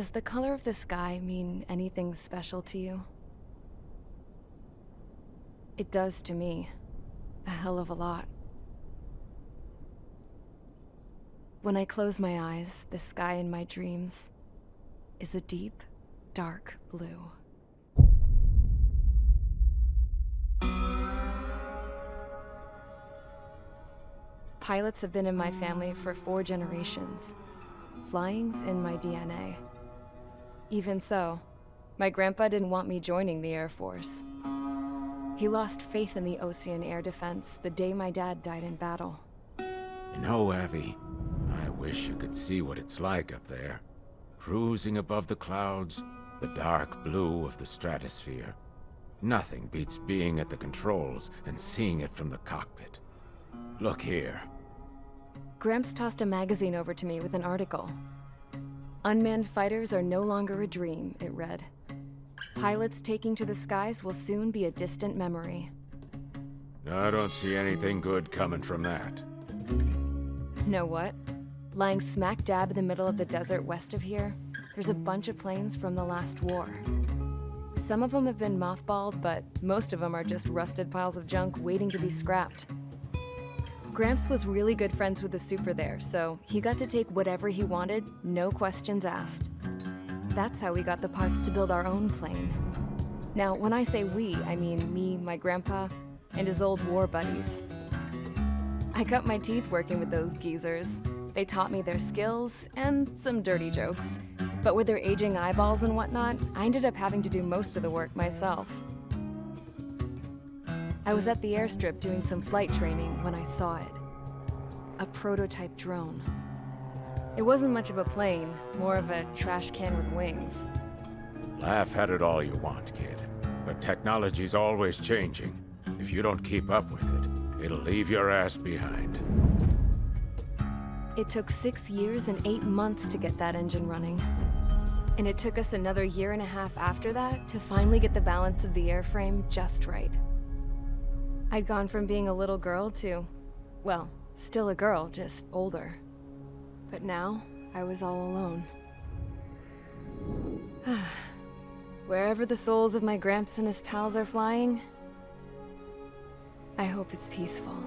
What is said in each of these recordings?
Does the color of the sky mean anything special to you? It does to me. A hell of a lot. When I close my eyes, the sky in my dreams is a deep, dark blue. Pilots have been in my family for 4 generations. Flying's in my DNA. Even so, my grandpa didn't want me joining the Air Force. He lost faith in the Ocean Air Defense the day my dad died in battle. You know, Abby, I wish you could see what it's like up there. Cruising above the clouds, the dark blue of the stratosphere. Nothing beats being at the controls and seeing it from the cockpit. Look here. Gramps tossed a magazine over to me with an article. Unmanned fighters are no longer a dream, it read. Pilots taking to the skies will soon be a distant memory. I don't see anything good coming from that. Know what? Lying smack dab in the middle of the desert west of here, there's a bunch of planes from the last war. Some of them have been mothballed, but most of them are just rusted piles of junk waiting to be scrapped. Gramps was really good friends with the super there, so he got to take whatever he wanted, no questions asked. That's how we got the parts to build our own plane. Now, when I say we, I mean me, my grandpa, and his old war buddies. I cut my teeth working with those geezers. They taught me their skills, and some dirty jokes. But with their aging eyeballs and whatnot, I ended up having to do most of the work myself. I was at the airstrip doing some flight training when I saw it. A prototype drone. It wasn't much of a plane, more of a trash can with wings. Laugh at it all you want, kid. But technology's always changing. If you don't keep up with it, it'll leave your ass behind. It took 6 years and 8 months to get that engine running. And it took us another 1.5 years after that to finally get the balance of the airframe just right. I'd gone from being a little girl to, well, still a girl, just older. But now, I was all alone. Wherever the souls of my Gramps and his pals are flying, I hope it's peaceful.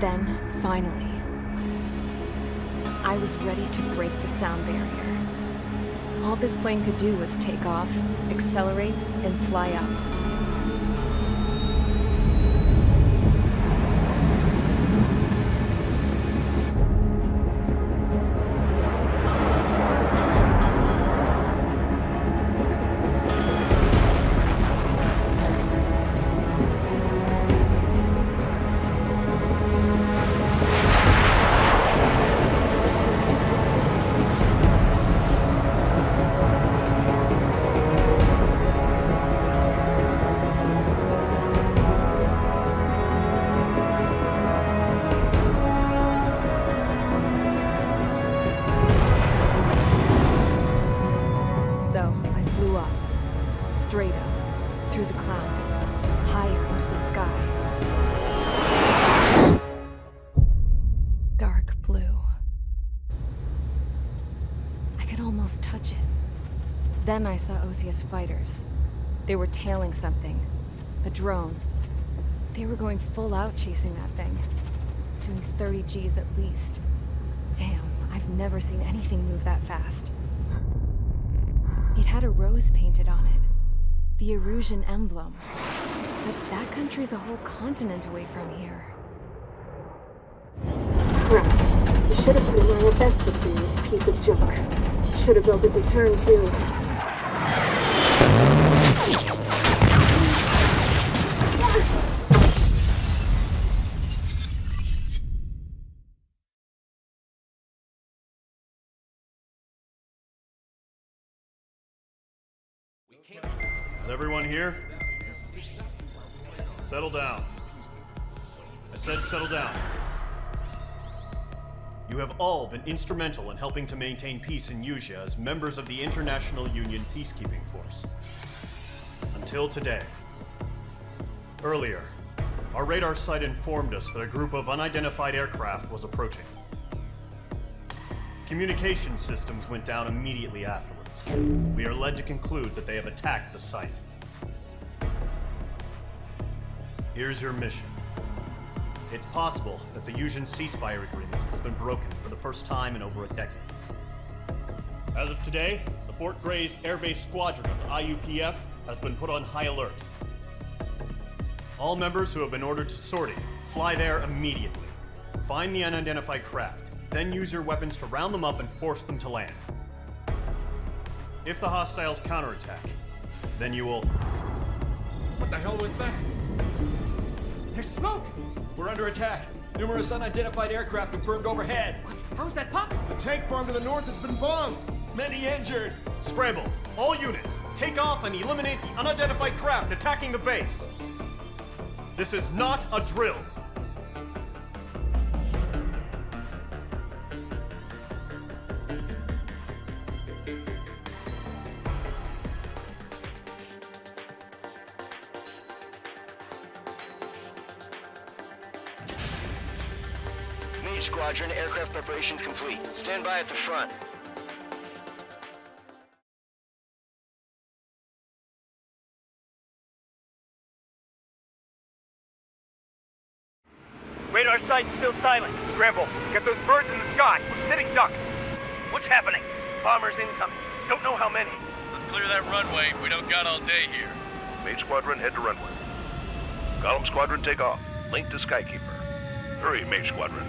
Then, finally, I was ready to break the sound barrier. All this plane could do was take off, accelerate, and fly up. Straight up, through the clouds, higher into the sky. Dark blue. I could almost touch it. Then I saw Osius fighters. They were tailing something. A drone. They were going full out chasing that thing. Doing 30 Gs at least. Damn, I've never seen anything move that fast. It had a rose painted on it. The Erusian emblem. But that country's a whole continent away from here. Crap. You should have been wearing a vest with you, piece of junk. Should have built a return too. Is everyone here? Settle down. I said settle down. You have all been instrumental in helping to maintain peace in Usea as members of the International Union Peacekeeping Force. Until today. Earlier, our radar site informed us that a group of unidentified aircraft was approaching. Communication systems went down immediately afterwards. We are led to conclude that they have attacked the site. Here's your mission. It's possible that the Yuuzhan ceasefire agreement has been broken for the first time in over a decade. As of today, the Fort Grays Air Base Squadron of the IUPF has been put on high alert. All members who have been ordered to sortie, fly there immediately. Find the unidentified craft, then use your weapons to round them up and force them to land. If the hostiles counterattack, then you will... What the hell was that? There's smoke! We're under attack. Numerous unidentified aircraft confirmed overhead. What? How is that possible? The tank farm to the north has been bombed! Many injured. Scramble! All units, take off and eliminate the unidentified craft attacking the base! This is not a drill! Mage Squadron, aircraft preparations complete. Stand by at the front. Radar site's still silent. Scramble. Get those birds in the sky. We're sitting ducks. What's happening? Bombers incoming. Don't know how many. Let's clear that runway. We don't got all day here. Mage Squadron, head to runway. Column Squadron, take off. Link to Skykeeper. Hurry, Mage Squadron.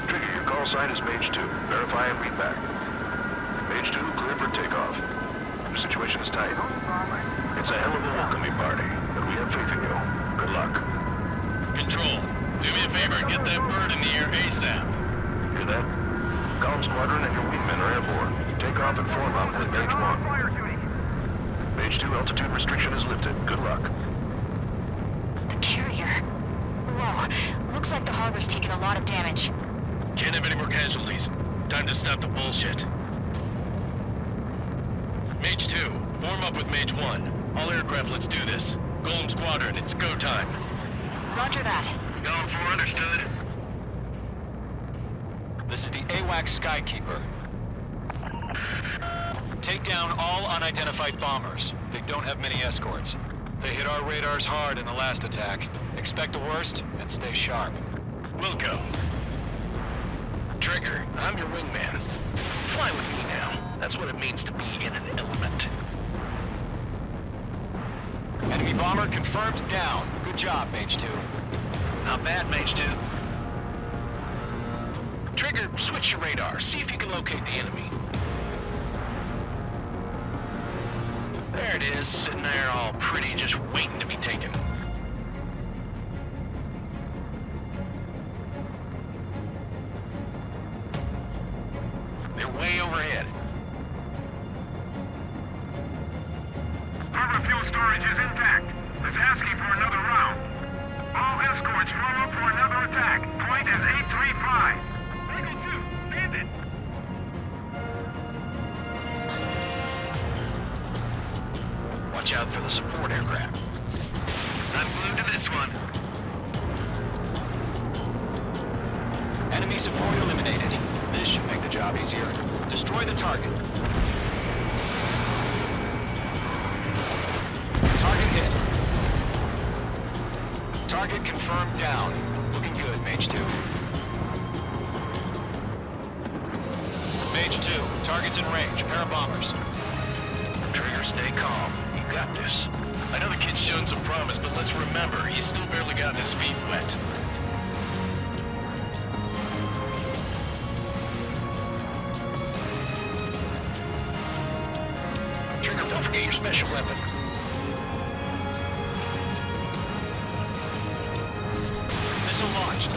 Trigger, your call sign is Mage 2. Verify and read back. Mage 2, clear for takeoff. Your situation is tight. It's a hell of a welcoming party, but we have faith in you. Good luck. Control, do me a favor and get that bird in the air ASAP. Hear that? Column Squadron and your wingmen are airborne. Take off and form up with Mage 1. Mage 2, altitude restriction is lifted. Good luck. The carrier. Whoa. Looks like the harbor's taken a lot of damage. Can't have any more casualties. Time to stop the bullshit. Mage 2, form up with Mage 1. All aircraft, let's do this. Golem Squadron, it's go time. Roger that. Going for understood. This is the AWAC Skykeeper. Take down all unidentified bombers. They don't have many escorts. They hit our radars hard in the last attack. Expect the worst and stay sharp. Wilco. Trigger, I'm your wingman. Fly with me now. That's what it means to be in an element. Enemy bomber confirmed down. Good job, Mage 2. Not bad, Mage 2. Trigger, switch your radar. See if you can locate the enemy. There it is, sitting there all pretty, just waiting to be taken. They're way overhead. Harbor fuel storage is intact. It's asking for another round. All escorts form up for another attack. Point is 835. Eagle 2, stand it. Watch out for the support aircraft. I'm glued to this one. Enemy support eliminated. This should make the job easier. Destroy the target. Target hit. Target confirmed down. Looking good, Mage 2. Mage 2, target's in range. Pair of bombers. Trigger, stay calm. You got this. I know the kid's shown some promise, but let's remember, he's still barely gotten his feet wet. Trigger, don't forget your special weapon. Missile launched.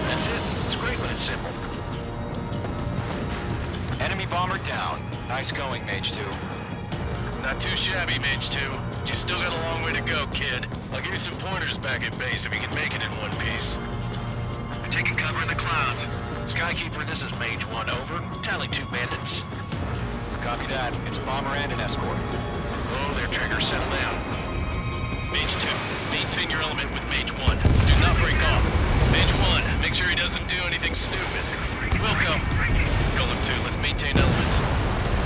That's it. It's great when it's simple. Enemy bomber down. Nice going, Mage 2. Not too shabby, Mage 2. You still got a long way to go, kid. I'll give you some pointers back at base if you can make it in one piece. taking cover in the clouds. Skykeeper, this is Mage 1, over. Tally 2 bandits. Copy that. It's a bomber and an escort. Oh, their triggers, settle down. Mage 2, maintain your element with Mage 1. Do not break off. Mage 1, make sure he doesn't do anything stupid. Welcome. Golem 2, let's maintain element.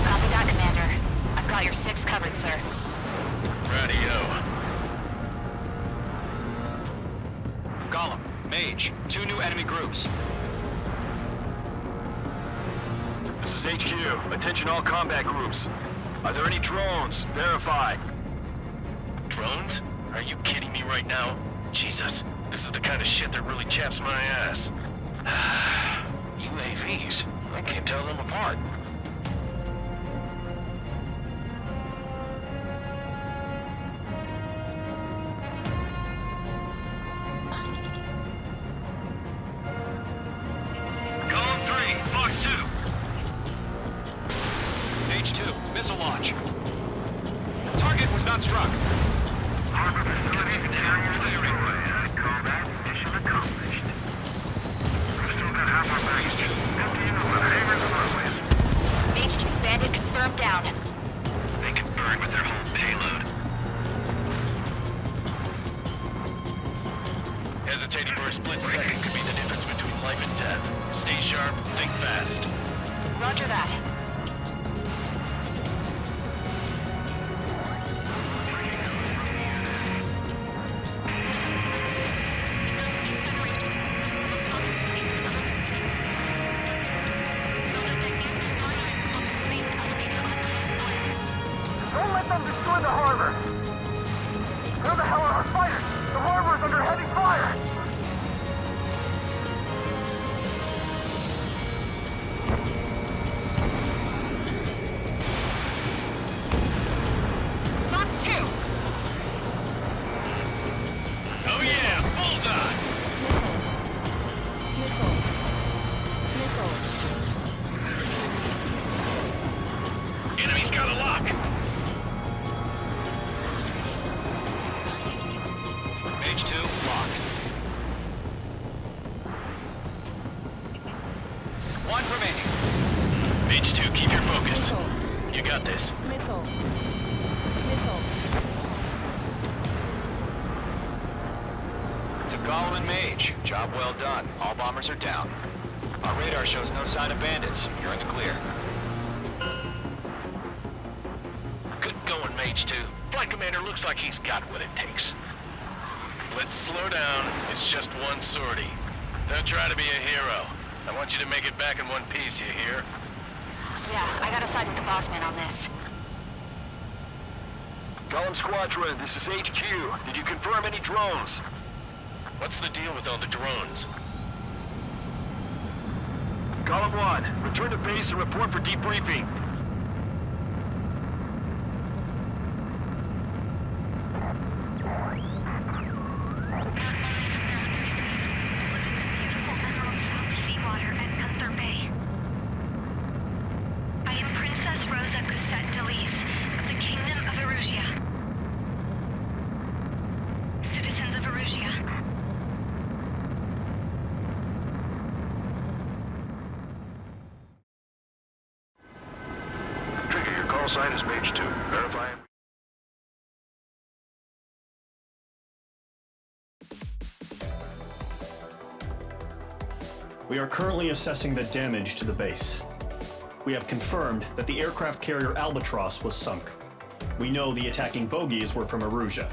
Copy that, Commander. I've got your 6 covered, sir. Radio. Golem, Mage, 2 new enemy groups. This is HQ. Attention all combat groups. Are there any drones? Verify. Drones? Are you kidding me right now? Jesus, this is the kind of shit that really chaps my ass. UAVs? I can't tell them apart. Column 3, Fox 2. H2, missile launch. Target was not struck. Harbor facilities and carriers everywhere. Combat mission accomplished. We've still got half our baggage. Emptying over the Hayward runway. Mage 2's bandit confirmed down. They can burn with their whole payload. Hesitating for a split second could be the difference between life and death. Stay sharp, think fast. Roger that. Don't let them destroy the harbor! Where the hell are our fighters? The harbor is under heavy fire! Fox 2! Oh yeah, bullseye! Enemy's got a lock! Mage 2, locked. 1 remaining. Mage 2, keep your focus. You got this. To Golem and Mage, job well done. All bombers are down. Our radar shows no sign of bandits. You're in the clear. Good going, Mage 2. Flight Commander looks like he's got what it takes. Let's slow down. It's just one sortie. Don't try to be a hero. I want you to make it back in one piece, you hear? Yeah, I gotta side with the boss man on this. Golem Squadron, this is HQ. Did you confirm any drones? What's the deal with all the drones? Golem 1, return to base and report for debriefing. Seawater at Gunther Bay. I am Princess Rosa Cosette Delise of the Kingdom of Erusia. Citizens of Erusia. Trigger, your call sign is Mage 2. Verify and... We are currently assessing the damage to the base. We have confirmed that the aircraft carrier Albatross was sunk. We know the attacking bogies were from Erusia.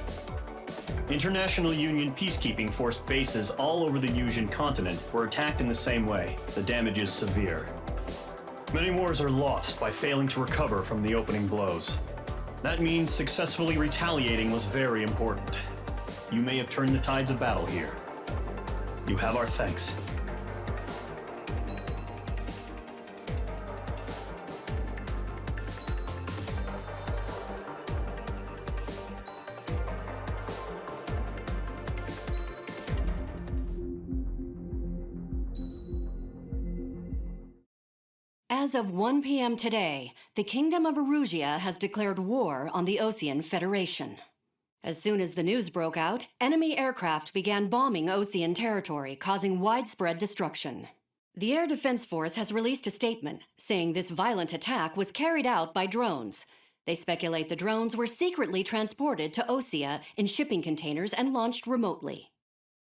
International Union peacekeeping force bases all over the Yusian continent were attacked in the same way. The damage is severe. Many wars are lost by failing to recover from the opening blows. That means successfully retaliating was very important. You may have turned the tides of battle here. You have our thanks. As of 1 p.m. today, the Kingdom of Erusia has declared war on the Osean Federation. As soon as the news broke out, enemy aircraft began bombing Osean territory, causing widespread destruction. The Air Defense Force has released a statement saying this violent attack was carried out by drones. They speculate the drones were secretly transported to Osea in shipping containers and launched remotely.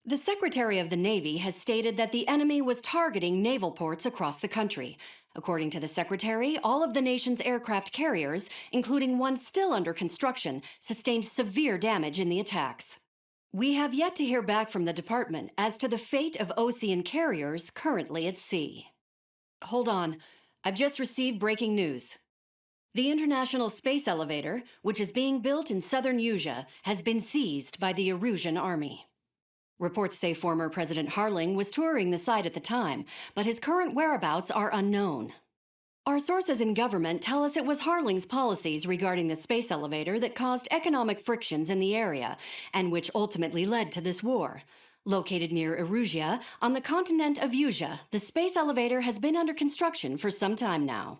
The Secretary of the Navy has stated that the enemy was targeting naval ports across the country. According to the Secretary, all of the nation's aircraft carriers, including one still under construction, sustained severe damage in the attacks. We have yet to hear back from the department as to the fate of Osean carriers currently at sea. Hold on, I've just received breaking news. The International Space Elevator, which is being built in southern Usea, has been seized by the Erusian Army. Reports say former President Harling was touring the site at the time, but his current whereabouts are unknown. Our sources in government tell us it was Harling's policies regarding the space elevator that caused economic frictions in the area, and which ultimately led to this war. Located near Erusia, on the continent of Usea, the space elevator has been under construction for some time now.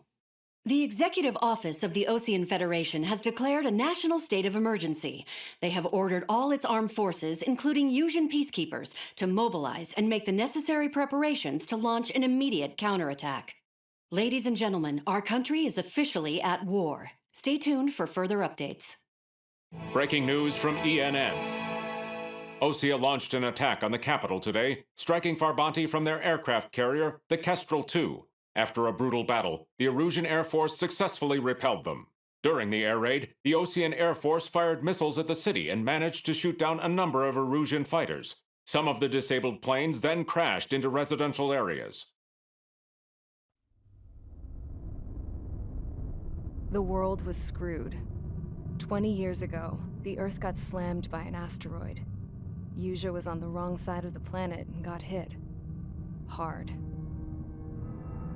The Executive Office of the Osean Federation has declared a national state of emergency. They have ordered all its armed forces, including Usean peacekeepers, to mobilize and make the necessary preparations to launch an immediate counterattack. Ladies and gentlemen, our country is officially at war. Stay tuned for further updates. Breaking news from ENN. Osea launched an attack on the capital today, striking Farbanti from their aircraft carrier, the Kestrel II. After a brutal battle, the Erusian Air Force successfully repelled them. During the air raid, the Osean Air Force fired missiles at the city and managed to shoot down a number of Erusian fighters. Some of the disabled planes then crashed into residential areas. The world was screwed. 20 years ago, the Earth got slammed by an asteroid. Usea was on the wrong side of the planet and got hit. Hard.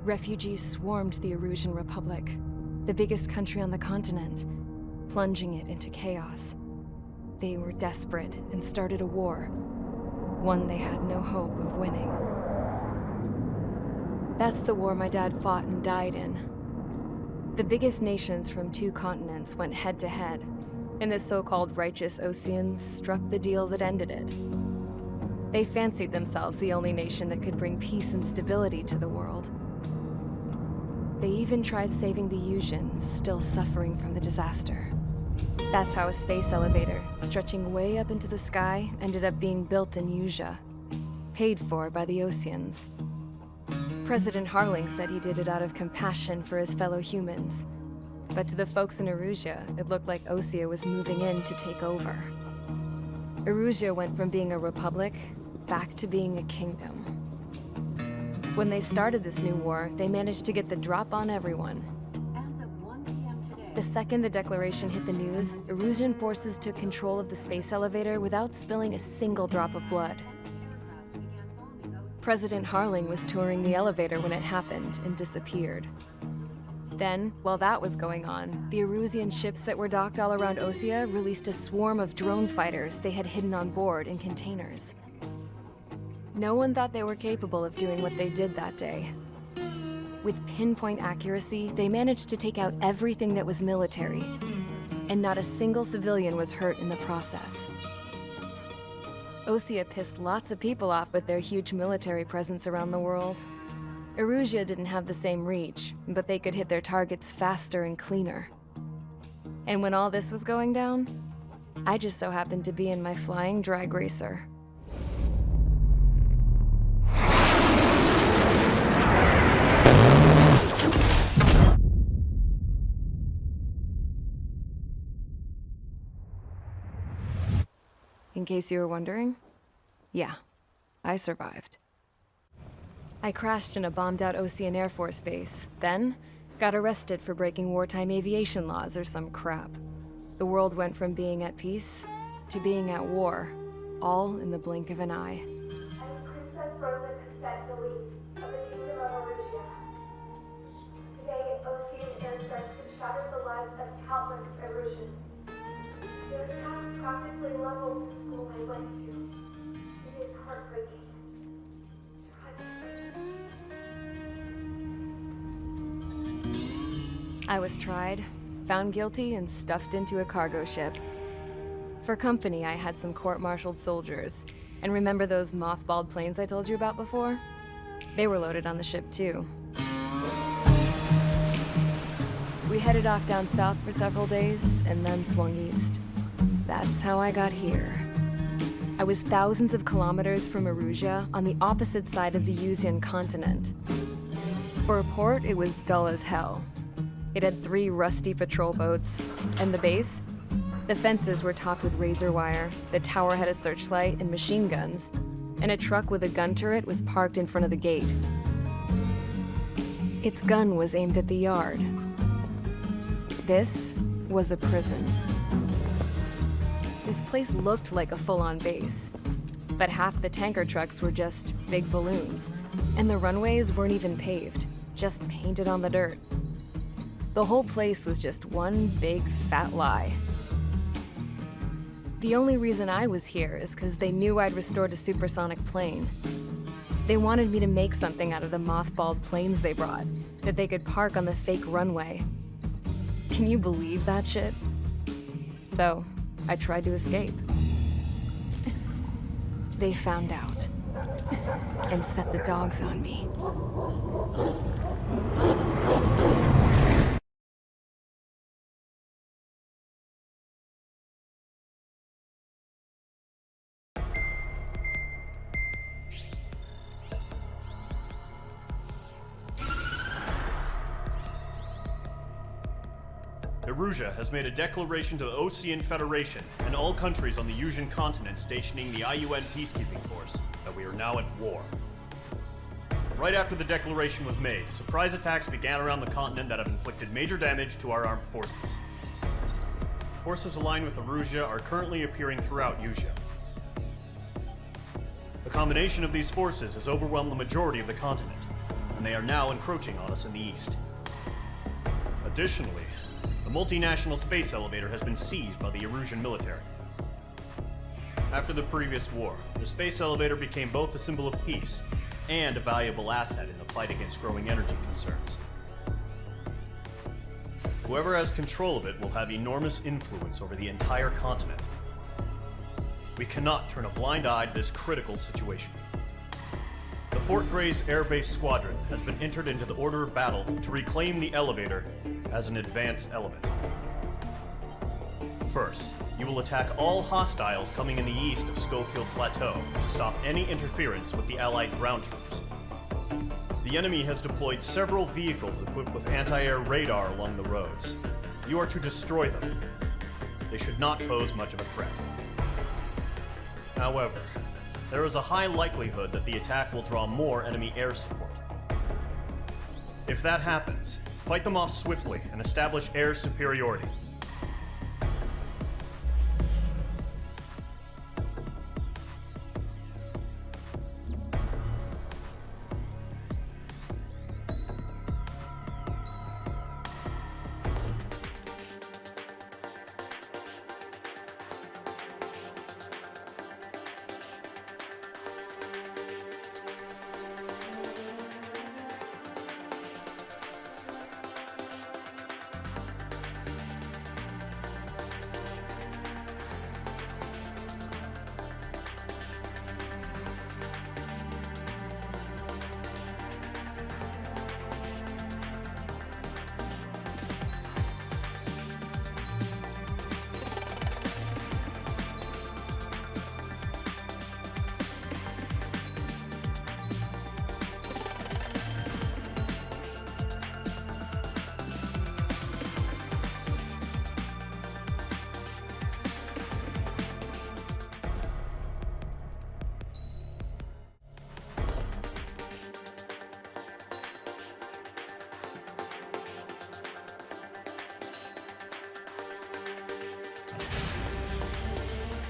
Refugees swarmed the Erusian Republic, the biggest country on the continent, plunging it into chaos. They were desperate and started a war, one they had no hope of winning. That's the war my dad fought and died in. The biggest nations from 2 continents went head-to-head, and the so-called righteous Oseans struck the deal that ended it. They fancied themselves the only nation that could bring peace and stability to the world. They even tried saving the Useans, still suffering from the disaster. That's how a space elevator, stretching way up into the sky, ended up being built in Usea, paid for by the Oseans. President Harling said he did it out of compassion for his fellow humans. But to the folks in Erusia, it looked like Osea was moving in to take over. Erusia went from being a republic back to being a kingdom. When they started this new war, they managed to get the drop on everyone. The second the declaration hit the news, Erusian forces took control of the space elevator without spilling a single drop of blood. President Harling was touring the elevator when it happened and disappeared. Then, while that was going on, the Erusian ships that were docked all around Osea released a swarm of drone fighters they had hidden on board in containers. No one thought they were capable of doing what they did that day. With pinpoint accuracy, they managed to take out everything that was military, and not a single civilian was hurt in the process. Osea pissed lots of people off with their huge military presence around the world. Erusia didn't have the same reach, but they could hit their targets faster and cleaner. And when all this was going down, I just so happened to be in my flying drag racer. In case you were wondering, yeah, I survived. I crashed in a bombed-out Osean Air Force base, then got arrested for breaking wartime aviation laws or some crap. The world went from being at peace to being at war, all in the blink of an eye. Princess Rosa Cassette Delete of the Kingdom of Erusia. Today, Osean airstrikes have shattered the lives of countless Erusians. Their attacks practically leveled the school I went to. It is heartbreaking. I was tried, found guilty, and stuffed into a cargo ship. For company, I had some court-martialed soldiers. And remember those mothballed planes I told you about before? They were loaded on the ship too. We headed off down south for several days, and then swung east. That's how I got here. I was thousands of kilometers from Erusia, on the opposite side of the Yuzian continent. For a port, it was dull as hell. It had 3 rusty patrol boats, and the base? The fences were topped with razor wire, the tower had a searchlight and machine guns, and a truck with a gun turret was parked in front of the gate. Its gun was aimed at the yard. This was a prison. This place looked like a full-on base, but half the tanker trucks were just big balloons, and the runways weren't even paved, just painted on the dirt. The whole place was just one big fat lie. The only reason I was here is because they knew I'd restored a supersonic plane. They wanted me to make something out of the mothballed planes they brought, that they could park on the fake runway. Can you believe that shit? So, I tried to escape. They found out, and set the dogs on me. Erusia has made a declaration to the Ocean Federation and all countries on the Yuzian continent stationing the IUN peacekeeping force that we are now at war. Right after the declaration was made, surprise attacks began around the continent that have inflicted major damage to our armed forces. Forces aligned with Erusia are currently appearing throughout Yusia. The combination of these forces has overwhelmed the majority of the continent, and they are now encroaching on us in the east. Additionally, the multinational space elevator has been seized by the Erusian military. After the previous war, the space elevator became both a symbol of peace and a valuable asset in the fight against growing energy concerns. Whoever has control of it will have enormous influence over the entire continent. We cannot turn a blind eye to this critical situation. The Fort Gray's Air Base Squadron has been entered into the order of battle to reclaim the elevator as an advance element. First, you will attack all hostiles coming in the east of Schofield Plateau to stop any interference with the Allied ground troops. The enemy has deployed several vehicles equipped with anti-air radar along the roads. You are to destroy them. They should not pose much of a threat. However, there is a high likelihood that the attack will draw more enemy air support. If that happens, fight them off swiftly and establish air superiority.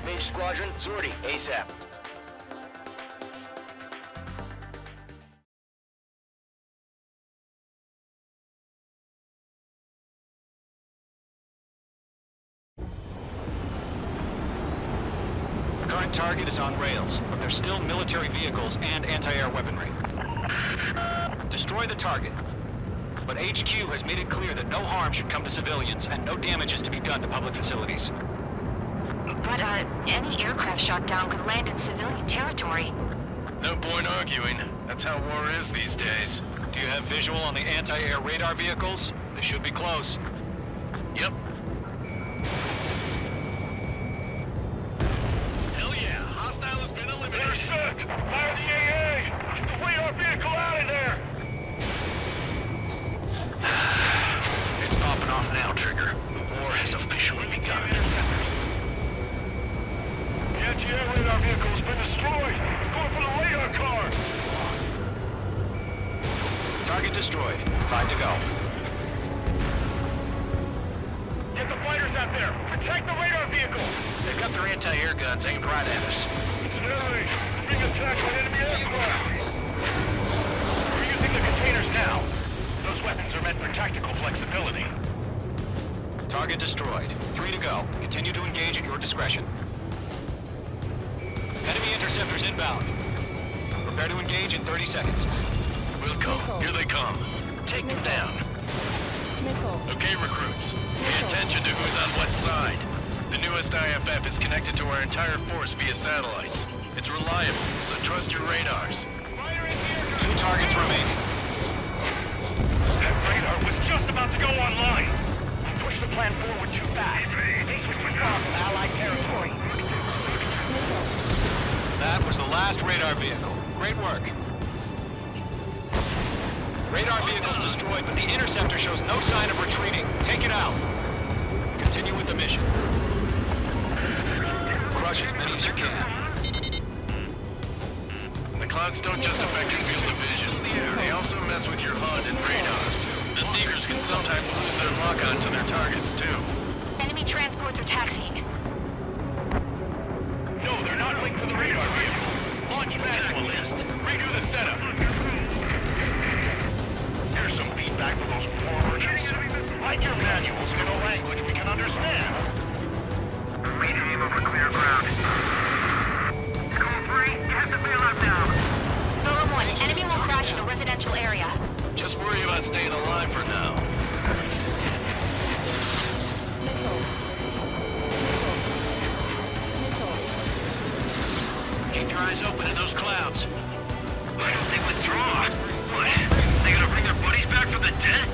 Mage Squadron, sortie, ASAP. The current target is on rails, but there's still military vehicles and anti-air weaponry. Destroy the target. But HQ has made it clear that no harm should come to civilians and no damage is to be done to public facilities. But, any aircraft shot down could land in civilian territory. No point arguing. That's how war is these days. Do you have visual on the anti-air radar vehicles? They should be close. Yep. Hell yeah, hostile has been eliminated. Intercept! Fire the AA! Get the radar vehicle out of there! It's popping off now, Trigger. The war has officially begun. The anti-air radar vehicle has been destroyed! Going for the radar car! Target destroyed. 5 to go. Get the fighters out there! Protect the radar vehicle! They've got their anti-air guns aimed right at us. It's an enemy! Being attacked by enemy aircraft! We're using the containers now. Those weapons are meant for tactical flexibility. Target destroyed. 3 to go. Continue to engage at your discretion. Enemy interceptors inbound. Prepare to engage in 30 seconds. Wilco, here they come. Take them down. Okay, recruits. Pay attention to who's on what side. The newest IFF is connected to our entire force via satellites. It's reliable, so trust your radars. 2 targets remaining. That radar was just about to go online. We pushed the plan forward too fast. They switched across Allied territory. That was the last radar vehicle. Great work. Radar vehicle's destroyed, but the interceptor shows no sign of retreating. Take it out. Continue with the mission. Crush as many as you can. The clouds don't just affect your field of vision. They also mess with your HUD and radars, too. The Seekers can sometimes lose their lock-on to their targets, too. Enemy transports are taxiing. No, they're not linked to the radar vehicle. Launch manual list. Redo the setup. Here's some feedback for those forwards. Write your manuals in a language we can understand. We aim over clear ground. School 3, you have to bail out now. Golem 1, enemy will crash in a residential area. Just worry about staying alive for now. Keep your eyes open in those clouds. I don't think withdraw. What? They gonna bring their buddies back from the dead?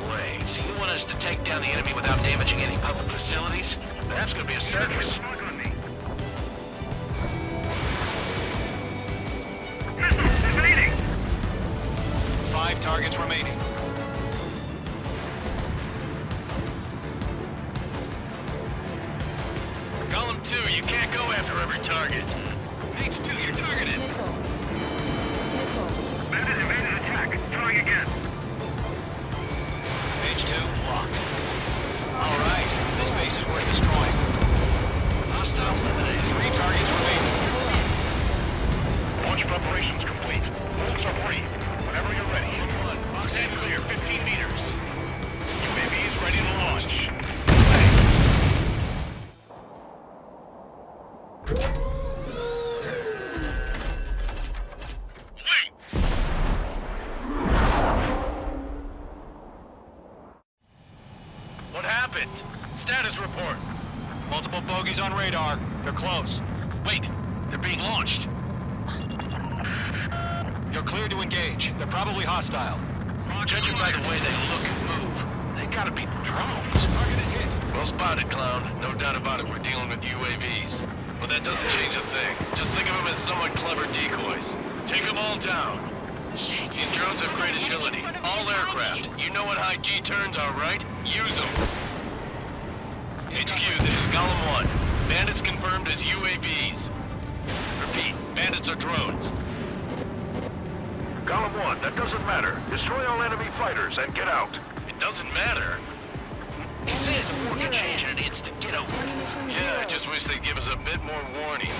Wait, so you want us to take down the enemy without damaging any public facilities? That's gonna be a circus. Missiles evading! 5 targets remaining. Column 2, you can't go after every target. H2, you're targeted. Bandit evaded attack. Trying again. H2 locked. All right, this base is worth destroying. Hostile eliminated. 3 targets remaining. Launch preparations complete. Bolts are free. Whenever you're ready. Stand clear, 15 meters. UAVs ready to launch. What happened? Status report. Multiple bogies on radar. They're close. Wait, they're being launched. You're cleared to engage. They're probably hostile. Judging by the way they look and move, they gotta be drones. Target is hit. Well spotted, clown. No doubt about it, we're dealing with UAVs. But that doesn't change a thing. Just think of them as somewhat clever decoys. Take them all down. These drones have great agility. All aircraft. You know what high G turns are, right? Use them. HQ, this is Golem 1. Bandits confirmed as UAVs. Repeat, bandits are drones. Golem 1, that doesn't matter. Destroy all enemy fighters and get out. It doesn't matter. He says the war can change in an instant. Get over it. Yeah, I just wish they'd give us a bit more warning.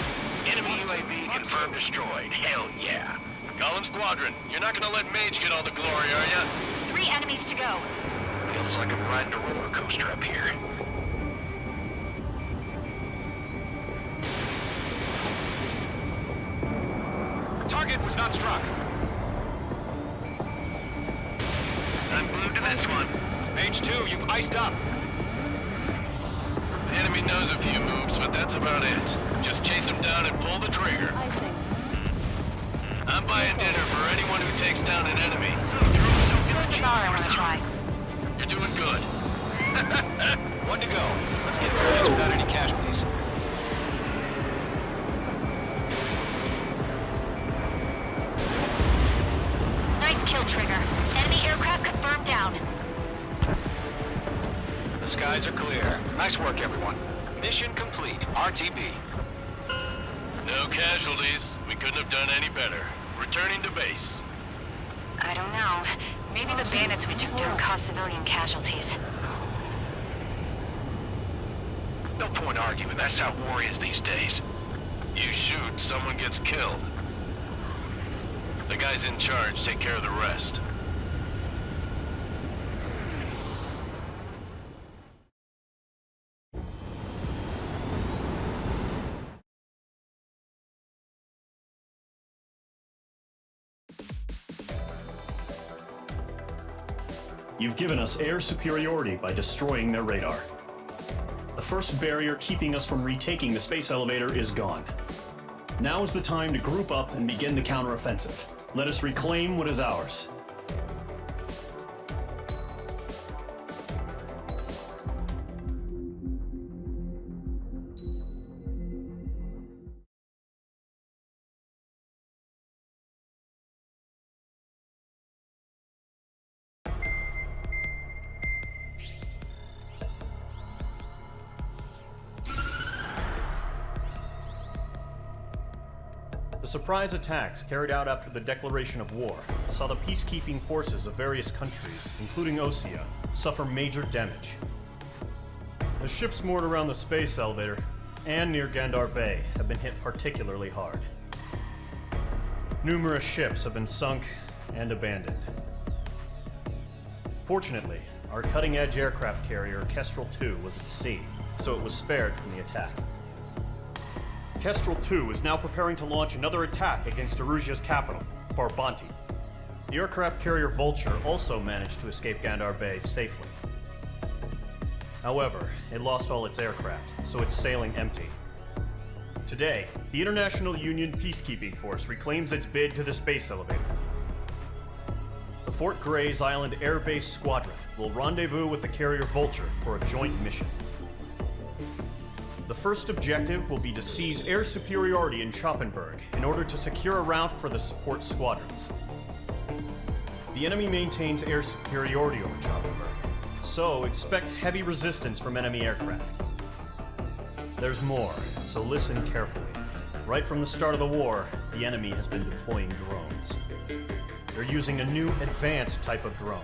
Enemy UAV confirmed destroyed. Hell yeah. Golem Squadron, you're not gonna let Mage get all the glory, are ya? 3 enemies to go. Feels like I'm riding a roller coaster up here. Target was not struck. I'm glued to this one. H2, you've iced up. The enemy knows a few moves, but that's about it. Just chase them down and pull the trigger. I'm buying dinner for anyone who takes down an enemy. There's a bar I want to try. You're doing good. One to go. Let's get through this without any casualties. Nice kill, Trigger. Enemy aircraft confirmed down. The skies are clear. Nice work, everyone. Mission complete. RTB. No casualties. We couldn't have done any better. Returning to base. I don't know. Maybe the bandits we took down caused civilian casualties. No point arguing. That's how war is these days. You shoot, someone gets killed. The guys in charge take care of the rest. You've given us air superiority by destroying their radar. The first barrier keeping us from retaking the space elevator is gone. Now is the time to group up and begin the counteroffensive. Let us reclaim what is ours. The surprise attacks carried out after the declaration of war saw the peacekeeping forces of various countries, including Osea, suffer major damage. The ships moored around the space elevator and near Gandar Bay have been hit particularly hard. Numerous ships have been sunk and abandoned. Fortunately, our cutting-edge aircraft carrier Kestrel II was at sea, so it was spared from the attack. Kestrel II is now preparing to launch another attack against Erusia's capital, Farbanti. The aircraft carrier Vulture also managed to escape Gandar Bay safely. However, it lost all its aircraft, so it's sailing empty. Today, the International Union Peacekeeping Force reclaims its bid to the space elevator. The Fort Gray's Island Air Base Squadron will rendezvous with the carrier Vulture for a joint mission. The first objective will be to seize air superiority in Schoppenberg in order to secure a route for the support squadrons. The enemy maintains air superiority over Schoppenberg, so expect heavy resistance from enemy aircraft. There's more, so listen carefully. Right from the start of the war, the enemy has been deploying drones. They're using a new advanced type of drone.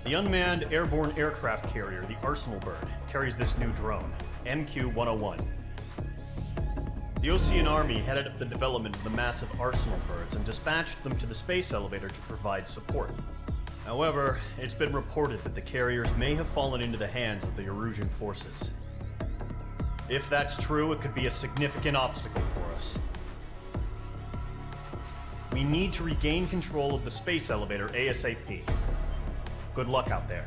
The unmanned airborne aircraft carrier, the Arsenal Bird, carries this new drone, MQ-101. The Osean Army headed up the development of the massive Arsenal Birds and dispatched them to the space elevator to provide support. However, it's been reported that the carriers may have fallen into the hands of the Erusian forces. If that's true, it could be a significant obstacle for us. We need to regain control of the space elevator ASAP. Good luck out there.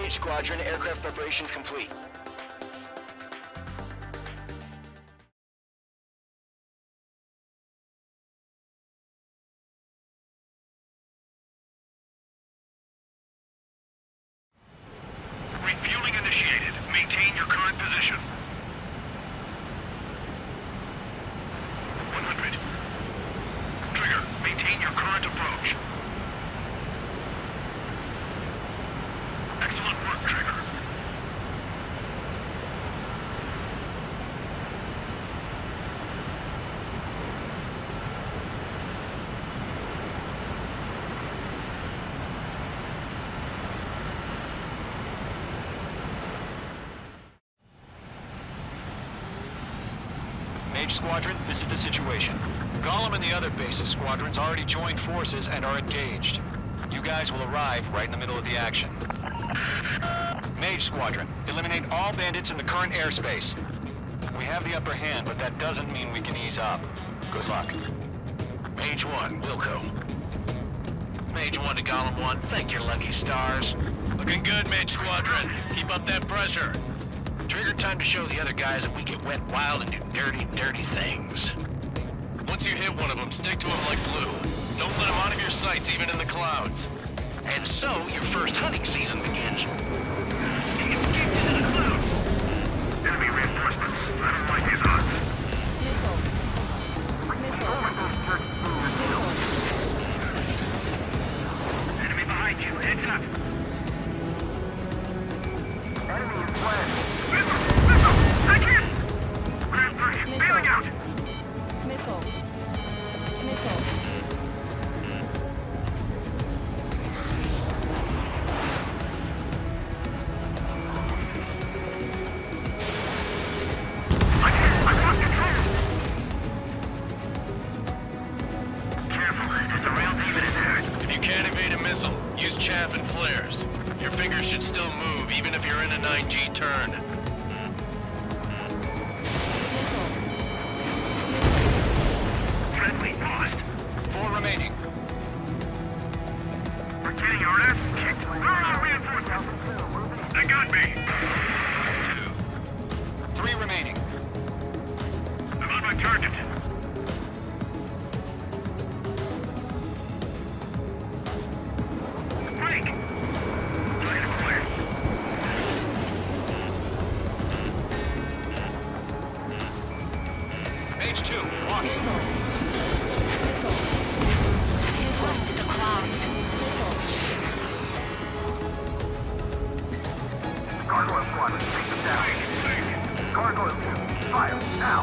Squadron, aircraft preparations complete. Start approach. Excellent work, Trigger. Mage Squadron, this is the situation. Gollum and the other base's squadrons already joined forces and are engaged. You guys will arrive right in the middle of the action. Mage Squadron, eliminate all bandits in the current airspace. We have the upper hand, but that doesn't mean we can ease up. Good luck. Mage 1, Wilco. Mage 1 to Gollum 1, thank your lucky stars. Looking good, Mage Squadron. Keep up that pressure. Trigger time to show the other guys that we get wet wild and do dirty, dirty things. Once you hit one of them, stick to him like glue. Don't let him out of your sights, even in the clouds. And so, your first hunting season begins. He escaped into the clouds. Enemy reinforcements. I don't like these odds. Enemy behind you. Heads up. Enemy is fled. Missile! I can't! Grand 3, bailing out! Missile. I've lost control! Careful, there's a real demon in there. If you can't evade a missile, use chaff and flares. Your fingers should still move, even if you're in a 9G turn. Friendly lost. 4 remaining. We're getting our ass kicked. Where are our reinforcements? They got me. 3 remaining. I'm on my target. Break! Target acquired. Mage 2, walking. Influx to the clouds. Gargoyle squad, take them down. Gargoyle 2, fire, now.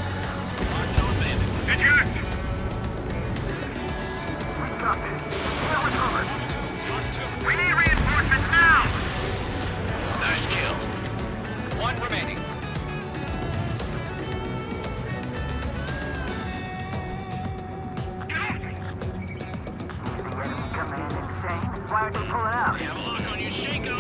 Eject! We got this. Well recovered. We need reinforcements now! Nice kill. 1 remaining. Get off me! Is the enemy command insane? Why aren't they pulling out? They have a lock on you, shake 'em.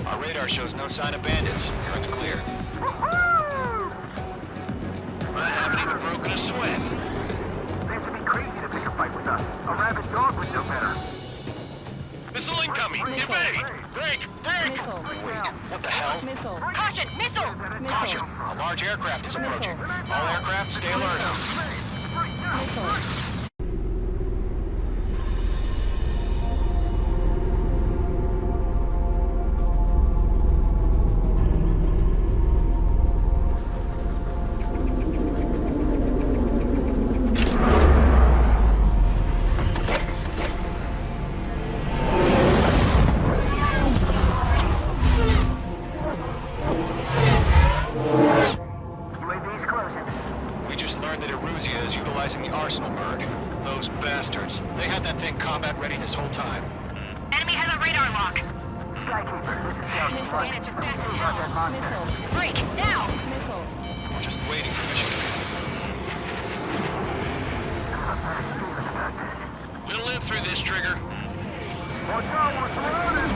Our radar shows no sign of bandits. You're in the clear. I haven't even broken a sweat. Seems to be crazy to pick a fight with us. A rabid dog would know better. Missile incoming! Evade! Break! Break! Wait, what the hell? Caution! Missile! Caution! A large aircraft is approaching. All aircraft, stay alert. UAV's closing. We just learned that Eruzia is utilizing the Arsenal bird. Those bastards. They had that thing combat ready this whole time. Enemy has a radar lock. Skykeeper, this is Scout 1. Bandits are fast as About that hell. monster. Break! Now! We're just waiting for mission command. We'll live through this, Trigger. Watch out, we're surrounded!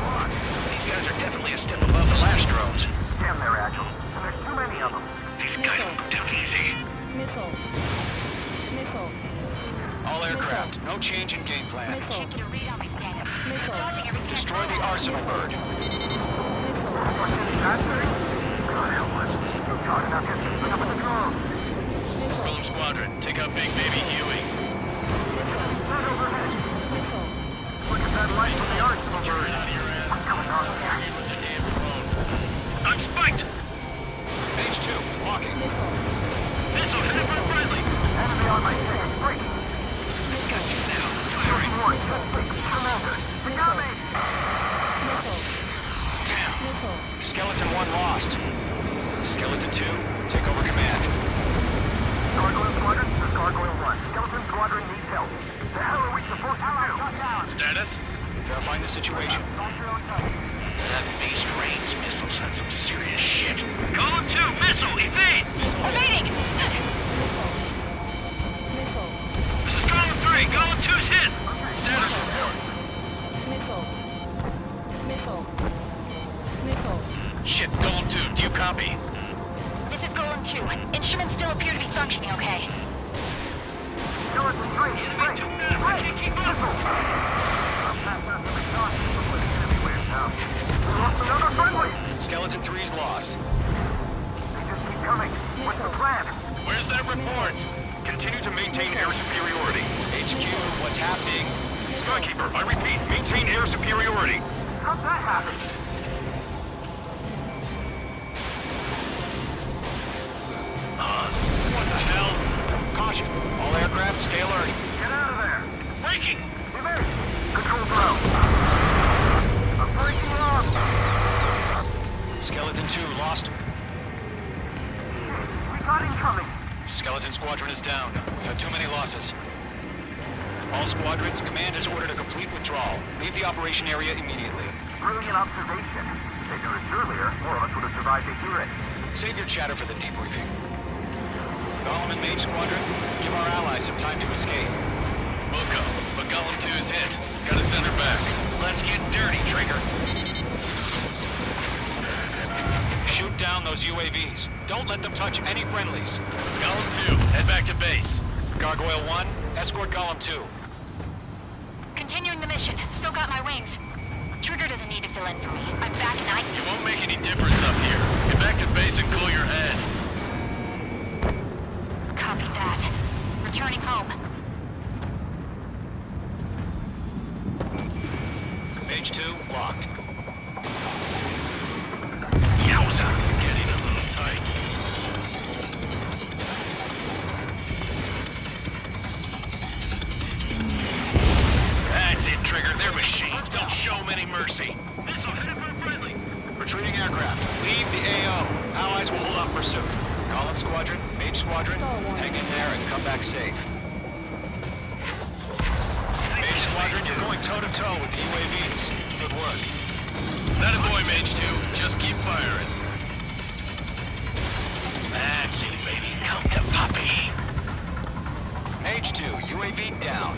These guys are definitely a step above the last drones. Damn, they're agile. And there's too many of them. These guys won't go down easy. All aircraft, no change in game plan. Can't get a read on these bandits. They're dodging every Destroy the Arsenal bird. Rogue Squadron, take out Big Baby Huey. lost. Skeleton 2, take over command. Gargoyle Squadron, this is Gargoyle 1. Skeleton Squadron needs help. The hell are we supposed to do? Status? Verifying the situation. That base-range missile sent some serious shit. Column 2, missile, evade! Evading! This is Column 3, Column 2's hit! Status report. Shit, Column 2, do you copy? This is Golem 2. Instruments still appear to be functioning okay. Skeleton 3, another friendly! Skeleton 3's lost. They just keep coming. What's the plan? Where's that report? Continue to maintain air superiority. HQ, what's happening? Skykeeper, I repeat, maintain air superiority. How'd that happen? What the hell? Caution, all aircraft stay alert. Get out of there! Breaking! Evade! Control ground! I'm breaking off! Skeleton 2 lost. We got incoming! Skeleton Squadron is down. We've had too many losses. All squadrons, command has ordered a complete withdrawal. Leave the operation area immediately. Brilliant observation. If they knew this earlier, more of us would have survived to hear it. Save your chatter for the debriefing. Golem and Mage Squadron, give our allies some time to escape. We'll go, but Column 2 is hit. Gotta send her back. Let's get dirty, Trigger. Shoot down those UAVs. Don't let them touch any friendlies. Column 2, head back to base. Gargoyle 1, escort Golem 2. Continuing the mission. Still got my wings. Trigger doesn't need to fill in for me. I'm back and I... You won't make any difference up here. Get back to base and cool your head. Copy that. Returning home. Mage 2, locked. Yowza! Getting a little tight. That's it, Trigger. They're machines. Don't show them any mercy. Missile headed for friendly. Retreating aircraft, leave the AO. Allies will hold off pursuit. Golem Squadron, Mage Squadron, hang in there and come back safe. Mage Squadron, you're going toe-to-toe with the UAVs. Good work. Not a boy, Mage 2. Just keep firing. That's it, baby. Come to Poppy. Mage 2, UAV down.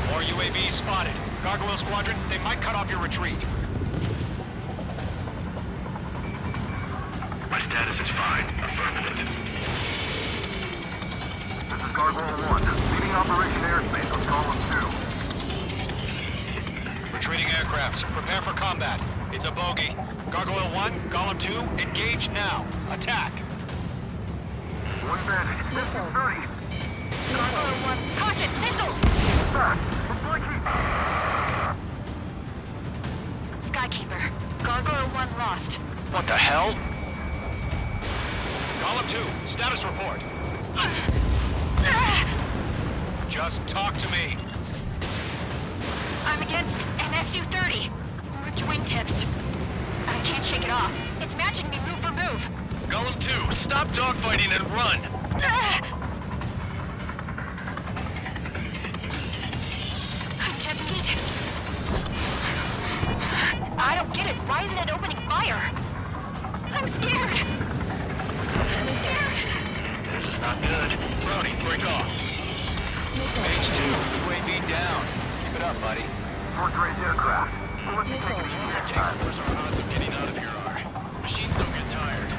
More UAVs spotted. Gargoyle Squadron, they might cut off your retreat. My status is fine. Affirmative. This is Gargoyle 1. Leading Operation Airspace on Column 2. Retreating aircrafts, prepare for combat. It's a bogey. Gargoyle 1, Golem 2, engage now. Attack. One bandit. Distance 30. Gargoyle 1. Caution! Missile! Fast. It's Mikey. Skykeeper. Gargoyle 1 lost. What the hell? Golem 2, status report. Just talk to me. I'm against MSU-30. Orange wingtips. I can't shake it off. It's matching me move for move. Golem 2, stop dogfighting and run. To meet. I don't get it. Why isn't it opening fire? I'm scared. This is not good. Brody, break off. Mage 2, UAV down. Keep it up, buddy. Fourth-grade aircraft. Well, let's take it easy next time. Where's our odds of getting out of here are? Machines don't get tired.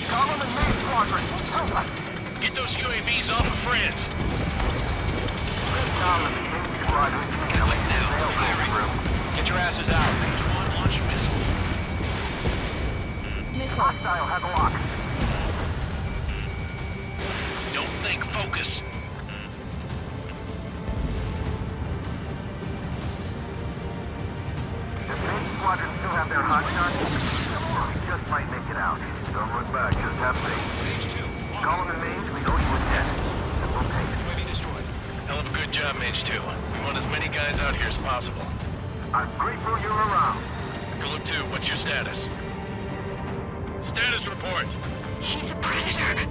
Column and Main Squadron, help us! Get those UAVs off of France. Column and Main Squadron, Coming now. Firing. Get your asses out. Mage 1, launch a missile. hostile has a lock. Don't think, focus. If main squadron still have their hot shots, we just might make it out. Don't look back, just have faith. Mage 2. Column and Mage, we know you were dead. And we'll take it. UAV destroyed. Hell of a good job, Mage 2. We want as many guys out here as possible. I'm grateful you're around. Golem 2, what's your status? Status report. He's a predator.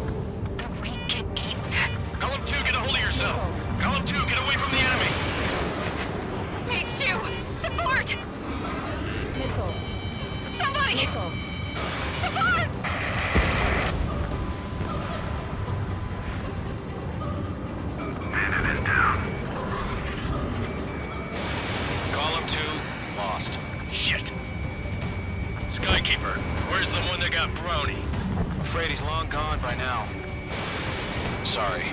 The weak get eaten. Golem 2, get a hold of yourself. Golem 2, get away from the enemy. Mage 2, support! Nickel. Somebody! Nickel. Support! Bandit is down. Golem 2, lost. Shit. Skykeeper, where's the one that got Brownie? Afraid he's long gone by now. Sorry.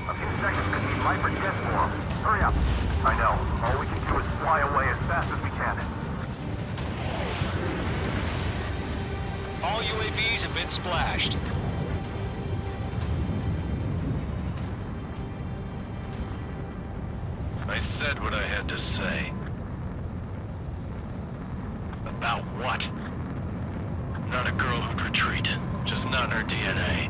A few seconds could mean life or death for him. Hurry up. I know. All we can do is fly away as fast as we can. All UAVs have been splashed. I said what I had to say. About what? Not a girl who'd retreat. Just not in her DNA.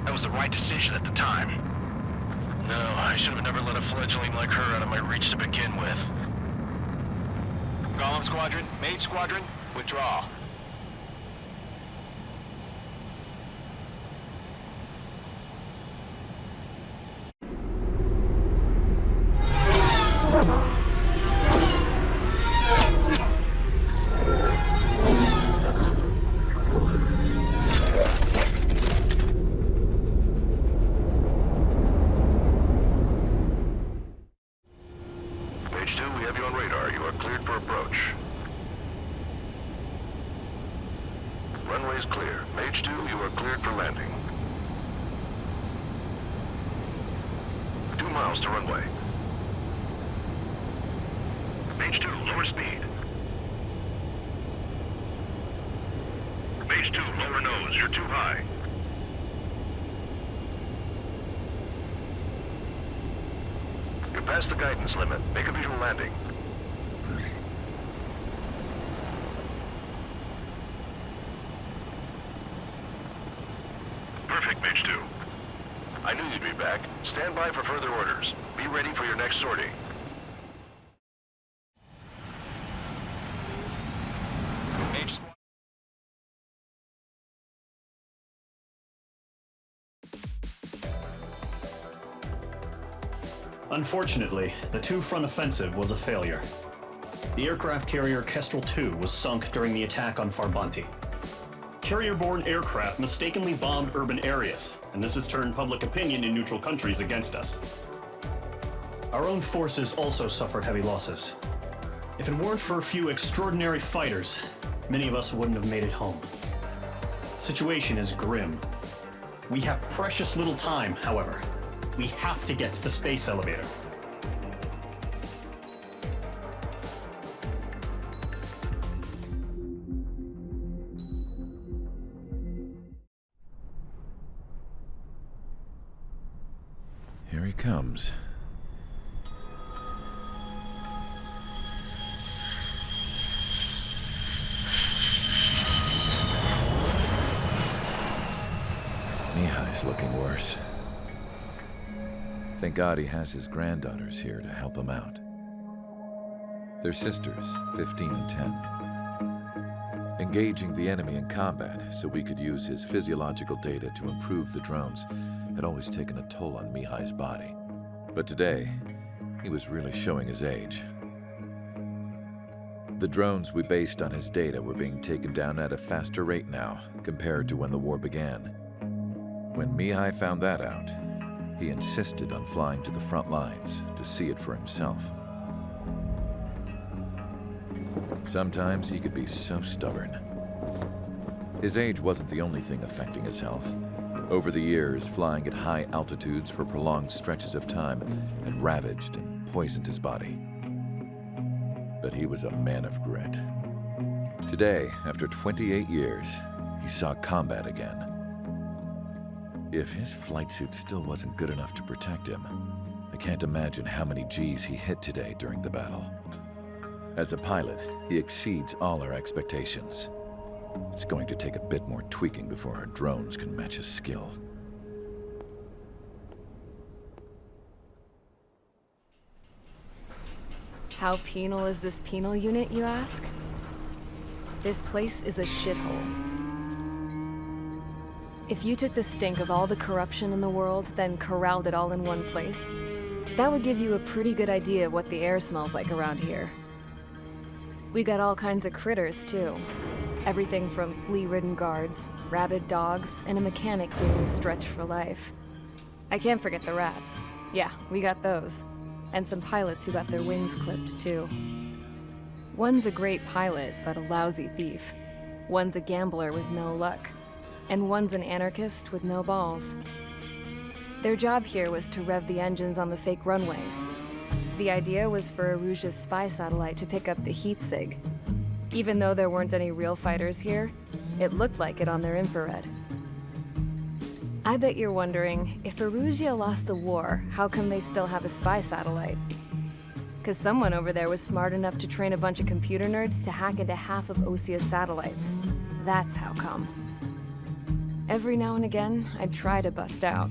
That was the right decision at the time. No, I should have never let a fledgling like her out of my reach to begin with. Golem Squadron, Mage Squadron, withdraw. Page 2, we have you on radar. You are cleared for approach. Runway is clear. Page 2, you are cleared for landing. 2 miles to runway. Mage 2, lower speed. Mage 2, lower nose. You're too high. You're past the guidance limit. Make a visual landing. Perfect, Mage 2. I knew you'd be back. Stand by for further orders. Be ready for your next sortie. Mage Squadron. Unfortunately, the two-front offensive was a failure. The aircraft carrier Kestrel 2 was sunk during the attack on Farbanti. Carrier-borne aircraft mistakenly bombed urban areas, and this has turned public opinion in neutral countries against us. Our own forces also suffered heavy losses. If it weren't for a few extraordinary fighters, many of us wouldn't have made it home. The situation is grim. We have precious little time, however. We have to get to the space elevator. Here he comes. Mihai's looking worse. Thank God he has his granddaughters here to help him out. They're sisters, 15 and 10. Engaging the enemy in combat so we could use his physiological data to improve the drones had always taken a toll on Mihai's body. But today, he was really showing his age. The drones we based on his data were being taken down at a faster rate now compared to when the war began. When Mihai found that out, he insisted on flying to the front lines to see it for himself. Sometimes he could be so stubborn. His age wasn't the only thing affecting his health. Over the years, flying at high altitudes for prolonged stretches of time had ravaged and poisoned his body. But he was a man of grit. Today, after 28 years, he saw combat again. If his flight suit still wasn't good enough to protect him, I can't imagine how many Gs he hit today during the battle. As a pilot, he exceeds all our expectations. It's going to take a bit more tweaking before our drones can match his skill. How penal is this penal unit, you ask? This place is a shithole. If you took the stink of all the corruption in the world, then corralled it all in one place, that would give you a pretty good idea of what the air smells like around here. We got all kinds of critters, too. Everything from flea-ridden guards, rabid dogs, and a mechanic doing the stretch for life. I can't forget the rats. Yeah, we got those. And some pilots who got their wings clipped, too. One's a great pilot, but a lousy thief. One's a gambler with no luck. And one's an anarchist with no balls. Their job here was to rev the engines on the fake runways. The idea was for Aruja's spy satellite to pick up the heat sig. Even though there weren't any real fighters here, it looked like it on their infrared. I bet you're wondering, if Aruja lost the war, how come they still have a spy satellite? 'Cause someone over there was smart enough to train a bunch of computer nerds to hack into half of Osia's satellites. That's how come. Every now and again, I'd try to bust out.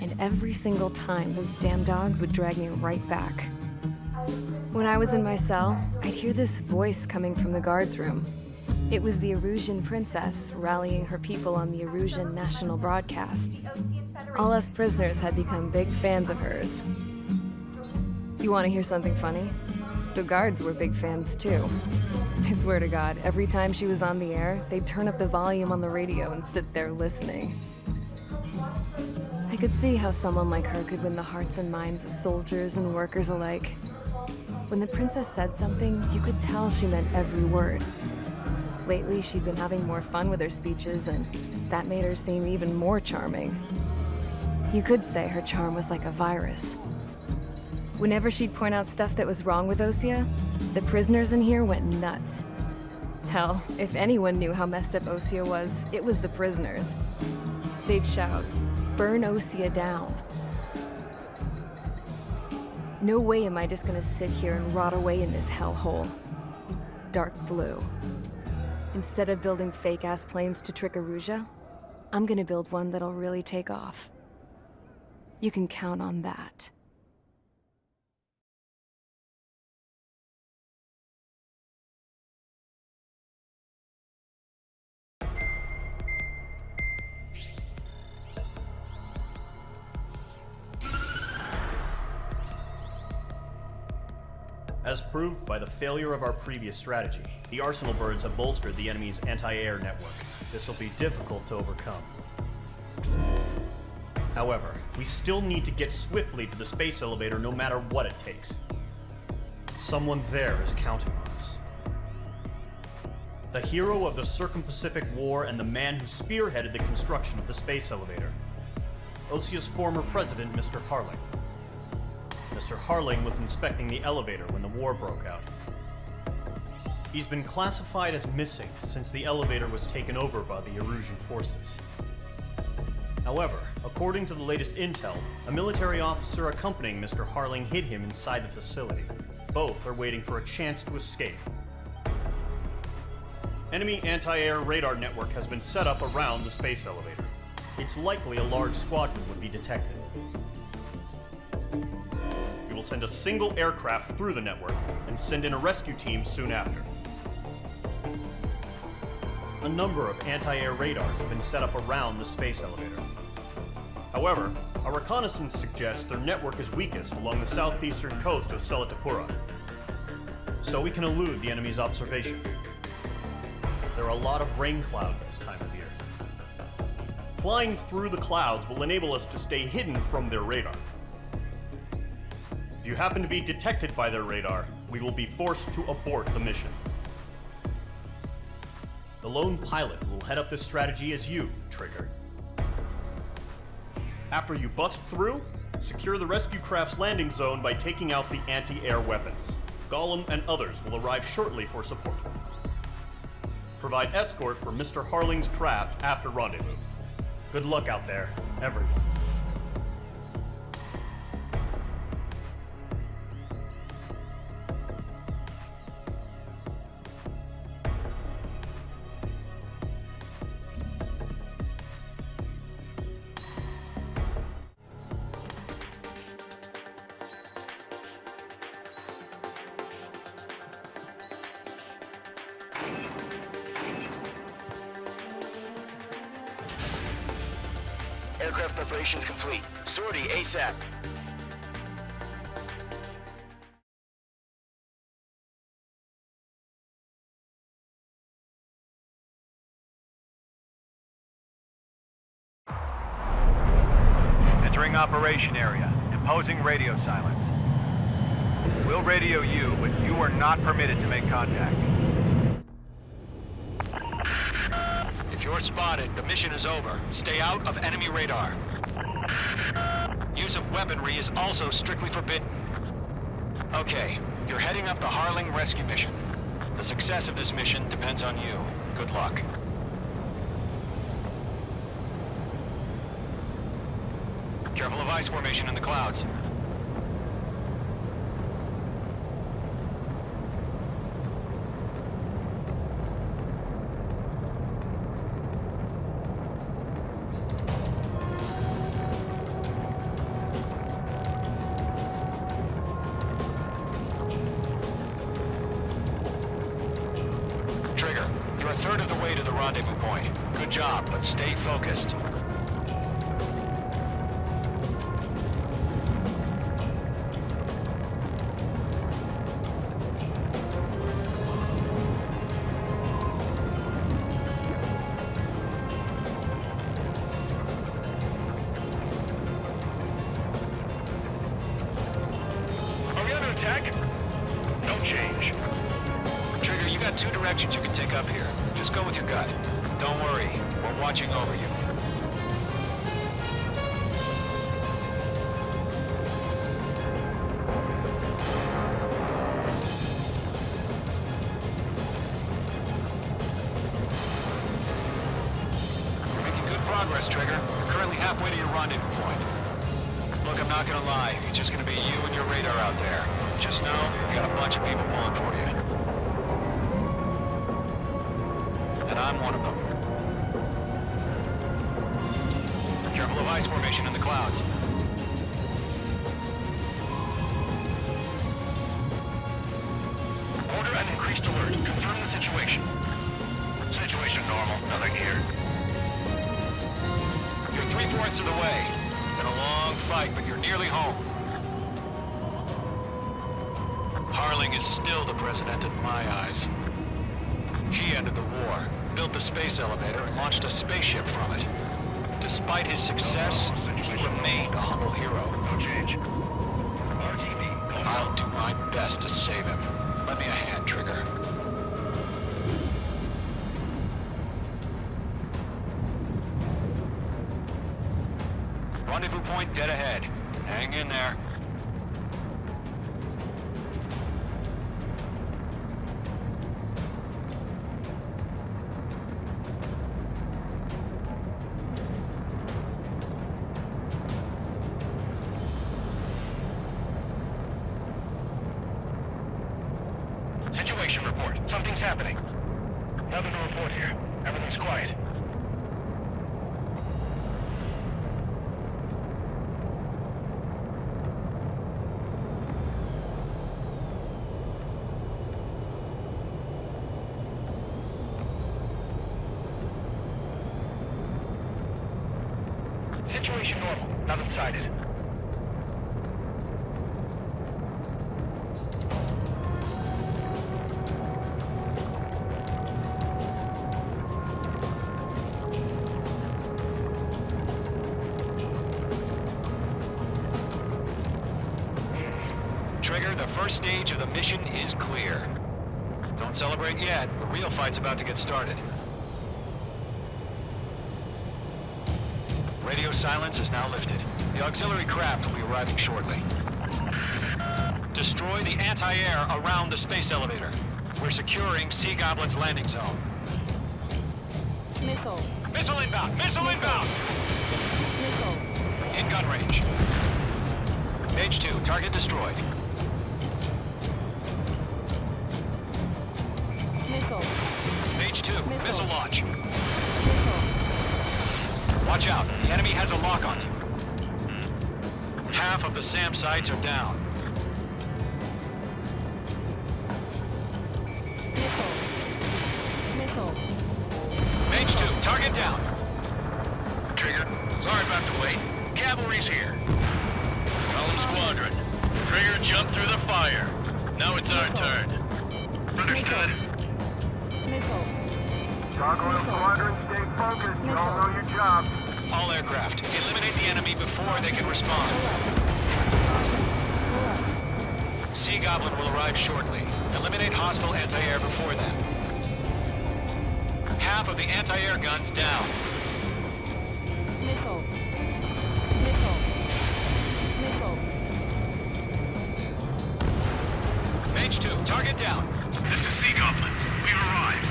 And every single time, those damn dogs would drag me right back. When I was in my cell, I'd hear this voice coming from the guards room. It was the Erusian princess rallying her people on the Erusian national broadcast. All us prisoners had become big fans of hers. You want to hear something funny? The guards were big fans too. I swear to God, every time she was on the air, they'd turn up the volume on the radio and sit there listening. I could see how someone like her could win the hearts and minds of soldiers and workers alike. When the princess said something, you could tell she meant every word. Lately, she'd been having more fun with her speeches, and that made her seem even more charming. You could say her charm was like a virus. Whenever she'd point out stuff that was wrong with Osia, the prisoners in here went nuts. Hell, if anyone knew how messed up Osia was, it was the prisoners. They'd shout, "Burn Osia down." No way am I just gonna sit here and rot away in this hellhole. Dark blue. Instead of building fake-ass planes to trick Aruja, I'm gonna build one that'll really take off. You can count on that. As proved by the failure of our previous strategy, the Arsenal birds have bolstered the enemy's anti-air network. This will be difficult to overcome. However, we still need to get swiftly to the space elevator no matter what it takes. Someone there is counting on us. The hero of the Circum-Pacific War and the man who spearheaded the construction of the space elevator. Osia's former president, Mr. Harling. Mr. Harling was inspecting the elevator when the war broke out. He's been classified as missing since the elevator was taken over by the Erusian forces. However, according to the latest intel, a military officer accompanying Mr. Harling hid him inside the facility. Both are waiting for a chance to escape. Enemy anti-air radar network has been set up around the space elevator. It's likely a large squadron would be detected. We will send a single aircraft through the network and send in a rescue team soon after. A number of anti-air radars have been set up around the space elevator. However, our reconnaissance suggests their network is weakest along the southeastern coast of Selatapura, so we can elude the enemy's observation. There are a lot of rain clouds this time of year. Flying through the clouds will enable us to stay hidden from their radar. If you happen to be detected by their radar, we will be forced to abort the mission. The lone pilot will head up this strategy as you, Trigger. After you bust through, secure the rescue craft's landing zone by taking out the anti-air weapons. Gollum and others will arrive shortly for support. Provide escort for Mr. Harling's craft after rendezvous. Good luck out there, everyone. Aircraft preparations complete. Sortie ASAP. Entering operation area. Imposing radio silence. We'll radio you, but you are not permitted to make contact. If you're spotted, the mission is over. Stay out of enemy radar. Use of weaponry is also strictly forbidden. Okay, you're heading up the Harling rescue mission. The success of this mission depends on you. Good luck. Careful of ice formation in the clouds. Trigger, you're a third of the way to the rendezvous point. Good job, but stay focused. Are we under attack? No change. Trigger, you got two directions you can take up here. Just go with your gut. Don't worry, we're watching over you. You're making good progress, Trigger. You're currently halfway to your rendezvous point. Look, I'm not gonna lie. It's just gonna be you and your radar out there. Just know, you got a bunch of people pulling for you. And I'm one of them. Careful of ice formation in the clouds. Order an increased alert. Confirm the situation. Situation normal. Nothing here. You're 3/4 of the way. Been a long fight, but you're nearly home. Harling is still the president in my eyes. He ended the war, built the space elevator, and launched a spaceship from it. Despite his success, he remained a humble hero. No change. I'll do my best to save him. Lend me a hand, Trigger. Rendezvous point dead ahead. Hang in there. Situation report. Something's happening. Nothing to report here. Everything's quiet. Situation normal. Nothing sighted. Trigger, the first stage of the mission is clear. Don't celebrate yet. The real fight's about to get started. Radio silence is now lifted. The auxiliary craft will be arriving shortly. Destroy the anti-air around the space elevator. We're securing Sea Goblin's landing zone. Missile. Missile inbound! Missile inbound! Missile. In gun range. Mage 2, target destroyed. Missile. Mage 2, missile launch. Missile. Watch out, the enemy has a lock on you. Half of the SAM sites are down. Missile. Missile. Mage 2, target down. Trigger, Sorry about the wait. Cavalry's here. Column Squadron. Trigger jumped through the fire. Now it's our turn. Understood. Gargoyle Squadron, stay focused. You all know your job. All aircraft, eliminate the enemy before they can respond. Sea Goblin will arrive shortly. Eliminate hostile anti-air before then. Half of the anti-air guns down. Mage 2, target down. This is Sea Goblin. We've arrived.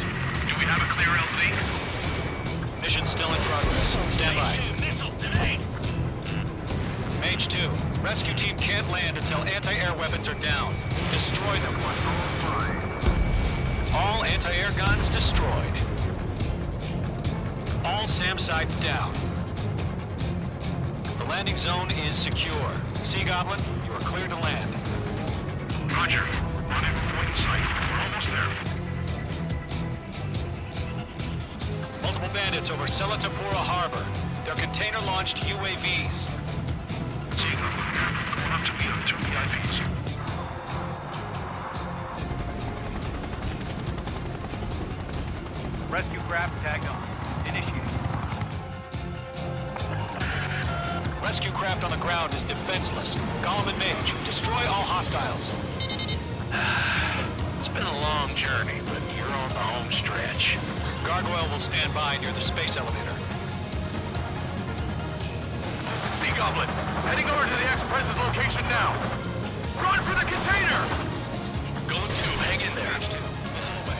Do we have a clear LZ? Mission still in progress. Stand by. Missile today. Mage 2, rescue team can't land until anti-air weapons are down. Destroy them. All anti-air guns destroyed. All SAM sites down. The landing zone is secure. Sea Goblin, you are clear to land. Roger. On every point in sight. We're almost there. Multiple bandits over Selatapura Harbor. They're container-launched UAVs. Sea Goblin, going up to meet up 2 VIPs. Rescue craft tagged on. Initiate. Rescue craft on the ground is defenseless. Gollum and Mage, destroy all hostiles. It's been a long journey, but you're on the home stretch. Gargoyle will stand by near the space elevator. Sea Goblin, heading over to the Express's location now. Run for the container! Go to, hang in there. Mage 2, missile away.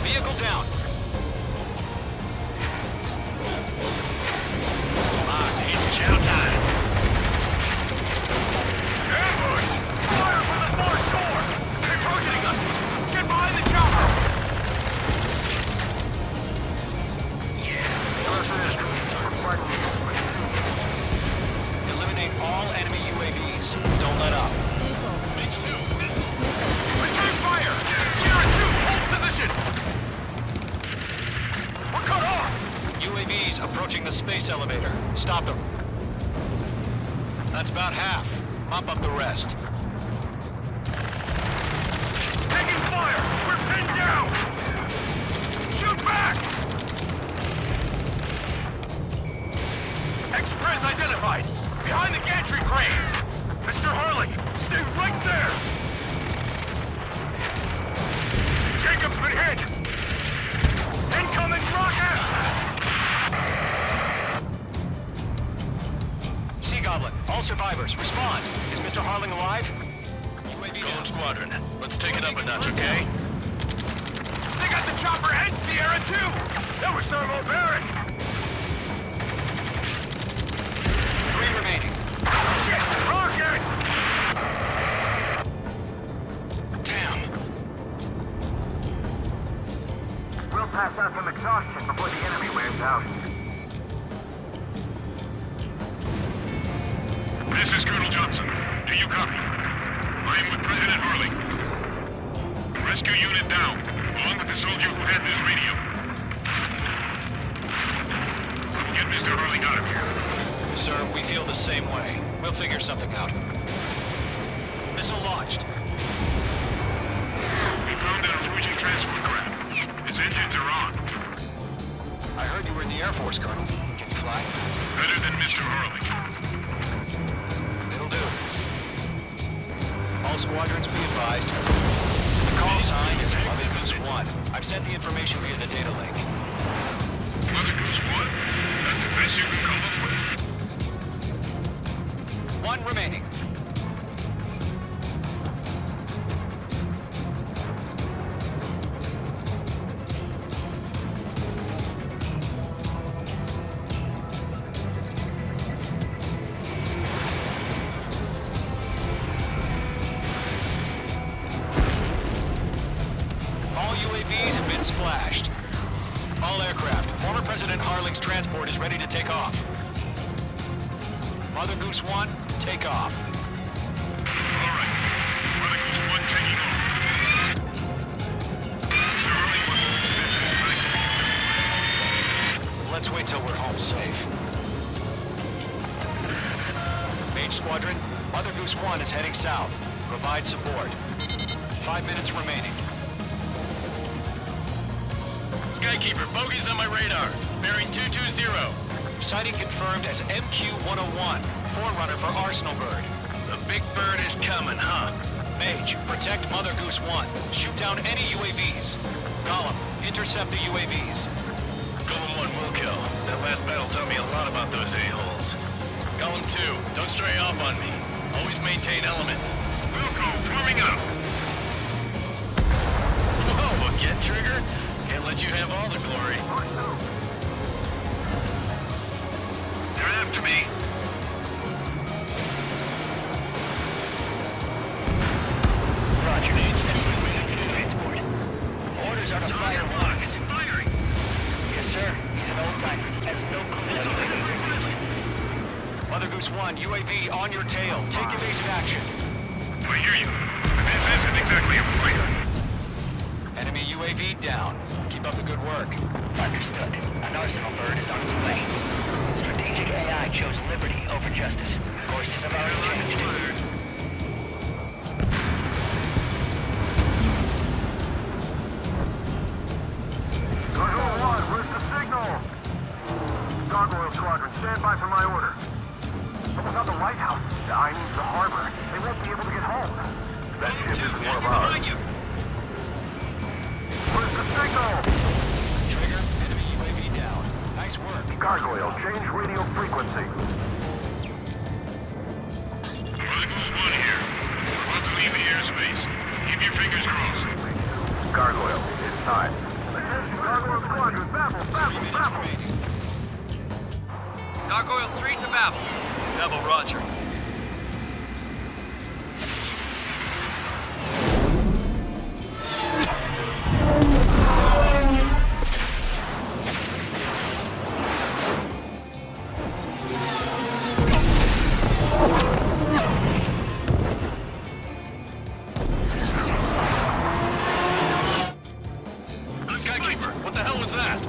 Vehicle down. It's chow time. Ambush! Fire from the far shore! They're targeting us! Get behind the chopper! Eliminate all enemy UAVs. Don't let up. Mage 2, missile! Return fire! Sierra 2, hold position! We're cut off! UAVs approaching the space elevator. Stop them. That's about half. Mop up the rest. Taking fire! We're pinned down! Shoot back! Express identified! Behind the gantry crane! Mr. Harley, stay right there! Jacob's been hit! Incoming rocket! Sea Goblin, all survivors, respond. Is Mr. Harling alive? UAV Golem down. Squadron, let's take it up a notch, okay? They got the chopper and Sierra too! That was thermobaric! 3 remaining. Shit! Rocket! Damn. We'll pass out some exhaustion before the enemy wears out. This is Colonel Johnson. Do you copy? I am with President Harley. Rescue unit down, along with the soldier who had this radio. We'll get Mr. Harley out of here. Sir, we feel the same way. We'll figure something out. Missile launched. We found an Erusian transport craft. His engines are on. I heard you were in the Air Force, Colonel. Can you fly? Better than Mr. Harley. It'll do. All squadrons be advised. The call sign is Mother Goose 1. I've sent the information via the data link. Mother Goose 1? That's the best you can come up with. 1 remaining. All UAVs have been splashed. All aircraft, former President Harling's transport is ready to take off. Mother Goose 1, take off. All right. Mother Goose 1 taking off. is heading south. Provide support. 5 minutes remaining. Skykeeper, bogeys on my radar. Bearing 220. Sighting confirmed as MQ-101, forerunner for Arsenal Bird. The big bird is coming, huh? Mage, protect Mother Goose 1. Shoot down any UAVs. Gollum, intercept the UAVs. Golem 1 will kill. That last battle taught me a lot about those a-holes. Golem 2, don't stray off on me. Always maintain element. Wilco, forming up. Whoa, again, Trigger? Can't let you have all the glory. They're after me. Roger, needs 2 minutes to transport. Orders are to fire blocks. Firing. Yes, sir. He's an old timer. Has no clue. Mother Goose 1, UAV on your tail. Take evasive action. I hear you. This isn't exactly a fighter. Enemy UAV down. Keep up the good work. Understood. An Arsenal Bird is on its way. Strategic AI chose liberty over justice. Courses have already changed. Gargoyle 1, where's the signal? Gargoyle Squadron, stand by for my order. Someone's on the Lighthouse. I need the harbor. They won't be able to get home. That ship isn't one of ours. Where's the signal? Trigger, enemy UAV down. Nice work. Gargoyle, change radio frequency. Goose 1 here. We're about to leave the airspace. Keep your fingers crossed. Gargoyle, it's time. Attention, Gargoyle Squadron, Babel, Babel, Babel. Gargoyle 3 to Babel. Babel, roger. Skykeeper, what the hell was that?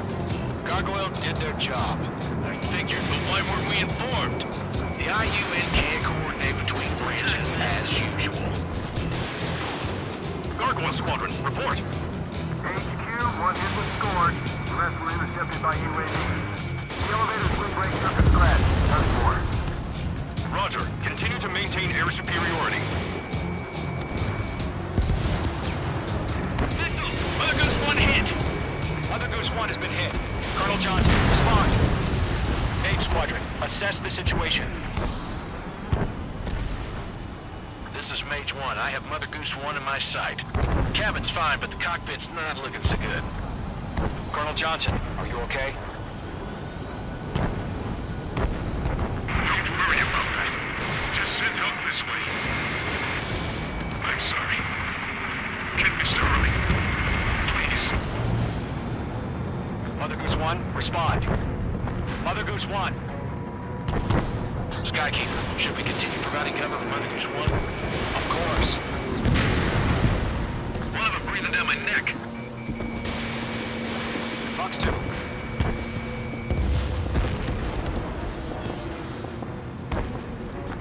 Gargoyle did their job. I figured, but why weren't we informed? The IUN can't coordinate between branches as usual. Gargoyle Squadron, report. HQ, 1 hit was scored. The rest were intercepted by UAV. The elevator's wing brake circuit scratched. Nothing more. Roger. Continue to maintain air superiority. Mother Goose 1 hit. Mother Goose 1 has been hit. Colonel Johnson, respond. Mage Squadron, assess the situation. This is Mage 1. I have Mother Goose 1 in my sight. Cabin's fine, but the cockpit's not looking so good. Colonel Johnson, are you okay? Don't worry about that. Just send help this way. I'm sorry. Get Mr. Hurley. Please. Mother Goose 1, respond. Mother Goose 1. Skykeeper, should we continue providing cover for Mother Goose 1? Of course. One of them breathing down my neck. Fox 2.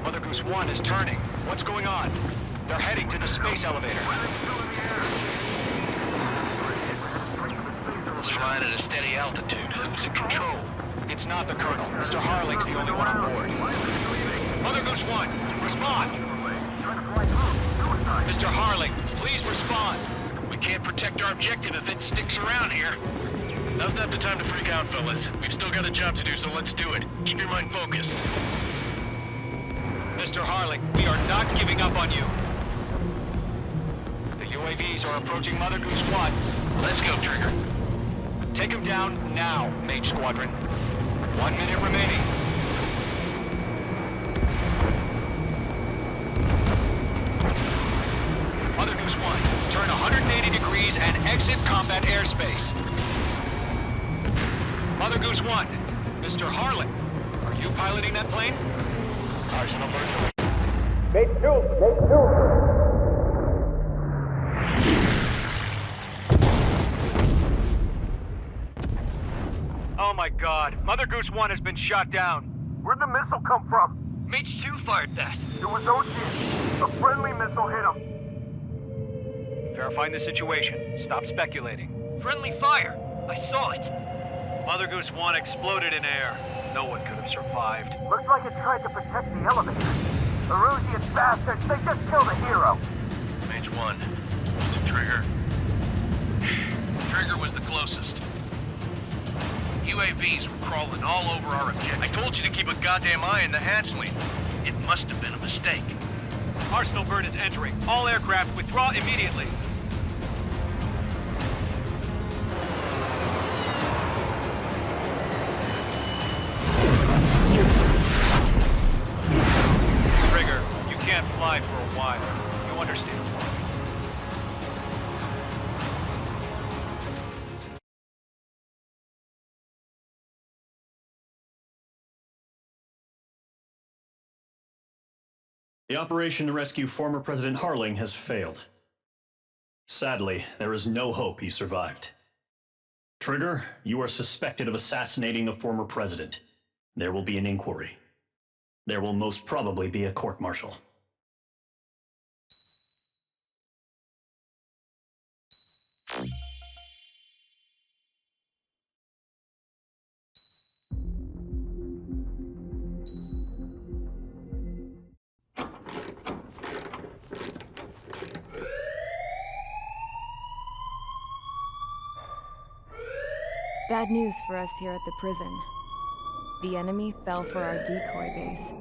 Mother Goose 1 is turning. What's going on? They're heading to the space elevator. It's flying at a steady altitude. Who's in control? It's not the Colonel. Mr. Harling's the only one on board. Mother Goose 1, respond! Mr. Harling, please respond! We can't protect our objective if it sticks around here. Now's not the time to freak out, fellas. We've still got a job to do, so let's do it. Keep your mind focused. Mr. Harling, we are not giving up on you. The UAVs are approaching Mother Goose 1. Let's go, Trigger. Take him down now, Mage Squadron. 1 minute remaining. Mother Goose 1, turn 180 degrees and exit combat airspace. Mother Goose 1, Mr. Harlan, are you piloting that plane? Arsenal Bird. Mate 2, Mate 2. Oh my god. Mother Goose 1 has been shot down. Where'd the missile come from? Mage 2 fired that. It was Ocean. A friendly missile hit him. Verifying the situation. Stop speculating. Friendly fire. I saw it. Mother Goose 1 exploded in air. No one could have survived. Looks like it tried to protect the elevator. The Erusian bastards, they just killed a hero. Mage 1. Was it Trigger? Trigger was the closest. UAVs were crawling all over our objective. I told you to keep a goddamn eye in the hatchling. It must have been a mistake. Arsenal bird is entering. All aircraft withdraw immediately. Trigger, you can't fly for a while. You understand? The operation to rescue former President Harling has failed. Sadly, there is no hope he survived. Trigger, you are suspected of assassinating the former president. There will be an inquiry. There will most probably be a court-martial. Bad news for us here at the prison. The enemy fell for our decoy base.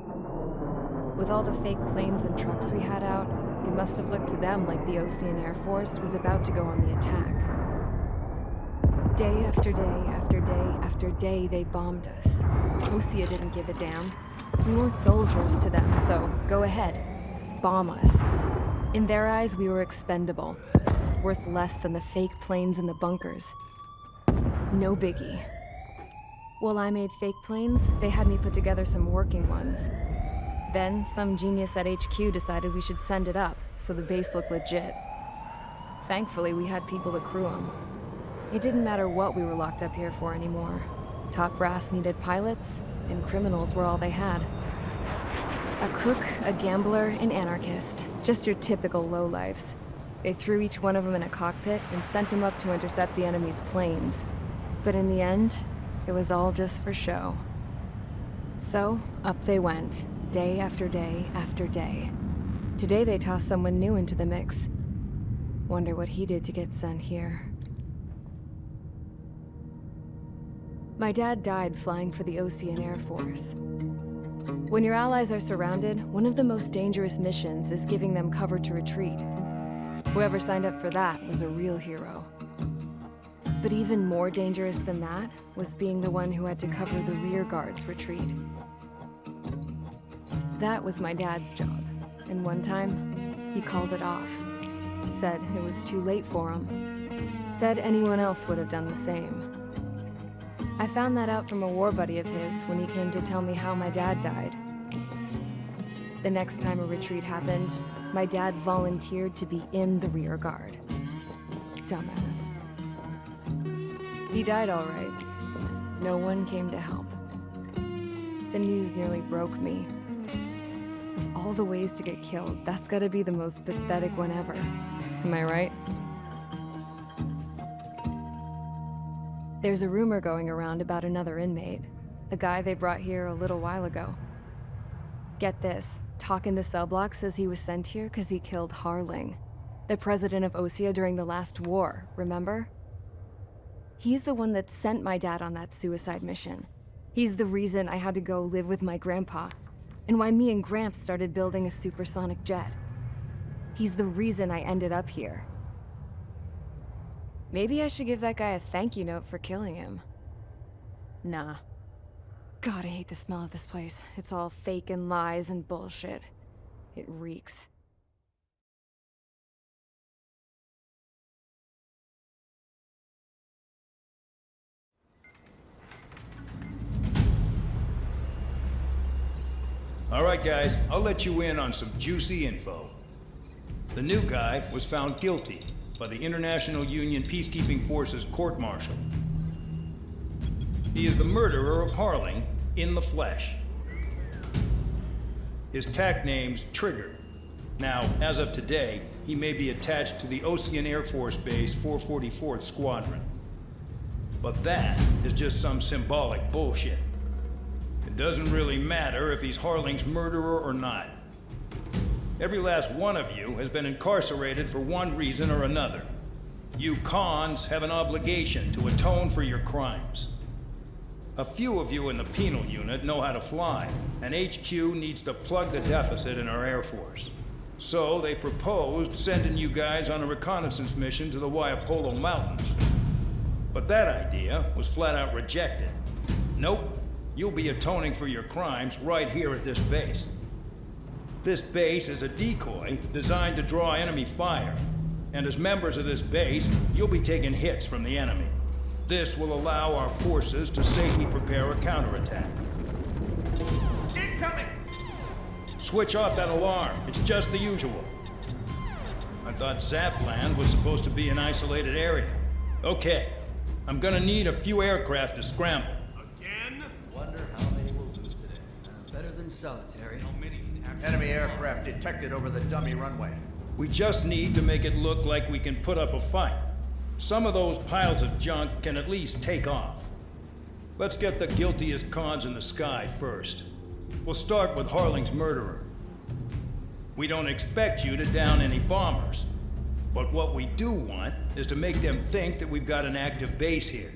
With all the fake planes and trucks we had out, it must have looked to them like the Ocean Air Force was about to go on the attack. Day after day after day after day, they bombed us. Osea didn't give a damn. We weren't soldiers to them, so go ahead. Bomb us. In their eyes, we were expendable. Worth less than the fake planes in the bunkers. No biggie. While I made fake planes, they had me put together some working ones. Then, some genius at HQ decided we should send it up, so the base looked legit. Thankfully, we had people to crew them. It didn't matter what we were locked up here for anymore. Top brass needed pilots, and criminals were all they had. A crook, a gambler, an anarchist. Just your typical lowlifes. They threw each one of them in a cockpit and sent them up to intercept the enemy's planes. But in the end, it was all just for show. So, up they went, day after day after day. Today they tossed someone new into the mix. Wonder what he did to get sent here. My dad died flying for the Ocean Air Force. When your allies are surrounded, one of the most dangerous missions is giving them cover to retreat. Whoever signed up for that was a real hero. But even more dangerous than that was being the one who had to cover the rear guard's retreat. That was my dad's job, and one time, he called it off. Said it was too late for him. Said anyone else would have done the same. I found that out from a war buddy of his when he came to tell me how my dad died. The next time a retreat happened, my dad volunteered to be in the rear guard. Dumbass. He died all right. No one came to help. The news nearly broke me. Of all the ways to get killed, that's gotta be the most pathetic one ever. Am I right? There's a rumor going around about another inmate. A guy they brought here a little while ago. Get this, talk in the cell block says he was sent here because he killed Harling, the president of Osea during the last war, remember? He's the one that sent my dad on that suicide mission. He's the reason I had to go live with my grandpa, and why me and Gramps started building a supersonic jet. He's the reason I ended up here. Maybe I should give that guy a thank you note for killing him. Nah. God, I hate the smell of this place. It's all fake and lies and bullshit. It reeks. All right, guys, I'll let you in on some juicy info. The new guy was found guilty by the International Union Peacekeeping Forces court-martial. He is the murderer of Harling in the flesh. His TAC name's Trigger. Now, as of today, he may be attached to the Ocean Air Force Base 444th Squadron. But that is just some symbolic bullshit. It doesn't really matter if he's Harling's murderer or not. Every last one of you has been incarcerated for one reason or another. You cons have an obligation to atone for your crimes. A few of you in the penal unit know how to fly, and HQ needs to plug the deficit in our Air Force. So they proposed sending you guys on a reconnaissance mission to the Waiapolo Mountains. But that idea was flat out rejected. Nope, you'll be atoning for your crimes right here at this base. This base is a decoy designed to draw enemy fire. And as members of this base, you'll be taking hits from the enemy. This will allow our forces to safely prepare a counterattack. Incoming! Switch off that alarm. It's just the usual. I thought Zapland was supposed to be an isolated area. Okay, I'm gonna need a few aircraft to scramble. Again? Wonder how many we'll lose today. Better than solitary. How many can actually... Enemy aircraft detected over the dummy runway. We just need to make it look like we can put up a fight. Some of those piles of junk can at least take off. Let's get the guiltiest cons in the sky first. We'll start with Harling's murderer. We don't expect you to down any bombers. But what we do want is to make them think that we've got an active base here.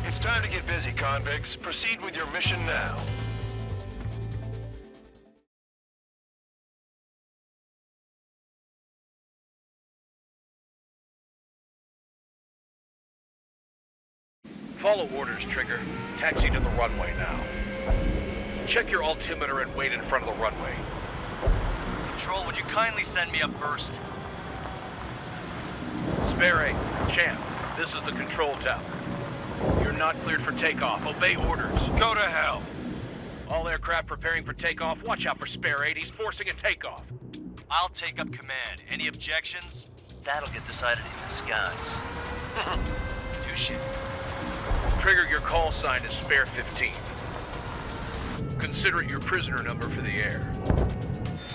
It's time to get busy, convicts. Proceed with your mission now. Follow orders, Trigger. Taxi to the runway now. Check your altimeter and wait in front of the runway. Control, would you kindly send me up first? Spare 8, Champ, this is the control tower. You're not cleared for takeoff. Obey orders. Go to hell. All aircraft preparing for takeoff. Watch out for Spare 8. He's forcing a takeoff. I'll take up command. Any objections? That'll get decided in the skies. Touche. Trigger, your call sign is Spare 15. Consider it your prisoner number for the air.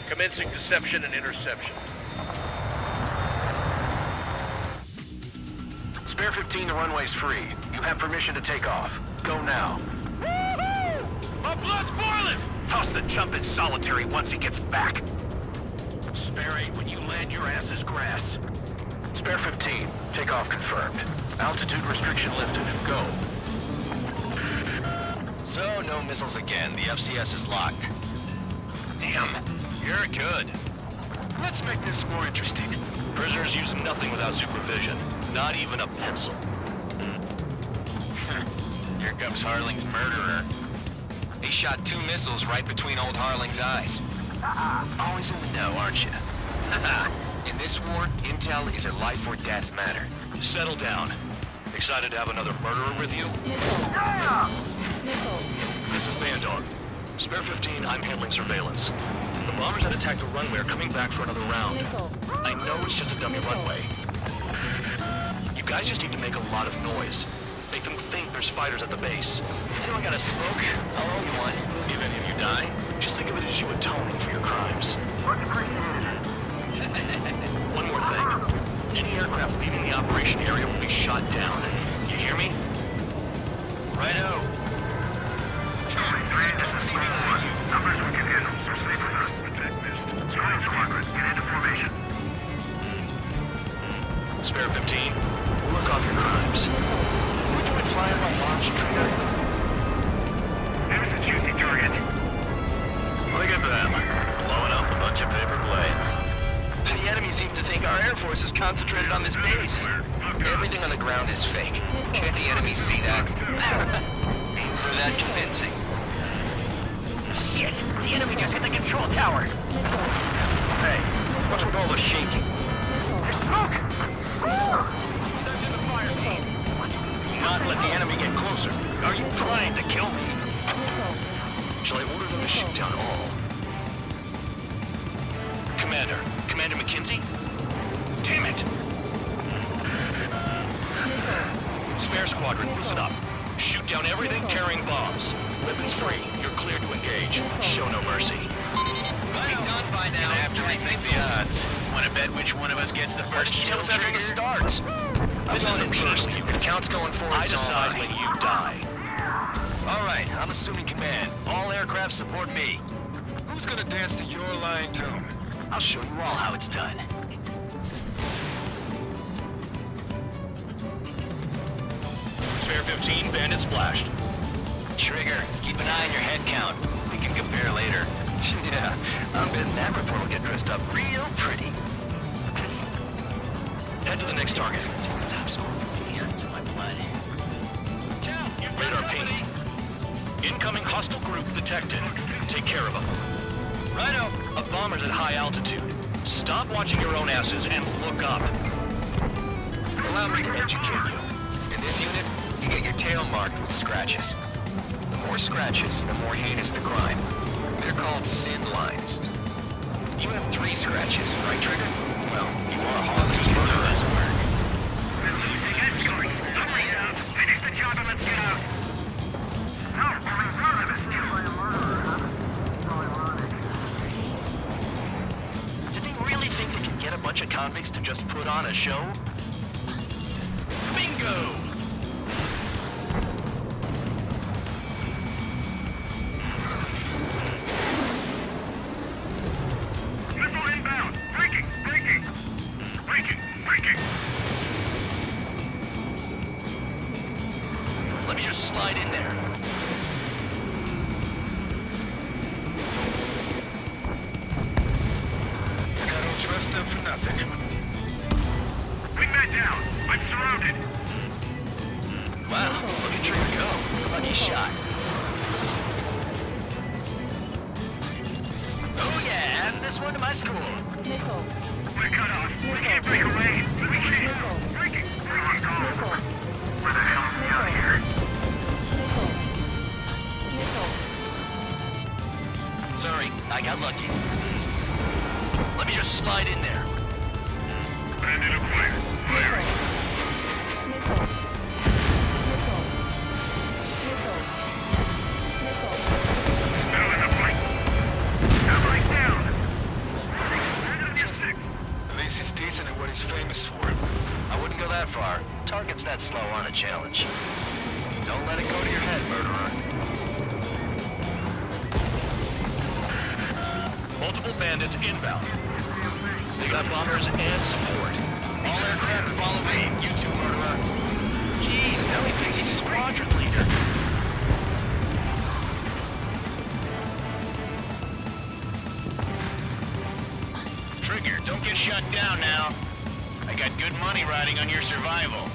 Commencing deception and interception. Spare 15, the runway's free. You have permission to take off. Go now. Woohoo! My blood's boiling! Toss the jump in solitary once he gets back. Spare 8, when you land, your ass is grass. Spare 15, takeoff confirmed. Altitude restriction lifted. Go. So, no missiles again. The FCS is locked. Damn, you're good. Let's make this more interesting. Prisoners use nothing without supervision. Not even a pencil. Here comes Harling's murderer. He shot 2 missiles right between old Harling's eyes. Always in the know, aren't you? In this war, intel is a life or death matter. Settle down. Excited to have another murderer with you? This is Bandog. Spare 15, I'm handling surveillance. The bombers that attacked the runway are coming back for another round. I know it's just a dummy runway. You guys just need to make a lot of noise. Make them think there's fighters at the base. Anyone got a smoke? I'll roll you one. If any of you die, just think of it as you atoning for your crimes. One more thing. Any aircraft leaving the operation area will be shot down. You hear me? Righto. Numbers we can handle. So stay with us. Protect this. Strike squadron. Get into formation. Spare 15, we'll work off your crimes. Would you fly my launch trigger? There's a juicy target. Look at them. Blowing up a bunch of paper planes. The enemy seems to think our Air Force is concentrated on this base. Everything on the ground is fake. Can't the enemy see that? So that convincing. Shit! The enemy just hit the control tower! Hey, what's with all the shaking? There's smoke! Woo! Send in the fire team. not let the enemy get closer. Are you trying to kill me? Shall I order them to shoot down all? Commander McKenzie? Damn it! Spare squadron, listen up. Shoot down everything carrying bombs. Weapons free. You're cleared to engage. Show no mercy. Be done by now. Gonna have to rethink the odds. Want to bet which one of us gets the first kill Tell us after trigger? the starts. This is a peace. If count's going forward, I decide when you die. All right, I'm assuming command. All aircraft support me. Who's gonna dance to your line tune? I'll show you all how it's done. Spare 15, bandit splashed. Trigger, keep an eye on your head count. We can compare later. Yeah, I'm betting that report will get dressed up real pretty. Head to the next target. Top score for me. It's in my blood. Radar pinged. Incoming hostile group detected. Take care of them. Righto. A bomber's at high altitude. Stop watching your own asses and look up. Allow me to educate you. In this unit, you get your tail marked with scratches. The more scratches, the more heinous the crime. They're called sin lines. You have 3 scratches, right, Trigger? Well, you are a harmless murderer. We're losing escort. Hurry up. Finish the job and let's get out. No, we're murderers. Did they really think they could get a bunch of convicts to just put on a show? Bingo! Missile inbound. Breaking. Let me just slide in there. I don't trust them for nothing. Wingman down. I'm surrounded. Wow, look at Trigger go. Lucky shot. Oh yeah, add this one to my score. We're cut off. We can't break away. We can't. Breaking. Wrong call. Where the hell are we out here? Sorry, I got lucky. Let me just slide in there. Bandit acquired. Firing. Middle in the fight. Covering down. At least he's decent at what he's famous for. I wouldn't go that far. Target's that slow on a challenge. Don't let it go to your head, murderer. Multiple bandits inbound. They got bombers and support. All aircraft follow me. You two, murderer. Gee, now he thinks he's squadron leader. Trigger, don't get shut down now. I got good money riding on your survival.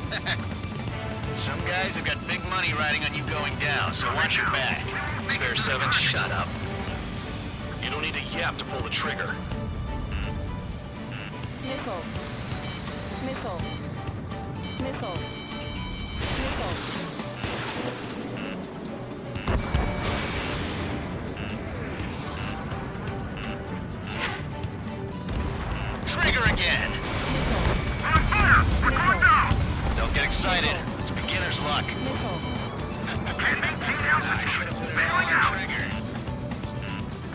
Some guys have got big money riding on you going down, so watch your back. Spare 7, shut up. You don't need a yap to pull the trigger. Missile. Trigger again! On fire! We're going down! Don't get excited. It's beginner's luck. Bailing out!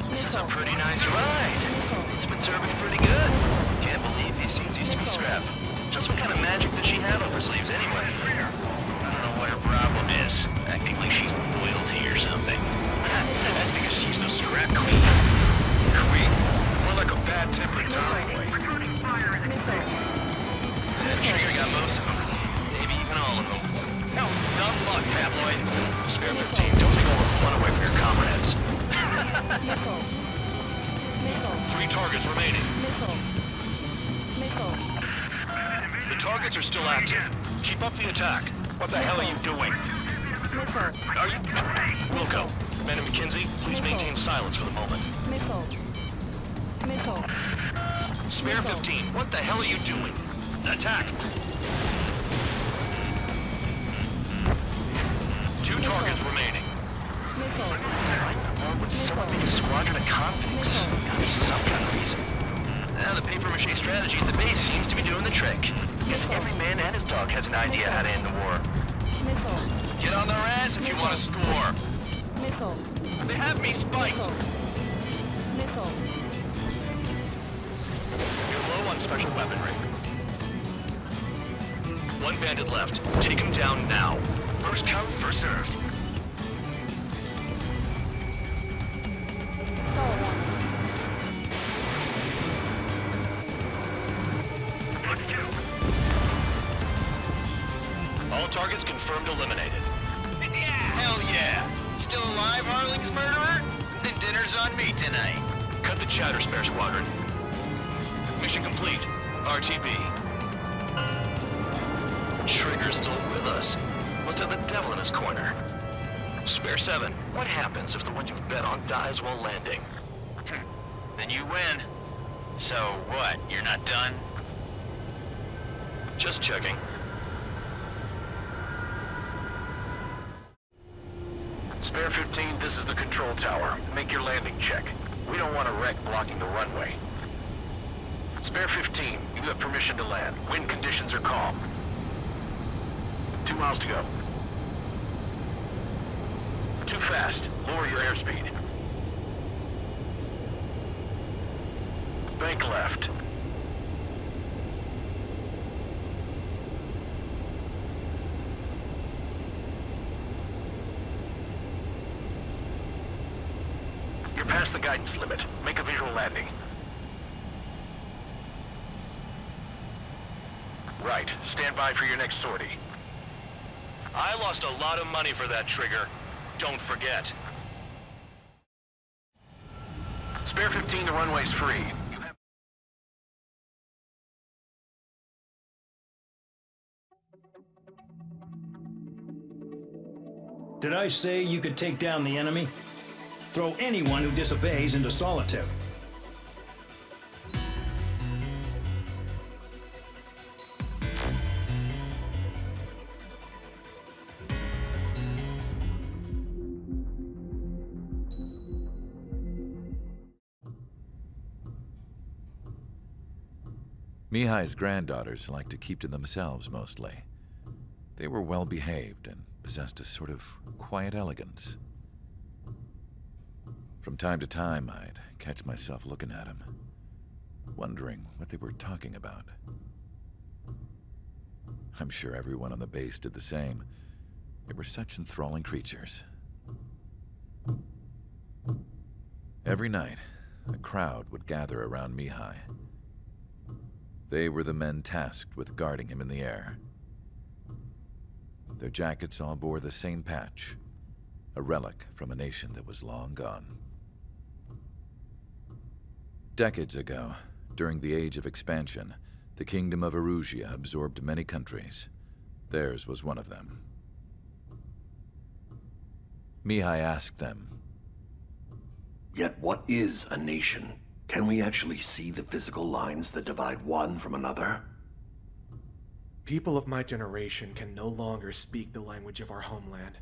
This is a pretty nice ride. It's been serviced pretty good. Can't believe these things used to be scrap. Just what kind of magic does she have up her sleeves anyway? I don't know what her problem is. Acting like she's royalty or something. That's because she's the scrap queen. Queen? More like a bad-tempered tomboy. That Trigger got most of them. Maybe even all of them. That was dumb luck, tabloid. Spare 15, don't take all the fun away from your comrades. 3 targets remaining. The targets are still active. Keep up the attack. What the hell are you doing? Are you... Wilco, Commander McKenzie, please maintain silence for the moment. Spare 15, what the hell are you doing? Attack! targets remaining. Would someone make a squadron of convicts? Gotta be some kind of reason. Now the papier-mâché strategy at the base seems to be doing the trick. Guess every man and his dog has an idea how to end the war. Get on their ass if you want to score. They have me spiked. You're low on special weaponry. One bandit left. Take him down now. First come, first served. All targets confirmed eliminated. Hell yeah! Still alive, Harling's murderer? Then dinner's on me tonight. Cut the chatter, Spare Squadron. Mission complete. RTB. Trigger's still with us. Must have the devil in his corner. Spare 7, what happens if the one you've bet on dies while landing? Then you win. So what, you're not done? Just checking. Spare 15, this is the control tower. Make your landing check. We don't want a wreck blocking the runway. Spare 15, you have permission to land. Wind conditions are calm. 2 miles to go. Too fast. Lower your airspeed. Bank left. You're past the guidance limit. Make a visual landing. Right. Stand by for your next sortie. I lost a lot of money for that trigger. Don't forget. Spare 15, the runway's free. Did I say you could take down the enemy? Throw anyone who disobeys into solitary. Mihai's granddaughters liked to keep to themselves mostly. They were well behaved and possessed a sort of quiet elegance. From time to time, I'd catch myself looking at them, wondering what they were talking about. I'm sure everyone on the base did the same. They were such enthralling creatures. Every night, a crowd would gather around Mihai. They were the men tasked with guarding him in the air. Their jackets all bore the same patch, a relic from a nation that was long gone. Decades ago, during the Age of Expansion, the Kingdom of Erusia absorbed many countries. Theirs was one of them. Mihai asked them, "Yet what is a nation? Can we actually see the physical lines that divide one from another?" People of my generation can no longer speak the language of our homeland.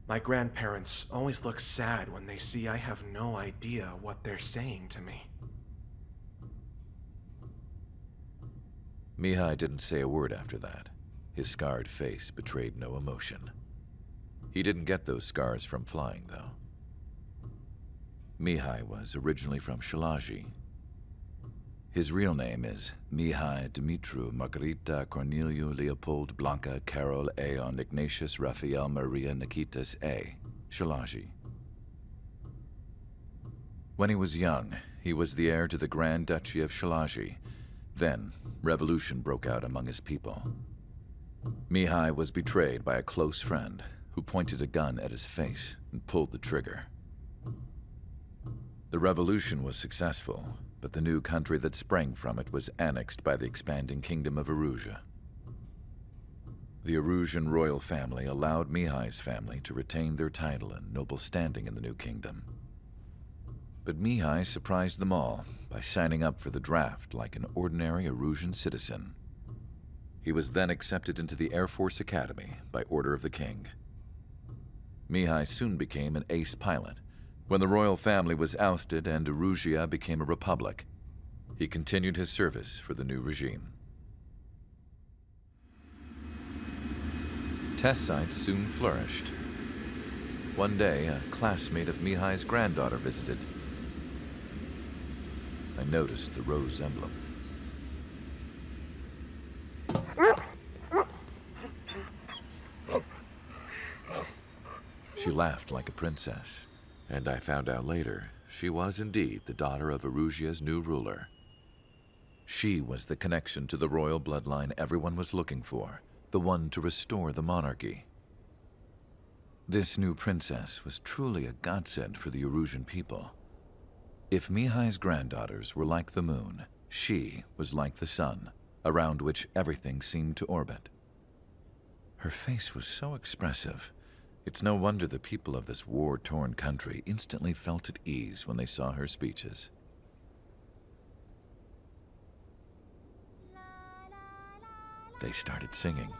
My grandparents always look sad when they see I have no idea what they're saying to me. Mihai didn't say a word after that. His scarred face betrayed no emotion. He didn't get those scars from flying, though. Mihai was originally from Shalaji. His real name is Mihai Dumitru Margarita Corneliu Leopold Blanca Carol Aeon Ignatius Raphael Maria Nikitas A. Shalaji. When he was young, he was the heir to the Grand Duchy of Shalaji. Then, revolution broke out among his people. Mihai was betrayed by a close friend who pointed a gun at his face and pulled the trigger. The revolution was successful, but the new country that sprang from it was annexed by the expanding Kingdom of Erusia. The Erusian royal family allowed Mihai's family to retain their title and noble standing in the new kingdom. But Mihai surprised them all by signing up for the draft like an ordinary Erusian citizen. He was then accepted into the Air Force Academy by order of the king. Mihai soon became an ace pilot. When the royal family was ousted and Erusia became a republic, he continued his service for the new regime. Test sites soon flourished. One day, a classmate of Mihai's granddaughter visited. I noticed the rose emblem. She laughed like a princess, and I found out later she was indeed the daughter of Erusia's new ruler. She was the connection to the royal bloodline everyone was looking for, the one to restore the monarchy. This new princess was truly a godsend for the Erusian people. If Mihai's granddaughters were like the moon, she was like the sun, around which everything seemed to orbit. Her face was so expressive. It's no wonder the people of this war-torn country instantly felt at ease when they saw her speeches. They started singing.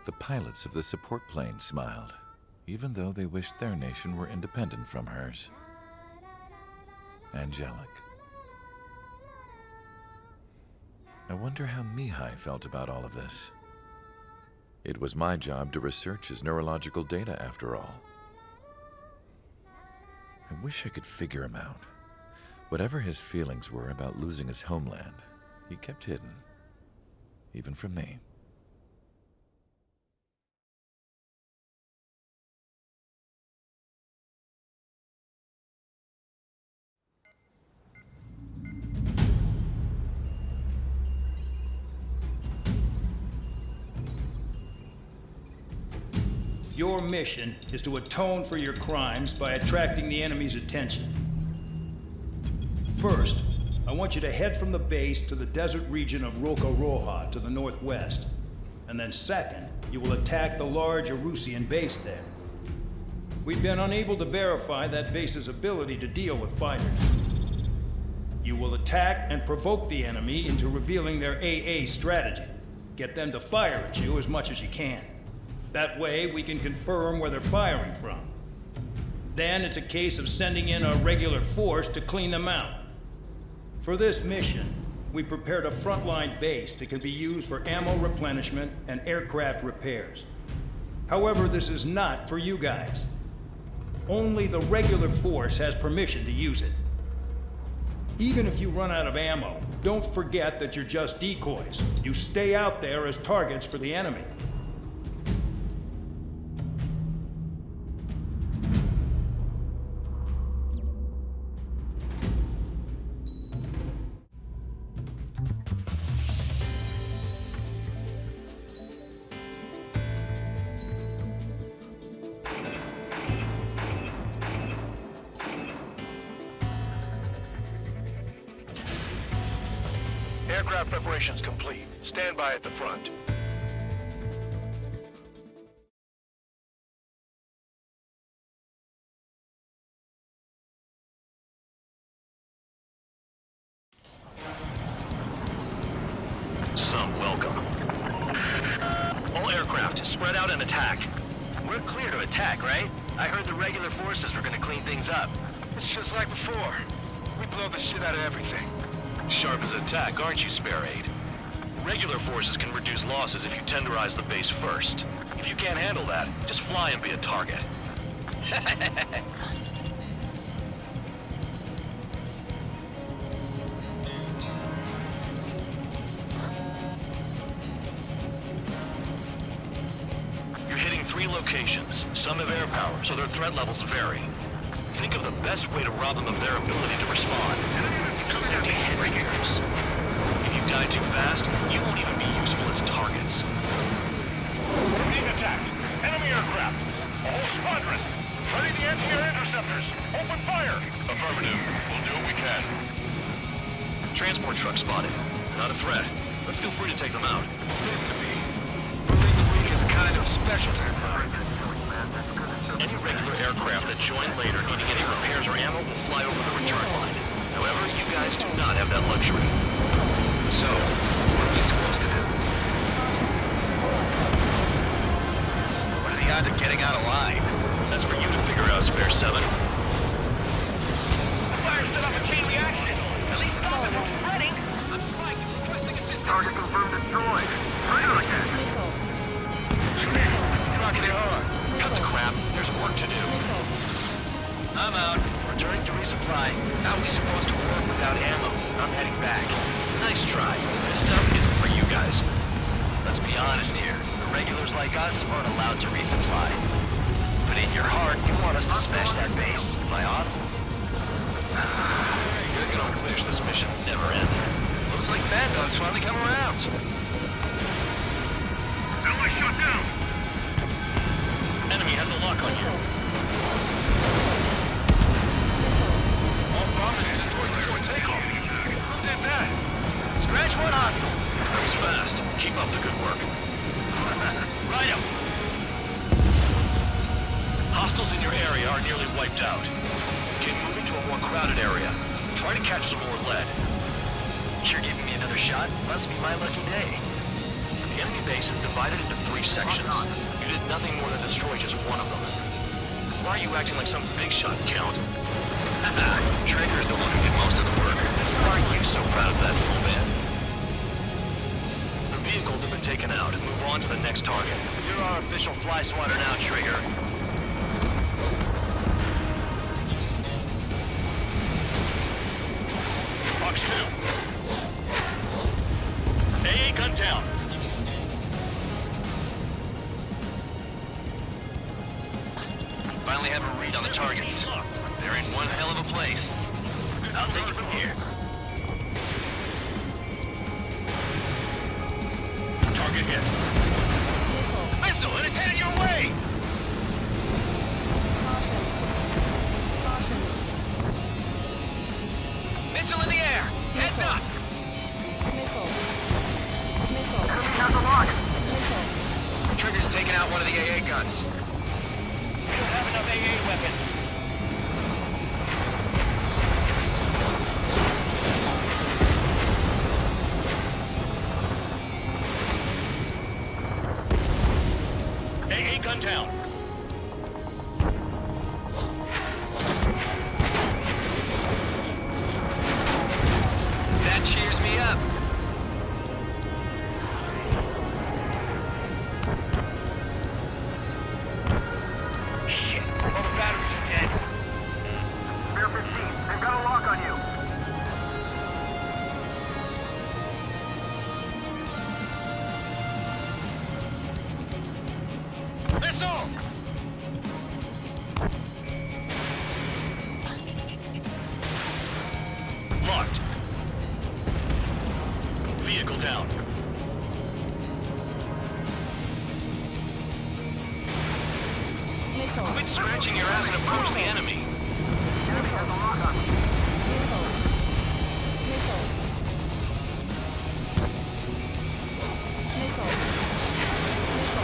The pilots of the support plane smiled, even though they wished their nation were independent from hers. Angelic. I wonder how Mihai felt about all of this. It was my job to research his neurological data, after all. I wish I could figure him out. Whatever his feelings were about losing his homeland, he kept hidden, even from me. Your mission is to atone for your crimes by attracting the enemy's attention. First, I want you to head from the base to the desert region of Roca-Roja to the northwest. And then second, you will attack the large Erusian base there. We've been unable to verify that base's ability to deal with fighters. You will attack and provoke the enemy into revealing their AA strategy. Get them to fire at you as much as you can. That way, we can confirm where they're firing from. Then it's a case of sending in a regular force to clean them out. For this mission, we prepared a frontline base that can be used for ammo replenishment and aircraft repairs. However, this is not for you guys. Only the regular force has permission to use it. Even if you run out of ammo, don't forget that you're just decoys. You stay out there as targets for the enemy. Aircraft preparations complete. Stand by at the front. Some welcome. All aircraft, spread out and attack. We're clear to attack, right? I heard the regular forces were gonna clean things up. It's just like before. We blow the shit out of everything. Sharp as attack, aren't you, Spare Aid? Regular forces can reduce losses if you tenderize the base first. If you can't handle that, just fly and be a target. You're hitting 3 locations. Some have air power, so their threat levels vary. Think of the best way to rob them of their ability to respond. Use those empty heads of yours. If you die too fast, you won't even be useful as targets. We're being attacked. Enemy aircraft. A whole squadron. Ready the anti-air interceptors. Open fire. Affirmative. We'll do what we can. Transport truck spotted. Not a threat, but feel free to take them out. Moving the wing is a kind of specialty. Any regular aircraft that join later needing any repairs or ammo will fly over the return line. However, you guys do not have that luxury. So, what are we supposed to do? What are the odds of getting out alive? That's for you to figure out, Spare 7. The fire set off a chain reaction. At least stop it from spreading. I'm spiked. Requesting assistance. Target confirmed destroyed. Trigger again. You're rocking it hard. Cut the crap. There's work to do. I'm out. Returning to resupply. How are we supposed to work without ammo? I'm heading back. Nice try. This stuff isn't for you guys. Let's be honest here. The regulars like us aren't allowed to resupply. But in your heart, you want us to smash that base. Am I off? Very good. Get on clears. This mission never ends. Looks like Bad Dog's finally come around. Ally shut down. Enemy has a lock on you. All bombers destroyed before takeoff. Who did that? Scratch one hostile. That was fast. Keep up the good work. Right up. Hostiles in your area are nearly wiped out. Get moving to a more crowded area. Try to catch some more lead. You're giving me another shot? Must be my lucky day. The enemy base is divided into 3 sections. You did nothing more than destroy just one of them. Why are you acting like some big shot, Count? Trigger's the one who did most of the work. Why are you so proud of that, full man? The vehicles have been taken out. Move on to the next target. You're our official fly swatter now, Trigger. Fox 2. AA gun down. Finally have a read on the targets. They're in one hell of a place. I'll take it from here. Target hit. Missile, and it's headed your way! Missile in the air! Heads up! Enemy has a lock! Trigger's taking out one of the AA guns. We don't have enough AA weapons. AA gun down. That cheers me up. Shit, all the batteries are dead. Spare 15, they've got a lock on you. Missile! Locked. Vehicle down. Quit scratching your ass and approach the enemy. Enemy has a lock on you.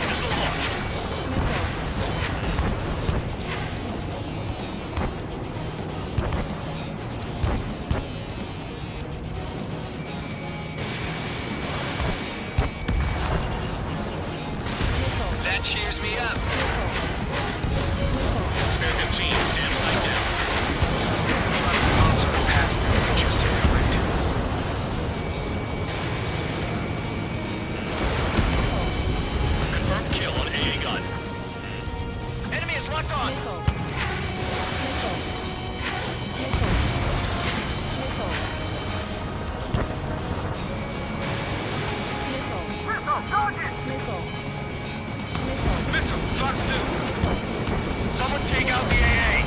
Missile launched. That cheers me up. Spare 15, Sam sight down. Dropping bombs on the passenger. Just correct. Confirmed kill on AA gun. Enemy is locked on! Missile, dodge it! Missile, Fox 2. Someone take out the AA.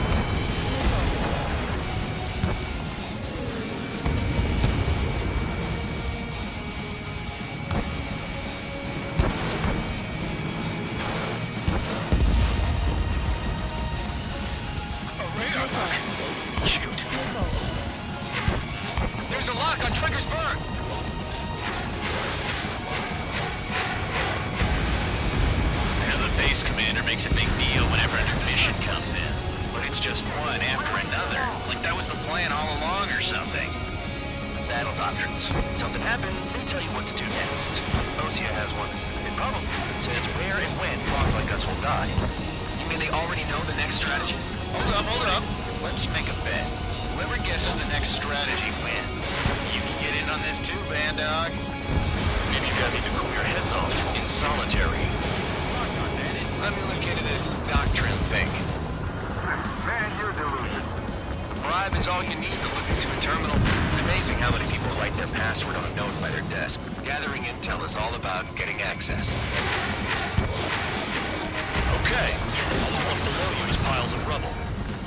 Shoot. There's a lock on Trigger's burn. The base commander makes a big deal whenever a new mission comes in. But it's just one after another. Like that was the plan all along or something. Battle doctrines. Something happens, they tell you what to do next. Osea has one. It Problem says where and when pawns like us will die. You mean they already know the next strategy? Hold up. Let's make a bet. Whoever guesses the next strategy wins. You can get in on this too, band dog. Maybe you guys need to cool your heads off in solitary. Let me look into this doctrine thing. Man, you're deluded. The bribe is all you need to look into a terminal. It's amazing how many people write their password on a note by their desk. Gathering intel is all about getting access. Okay. All that's left below you is piles of rubble.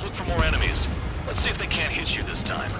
Look for more enemies. Let's see if they can't hit you this time.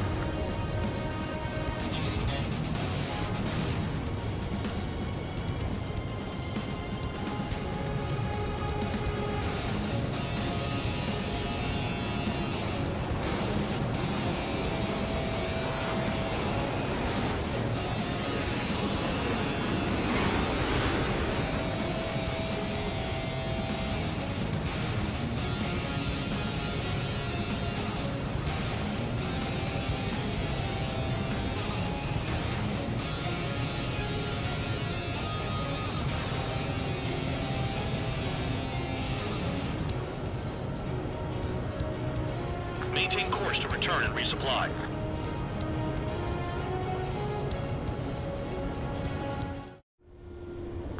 Maintain course to return and resupply.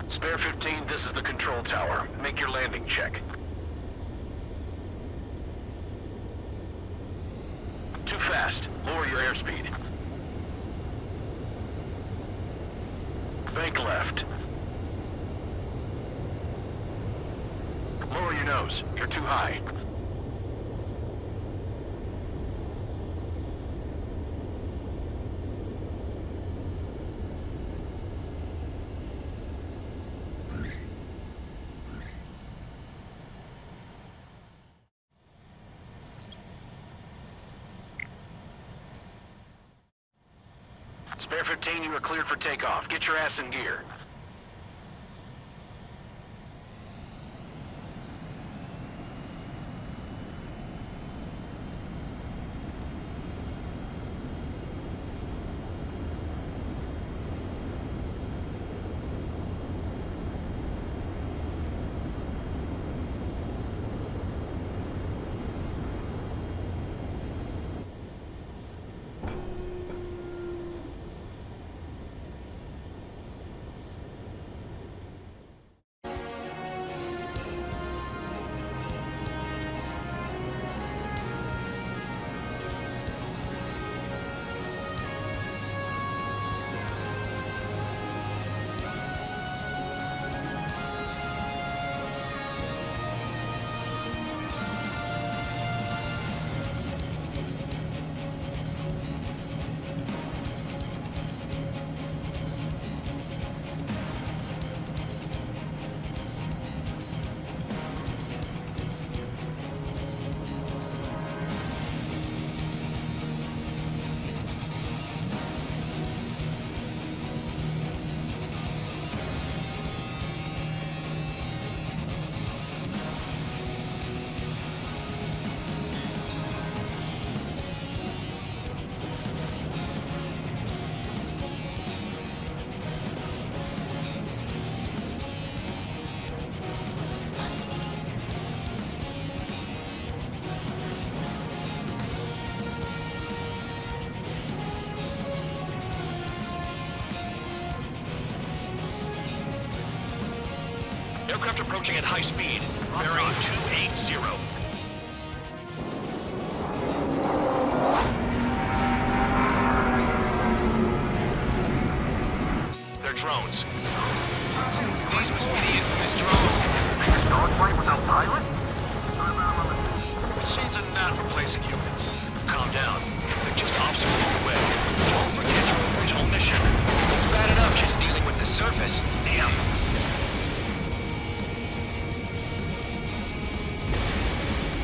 Spare 15, this is the control tower. Make your landing check. Too fast. Lower your airspeed. Bank left. Lower your nose. You're too high. Spare 15, you are cleared for takeoff. Get your ass in gear. Aircraft approaching at high speed. Bearing 280. They're drones. These must be the infamous drones. Dogfight without pilot? Machines are not replacing humans. Calm down. They're just obstacles in the way. Don't forget your original mission. It's bad enough just dealing with the surface. Damn.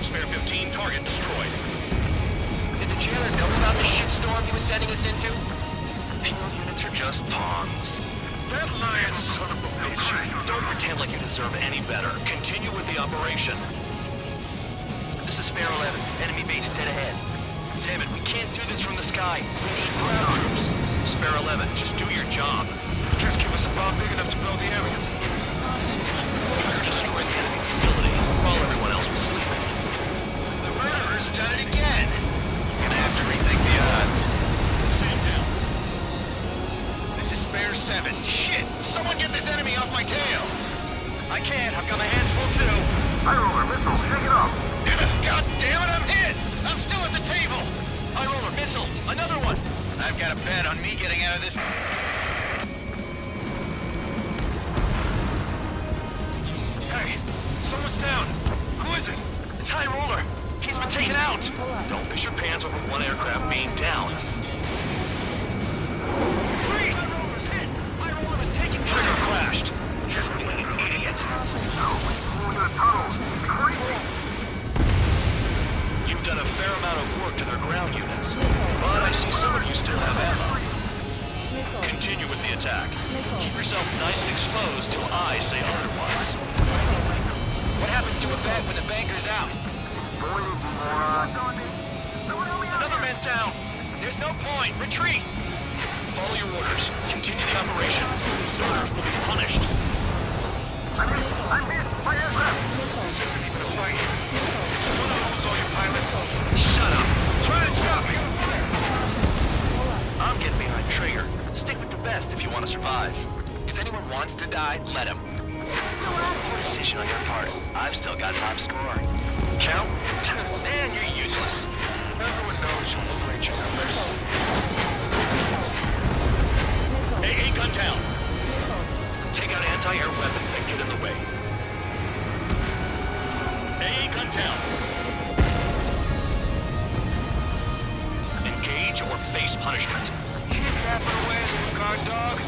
Spare 15, target destroyed. Did the jailer know about the shitstorm he was sending us into? Penal units are just pawns. That lying son of a bitch. Don't pretend like you deserve any better. Continue with the operation. This is Spare 11. Enemy base dead ahead. Damn it, we can't do this from the sky. We need ground troops. Spare 11, just do your job. Just give us a bomb big enough to blow the area. Trigger destroyed the enemy facility while everyone else was sleeping. The murderers done it again. Gonna have to rethink the odds. Stand down. This is Spare 7. Shit! Someone get this enemy off my tail! I can't. I've got my hands full too. High roller, missile, shake it off. God damn it, I'm hit! I'm still at the table! High roller, missile, another one! I've got a bet on me getting out of this. Hey, someone's down. Who is it? It's High roller. He's been taken out. Don't piss your pants over one aircraft being down. High roller's hit. High roller was taken. Trigger crashed. Idiot. You've done a fair amount of work to their ground units, but I see some of you still have ammo. Continue with the attack. Keep yourself nice and exposed till I say otherwise. What happens to a bet when the banker's out? Another man down. There's no point. Retreat. Follow your orders. Continue the operation. Deserters will be punished. I'm hit. My aircraft. This isn't even a fight. What are all your pilots? Shut up. Try and stop me. I'm getting behind Trigger. Stick with the best if you want to survive. If anyone wants to die, let him. Poor decision on your part. I've still got top score. Count? Man, you're useless. Everyone knows you'll overrate your numbers. AA gun down. Take out anti-air weapons that get in the way. AA gun down. Engage or face punishment. Keep yapping away, little guard dog.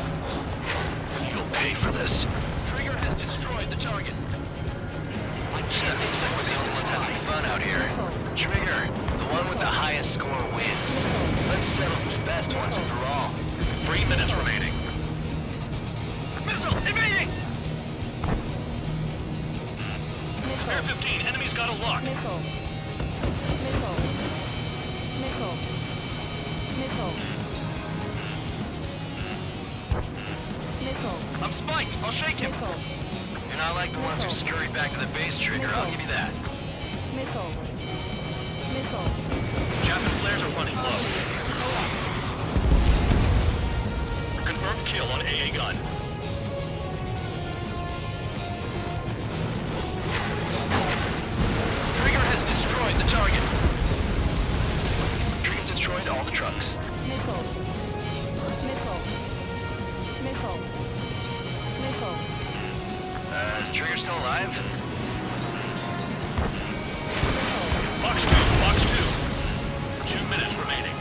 You'll pay for this. Trigger has destroyed the target. Shit, looks like we're the only ones having fun out here. Trigger, the one with the highest score wins. Let's settle who's best once and for all. 3 minutes remaining. Missile, evading! Spare 15, enemy's got a lock. I'm spiked, I'll shake him. You're not like the ones who scurried back to the base, Trigger, I'll give you that. Chaff and flares are running low. Confirmed kill on AA gun. Trigger has destroyed the target. Trigger's destroyed all the trucks. Is Trigger still alive? Fox 2, Fox 2. 2 minutes remaining.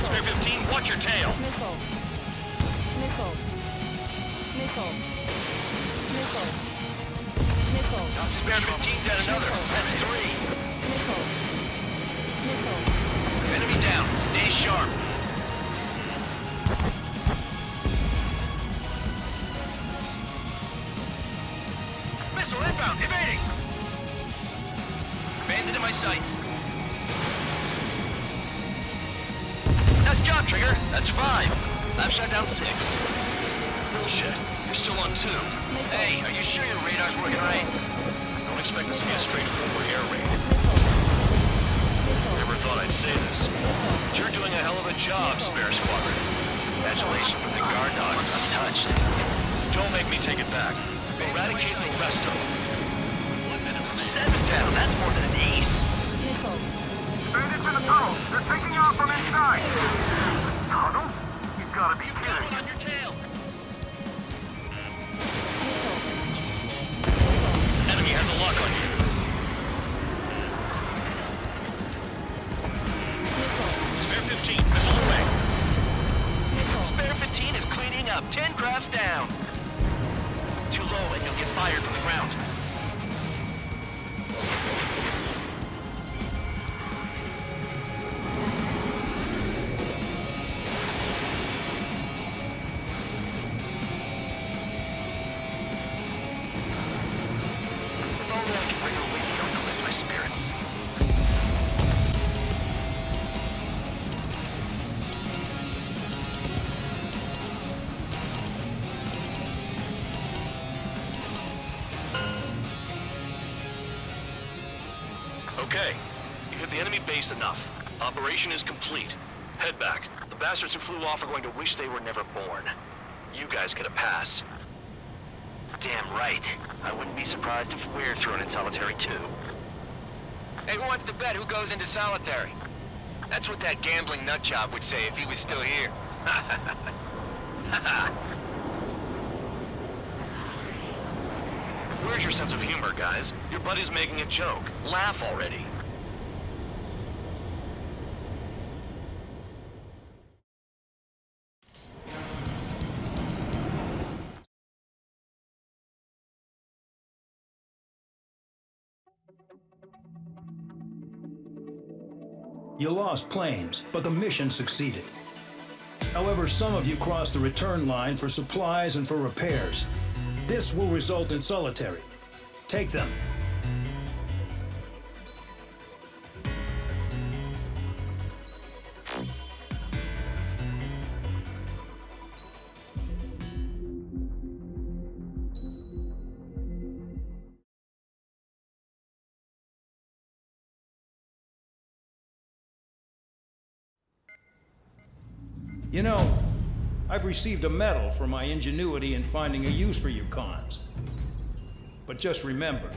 Spare 15, watch your tail. Spare 15's got another. That's 3. Enemy down. Stay sharp. Missile inbound. Evading. Bandit in my sights. Nice job, Trigger. That's 5. I've shot down 6. Bullshit. You're still on 2. Hey, are you sure your radar's working right? Don't expect this to be a straightforward air raid. Never thought I'd say this, but you're doing a hell of a job, Spare Squadron. Congratulations from the guard dog. Untouched. Don't make me take it back. Eradicate the rest of them. 7 down. That's more than an ace. Bandits in the tunnel. They're taking off from inside. Tunnel? You've got to be kidding. On your tail. Enemy has a lock on you. Spare 15, missile away. Spare 15 is cleaning up. 10 crafts down. Too low and you'll get fired from the ground. If only I could bring a radio to lift my spirits. Okay. You've hit the enemy base enough. Operation is complete. Head back. The bastards who flew off are going to wish they were never born. You guys get a pass. Damn right. I wouldn't be surprised if we're thrown in solitary too. Hey, who wants to bet who goes into solitary? That's what that gambling nutjob would say if he was still here. Where's your sense of humor, guys? Your buddy's making a joke. Laugh already. You lost planes, but the mission succeeded. However, some of you crossed the return line for supplies and for repairs. This will result in solitary. Take them. You know, I've received a medal for my ingenuity in finding a use for you cons. But just remember,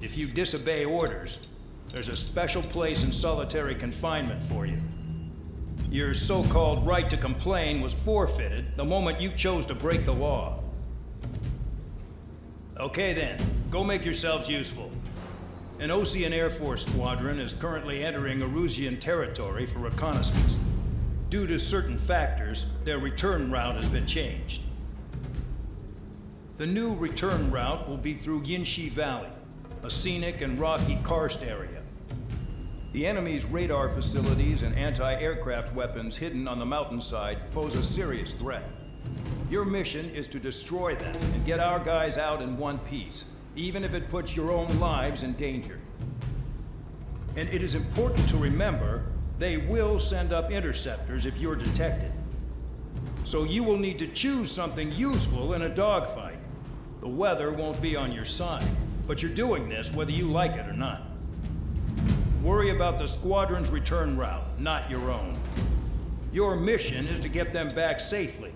if you disobey orders, there's a special place in solitary confinement for you. Your so-called right to complain was forfeited the moment you chose to break the law. Okay then, go make yourselves useful. An Osean Air Force squadron is currently entering Erusian territory for reconnaissance. Due to certain factors, their return route has been changed. The new return route will be through Yinshi Valley, a scenic and rocky karst area. The enemy's radar facilities and anti-aircraft weapons hidden on the mountainside pose a serious threat. Your mission is to destroy them and get our guys out in one piece, even if it puts your own lives in danger. And it is important to remember they will send up interceptors if you're detected. So you will need to choose something useful in a dogfight. The weather won't be on your side, but you're doing this whether you like it or not. Worry about the squadron's return route, not your own. Your mission is to get them back safely,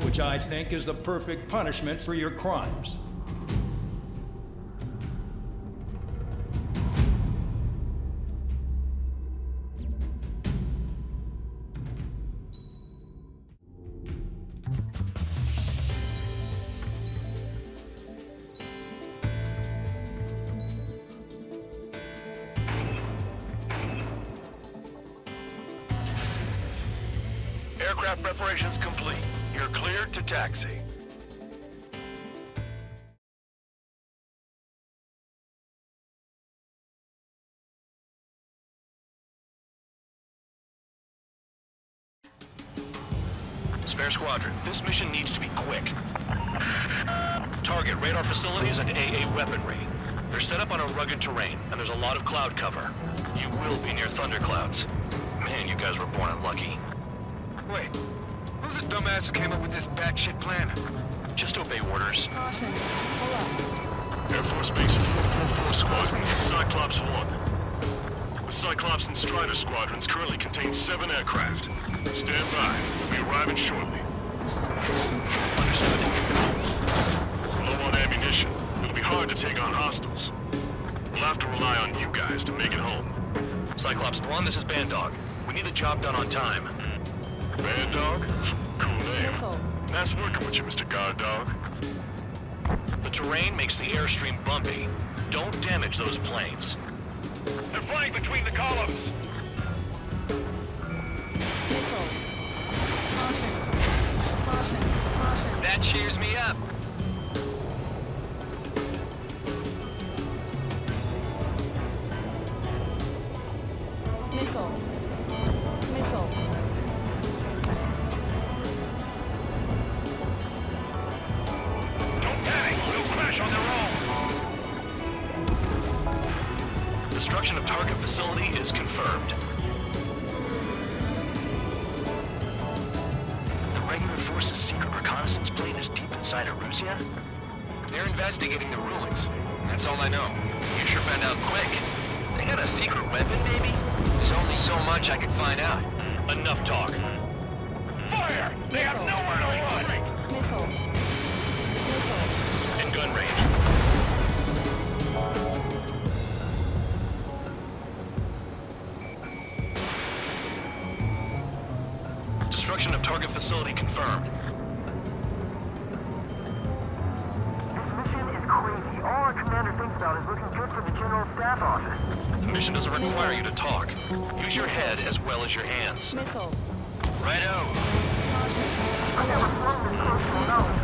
which I think is the perfect punishment for your crimes. Aircraft preparations complete. You're cleared to taxi. Spare squadron, this mission needs to be quick. Target radar facilities and AA weaponry. They're set up on a rugged terrain, and there's a lot of cloud cover. You will be near thunderclouds. Man, you guys were born unlucky. Wait, who's the dumbass who came up with this batshit plan? Just obey orders. Air Force Base 444 Squadron, Cyclops 1. The Cyclops and Strider squadrons currently contain 7 aircraft. Stand by. We'll be arriving shortly. Understood. Low on ammunition. It'll be hard to take on hostiles. We'll have to rely on you guys to make it home. Cyclops 1, this is Bandog. We need the job done on time. Bandog? Cool name. Nice working with you, Mr. Guard Dog. The terrain makes the airstream bumpy. Don't damage those planes. They're flying between the columns. That cheers me up. Missile. Missile. Don't panic. They'll crash on their own. Destruction of target facility is confirmed. The regular force's secret reconnaissance plane is deep inside Erusia? They're investigating the ruins. That's all I know. You sure found out quick. They got a secret weapon, maybe? There's only so much I can find out. Enough talk. Fire! They have nowhere to run! Missile. Missile. In gun range. Destruction of target facility confirmed. This mission is crazy. All our commander thinks about is looking good for the General Staff Office. The mission doesn't require you to talk. Use your head as well as your hands. Missile. Righto. I've never flown this close to a mountain.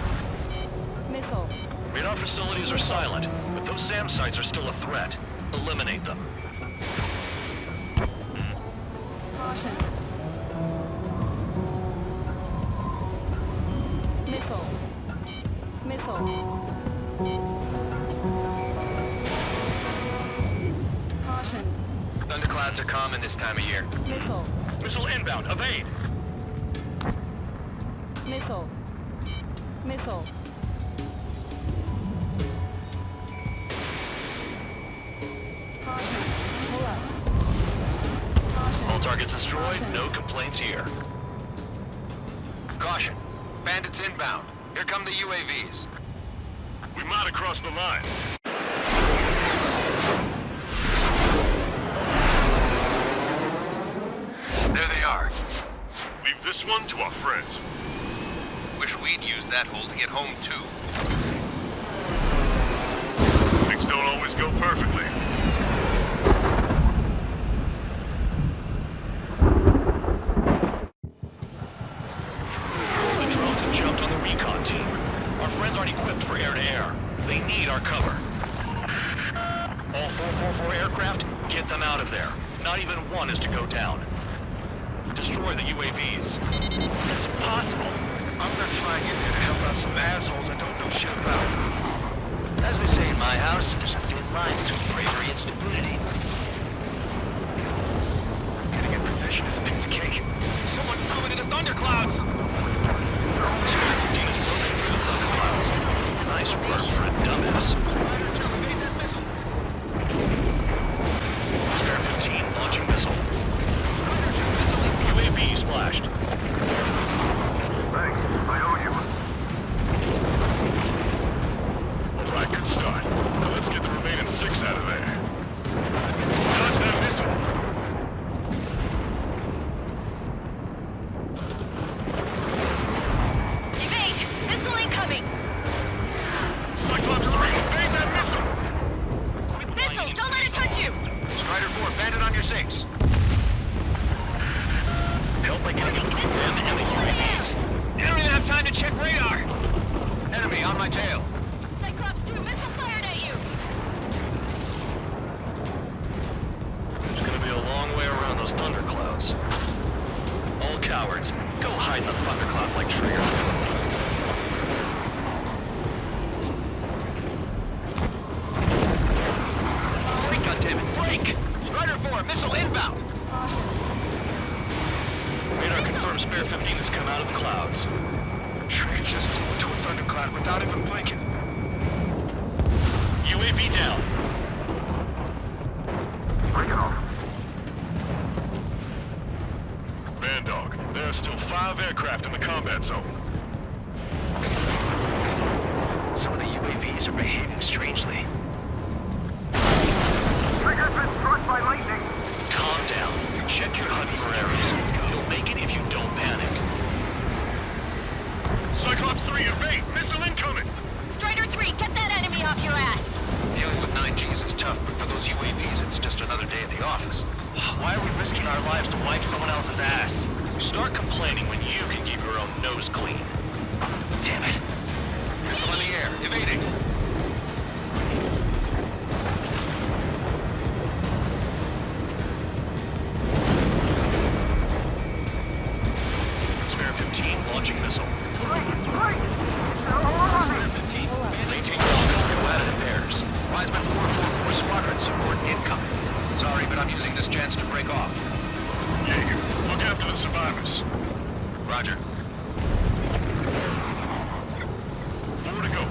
Missile. Radar facilities are silent, but those SAM sites are still a threat. Eliminate them. Caution. Missile. Missile. Caution. Thunderclouds are common this time of year. Missile. Missile inbound. Evade. Missile. Missile. Caution. Pull up. Caution. All targets destroyed. No complaints here. Caution. Bandits inbound. Here come the UAVs. We might have crossed the line. There they are. Leave this one to our friends. Wish we'd used that hole to get home, too. Things don't always go perfectly. The drones have jumped on the recon team. Our friends aren't equipped for air-to-air. They need our cover. All 444 aircraft, get them out of there. Not even one is to go down. Destroy the UAVs. That's impossible. I'm not flying in there to help out some assholes I don't know shit about. As they say in my house, there's a thin line between bravery and stupidity. Getting in position is a piece of cake. Someone flew into the thunderclouds! Spirit 15 is broken through the thunderclouds. Nice work for a dumbass. Spirit 15 launching missile. UAV splashed. Thanks. I owe you. All right, good start. Now let's get the remaining 6 out of there. Dodge that missile. Evade! Missile incoming! Cyclops 3, evade that missile! Missile! Don't let it touch you! Strider 4, bandit on your 6. Help by getting up between them and the UAVs. You don't even have time to check radar. Enemy on my tail. Cyclops 2, missile fired at you! It's gonna be a long way around those thunderclouds. All cowards, go hide in the thundercloud like Trigger. Break, goddammit, break! Strider 4, missile inbound. Radar confirms Spare 15 has come out of the clouds. Train just flew into a thundercloud without even blinking. UAV down. Bring it off. Bandog, there are still 5 aircraft in the combat zone. Some of the UAVs are behaving strangely. Trigger's been struck by lightning. Calm down. Check your HUD for errors. You'll make it if you don't panic. Cyclops 3, evade! Missile incoming! Strider 3, get that enemy off your ass! Dealing with 9Gs is tough, but for those UAVs, it's just another day at the office. Why are we risking our lives to wipe someone else's ass? Start complaining when you can keep your own nose clean. Damn it. Missile in the air, evading. Spare 15 launching missile. Right! Spare 15. Maintain confidence when you're at it in pairs. Wiseman 444 Squadron support incoming. Sorry, but I'm using this chance to break off. Jaeger, look after the survivors. Roger. 4 to go.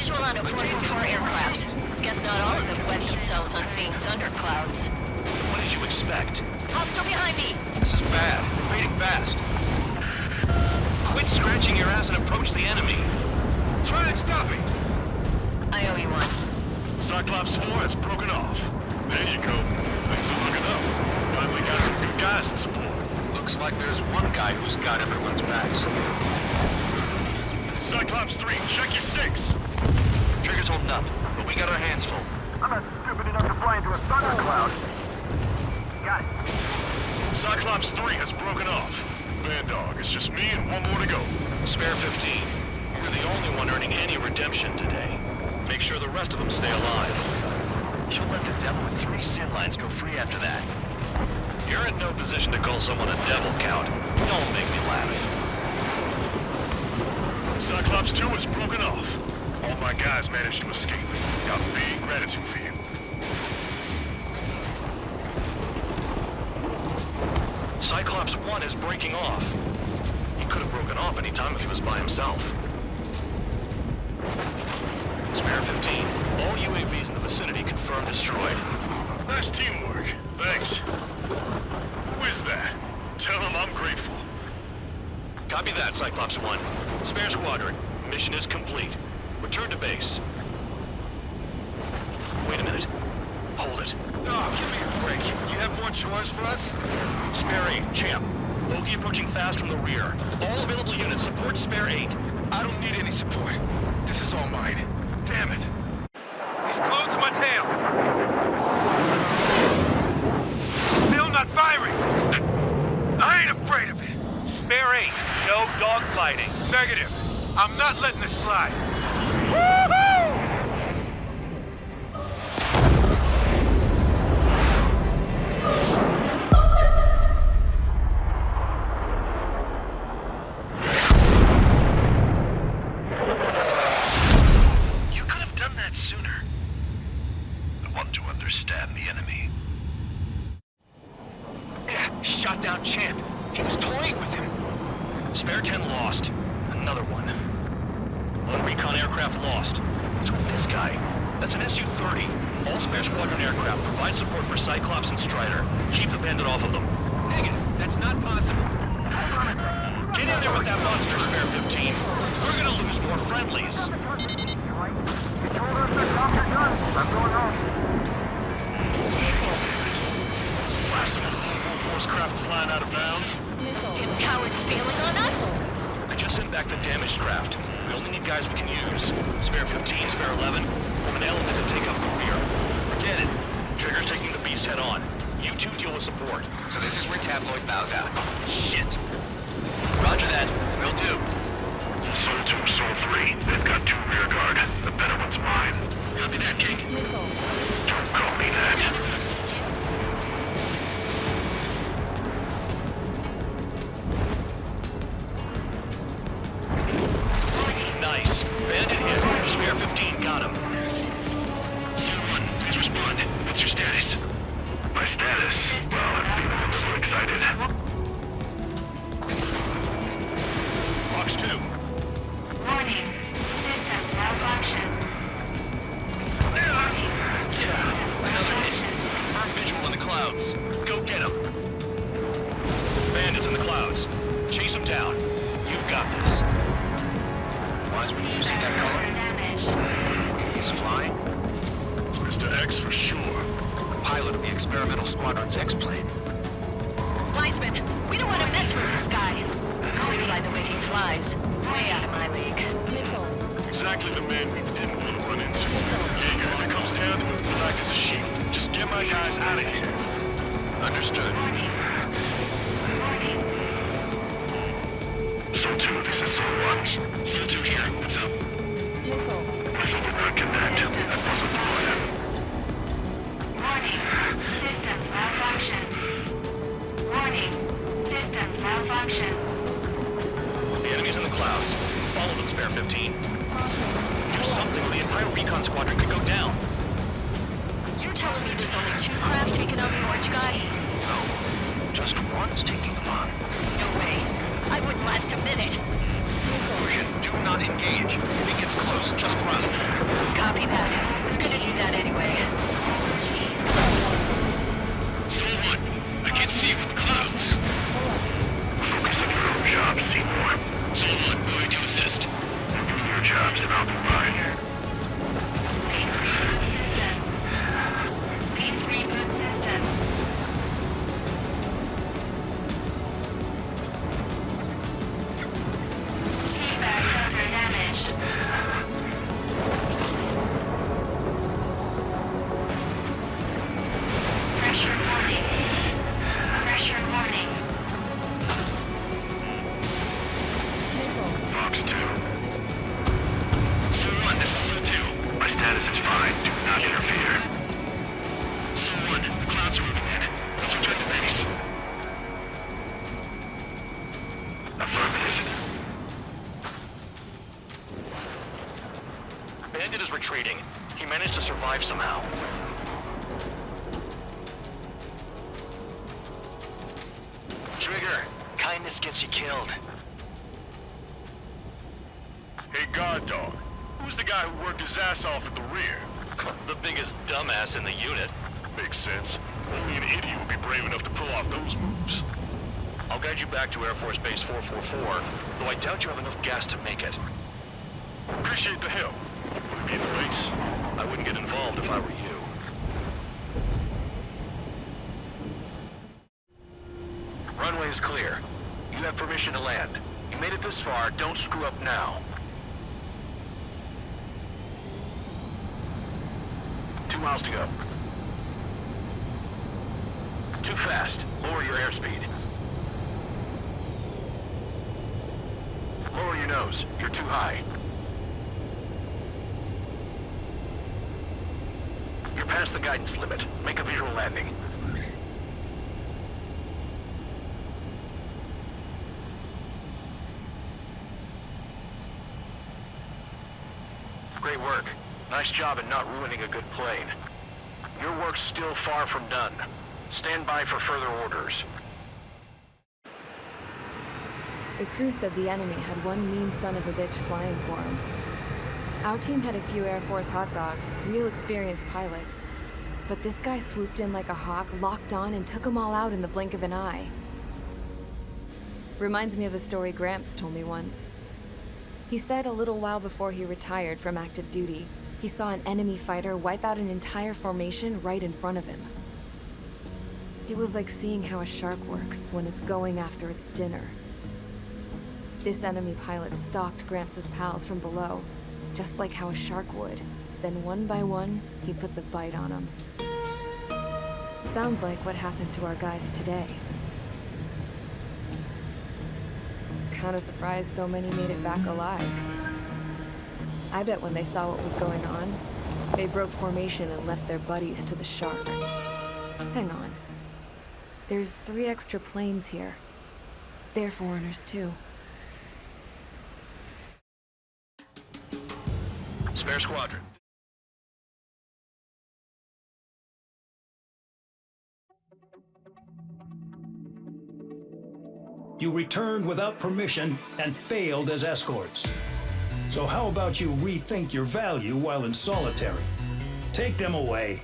Visual on a 444 aircraft. Guess not all of them wet themselves on seeing thunderclouds. What did you expect? Hostile behind me! This is bad. Fading fast. Quit scratching your ass and approach the enemy. Try and stop me. I owe you one. Cyclops 4 has broken off. There you go. Things are looking up. Finally got some good guys in support. Looks like there's one guy who's got everyone's backs. Cyclops 3, check your 6. Trigger's holding up, but we got our hands full. I'm not stupid enough to fly into a thundercloud. Got it. Cyclops 3 has broken off. Bad dog, it's just me and one more to go. Spare 15. You're the only one earning any redemption today. Make sure the rest of them stay alive. You'll let the devil with 3 sin lines go free after that. You're in no position to call someone a devil, Count. Don't make me laugh. Cyclops 2 has broken off. All my guys managed to escape. Got big gratitude for you. Cyclops 1 is breaking off. He could have broken off any time if he was by himself. Spare 15. All UAVs in the vicinity confirmed destroyed. Nice teamwork. Thanks. Who is that? Tell him I'm grateful. Copy that, Cyclops 1. Spare squadron. Mission is complete. Return to base. Wait a minute. Hold it. Oh, give me a break. You have more chores for us? Spare 8, champ. Bogey approaching fast from the rear. All available units support Spare 8. I don't need any support. This is all mine. Damn it. He's glued to my tail. Still not firing. I ain't afraid of it. Spare 8, no dogfighting. Negative. I'm not letting this slide. Woohoo! You could have done that sooner. I want to understand the enemy. Shot down Champ. He was toying with him. Spare 10 lost. Another one. One recon aircraft lost. What's with this guy? That's an Su-30. All Spare Squadron aircraft provide support for Cyclops and Strider. Keep the bandit off of them. Negative. That's not possible. Get in there with that monster, Spare 15. We're gonna lose more friendlies. You told us to drop your guns. I'm going home. Force craft flying out of bounds. Damn cowards bailing on us? I just sent back the damaged craft. We only need guys we can use. Spare 15, Spare 11, form an element to take up the rear. Forget it. Trigger's taking the beast head on. You two deal with support. So this is where Tabloid bows out. Shit. Roger that. Will do. Soul 2, Soul 3. They've got 2 rear guard. The better one's mine. Copy that, King. Don't call me that. Nice. Bandit hit. Spare 15 got him. Zero 1, please respond. What's your status? My status? Well, I'm feeling a little excited. Fox 2. Warning. System malfunction. Yeah, another hit. Firm visual in the clouds. Go get him. Bandits in the clouds. Chase him down. You've got this. Wiseman, you see that color? He's flying? It's Mr. X for sure. The pilot of the experimental squadron's X-plane. Wiseman, we don't want to mess with this guy. It's clear by the way he flies. Way out of my league. Exactly the man we didn't want to run into. Digger, if it comes down to it, we'll act as a shield. Just get my guys out of here. Understood. Soul 2, this is Soul 1. Soul 2 here. What's up? Missile did not connect. That wasn't the plan. Warning. Systems malfunction. Warning. Systems malfunction. The enemy's in the clouds. Follow them, Spare 15. Do something or the entire recon squadron could go down. You're telling me there's only 2 craft taking on the orange guy? No. Just one's taking them on. No way. I wouldn't last a minute. Version, do not engage. If he gets close, just run. Bandit is retreating. He managed to survive somehow. Trigger, kindness gets you killed. Hey, guard dog. Who's the guy who worked his ass off at the rear? The biggest dumbass in the unit. Makes sense. Only an idiot would be brave enough to pull off those moves. I'll guide you back to Air Force Base 444, though I doubt you have enough gas to make it. Appreciate the help. Will it be in the base? I wouldn't get involved if I were you. Runway is clear. You have permission to land. You made it this far, don't screw up now. 2 miles to go. Too fast. Lower your airspeed. Lower your nose. You're too high. You're past the guidance limit. Make a visual landing. Great work. Nice job in not ruining a good plane. Your work's still far from done. Stand by for further orders. The crew said the enemy had one mean son of a bitch flying for him. Our team had a few Air Force hot dogs, real experienced pilots. But this guy swooped in like a hawk, locked on, and took them all out in the blink of an eye. Reminds me of a story Gramps told me once. He said a little while before he retired from active duty, he saw an enemy fighter wipe out an entire formation right in front of him. It was like seeing how a shark works when it's going after its dinner. This enemy pilot stalked Gramps' pals from below, just like how a shark would. Then one by one, he put the bite on them. Sounds like what happened to our guys today. Kinda surprised so many made it back alive. I bet when they saw what was going on, they broke formation and left their buddies to the shark. Hang on. There's 3 extra planes here. They're foreigners too. Spare squadron. You returned without permission and failed as escorts. So how about you rethink your value while in solitary? Take them away.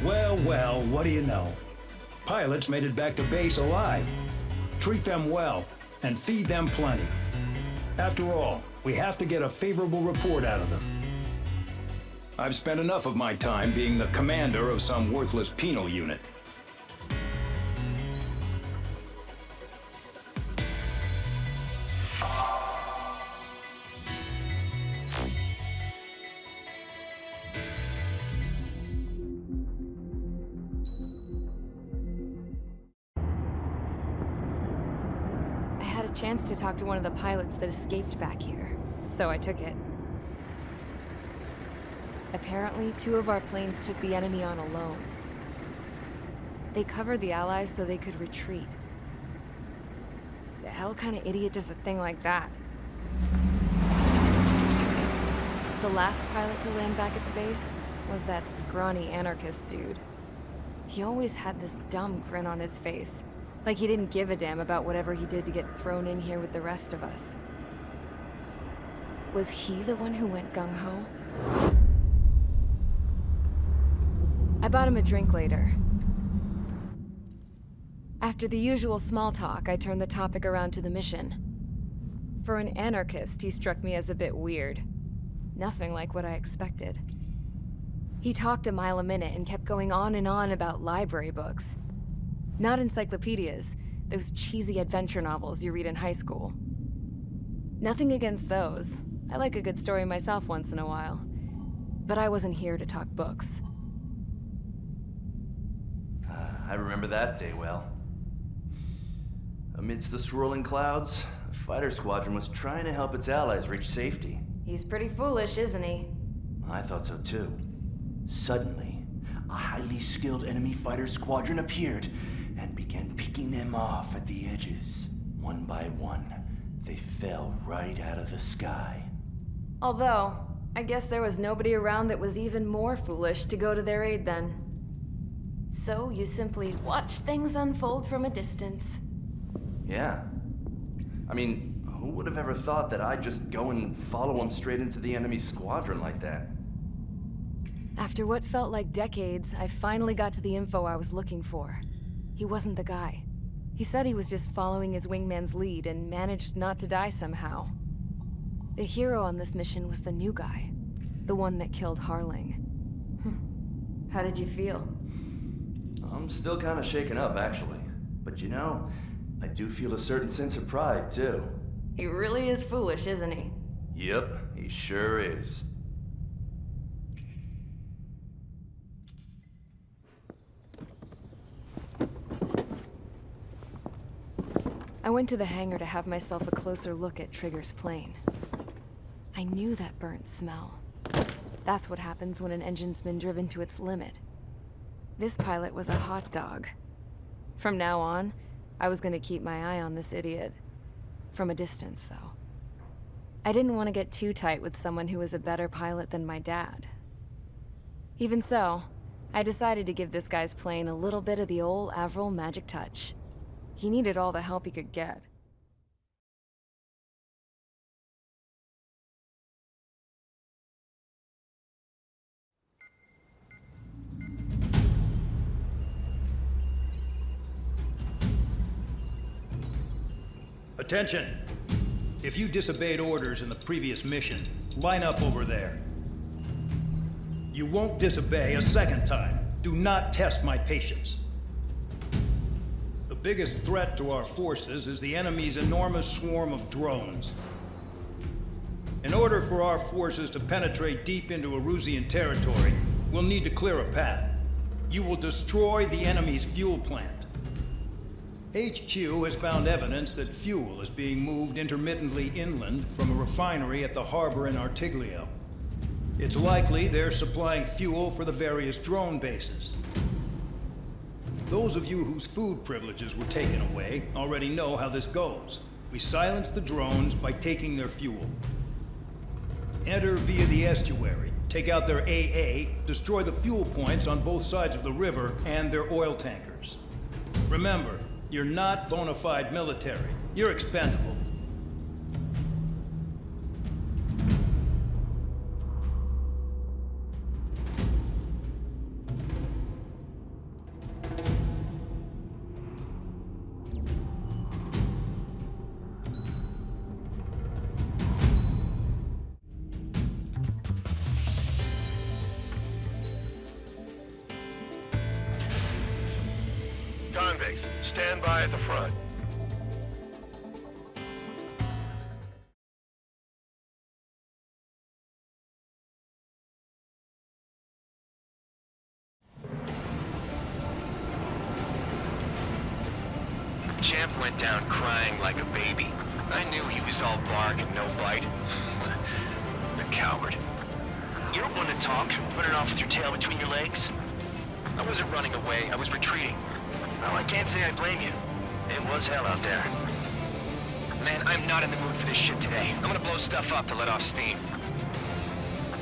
Well, what do you know? Pilots made it back to base alive. Treat them well and feed them plenty. After all, we have to get a favorable report out of them. I've spent enough of my time being the commander of some worthless penal unit. Chance to talk to one of the pilots that escaped back here, so I took it. Apparently, 2 of our planes took the enemy on alone. They covered the Allies so they could retreat. The hell kind of idiot does a thing like that? The last pilot to land back at the base was that scrawny anarchist dude. He always had this dumb grin on his face. Like he didn't give a damn about whatever he did to get thrown in here with the rest of us. Was he the one who went gung-ho? I bought him a drink later. After the usual small talk, I turned the topic around to the mission. For an anarchist, he struck me as a bit weird. Nothing like what I expected. He talked a mile a minute and kept going on and on about library books. Not encyclopedias, those cheesy adventure novels you read in high school. Nothing against those. I like a good story myself once in a while. But I wasn't here to talk books. I remember that day well. Amidst the swirling clouds, the fighter squadron was trying to help its allies reach safety. He's pretty foolish, isn't he? I thought so too. Suddenly, a highly skilled enemy fighter squadron appeared and began picking them off at the edges. One by one, they fell right out of the sky. Although, I guess there was nobody around that was even more foolish to go to their aid then. So you simply watch things unfold from a distance. Yeah. I mean, who would have ever thought that I'd just go and follow him straight into the enemy squadron like that? After what felt like decades, I finally got to the info I was looking for. He wasn't the guy. He said he was just following his wingman's lead and managed not to die somehow. The hero on this mission was the new guy. The one that killed Harling. How did you feel? I'm still kind of shaken up, actually. But you know, I do feel a certain sense of pride, too. He really is foolish, isn't he? Yep, he sure is. I went to the hangar to have myself a closer look at Trigger's plane. I knew that burnt smell. That's what happens when an engine's been driven to its limit. This pilot was a hot dog. From now on, I was gonna keep my eye on this idiot. From a distance, though. I didn't want to get too tight with someone who was a better pilot than my dad. Even so, I decided to give this guy's plane a little bit of the old Avril magic touch. He needed all the help he could get. Attention! If you disobeyed orders in the previous mission, line up over there. You won't disobey a second time. Do not test my patience. The biggest threat to our forces is the enemy's enormous swarm of drones. In order for our forces to penetrate deep into Erusian territory, we'll need to clear a path. You will destroy the enemy's fuel plant. HQ has found evidence that fuel is being moved intermittently inland from a refinery at the harbor in Artiglio. It's likely they're supplying fuel for the various drone bases. Those of you whose food privileges were taken away already know how this goes. We silence the drones by taking their fuel. Enter via the estuary, take out their AA, destroy the fuel points on both sides of the river and their oil tankers. Remember, you're not bona fide military. You're expendable. Convicts, stand by at the front. Champ went down crying like a baby. I knew he was all bark and no bite. The coward. You don't want to talk, running off with your tail between your legs. I wasn't running away, I was retreating. Well, I can't say I blame you. It was hell out there. Man, I'm not in the mood for this shit today. I'm gonna blow stuff up to let off steam.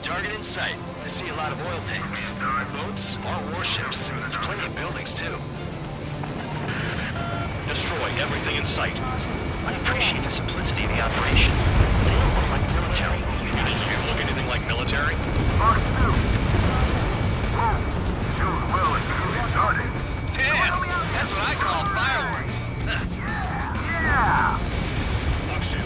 Target in sight. I see a lot of oil tanks. Boats, or warships. There's plenty of buildings, too. Destroy everything in sight. I appreciate the simplicity of the operation. But it don't look like military. You didn't look anything like military? Damn! That's what I call fireworks. Yeah! Fox 2.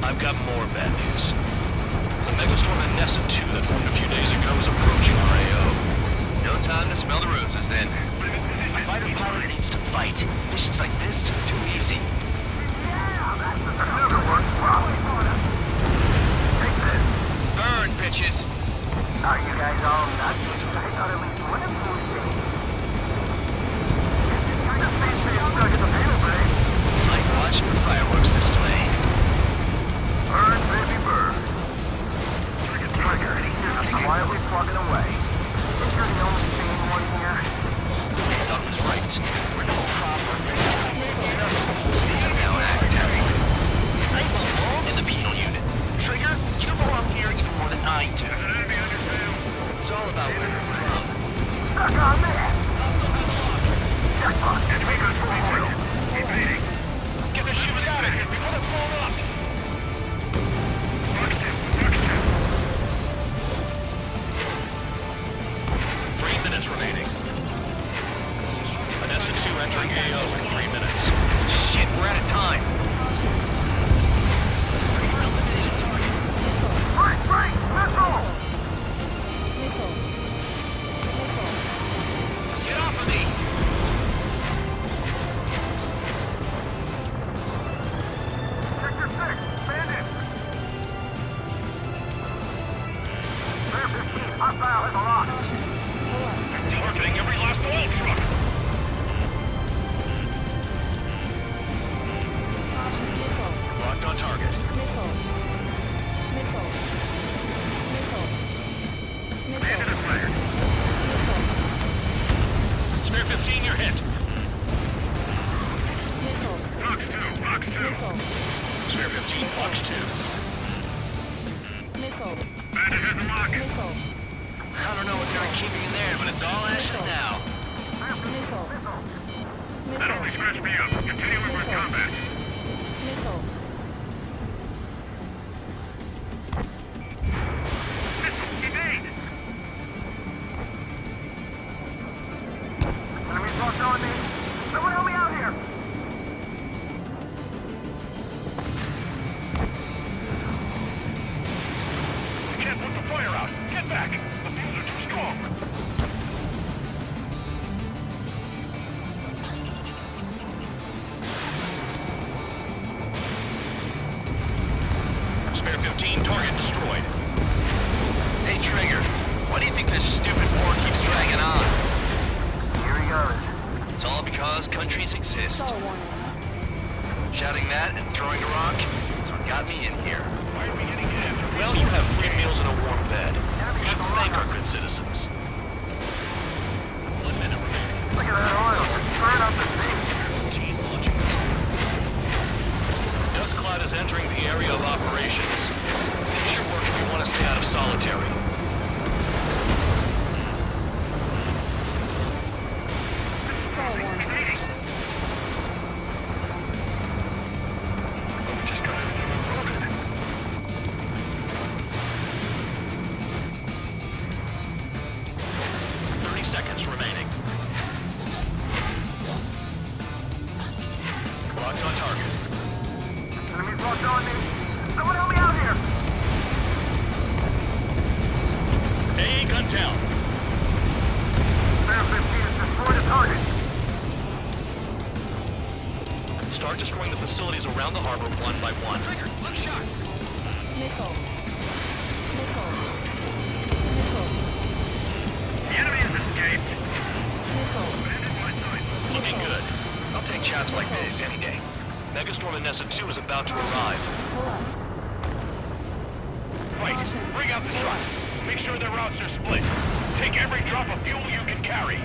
I've got more bad news. The megastorm in Nessa 2 that formed a few days ago is approaching our AO. No time to smell the roses then. A fighter pilot needs to fight. Missions like this are too easy. Yeah, that's the maneuver works probably for us. Take this. Burn, bitches! Are you guys all nuts? I thought at least one of you was safe. You're just basically stuck in the middle, babe. It's like watching a fireworks display. Burn, baby, burn. Trigger, he's just quietly plugging away. Think you're the only sane one here? I thought it was right. We're no problem. Now act, Harry. I belong in the penal unit. Trigger, you belong here even trying to. It's all about where you're from. Stuck on there! Jackpot! Enemy goes for oil. Evading. Get the shoes out of here before they're blown up! Box 2. 3 minutes remaining. Vanessa 2 entering AO in 3 minutes. Shit, we're out of time. Right! Missile! Get off of me! Sector 6, bandit! Clear 15, hostile has a lock. Targeting every last oil truck! Locked on target. Bandit is fired. Spare 15, you're hit. Box 2. Spare 15, Fox 2. Bandit has a lock. I don't know what's gonna keep me in there, but it's all ashes now. That only scratched me up. Continuing with combat. Missile, evade! Enemies locked on me. Someone help me out here! You can't put the fire out! Get back! The fuels are too strong! Spare 15, target destroyed. Hey, Trigger, why do you think this stupid war keeps dragging on? Here he goes. It's all because countries exist. Shouting that and throwing a rock is what got me in here. Why are we getting hit? Well, you have free meals and a warm bed. You should thank our good citizens. 1 minute remaining. Look at that oil. It's burning up the sea. 15 launching missile. Dust cloud is entering the area of operations. Finish your work if you want to stay out of solitary. We just got everything unloaded. 30 seconds remaining. Locked on target. Enemies locked on me. Someone help me out here! AA gun down. Spare 15 has destroyed a target. Start destroying the facilities around the harbor one by one. Trigger, look sharp! The enemy has escaped. Looking good. I'll take jobs like this any day. Megastorm and Nessa 2 is about to arrive. Right, bring out the trucks. Make sure their routes are split. Take every drop of fuel you can carry.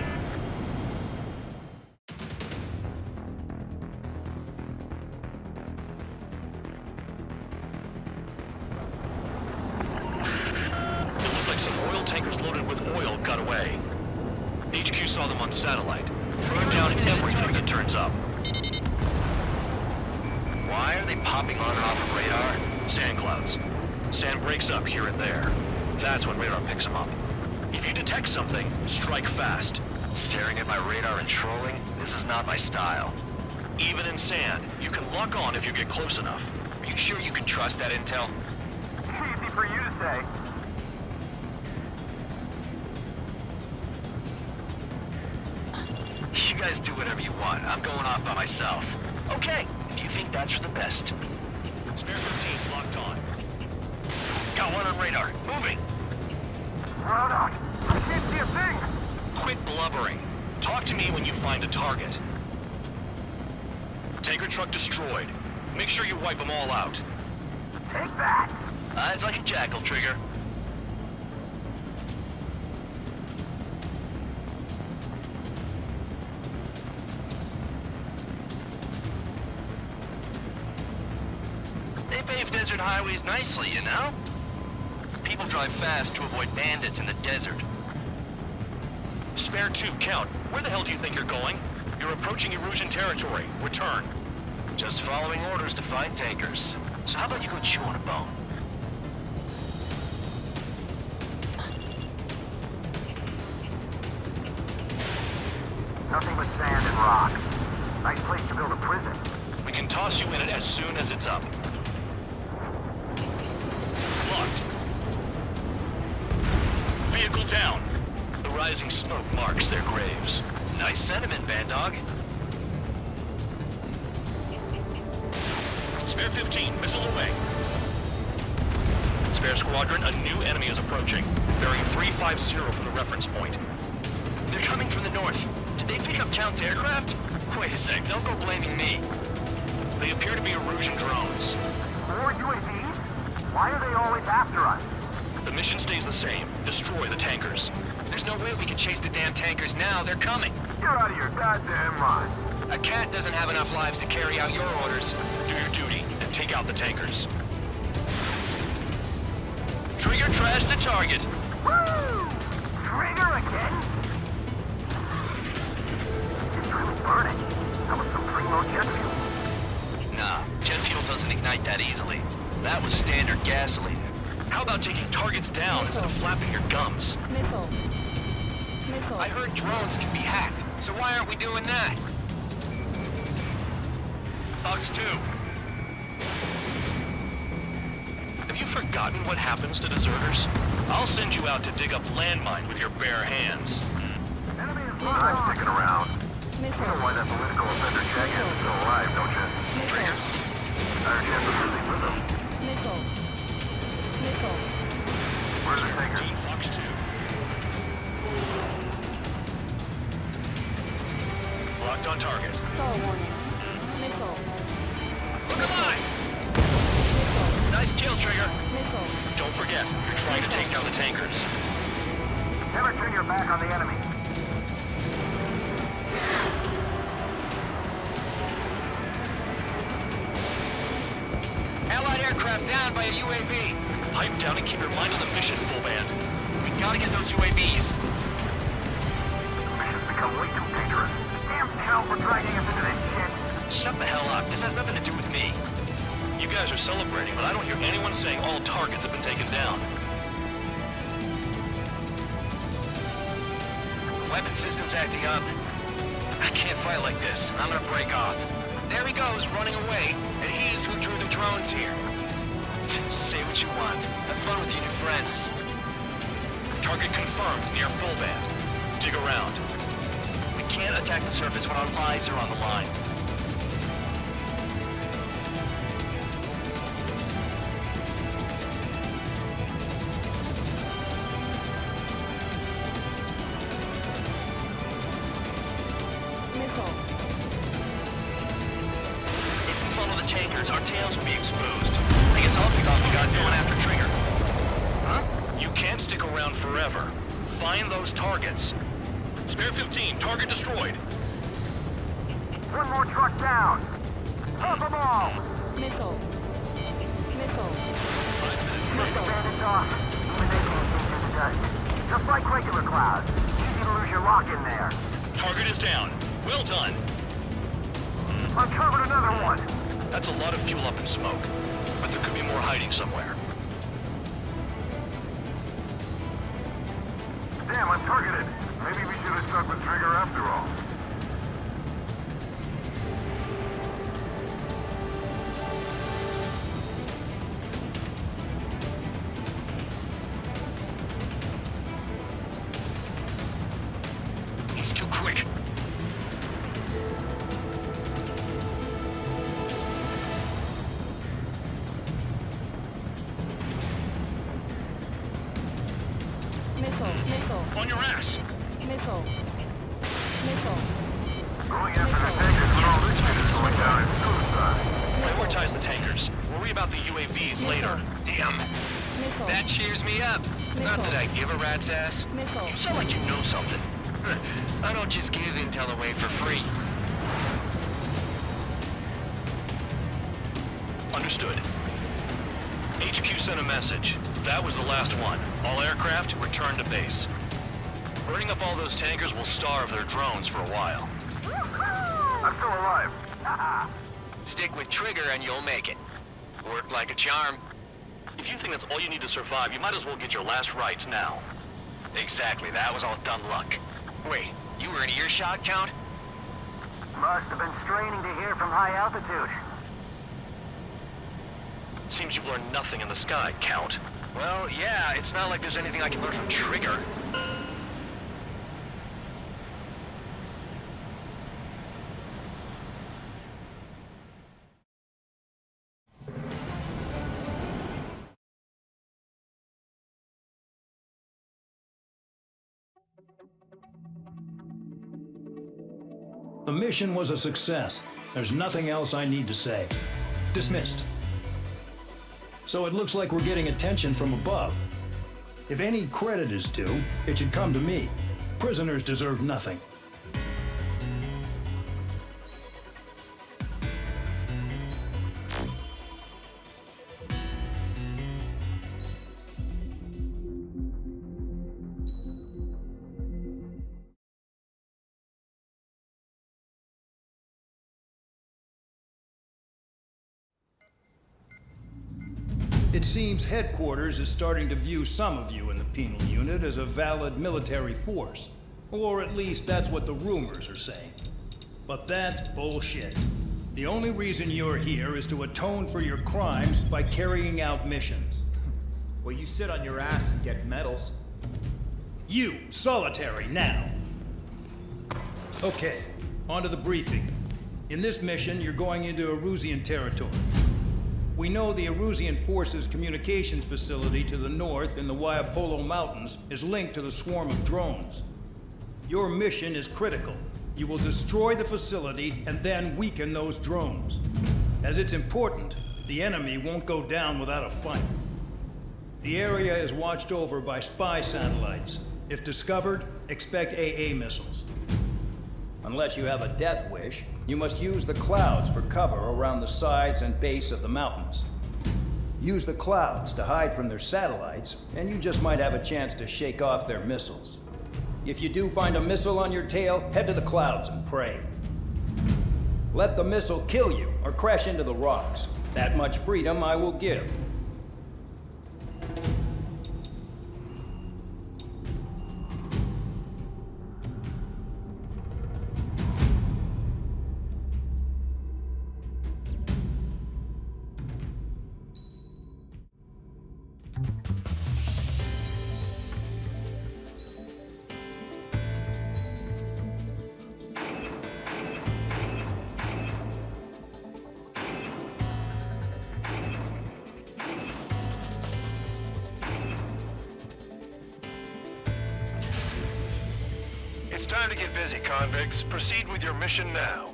It looks like some oil tankers loaded with oil got away. HQ saw them on satellite. Burn down everything that turns up. Why are they popping on and off of radar? Sand clouds. Sand breaks up here and there. That's when radar picks them up. If you detect something, strike fast. Staring at my radar and trolling? This is not my style. Even in sand, you can lock on if you get close enough. Are you sure you can trust that intel? Easy for you to say. You guys do whatever you want. I'm going off by myself. Okay, if you think that's for the best. Spare 15 locked on. Got one on radar. Moving. Hold on. I can't see a thing. Quit blubbering. Talk to me when you find a target. Tanker truck destroyed. Make sure you wipe them all out. Take that. Eyes like a jackal, Trigger. They pave desert highways nicely, you know? People drive fast to avoid bandits in the desert. Spare 2, Count. Where the hell do you think you're going? You're approaching Erusian territory. Return. Just following orders to find tankers. So how about you go chew on a bone? Nothing but sand and rock. Nice place to build a prison. We can toss you in it as soon as it's up. Locked. Vehicle down. The rising smoke marks their graves. Nice sentiment, Bad Dog. Spare 15, missile away. Spare Squadron, a new enemy is approaching. Bearing 350 from the reference point. They're coming from the north. Did they pick up Count's aircraft? Wait a sec, don't go blaming me. They appear to be Erusian drones. More UAVs? Why are they always after us? The mission stays the same. Destroy the tankers. There's no way we can chase the damn tankers now. They're coming. You're out of your goddamn mind. A cat doesn't have enough lives to carry out your orders. Do your duty and take out the tankers. Trigger trash the target. Woo! Trigger again? It's really burning. That was some primo jet fuel. Nah, jet fuel doesn't ignite that easily. That was standard gasoline. How about taking targets down instead of flapping your gums? Missile. Missile. I heard drones can be hacked, so why aren't we doing that? Us too. Have you forgotten what happens to deserters? I'll send you out to dig up landmines with your bare hands. Enemy is I'm sticking around. You know why that political offender Jackson is still alive, don't you? Trigger. Higher chance of losing with him. Missile. Missile. Where's the taker? Fox 2. Locked on target. Fall warning. Missile. Look alive! Nice kill, Trigger. Missile. Don't forget, you're trying to take down the tankers. Never turn your back on the enemy. Allied aircraft down by a UAV. Pipe down and keep your mind on the mission, full band. We gotta get those UAVs. The mission's become way too dangerous. Damn hell for dragging us into this shit. Shut the hell up. This has nothing to do with me. You guys are celebrating, but I don't hear anyone saying all targets have been taken down. Weapon system's acting up. I can't fight like this. I'm gonna break off. There he goes, running away, and he's who drew the drones here. Say what you want. Have fun with your new friends. Target confirmed near full band. Dig around. We can't attack the surface when our lives are on the line. Missile. If we follow the tankers, our tails will be exposed. I guess I'll be off the guys going after Trigger. Huh? You can't stick around forever. Find those targets. Spare 15, target destroyed. One more truck down. Pop them all. Missile. Missile. 5 minutes Take the remaining. bandits off. Elimination is in the dust. Just like regular clouds. Easy to lose your lock in there. Target is down. Well done. Uncovered another one. That's a lot of fuel up in smoke, but there could be more hiding somewhere. Damn, I'm targeted. Maybe we should have stuck with Trigger after all. He's too quick. Missile. Missile. On your ass! Missile. Missile. Going after the tankers when all this shit is going down is suicide. Prioritize the tankers. Worry about the UAVs later. Damn. Missile. That cheers me up. Not that I give a rat's ass. Missile. You sound like you know something. I don't just give intel away for free. Understood. HQ sent a message. That was the last one. All aircraft, return to base. Burning up all those tankers will starve their drones for a while. I'm still alive. Stick with Trigger and you'll make it. Worked like a charm. If you think that's all you need to survive, you might as well get your last rites now. Exactly, that was all dumb luck. Wait, you were in earshot, Count? Must have been straining to hear from high altitude. Seems you've learned nothing in the sky, Count. Well, yeah, it's not like there's anything I can learn from Trigger. The mission was a success. There's nothing else I need to say. Dismissed. So it looks like we're getting attention from above. If any credit is due, it should come to me. Prisoners deserve nothing. It seems headquarters is starting to view some of you in the penal unit as a valid military force. Or at least that's what the rumors are saying. But that's bullshit. The only reason you're here is to atone for your crimes by carrying out missions. Well, you sit on your ass and get medals. You, solitary, now. Okay, on to the briefing. In this mission, you're going into Erusian territory. We know the Erusian Forces communications facility to the north in the Waiapolo Mountains is linked to the swarm of drones. Your mission is critical. You will destroy the facility and then weaken those drones. As it's important, the enemy won't go down without a fight. The area is watched over by spy satellites. If discovered, expect AA missiles. Unless you have a death wish, you must use the clouds for cover around the sides and base of the mountains. Use the clouds to hide from their satellites, and you just might have a chance to shake off their missiles. If you do find a missile on your tail, head to the clouds and pray. Let the missile kill you or crash into the rocks. That much freedom I will give. It's time to get busy, convicts. Proceed with your mission now.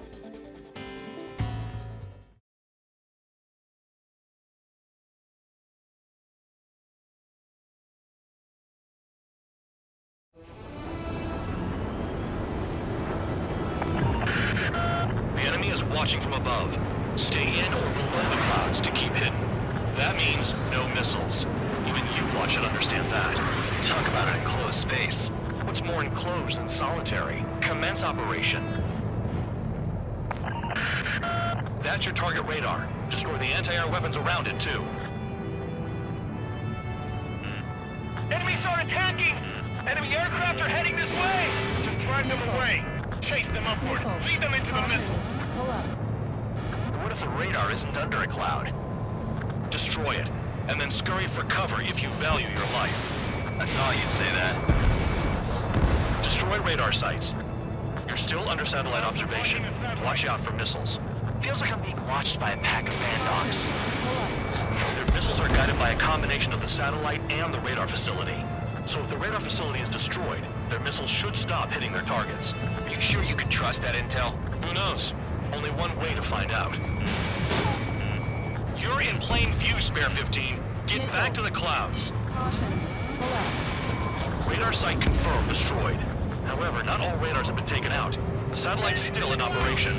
The enemy is watching from above. Stay in or below the clouds to keep hidden. That means no missiles. Even you should understand that. Talk about an enclosed space. What's more enclosed than solitary? Commence operation. That's your target radar. Destroy the anti-air weapons around it, too. Enemies are attacking! Enemy aircraft are heading this way! Just drive them away. Chase them upward. Lead them into the missiles. Pull up. What if the radar isn't under a cloud? Destroy it, and then scurry for cover if you value your life. I thought you'd say that. Destroy radar sites. You're still under satellite observation. Watch out for missiles. Feels like I'm being watched by a pack of bandogs. Their missiles are guided by a combination of the satellite and the radar facility. So if the radar facility is destroyed, their missiles should stop hitting their targets. Are you sure you can trust that intel? Who knows? Only one way to find out. You're in plain view, Spare 15. Get back to the clouds. Caution. Pull up. Radar site confirmed destroyed. However, not all radars have been taken out. The satellite's still in operation.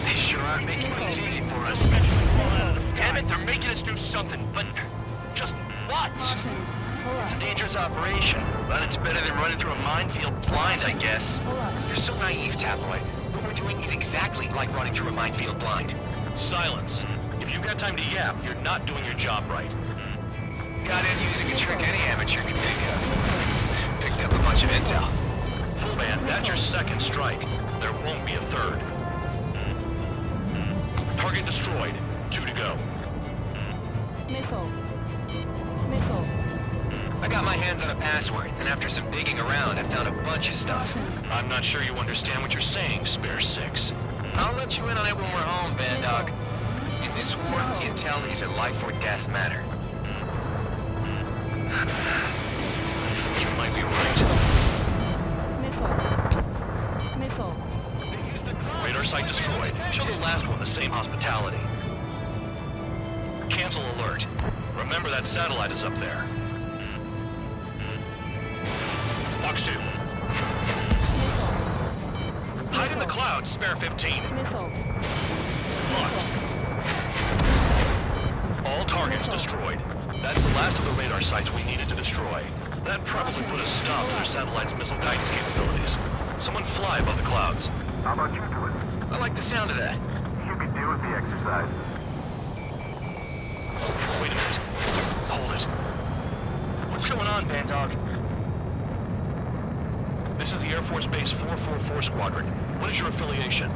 They sure aren't making things easy for us. Damn it, they're making us do something, but just What? It's a dangerous operation, but it's better than running through a minefield blind, I guess. You're so naive, Tabloid. What we're doing is exactly like running through a minefield blind. Silence. If you've got time to yap, you're not doing your job right. Got in using a trick any amateur can think of. Picked up a bunch of intel. Full man, that's your second strike. There won't be a third. Target destroyed. 2 to go. Missile. I got my hands on a password, and after some digging around, I found a bunch of stuff. I'm not sure you understand what you're saying, Spare 6. I'll let you in on it when we're home, Bandog. In this war, intel is a life or death matter. I think you might be right. Missile. Radar site destroyed. Show the last one the same hospitality. Cancel alert. Remember that satellite is up there. Fox 2. Hide in the clouds, Spare 15. Locked. All targets destroyed. That's the last of the radar sites we needed to destroy. That probably put a stop to their satellite's missile guidance capabilities. Someone fly above the clouds. How about you do it? I like the sound of that. You can do with the exercise. Wait a minute. Hold it. What's going on, Bandog? This is the Air Force Base 444 Squadron. What is your affiliation?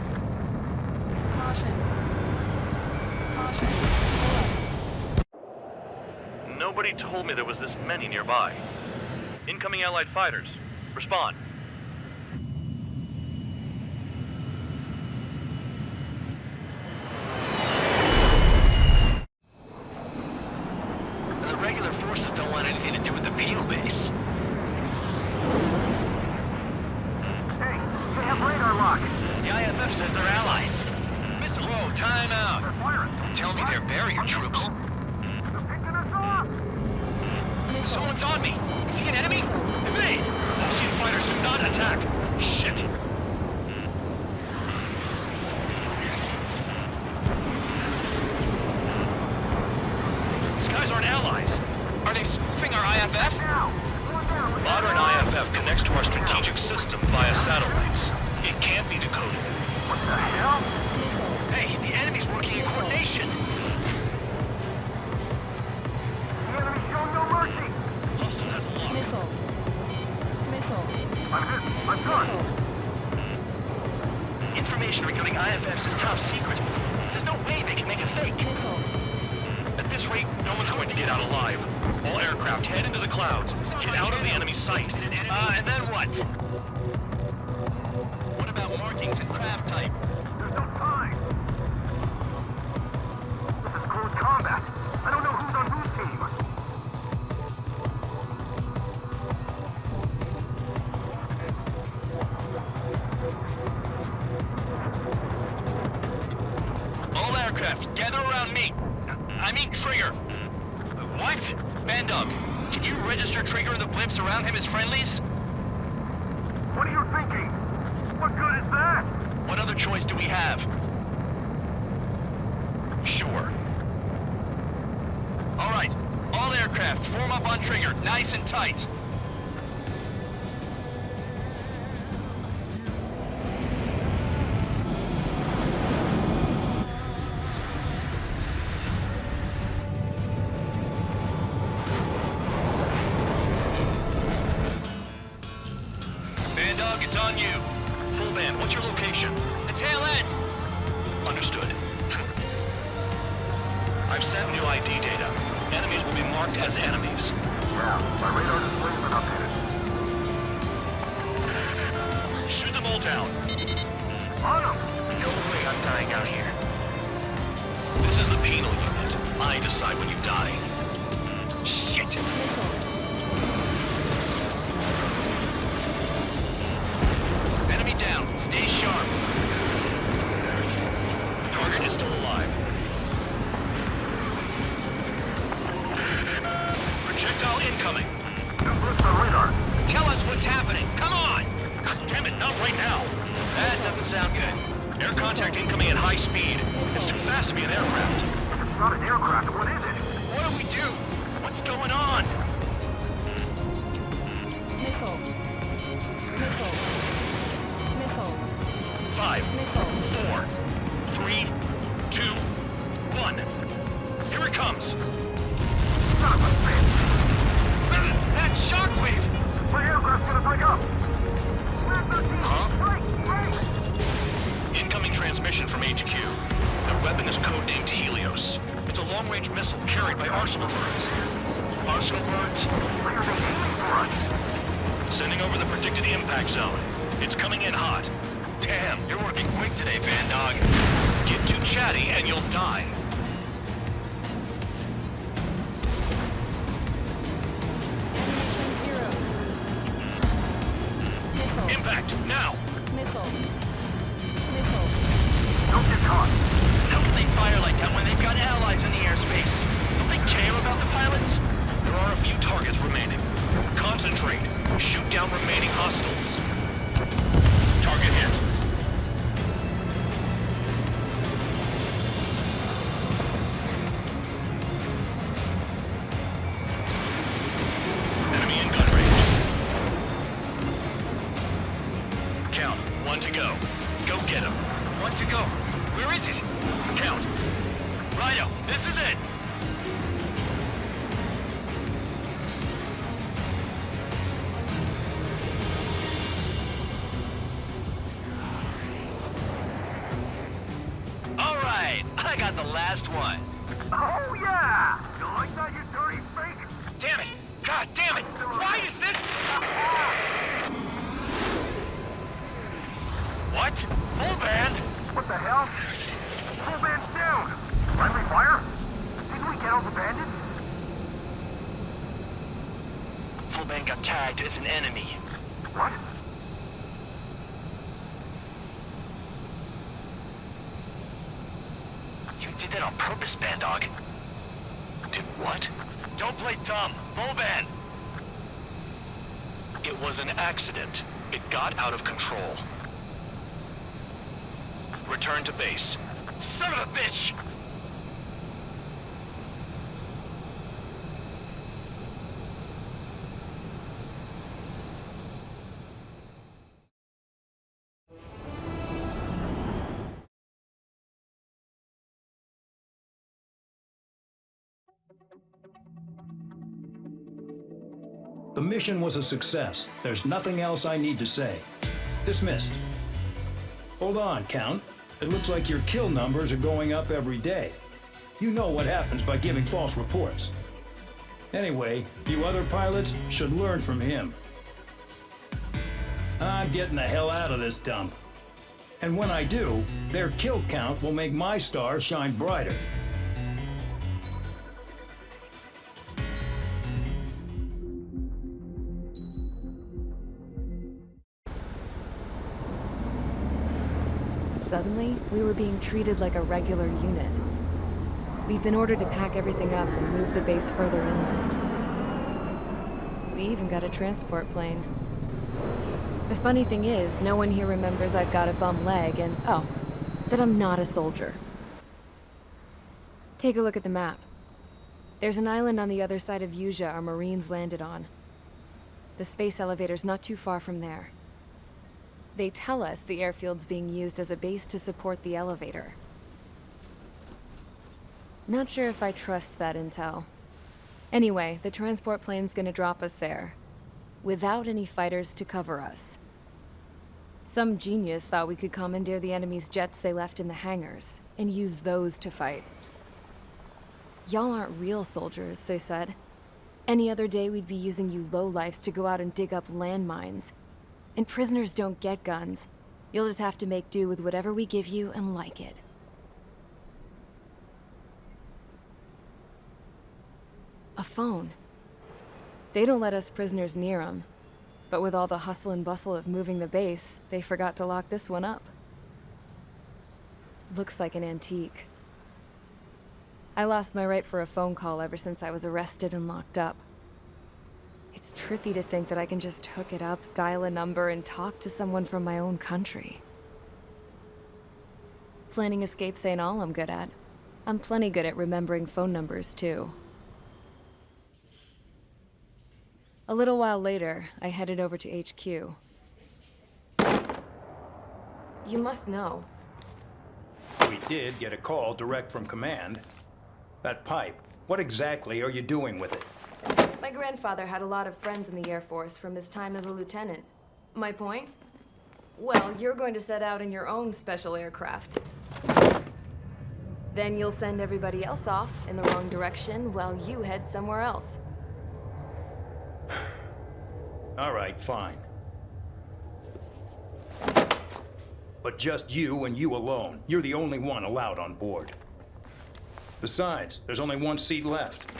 Nobody told me there was this many nearby. Incoming Allied fighters. Respond. The regular forces don't want anything to do with the penal base. Hey, they have radar lock. The IFF says they're allies. Mr. Whoa, time out. They're firing. Don't tell me they're barrier troops. They're picking us off. Someone's on me. Is he an enemy? Evade! Ocean fighters do not attack! Shit! These guys aren't allies! Are they spoofing our IFF? Modern IFF connects to our strategic system via satellites. It can't be decoded. What the hell? Hey, the enemy's working in coordination. The enemy showing no mercy. Hostile has a lock. I'm hit. I'm done. Information regarding IFFs is top secret. There's no way they can make a fake. At this rate, no one's going to get out alive. All aircraft head into the clouds. Get out of the enemy sight. And then what? What about markings and craft type? There's no time. This is close combat. I don't know who's on whose team. All aircraft, gather around me. I mean Trigger. What? Bandog, can you register Trigger and the blips around him as friendlies? What are you thinking? What good is that? What other choice do we have? Sure. All right, all aircraft, form up on Trigger, nice and tight. Bandog, it's on you. Full band, what's your location? The tail end. Understood. I've sent new ID data. Enemies will be marked as enemies. Yeah, my radar display's been updated. Shoot them all down. On them! No way I'm dying out here. This is the penal unit. I decide when you die. Shit! Enemy down. Stay sharp. Target is still alive. Projectile incoming. New blips on radar. Tell us what's happening. Come on! God damn it, not right now. That doesn't sound good. Air contact incoming at high speed. It's too fast to be an aircraft. If it's not an aircraft, what is it? What do we do? What's going on? Missile. Missile. Missile. 5, 4, 3, 2, 1. Here it comes. That shockwave! My aircraft's gonna break up! Huh? Incoming transmission from HQ. Their weapon is codenamed Helios. It's a long-range missile carried by arsenal birds. Arsenal birds? Where are they aiming for us? Sending over the predicted impact zone. It's coming in hot. Damn, you're working quick today, Bandog. Get too chatty and you'll die. Impact, now! Missile. Missile. Don't get caught! How can they fire like that when they've got allies in the airspace? Don't they care about the pilots? There are a few targets remaining. Concentrate. Shoot down remaining hostiles. Target hit. Enemy in gun range. Count. 1 to go. Go get him. 1 to go. Where is it? Count. Rhino, this is it! All right, I got the last one. Oh yeah! You like that, you dirty fake? Damn it! God damn it! Why is this? What? Full band? What the hell? Full band's down! Friendly fire? Didn't we get all the bandits? Full band got tagged as an enemy. What? You did that on purpose, Bandog. Did what? Don't play dumb. Full band. It was an accident. It got out of control. Return to base. Son of a bitch! The mission was a success. There's nothing else I need to say. Dismissed. Hold on, Count. It looks like your kill numbers are going up every day. You know what happens by giving false reports. Anyway, you other pilots should learn from him. I'm getting the hell out of this dump. And when I do, their kill count will make my star shine brighter. Suddenly, we were being treated like a regular unit. We've been ordered to pack everything up and move the base further inland. We even got a transport plane. The funny thing is, no one here remembers I've got a bum leg and, oh, that I'm not a soldier. Take a look at the map. There's an island on the other side of Yuja our Marines landed on. The space elevator's not too far from there. They tell us the airfield's being used as a base to support the elevator. Not sure if I trust that intel. Anyway, the transport plane's gonna drop us there, without any fighters to cover us. Some genius thought we could commandeer the enemy's jets they left in the hangars, and use those to fight. Y'all aren't real soldiers, they said. Any other day we'd be using you lowlifes to go out and dig up landmines. And prisoners don't get guns. You'll just have to make do with whatever we give you and like it. A phone. They don't let us prisoners near them. But with all the hustle and bustle of moving the base, they forgot to lock this one up. Looks like an antique. I lost my right for a phone call ever since I was arrested and locked up. It's trippy to think that I can just hook it up, dial a number, and talk to someone from my own country. Planning escapes ain't all I'm good at. I'm plenty good at remembering phone numbers, too. A little while later, I headed over to HQ. You must know. We did get a call direct from command. That pipe, what exactly are you doing with it? My grandfather had a lot of friends in the Air Force from his time as a lieutenant. My point? Well, you're going to set out in your own special aircraft. Then you'll send everybody else off in the wrong direction while you head somewhere else. All right, fine. But just you and you alone. You're the only one allowed on board. Besides, there's only one seat left.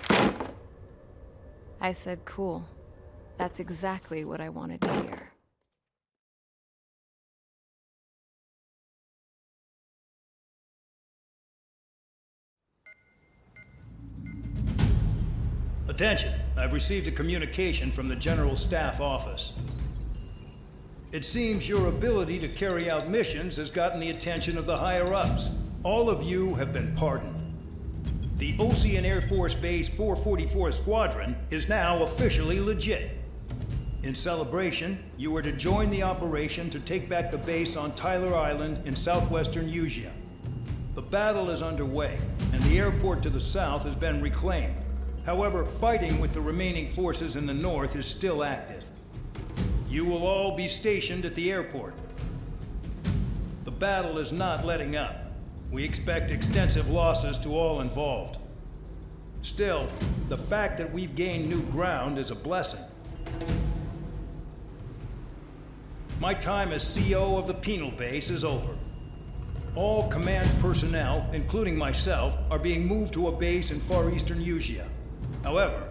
I said cool. That's exactly what I wanted to hear. Attention, I've received a communication from the General Staff Office. It seems your ability to carry out missions has gotten the attention of the higher-ups. All of you have been pardoned. The Ocean Air Force Base 444 Squadron is now officially legit. In celebration, you are to join the operation to take back the base on Tyler Island in southwestern Usea. The battle is underway, and the airport to the south has been reclaimed. However, fighting with the remaining forces in the north is still active. You will all be stationed at the airport. The battle is not letting up. We expect extensive losses to all involved. Still, the fact that we've gained new ground is a blessing. My time as CO of the penal base is over. All command personnel, including myself, are being moved to a base in far eastern Usea. However,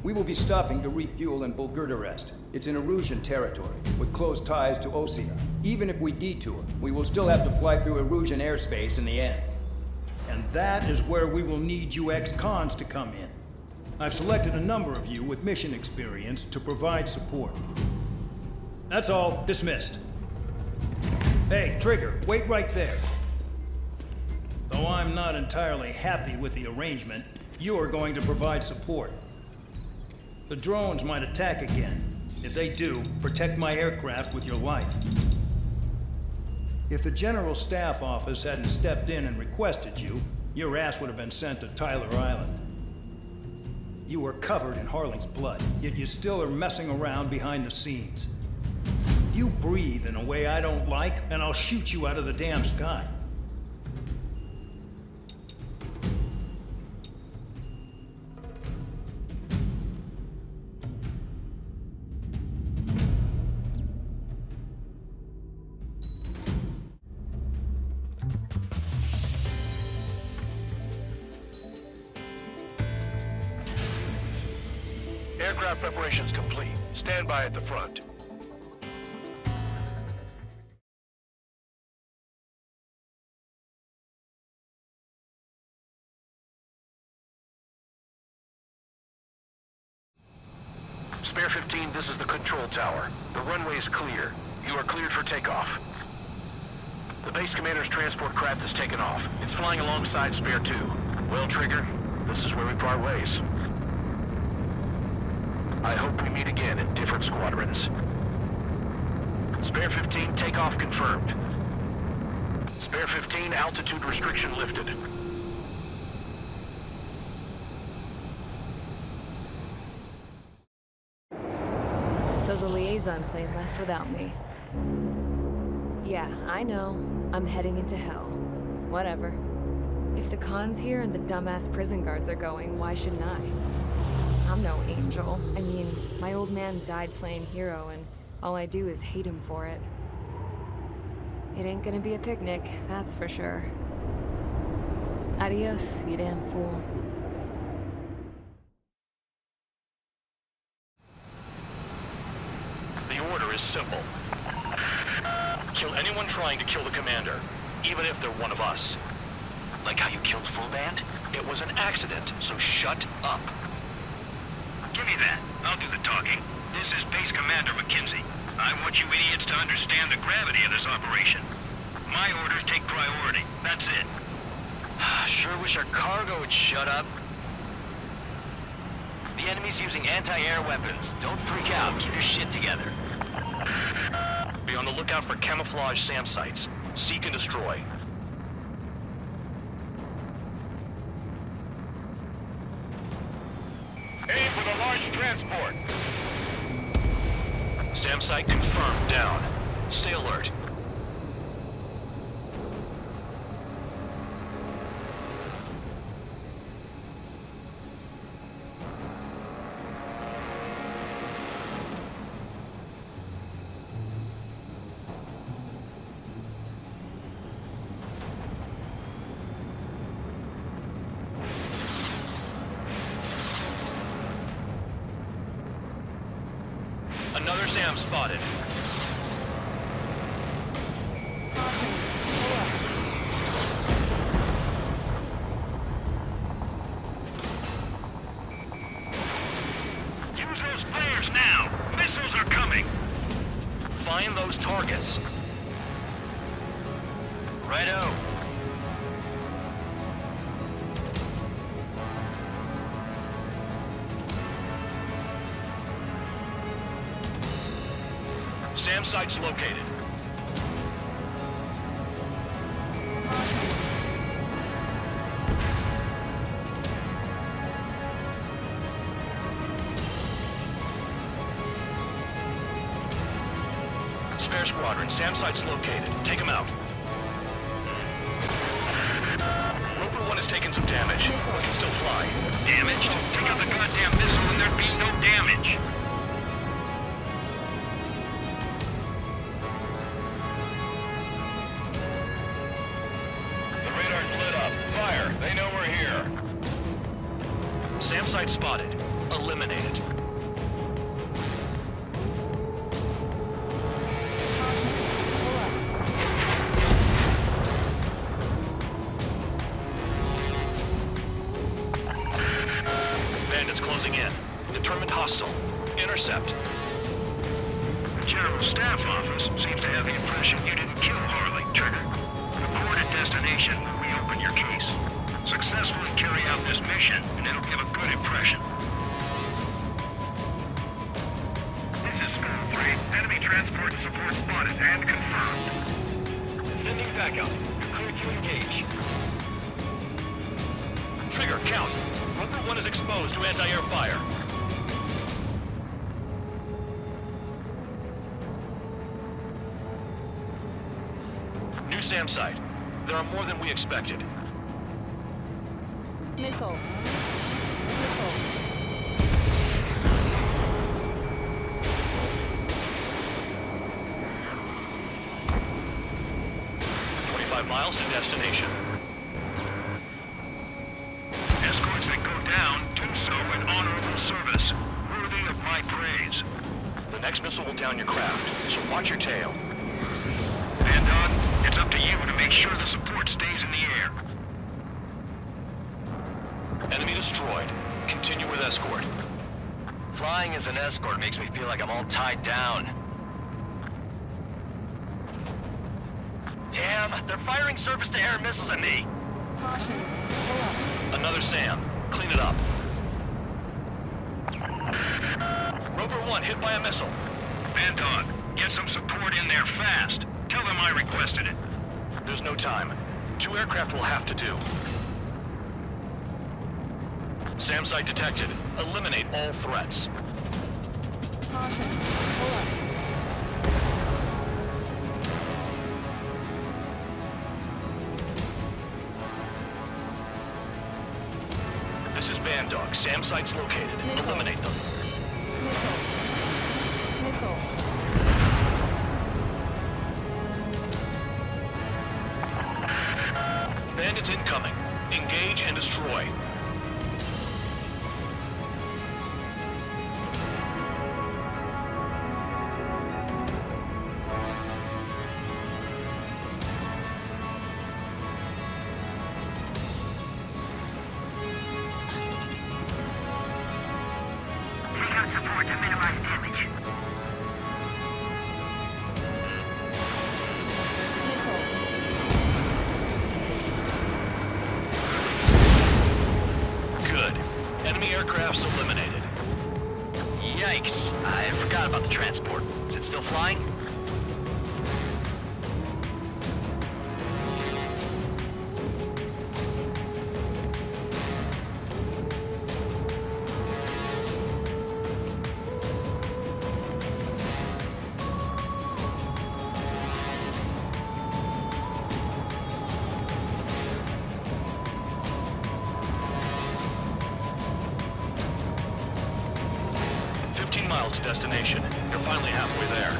we will be stopping to refuel in Bulgurdarest. It's in Erusian territory, with close ties to Osea. Even if we detour, we will still have to fly through Erusian airspace in the end. And that is where we will need you ex-cons to come in. I've selected a number of you with mission experience to provide support. That's all. Dismissed. Hey, Trigger, wait right there. Though I'm not entirely happy with the arrangement, you are going to provide support. The drones might attack again. If they do, protect my aircraft with your life. If the General Staff Office hadn't stepped in and requested you, your ass would have been sent to Tyler Island. You were covered in Harling's blood, yet you still are messing around behind the scenes. You breathe in a way I don't like, and I'll shoot you out of the damn sky. Aircraft preparations complete. Stand by at the front. Spare 15, this is the control tower. The runway is clear. You are cleared for takeoff. The base commander's transport craft has taken off. It's flying alongside Spare 2. Well, Trigger, this is where we part ways. I hope we meet again in different squadrons. Spare 15, takeoff confirmed. Spare 15, altitude restriction lifted. So the liaison plane left without me. Yeah, I know. I'm heading into hell. Whatever. If the con's here and the dumbass prison guards are going, why shouldn't I? I'm no angel. I mean, my old man died playing hero, and all I do is hate him for it. It ain't gonna be a picnic, that's for sure. Adios, you damn fool. The order is simple. Kill anyone trying to kill the commander, even if they're one of us. Like how you killed Full Band? It was an accident, so shut up. Give me that. I'll do the talking. This is Base Commander McKenzie. I want you idiots to understand the gravity of this operation. My orders take priority. That's it. Sure wish our cargo would shut up. The The enemy's using anti-air weapons. Don't freak out. Keep your shit together. Be on the lookout for camouflage SAM sites. Seek and destroy. Aim for the large transport. SAM site confirmed. Down. Stay alert. Another SAM spotted. Use those flares now. Missiles are coming. Find those targets. Righto. SAM site's located. Spare squadron, SAM site's located. Take him out. Roper 1 has taken some damage, but can still fly. Damage? Take out the goddamn missile and there'd be no damage. The radar's lit up. Fire. They know we're here. SAM site spotted. Eliminate it. Bandits closing in. Determined hostile. Intercept. The General Staff Office seems to have the impression you didn't kill Harley, Trigger. Report at destination when we open your case. Successfully carry out this mission, and it'll give a good impression. This is School 3. Enemy transport and support spotted and confirmed. Sending backup. Clear to engage. Trigger, count. Roper 1 is exposed to anti-air fire. New SAM site. There are more than we expected. Missile. Missile. 25 miles to destination. Escorts that go down do so in honorable service, worthy of my praise. The next missile will down your craft, so watch your tail. Bandog, it's up to you to make sure the support stays in the air. Enemy destroyed. Continue with escort. Flying as an escort makes me feel like I'm all tied down. Damn, they're firing surface-to-air missiles at me. Caution. Another SAM. Clean it up. Roper 1 hit by a missile. Bandog, get some support in there fast. Tell them I requested it. There's no time. 2 aircraft will have to do. SAM site detected. Eliminate all threats. Caution. This is Bandog. SAM site's located. Eliminate them. Missile. Missile. Bandits incoming. Engage and destroy. Take out support to minimize damage. the transport? Is it still flying? To destination. You're finally halfway there.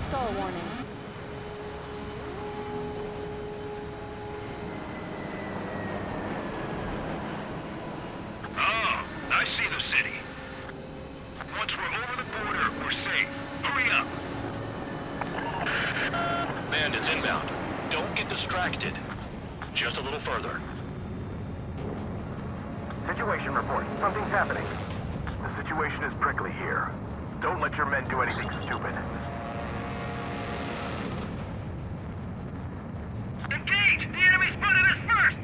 Stall warning. I see the city. Once we're over the border, we're safe. Hurry up! Bandits inbound. Don't get distracted. Just a little further. Situation report. Something's happening. The situation is prickly here. Don't let your men do anything stupid. Engage! The enemy spotted us first!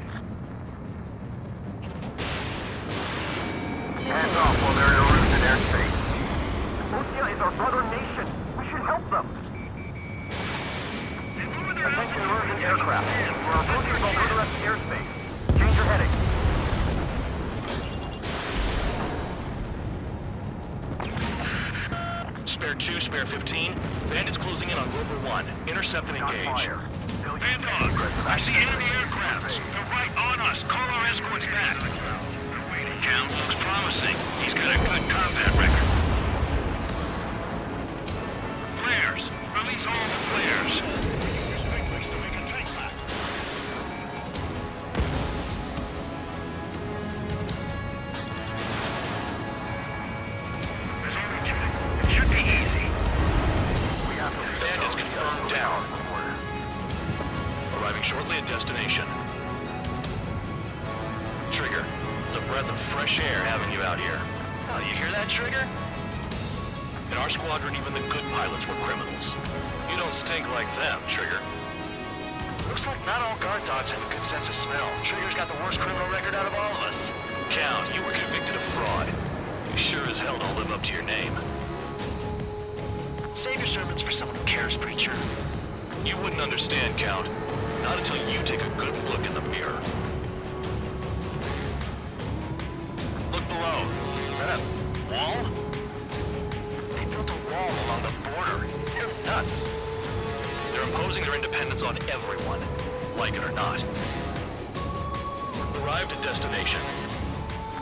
Hands off while they're in eroded airspace. Ostia is our brother nation. We should help them. Attention eroded aircraft. We're approaching Valverde's airspace. Change your heading. Spare 2, spare 15. Bandits closing in on Rover 1. Intercept and engage. Bandog, I see enemy aircraft. They're right on us. Call our escorts back. Count looks promising. He's got a good combat record. Flares. Release all the flares. It should be easy. Bandits confirmed down. Arriving shortly at destination. Trigger. It's a breath of fresh air having you out here. Oh, you hear that, Trigger? In our squadron, even the good pilots were criminals. You don't stink like them, Trigger. Looks like not all guard dogs have a good sense of smell. Trigger's got the worst criminal record out of all of us. Count, you were convicted of fraud. You sure as hell don't live up to your name. Save your sermons for someone who cares, preacher. You wouldn't understand, Count. Not until you take a good look in the mirror. Look below. Is that a wall? They built a wall along the border. They're nuts. They're imposing their independence on everyone, like it or not. Arrived at destination.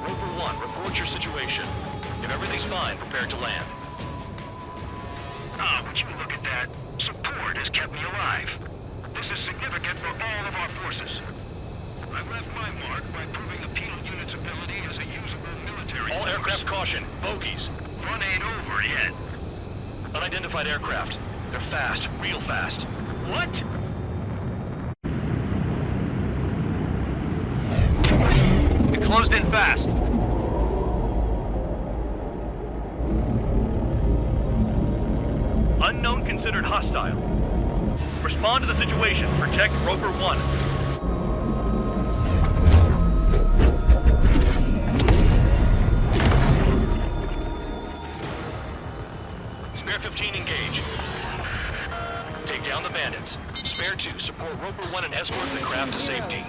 Roper 1, report your situation. If everything's fine, prepare to land. Ah, would you look at that? Support has kept me alive. This is significant for all of our forces. I left my mark by proving the penal unit's ability as a usable military All force. aircraft caution, bogies. Run ain't over yet. Unidentified aircraft. They're fast, real fast. What? It closed in fast. Unknown considered hostile. Respond to the situation. Protect Roper 1. Spare 15, engage. Take down the bandits. Spare 2, support Roper 1 and escort the craft to safety.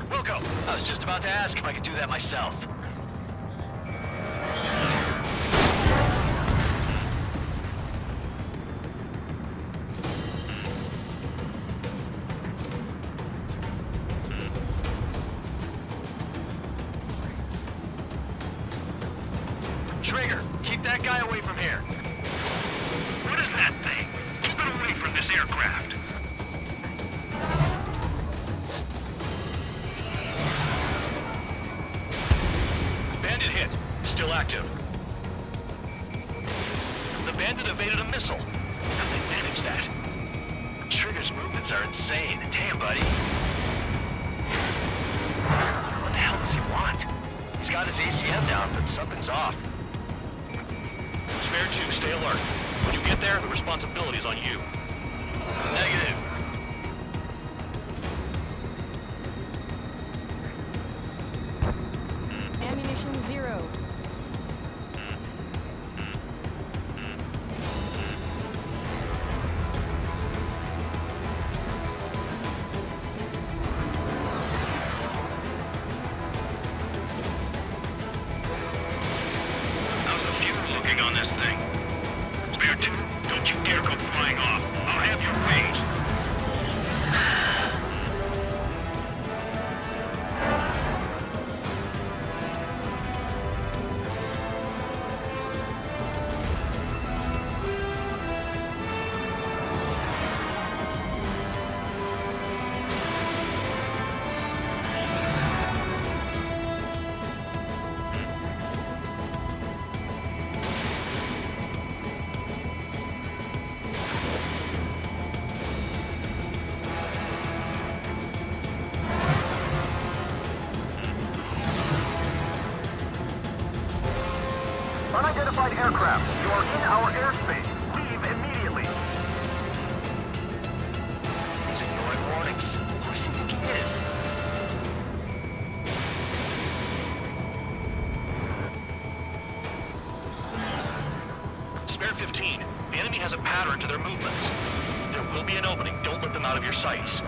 Wilco, I was just about to ask if I could do that myself. Trigger, keep that guy away from here. What is that thing? Keep it away from this aircraft. Bandit hit. Still active. The bandit evaded a missile. How'd they manage that? Trigger's movements are insane. Damn, buddy. What got his ACM down, but something's off. Spare 2, stay alert. When you get there, the responsibility is on you. Negative. Ammunition 0. How's the fuel looking on this thing? Spare 2, don't you dare go flying off. I'll have your wings. Unidentified aircraft, you are in our airspace. Leave immediately. He's ignoring warnings. Who does he think he is? Spare 15, the enemy has a pattern to their movements. There will be an opening. Don't let them out of your sights.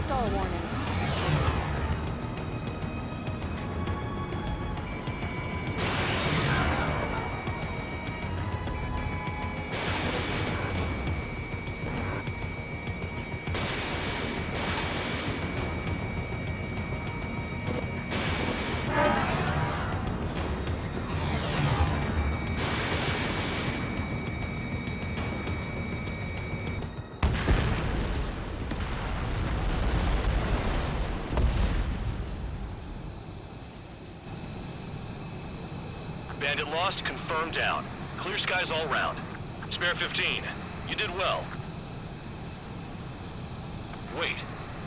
Stall warning. Bandit lost, confirmed down. Clear skies all round. Spare 15, you did well. Wait,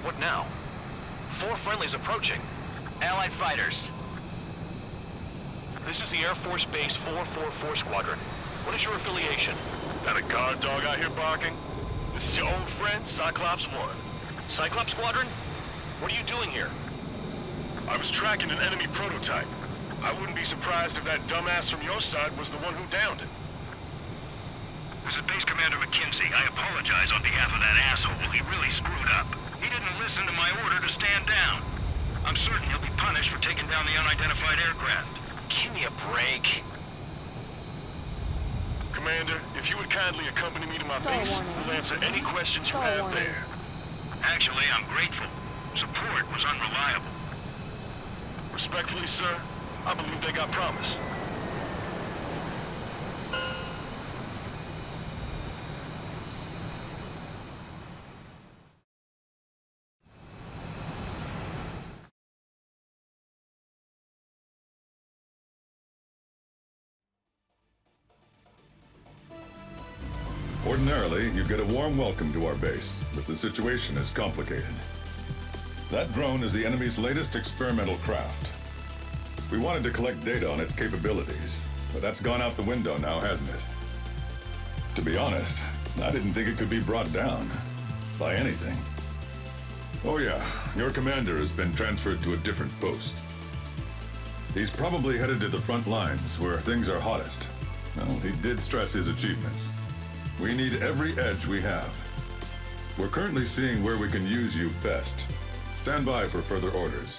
what now? 4 friendlies approaching. Allied fighters. This is the Air Force Base 444 Squadron. What is your affiliation? That a guard dog out here barking? This is your old friend, Cyclops 1. Cyclops Squadron? What are you doing here? I was tracking an enemy prototype. I wouldn't be surprised if that dumbass from your side was the one who downed it. This is Base Commander McKinsey. I apologize on behalf of that asshole. He really screwed up. He didn't listen to my order to stand down. I'm certain he'll be punished for taking down the unidentified aircraft. Give me a break. Commander, if you would kindly accompany me to my base, we'll answer any questions you have there. Actually, I'm grateful. Support was unreliable. Respectfully, sir, I believe they got promise. Ordinarily, you'd get a warm welcome to our base, but the situation is complicated. That drone is the enemy's latest experimental craft. We wanted to collect data on its capabilities, but that's gone out the window now, hasn't it? To be honest, I didn't think it could be brought down by anything. Oh yeah, your commander has been transferred to a different post. He's probably headed to the front lines, where things are hottest. Well, he did stress his achievements. We need every edge we have. We're currently seeing where we can use you best. Stand by for further orders.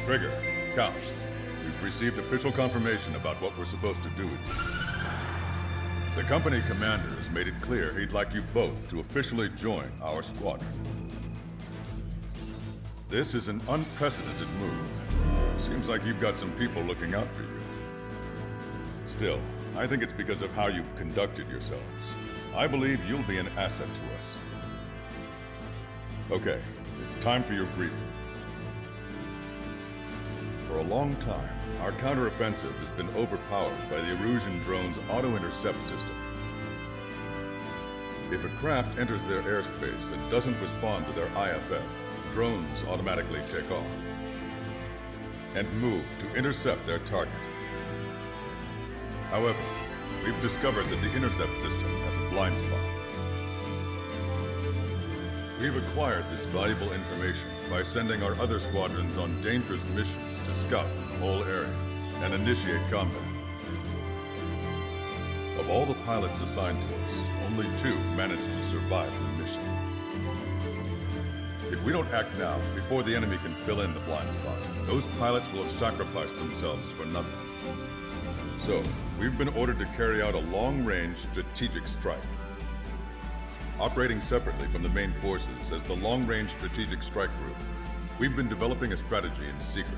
Trigger, Count. We've received official confirmation about what we're supposed to do with you. The company commander has made it clear he'd like you both to officially join our squadron. This is an unprecedented move. Seems like you've got some people looking out for you. Still, I think it's because of how you've conducted yourselves. I believe you'll be an asset to us. Okay, it's time for your briefing. For a long time, our counteroffensive has been overpowered by the Erusian drone's auto-intercept system. If a craft enters their airspace and doesn't respond to their IFF, drones automatically take off and move to intercept their target. However, we've discovered that the intercept system has a blind spot. We've acquired this valuable information by sending our other squadrons on dangerous missions to scout the whole area and initiate combat. Of all the pilots assigned to us, only 2 managed to survive the mission. If we don't act now, before the enemy can fill in the blind spot, those pilots will have sacrificed themselves for nothing. So, we've been ordered to carry out a long-range strategic strike. Operating separately from the main forces as the Long-Range Strategic Strike Group, we've been developing a strategy in secret.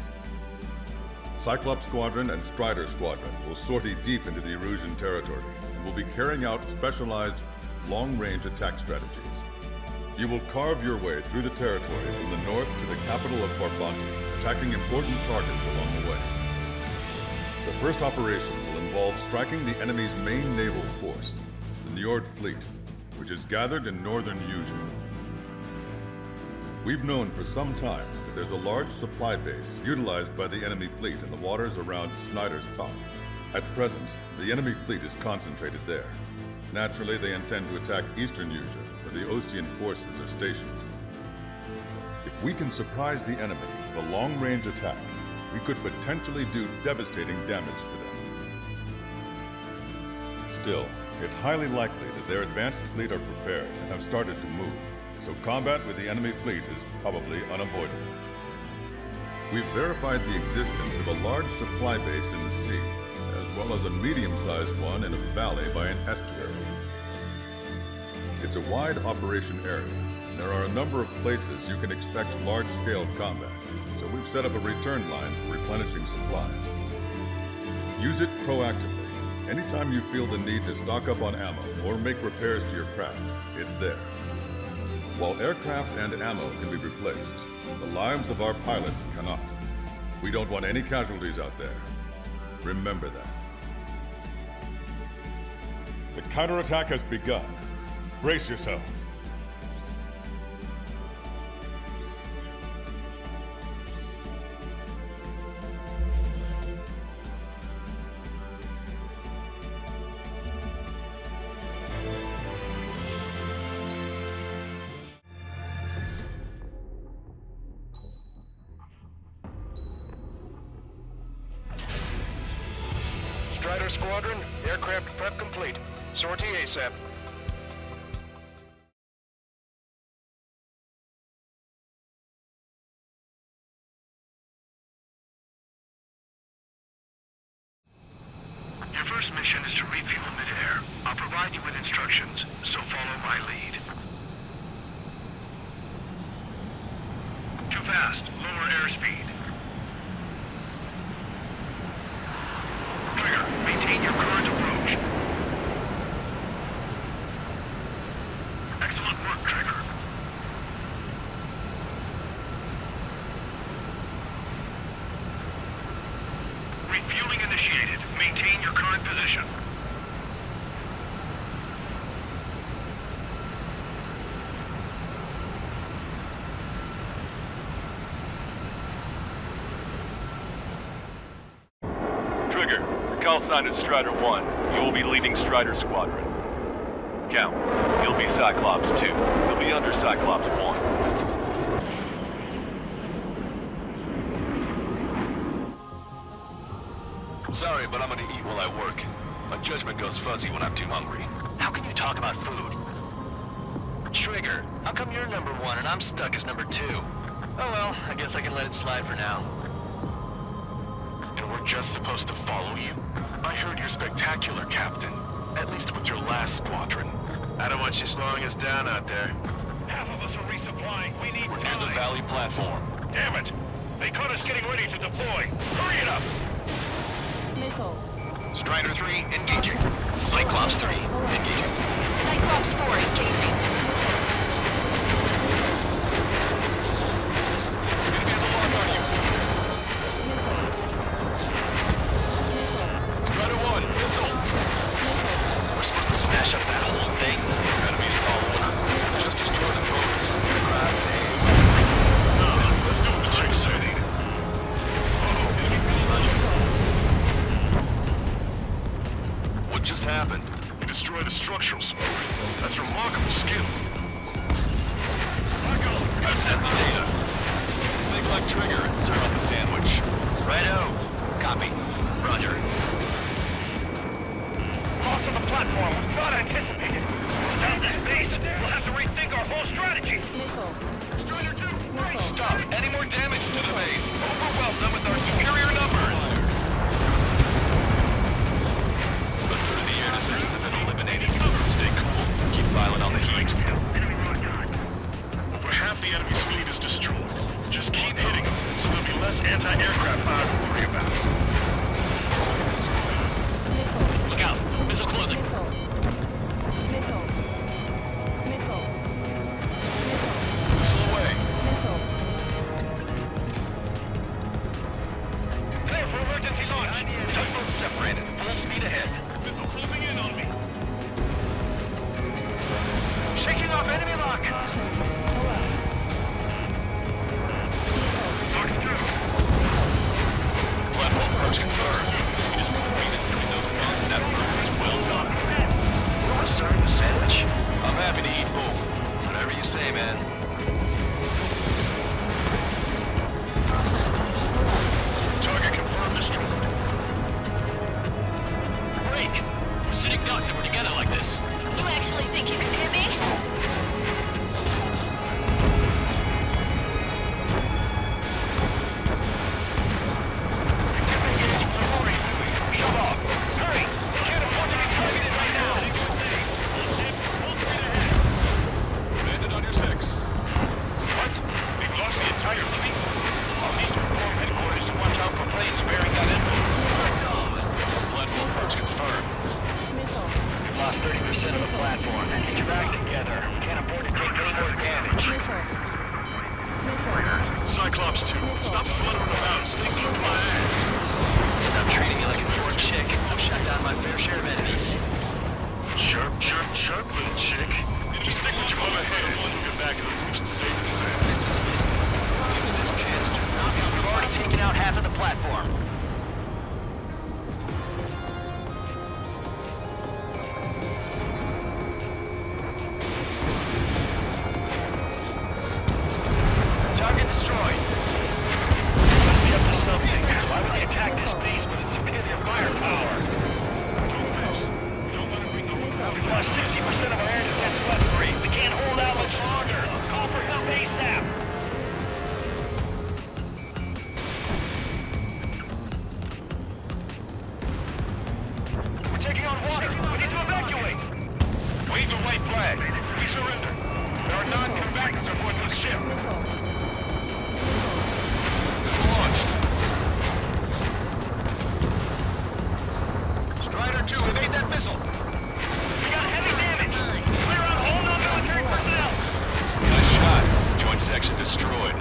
Cyclops Squadron and Strider Squadron will sortie deep into the Erusian territory and will be carrying out specialized long-range attack strategies. You will carve your way through the territory from the north to the capital of Farbanti, attacking important targets along the way. The first operation will involve striking the enemy's main naval force, the Njord Fleet, which is gathered in northern Eugene. We've known for some time that there's a large supply base utilized by the enemy fleet in the waters around Snyder's Top. At present, the enemy fleet is concentrated there. Naturally, they intend to attack eastern Eugene, where the Ostian forces are stationed. If we can surprise the enemy with a long-range attack, we could potentially do devastating damage to them. Still, it's highly likely that their advanced fleet are prepared and have started to move, so combat with the enemy fleet is probably unavoidable. We've verified the existence of a large supply base in the sea, as well as a medium-sized one in a valley by an estuary. It's a wide operation area, and there are a number of places you can expect large-scale combat, so we've set up a return line for replenishing supplies. Use it proactively. Anytime you feel the need to stock up on ammo or make repairs to your craft, it's there. While aircraft and ammo can be replaced, the lives of our pilots cannot. We don't want any casualties out there. Remember that. The counterattack has begun. Brace yourselves. Strider Squadron, aircraft prep complete. Sortie ASAP. Your first mission is to refuel midair. I'll provide you with instructions, so follow my lead. Too fast. Lower airspeed. Trigger, maintain your current approach. Excellent work, Trigger. Refueling initiated. Maintain your current position. Trigger, your call sign is Strider 1. You will be leading Strider Squadron. Count. You'll be Cyclops 2. You'll be under Cyclops 1. Sorry, but I'm gonna eat while I work. My judgment goes fuzzy when I'm too hungry. How can you talk about food? Trigger, how come you're number 1 and I'm stuck as number 2? Oh well, I guess I can let it slide for now. And we're just supposed to follow you? I heard you're spectacular, Captain. At least with your last squadron. I don't want you slowing us down out there. Half of us are resupplying. We need We're near the Valley platform. Damn it! They caught us getting ready to deploy. Hurry it up! Missile. Strider 3, engaging. Cyclops 3, engaging. Cyclops 4, engaging. Enemy has a lock on you. Strider 1, missile. We're supposed to smash up that whole thing? Gotta meet its all order. Just destroy the boats, aircraft, and No, let's do what the chick said. What just happened? You destroyed a structural smoke. That's remarkable skill. I've sent the data. Think like Trigger and serve on the sandwich. Righto. Copy. Roger. Loss on the platform was not anticipated. Without this base, we'll have to rethink our whole strategy. Missile. Strider 2, Missile. stop. Any more damage to the base? Overwhelm them with our superior numbers. A third of the air defenses have been eliminated. Stay cool. Keep piling on the heat. Over half the enemy's fleet is destroyed. Just keep hitting them, so there'll be less anti-aircraft fire to worry about. Look out. Missile closing. Missile. Missile. Missile. Missile away. Missile. Clear for emergency launch. Tugboats separated. Full speed ahead. Missile closing in on me. Shaking off enemy lock. Platform approach confirmed. We just moved the beam in between those bonds, and that maneuver is well done. You want to serve the sandwich? I'm happy to eat both. Whatever you say, man. Target confirmed destroyed. Break! We're sitting ducks if we're together like this. You actually think you can hit me? Shove off. Hurry. We can't afford to be targeted right now. Bandit on your 6. What? We've lost the entire fleet? I'll need to inform headquarters to watch out for planes bearing that info. Platform approach confirmed. Missile. We've lost 30% of the platform. Get your act together. Can't afford to take any more damage. Missile. Missile. Cyclops 2, stop fluttering around. Stay close to my ass. Stop treating me like a poor chick. I've shot down my fair share of enemies. Chirp, chirp, chirp, little chick. Just stick with your mother head and we'll get back in the roost safe and sound. Use this chance to knock out. We've already taken out half of the platform. Target destroyed. Must be up to something. Why would they attack this base with its superior firepower? We've lost 60% of our air defense weaponry. We can't hold out much longer. Call for help ASAP. We're taking on water. We need to evacuate. Wave the white flag. We surrender. There are non-combatants aboard this ship. Missile launched. Strider 2, evade that missile. We got heavy damage. Clear out all non-military personnel. Nice shot. Joint section destroyed.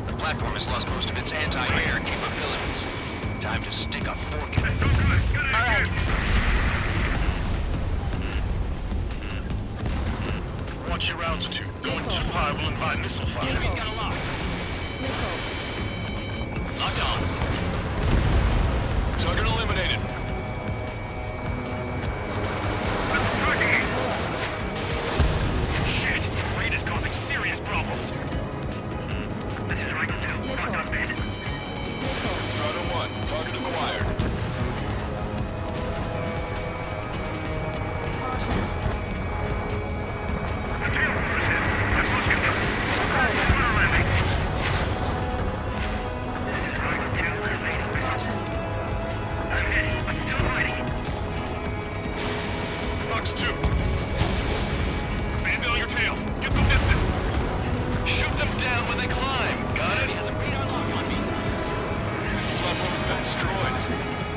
The platform has lost most of its anti-air capabilities. Time to stick a fork in it. All right. Watch your altitude. Going too high will invite missile fire. Enemy's got a lock. Locked on. Target platform has been destroyed.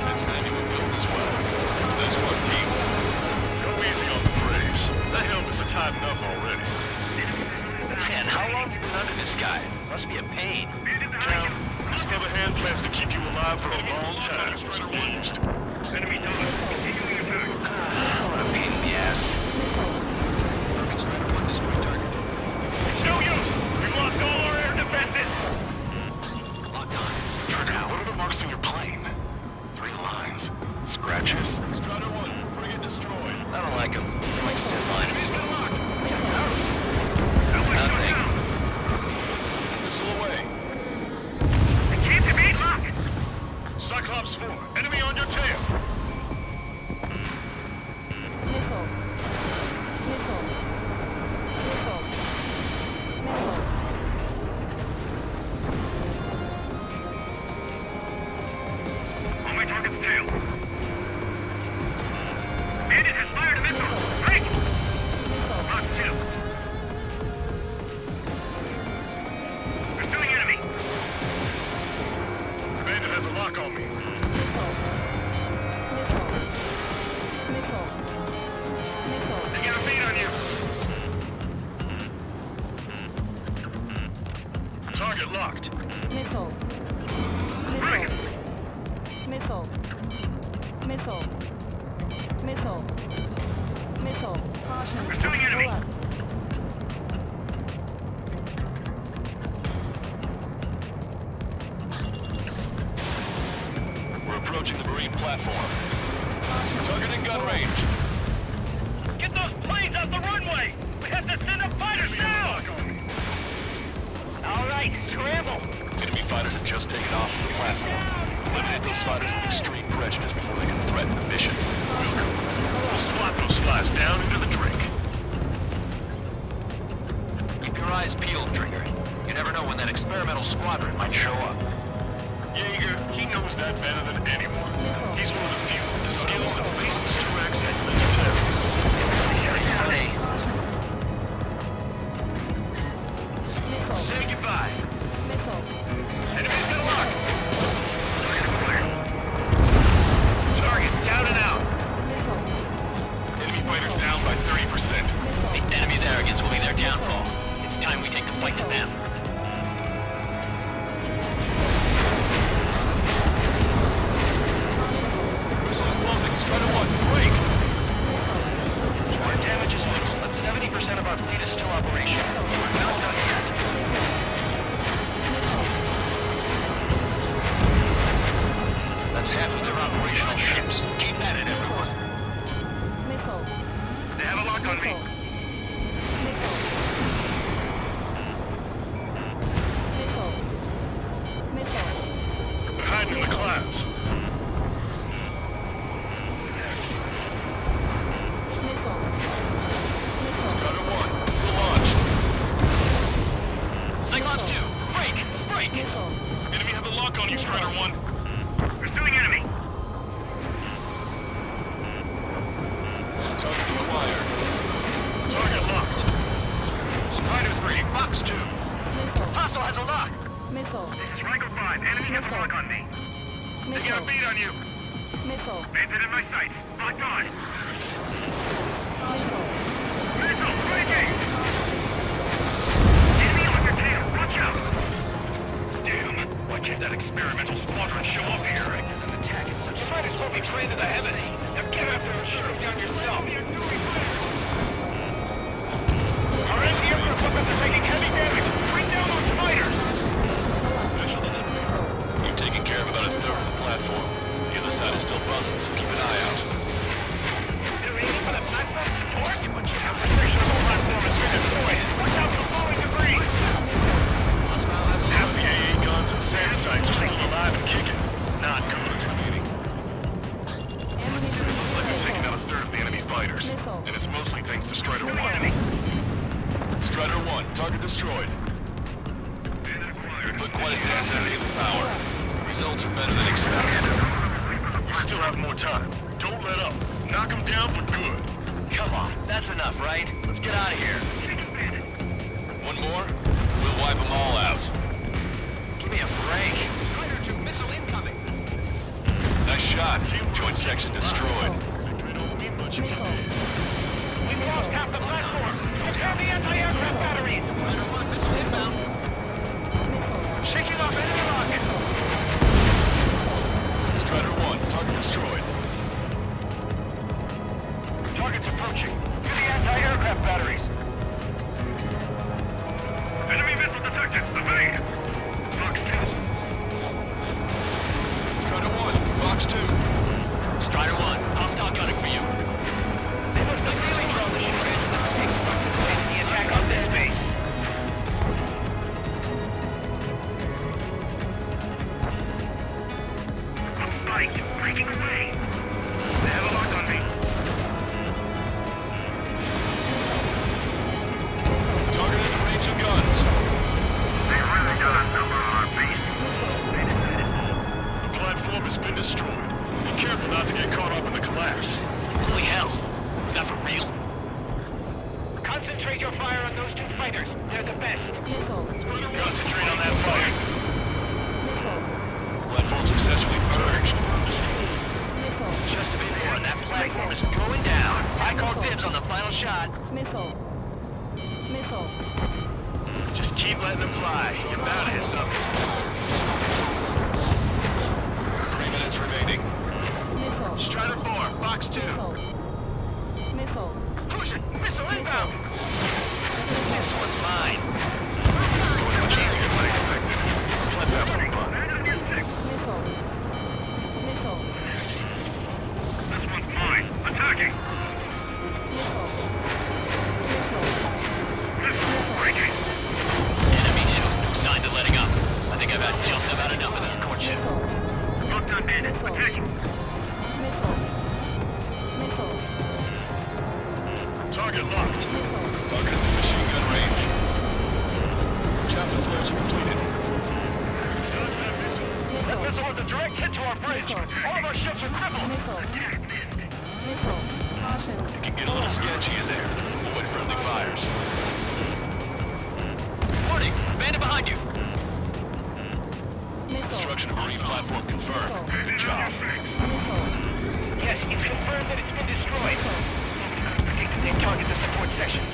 And you were built as well. Nice work, team. Go easy on the praise. The helmets are tight enough already. Man, how long have you been under this guy? Must be a pain. Count, this brother hand plans to keep you alive for a long time. It's arranged. Enemy done. Continuing attack. What a pain in the ass. It's no use! We've lost all our air defenses! Trigger, what are the marks on your plane? 3 lines. Scratches? Strider 1, frigate destroyed. I don't like him. They're like sin lines. Nothing. Missile away. Keep the beat locked! Cyclops 4, enemy on your tail! Missile. Missile. Missile. Missile. On my target's tail. Bandit has fired a missile! Break! Lock 2. Pursuing enemy! Bandit has a lock on me. They got a beat on you. Target locked. Missile. Break! Missile. Missile. Missile. Missile. Caution. Pursuing enemy. Pull up. We're approaching the marine platform. Targeting gun range. Get those planes out the runway! We have to send up fighters now! All right, scramble! Enemy fighters have just taken off from the platform. Eliminate those fighters with extreme prejudice before they can threaten the mission. We'll swat those flies down into the drink. Keep your eyes peeled, Trigger. You never know when that experimental squadron might show up. Jaeger, he knows that better than anyone. He's one of the few with the skills to face the Sturex and military. Honey, Say goodbye. Missile. Enemy's gonna lock. Target down and out. Enemy fighters down by 30%. the enemy's arrogance will be their downfall. It's time we take the fight to them. Missile is closing. Strider 1, break! Our damage is mixed, but 70% of our fleet is still operational. We're not done yet. That's half of their operational ships. Keep at it, everyone. Missile. They have a lock on me. Missile. Missile. They're hiding in the clouds. Strider 1, missile launched. Cyclops 2, break! Break! Enemy have a lock on you, Strider 1. Pursuing enemy. Target acquired. Target locked. Strider 3, Fox 2. Hostile has a lock! Missile. This is Riker 5. Enemy has a lock on me. They got a beat on you. Missile. Bandit in my sights. Locked on. Missile. Missile, breaking! Enemy on your tail. Watch out! Damn. Why can't that experimental squadron show up here? And attack it. You might as well be trained to the heavens. Now get out there and shoot them down yourself. Our anti-aircraft weapons are taking heavy damage. Bring down those fighters! Special delivery. You've taken care of about a third of the platform. The other side is still buzzing, so keep an eye out. They're aiming for the platform support? Too much conversation on the platform has been destroyed. Watch out for falling debris! Half the AA guns and SAM sites are still alive and kicking. Not good. Looks like they've taken out a third of the enemy fighters. And it's mostly thanks to Strider 1. Strider 1, target destroyed. We've put quite a damn bit of human power. Results are better than expected. We still have more time. Don't let up. Knock them down for good. Come on, that's enough, right? Let's get out of here. One more, we'll wipe them all out. Give me a break. Strider 2, missile incoming. shot. Joint section destroyed. We've lost half the platform. Prepare the anti-aircraft batteries. Fighter 1 missile inbound. Shaking off enemy lock. Strider 1, target destroyed. Target's approaching. To the anti-aircraft batteries. Enemy missile detected. Evade. Box 2. Strider 1, box 2. Strider 1, hostile gunning for you. They must have really drawn the short end of the stick. Taking the attack on this base. Spike, breaking away. They have a lock on me. Target is in range of guns. They really got a number on our base. The platform has been destroyed. Be careful not to get caught up in the collapse. Holy hell. Was that for real? Concentrate your fire on those two fighters. They're the best. Concentrate on that fire. Platform successfully purged. Just to be warned, that platform is going down. I call dibs on the final shot. Missile. Missile. Just keep letting them fly. You're bound to hit something. 3 minutes remaining. Missile. Strider 4, box 2. Missile. Push it! Missile inbound! This one's mine. This is going much easier than I expected. Let's have some fun. Missile. Missile. This one's mine. Attacking. Missile breaking. Enemy shows no signs of letting up. I think I've had just about enough of this courtship. Locked on bandit. Attacking. Missile. Missile. Target locked. Target is in machine gun range. Chaffin flares are completed. That missile was a direct hit to our bridge. All of our ships are crippled. Missile. Missile. Caution. It can get a little sketchy in there. Avoid friendly fires. Warning! Bandit behind you! Destruction of marine platform confirmed. Good job. Yes, it's confirmed that it's been destroyed. Take the big targets and support sections.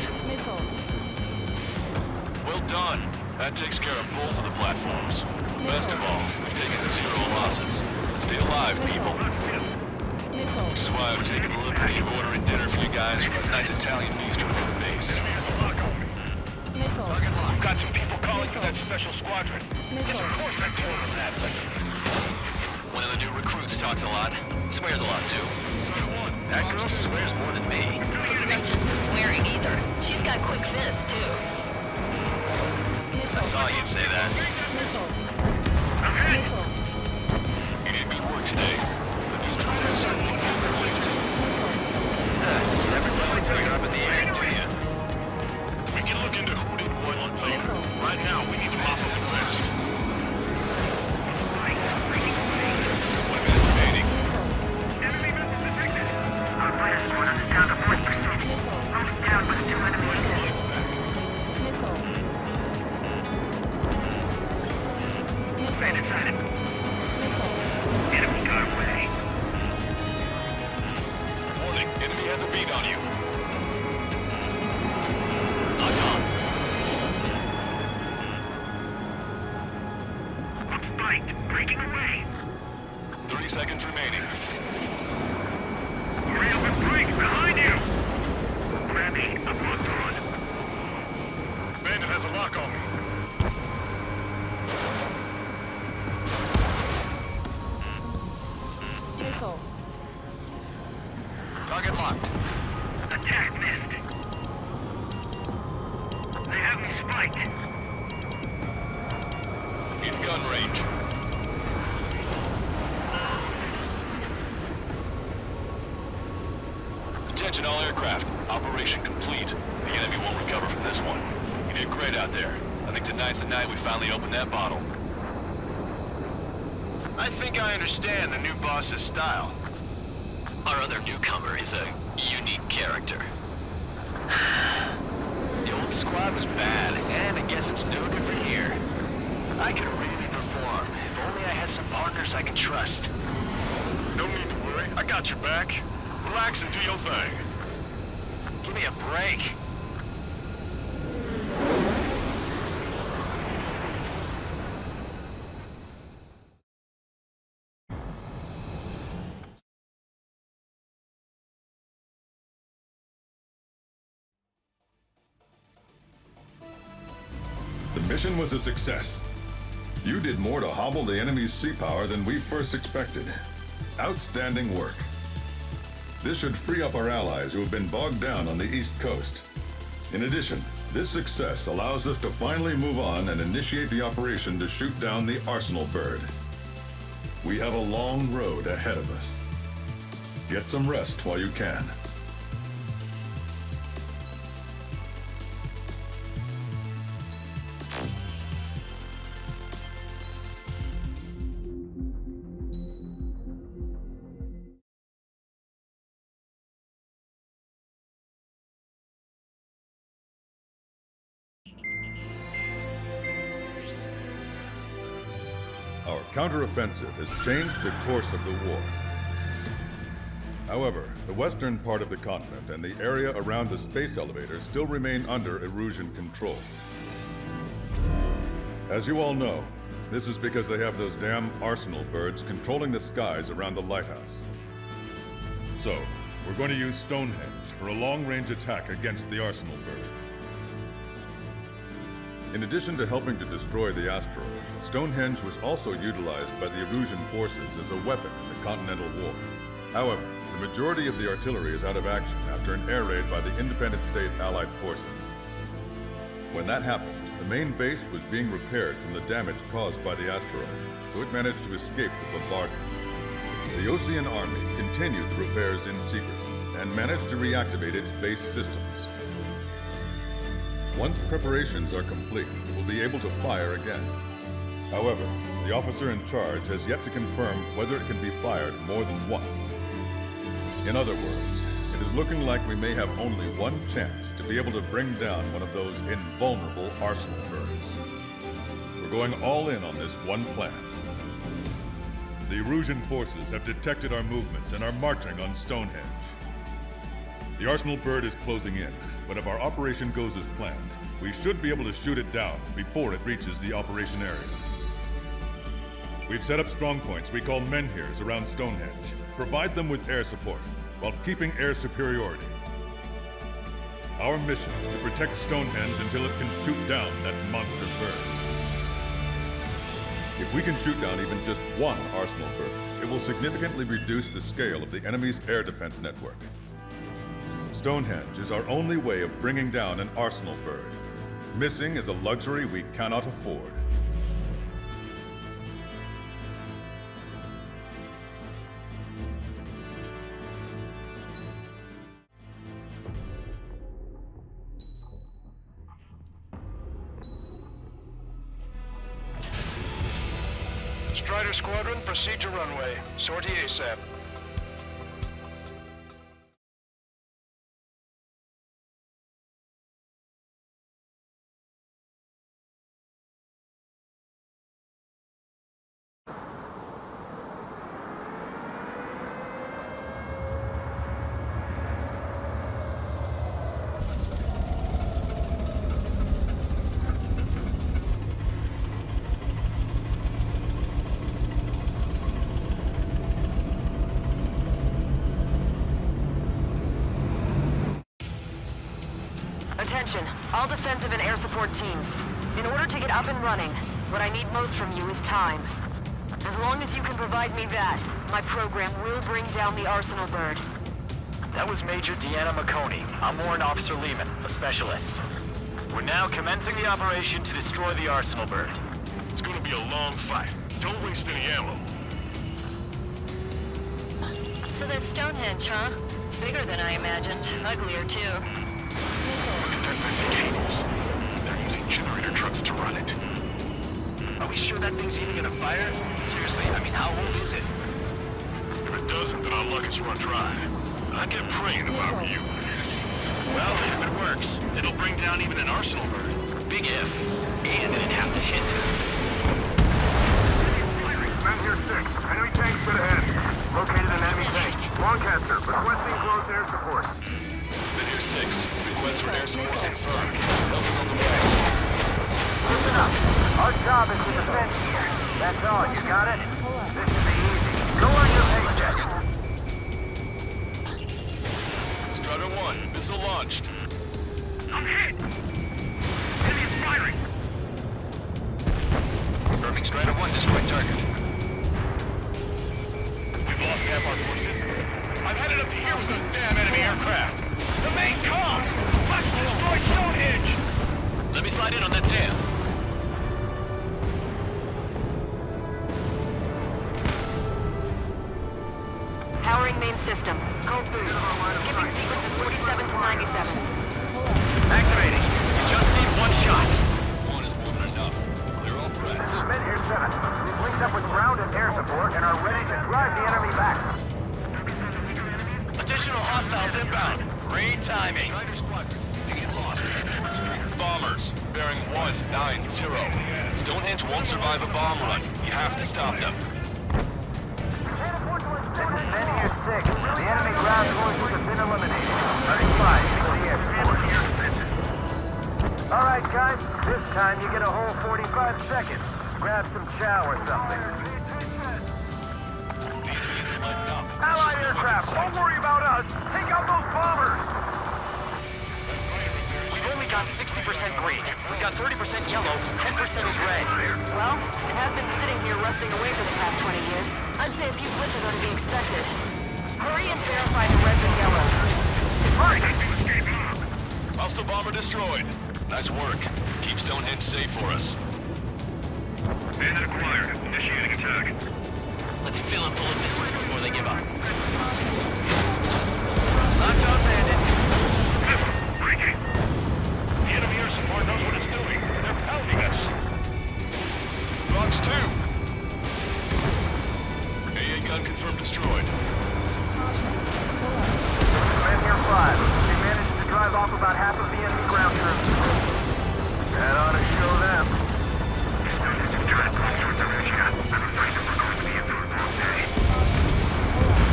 Well done. That takes care of both of the platforms. Best of all, we've taken 0 losses. Stay alive, people. Which is why I've taken the liberty of ordering dinner for you guys from a nice Italian bistro at the base. We've got some people calling for that special squadron. Yes, of course I told them that, but... One of the new recruits talks a lot. Swears a lot, too. That girl swears more than me. Not just the swearing either. She's got quick fists, too. I thought you'd say that. You did good work today. The new recruit is certainly brilliant. Never really till you're up in the air, do you? We can look into who did what later. Right now, we need to mop up the rest. 1 minute remaining. Enemy missile detected. Our fire squadron is down to 40%. Most down with 2 enemies. Bandit sighted. Enemy got away. Warning, enemy has a beat on you. Knocked on. Spiked. Breaking away. 30 seconds remaining. Hurry up and break. Behind you. Grab me. I'm locked on. Bandit has a lock on me. Missile. Target locked. Attack missed. They have me spiked. In gun range. Attention all aircraft. Operation complete. The enemy won't recover from this one. You did great out there. I think tonight's the night we finally open that bottle. I think I understand the new boss's style. Our other newcomer is a unique character. The old squad was bad, and I guess it's no different here. I could really perform if only I had some partners I could trust. No need to worry. I got your back. Relax and do your thing. Give me a break. The mission was a success. You did more to hobble the enemy's sea power than we first expected. Outstanding work. This should free up our allies who have been bogged down on the East Coast. In addition, this success allows us to finally move on and initiate the operation to shoot down the Arsenal bird. We have a long road ahead of us. Get some rest while you can. Our counteroffensive has changed the course of the war. However, the western part of the continent and the area around the space elevator still remain under Erusian control. As you all know, this is because they have those damn Arsenal birds controlling the skies around the Lighthouse. So, we're going to use Stonehenge for a long-range attack against the Arsenal bird. In addition to helping to destroy the asteroid, Stonehenge was also utilized by the Erusian forces as a weapon in the Continental War. However, the majority of the artillery is out of action after an air raid by the independent state Allied forces. When that happened, the main base was being repaired from the damage caused by the asteroid, so it managed to escape the bombardment. The Osean Army continued the repairs in secret and managed to reactivate its base systems. Once preparations are complete, we'll be able to fire again. However, the officer in charge has yet to confirm whether it can be fired more than once. In other words, it is looking like we may have only one chance to be able to bring down one of those invulnerable Arsenal birds. We're going all in on this one plan. The Erusian forces have detected our movements and are marching on Stonehenge. The Arsenal bird is closing in, but if our operation goes as planned, we should be able to shoot it down before it reaches the operation area. We've set up strongpoints we call menhirs around Stonehenge. Provide them with air support, while keeping air superiority. Our mission is to protect Stonehenge until it can shoot down that monster bird. If we can shoot down even just one Arsenal bird, it will significantly reduce the scale of the enemy's air defense network. Stonehenge is our only way of bringing down an Arsenal bird. Missing is a luxury we cannot afford. Strider Squadron, proceed to runway. Sortie ASAP. Attention, all defensive and air support teams. In order to get up and running, what I need most from you is time. As long as you can provide me that, my program will bring down the Arsenal bird. That was Major Deanna McConey. I'm Warrant Officer Lehman, a specialist. We're now commencing the operation to destroy the Arsenal bird. It's gonna be a long fight. Don't waste any ammo. So that's Stonehenge, huh? It's bigger than I imagined. Uglier, too. Cables. They're using generator trucks to run it. Are we sure that thing's even gonna fire? Seriously, I mean, how old is it? If it doesn't, then our luck is run dry. I'd get praying if I were you. Well, if it works, it'll bring down even an Arsenal bird. Big if. And it'd have to hit. Man here 6. Enemy tanks straight ahead. Located answer. Requesting close air support. Linear 6. Request for air support confirmed. Help is on the way. Listen up. Our job is to defend here. That's all. You got it? This should be easy. Go on your paycheck. Strider 1, missile launched. I'm hit. Enemy is firing. Confirming Strider 1 destroyed target. We've lost half our forces. I'm headed up here with those damn enemy aircraft. The main comms! Let's destroy Stonehenge! Let me slide in on that dam. Powering main system. Code boost. Skipping sequence is 47 to 97. Activating. You just need one shot. One is more than enough. Clear all threats. Men here 7. We've linked up with ground and air support and are ready to drive the enemy back. Additional hostiles inbound. Great timing. Bombers, bearing 190. Stonehenge won't survive a bomb run. You have to stop them. Men here 6. The enemy ground forces have been eliminated. Running 5 to the air support. Alright guys, this time you get a whole 45 seconds. Grab some chow or something. Allied aircraft, don't worry about us. Take out those bombers. We've only got 60% green. We got 30% yellow, 10% is red. Well, it has been sitting here rusting away for the past 20 years. I'd say a few glitches are to be expected. Hurry and verify the reds and yellows. Hostile bomber destroyed. Nice work. Keep Stonehenge safe for us. Bandit acquired. Initiating attack. Let's fill them full of missiles before they give up. Knocked out bandit. Breaking. The enemy air support knows what it's doing. They're pounding us. Fox 2. AA gun confirmed destroyed. Men here 5. They managed to drive off about half of the enemy ground troops. That ought to show them.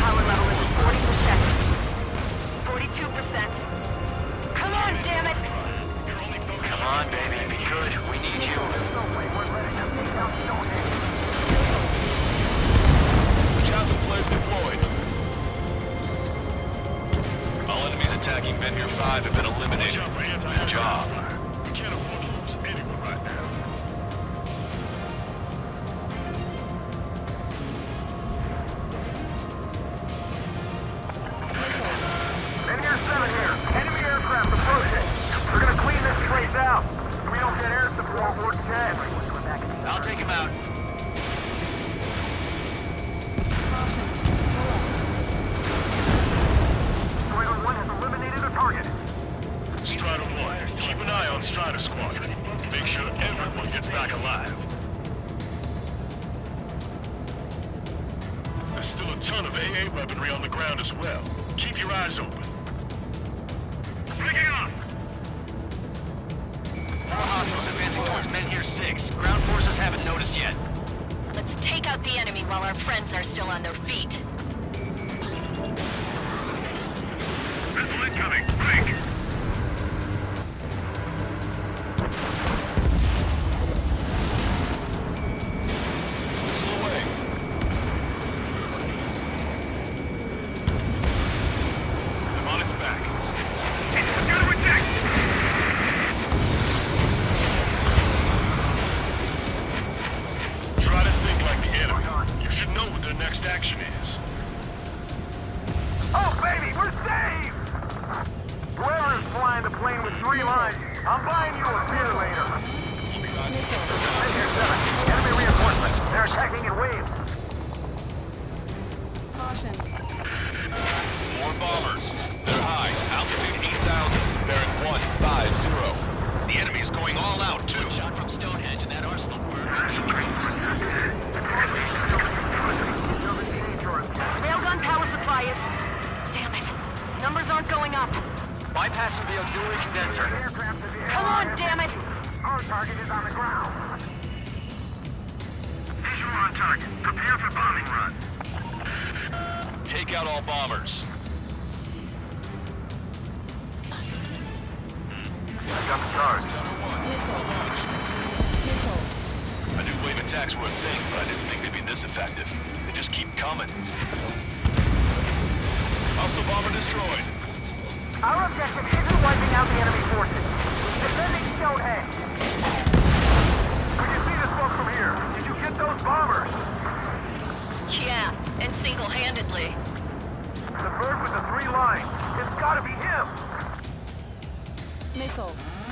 Power level is 40%. 42%. Come on, damn it! Come on, baby. Be good. We need you. Chaffin flares deployed. All enemies attacking Benhir 5 have been eliminated. Good job. We can't afford to lose anyone right now. Benhir 7 here. Enemy aircraft approaching. We're gonna clean this place out. If we don't get air support, we're dead. I'll take him out. Strider 1 has eliminated a target. Strider 1, keep an eye on Strider Squadron. Make sure everyone gets back alive. There's still a ton of AA weaponry on the ground as well. Keep your eyes open. Picking up! More hostiles advancing towards Men here 6. Ground forces haven't noticed yet. Let's take out the enemy while our friends are still on their feet. Missile incoming. Break! Missile away. I'm on his back. Gotta reject! Try to think like the enemy. You should know what their next action is. Oh, baby, we're saved! Whoever is flying the plane with 3 lines, I'm buying you a beer later. Benhir 7, enemy reinforcements. They're attacking in waves. Caution. More bombers. They're high. Altitude 8,000. Bearing 150. The enemy's going all out, too. Shot from Stonehenge and that arsenal burned. Railgun power supply is... Damn it. Numbers aren't going up. Bypassing the auxiliary condenser. Come on, damn it! Our target is on the ground. Visual on target. Prepare for bombing run. Take out all bombers. got the charge. I knew wave attacks were a thing, but I didn't think they'd be this effective. They just keep coming. Hostile bomber destroyed. Our objective isn't wiping out the enemy forces. It's defending Stonehenge. We can see the smoke from here. Did you get those bombers? Yeah, and single-handedly. The bird with the 3 lines. It's gotta be him! Missile.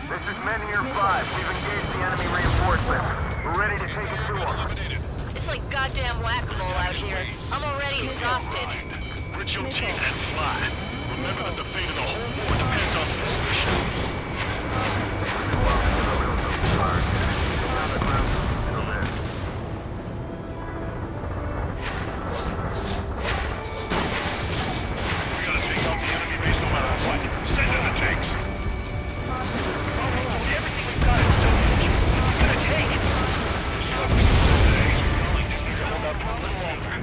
This is Men Here 5. We've engaged the enemy reinforcements. We're ready to take it to them. It's like goddamn whack-a-mole out here. I'm already exhausted. Grit your teeth and fly. Remember that the fate of the whole war depends on this mission. We gotta take out the enemy base no matter what. Send in the tanks. Everything we've got is Stonehenge. It's gonna take. We just need to hold out for a little longer.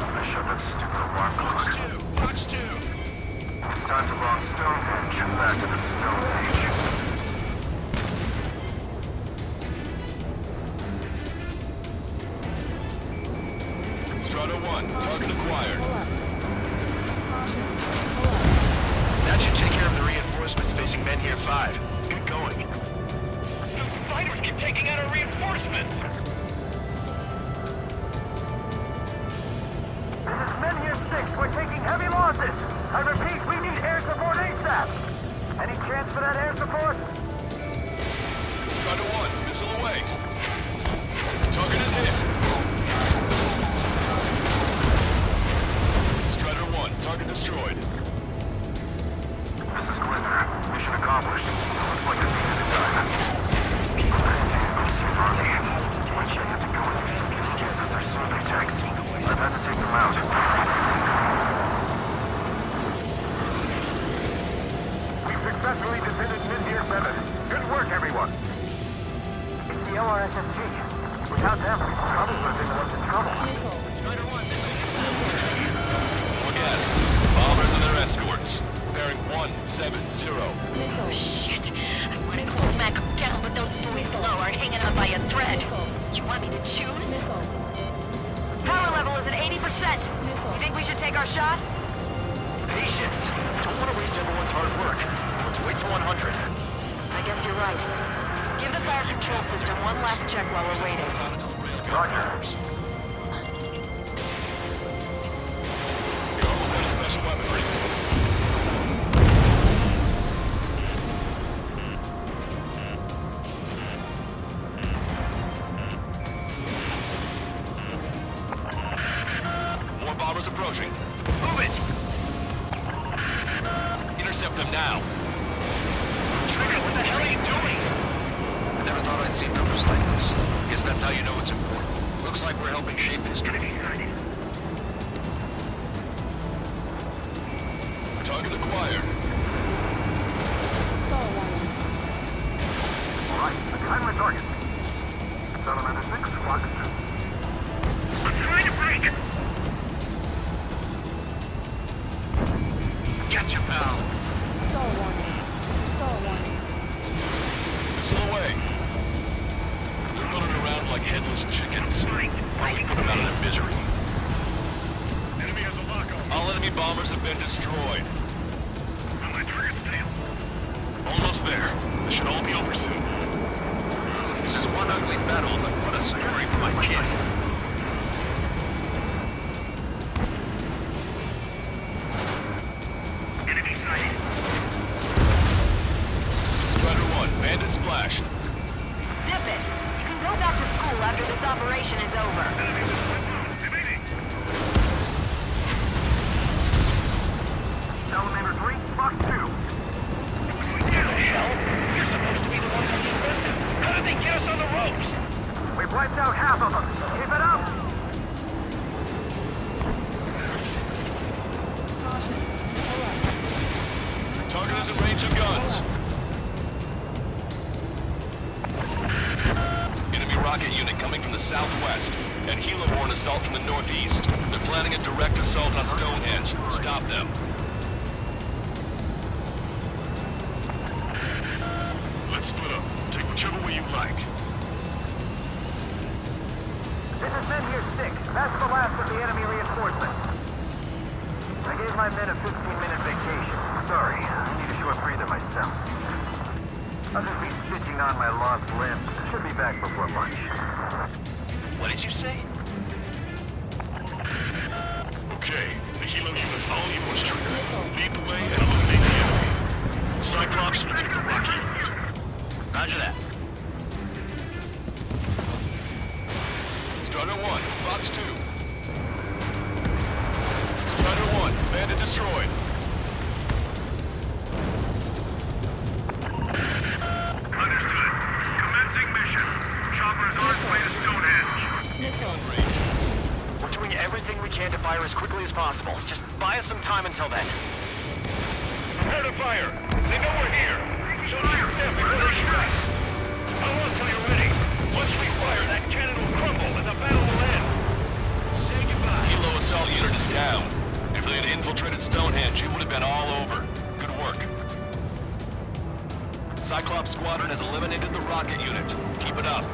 I shut that stupid alarm clock. Watch two. It's time to launch Stonehenge and back to the Stone Age. Strata 1, target acquired. That should take care of the reinforcements facing Men Here 5. Get going. Those fighters keep taking out our reinforcements. This is Men Here 6. We're taking heavy losses. I repeat, we need air support ASAP. Any chance for that air support? Strata 1, missile away. Target is hit. Strider 1, target destroyed. This is Glinda. Mission accomplished. Looks like it's easy to die. What you have to go with these kids as their survey techs? I've had to take them out. We've successfully defended Men Here 7. Good work, everyone. It's the LRSMG. Without them, we probably would have been the ones in trouble. More guests. Bombers and their escorts. Bearing 170. Oh, shit. I want to go smack them down, but those boys below are hanging on by a thread. You want me to choose? Power level is at 80%. You think we should take our shot? Patience. Don't want to waste everyone's hard work. Let's wait till 100. I guess you're right. Give the fire control system one last check while we're waiting. Roger. We almost had a special weaponry. More bombers approaching. Move it! Intercept them now. Trigger, what the hell are you doing? I never thought I'd see numbers like this. Guess that's how you know it's important. Looks like we're helping shape history. Target acquired. Alright, I'm my target. Settlement 6, Fox 2. I'm trying to break. Gotcha, pal. Missile away. They're running around like headless chickens. Probably put them out of their misery. Enemy has a lock on. All enemy bombers have been destroyed. On my target failed. Almost there. This should all be over soon. This is one ugly battle, but what a story for my kid. Enemy sighted. Strider 1, bandit splashed. Zip it! You can go back to school after this operation is over. Elevator 3, Fox 2. What the hell? You're supposed to be the one from defensive. How did they get us on the ropes? We've wiped out half of them. Keep it up! Target is in range of guns. Enemy rocket unit coming from the southwest, and helo-borne assault from the northeast. They're planning a direct assault on Stonehenge. Stop them. strike. This is Men here 6. That's the last of the enemy reinforcements. I gave my men a 15-minute vacation. Sorry, I need a short breather myself. I'll just be stitching on my lost limbs. Should be back before lunch. What did you say? Okay, the helo unit's all yours, Trigger. Lead the way and eliminate the enemy. Cyclops will take the rocky unit. Roger that. Strider 1, Fox 2. Strider 1, bandit destroyed. Understood. Commencing mission. Chopper is on its way to Stonehenge. We're doing everything we can to fire as quickly as possible. Just buy us some time until then. Prepare to fire. They know we're here. So do your step before they shoot us. How long till you're ready? Once we fire, that cannon will crumble and the battle will end. Say goodbye. Helo assault unit is down. If they had infiltrated Stonehenge, it would have been all over. Good work. Cyclops Squadron has eliminated the rocket unit. Keep it up.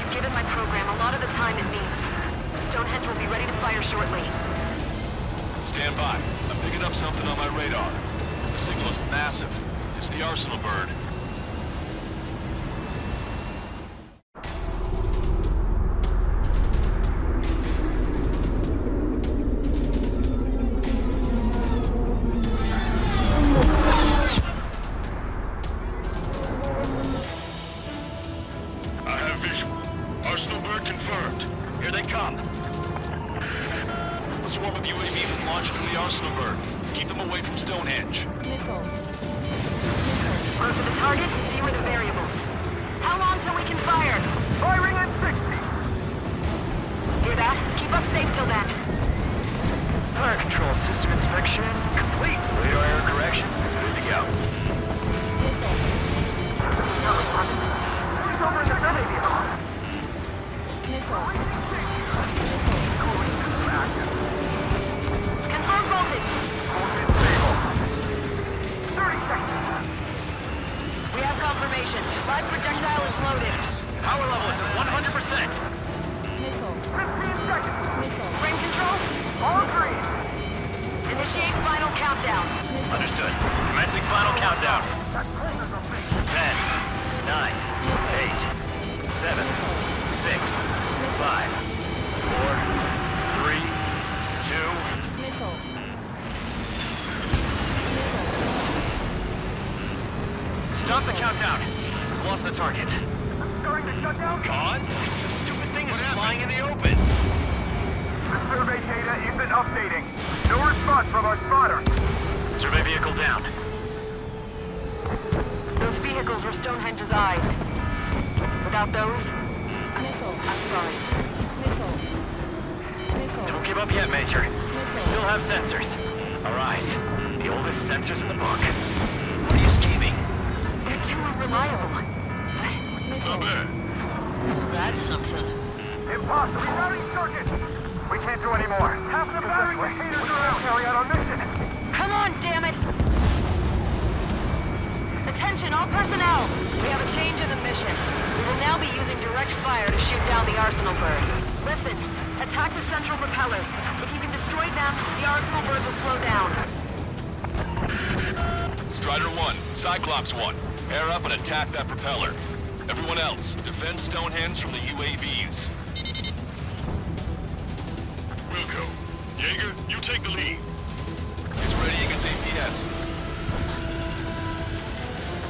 Given my program, a lot of the time it means Stonehenge will be ready to fire shortly. Stand by. I'm picking up something on my radar. The signal is massive. It's the Arsenal bird. I have visual. Arsenal bird confirmed. Here they come. A swarm of UAVs is launched from the Arsenal bird. Keep them away from Stonehenge. Closer to target, fewer the variables. How long till we can fire? Firing at 60. Hear that? Keep us safe till then. Fire control system inspection complete. Radar error correction is good to go. Who's over in the belly vehicle? Confirm voltage. 30 seconds. We have confirmation. Live projectile is loaded. Power level is at 100%. 15 seconds. Ring control? All green. Initiate final countdown. Understood. Commencing final countdown. 10, 9, 8, 7, 6, 5, 4, 3, 2. Stop the countdown. We've lost the target. Starting to shut down. God, this stupid thing is flying in the open. The survey data isn't updating. No response from our spotter. Survey vehicle down. Those vehicles were Stonehenge's eyes. Without those, I'm sorry. Don't give up yet, Major. We still have sensors. All right. The oldest sensors in the book. What are you scheming? They're too unreliable. Not bad. That's something. Impossible. Rerouting circuit. We can't do any more. Half the battery haters around. Carry out our mission. Come on, damn it! Attention, all personnel! We have a change in the mission. We will now be using direct fire to shoot down the Arsenal bird. Listen, attack the central propellers. If you can destroy them, the Arsenal bird will slow down. Strider 1, Cyclops 1. Air up and attack that propeller. Everyone else, defend Stonehenge from the UAVs. Wilco. Jaeger, you take the lead. It's ready against APS.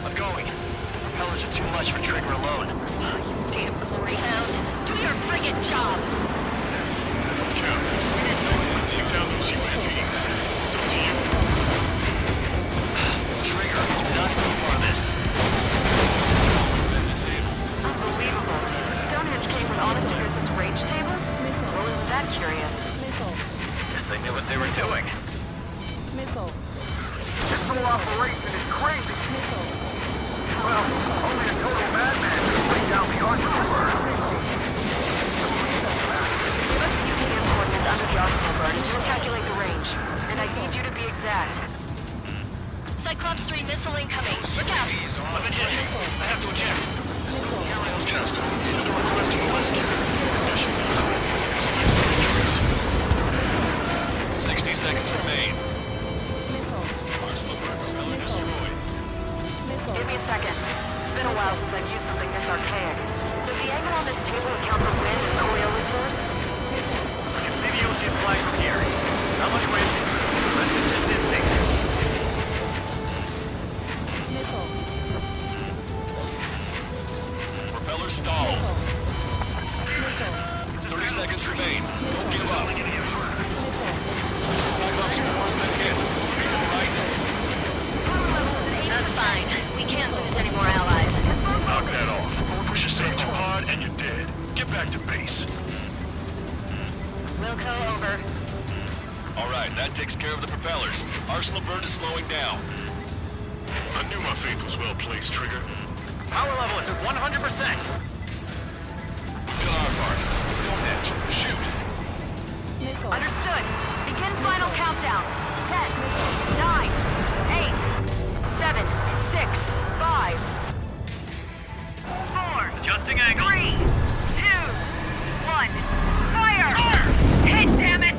I'm going. Propellers are too much for Trigger alone. Oh, you damn glory hound. Do your friggin' job! Count. We need someone to take down those UAVs. It's up to you. Trigger, do not go for this. Unbelievable. Stonehenge came with honest to goodness range table? Well, isn't that curious? Guess they knew what they were doing. This whole operation is crazy. Well, only a total madman could bring down the Arsenal bird. Give us the UTM coordinates under the Arsenal bird and we'll calculate the range. Missile incoming. Look out! I've been hit. I have to eject. Aerial's just send a request for rescue. Conditions injuries. 60 seconds remain. Arsenal propeller destroyed. Give me a second. It's been a while since I've used something this archaic. Does the angle on this table account for wind and Coriolis source? I can see the ocean flag from here. Not much wind. But it's just instinct. Propeller stalled. 30 seconds remain. Don't give up. Cyclops 4 has been hit. Are you alright? I'm fine. We can't lose any more allies. Knock that off. Push yourself too hard and you're dead. Get back to base. Wilco, over. Alright, that takes care of the propellers. Arsenal burn is slowing down. I knew my faith was well placed, Trigger. Power level is at 100%. We've done our part. Stonehenge, shoot. Understood. Begin final countdown. 10, 9, 8, 7, 6, 5, 4, Adjusting angle. 3, 2, 1, fire! Hit, damn it!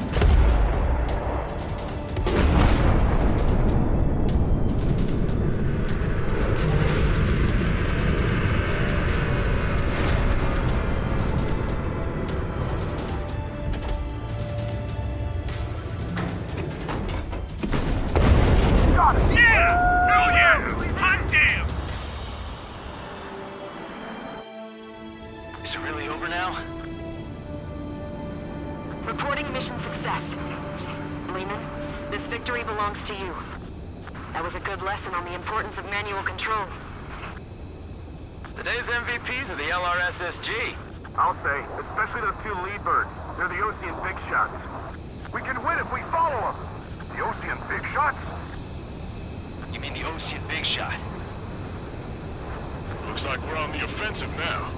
Is it really over now? Reporting mission success. Lehman, this victory belongs to you. That was a good lesson on the importance of manual control. Today's MVPs are the LRSSG. I'll say, especially those two lead birds. They're the Ocean big shots. We can win if we follow them. The Ocean big shots? You mean the Ocean big shot? Looks like we're on the offensive now.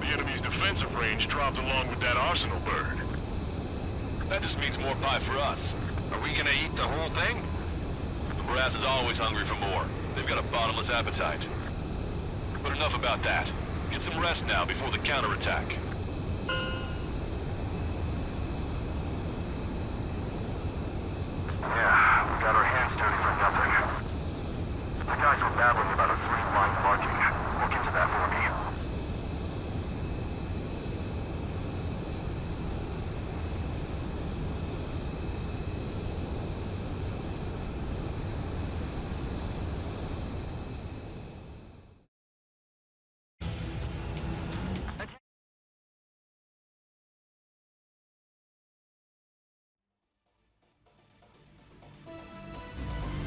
The enemy's defensive range dropped along with that arsenal bird. That just means more pie for us. Are we gonna eat the whole thing? The brass is always hungry for more. They've got a bottomless appetite. But enough about that. Get some rest now before the counterattack. Yeah, we got our hands dirty for nothing. The guys were babbling about a three-line marking. Look into that for me.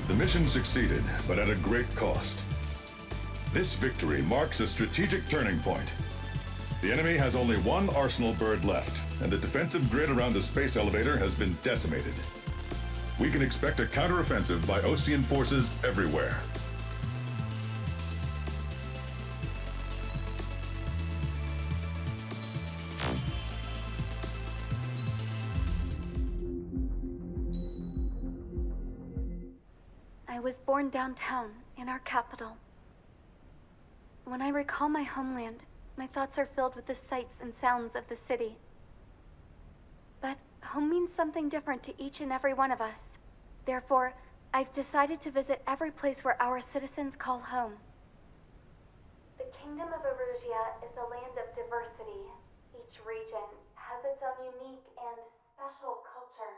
The mission succeeded, but at a great cost. This victory marks a strategic turning point. The enemy has only one arsenal bird left, and the defensive grid around the space elevator has been decimated. We can expect a counteroffensive by Ocean forces everywhere. I was born downtown, in our capital. When I recall my homeland, my thoughts are filled with the sights and sounds of the city. But home means something different to each and every one of us. Therefore, I've decided to visit every place where our citizens call home. The Kingdom of Erusia is a land of diversity. Each region has its own unique and special culture.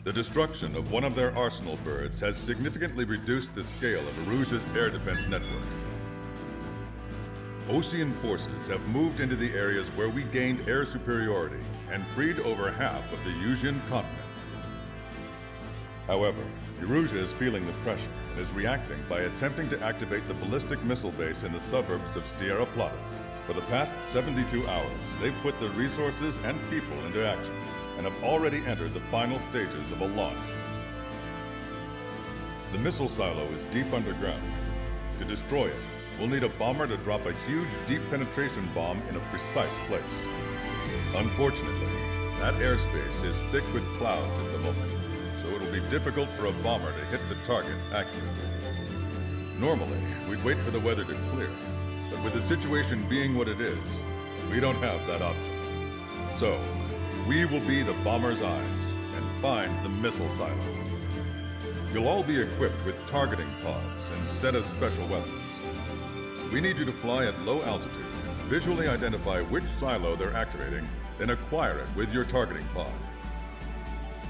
The destruction of one of their arsenal birds has significantly reduced the scale of Erusia's air defense network. Ocean forces have moved into the areas where we gained air superiority and freed over half of the Eusian continent. However, Erusia is feeling the pressure and is reacting by attempting to activate the ballistic missile base in the suburbs of Sierra Plata. For the past 72 hours, they've put the resources and people into action, and have already entered the final stages of a launch. The missile silo is deep underground. To destroy it, we'll need a bomber to drop a huge deep penetration bomb in a precise place. Unfortunately, that airspace is thick with clouds at the moment, so it'll be difficult for a bomber to hit the target accurately. Normally, we'd wait for the weather to clear, but with the situation being what it is, we don't have that option. So, we will be the bomber's eyes and find the missile silo. You'll all be equipped with targeting pods instead of special weapons. We need you to fly at low altitude, visually identify which silo they're activating, then acquire it with your targeting pod.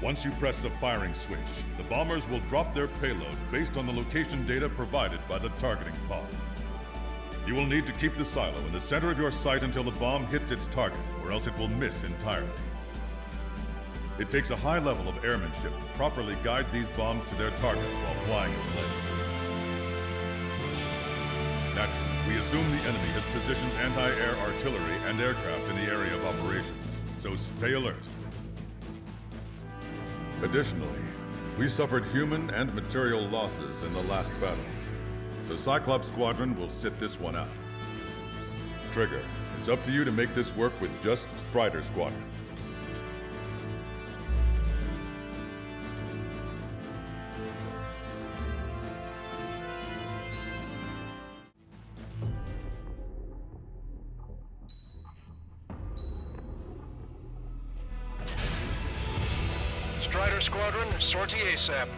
Once you press the firing switch, the bombers will drop their payload based on the location data provided by the targeting pod. You will need to keep the silo in the center of your sight until the bomb hits its target, or else it will miss entirely. It takes a high level of airmanship to properly guide these bombs to their targets while flying in place. Naturally, we assume the enemy has positioned anti-air artillery and aircraft in the area of operations, so stay alert. Additionally, we suffered human and material losses in the last battle. The Cyclops Squadron will sit this one out. Trigger, it's up to you to make this work with just Strider Squadron. Strider Squadron, sortie ASAP.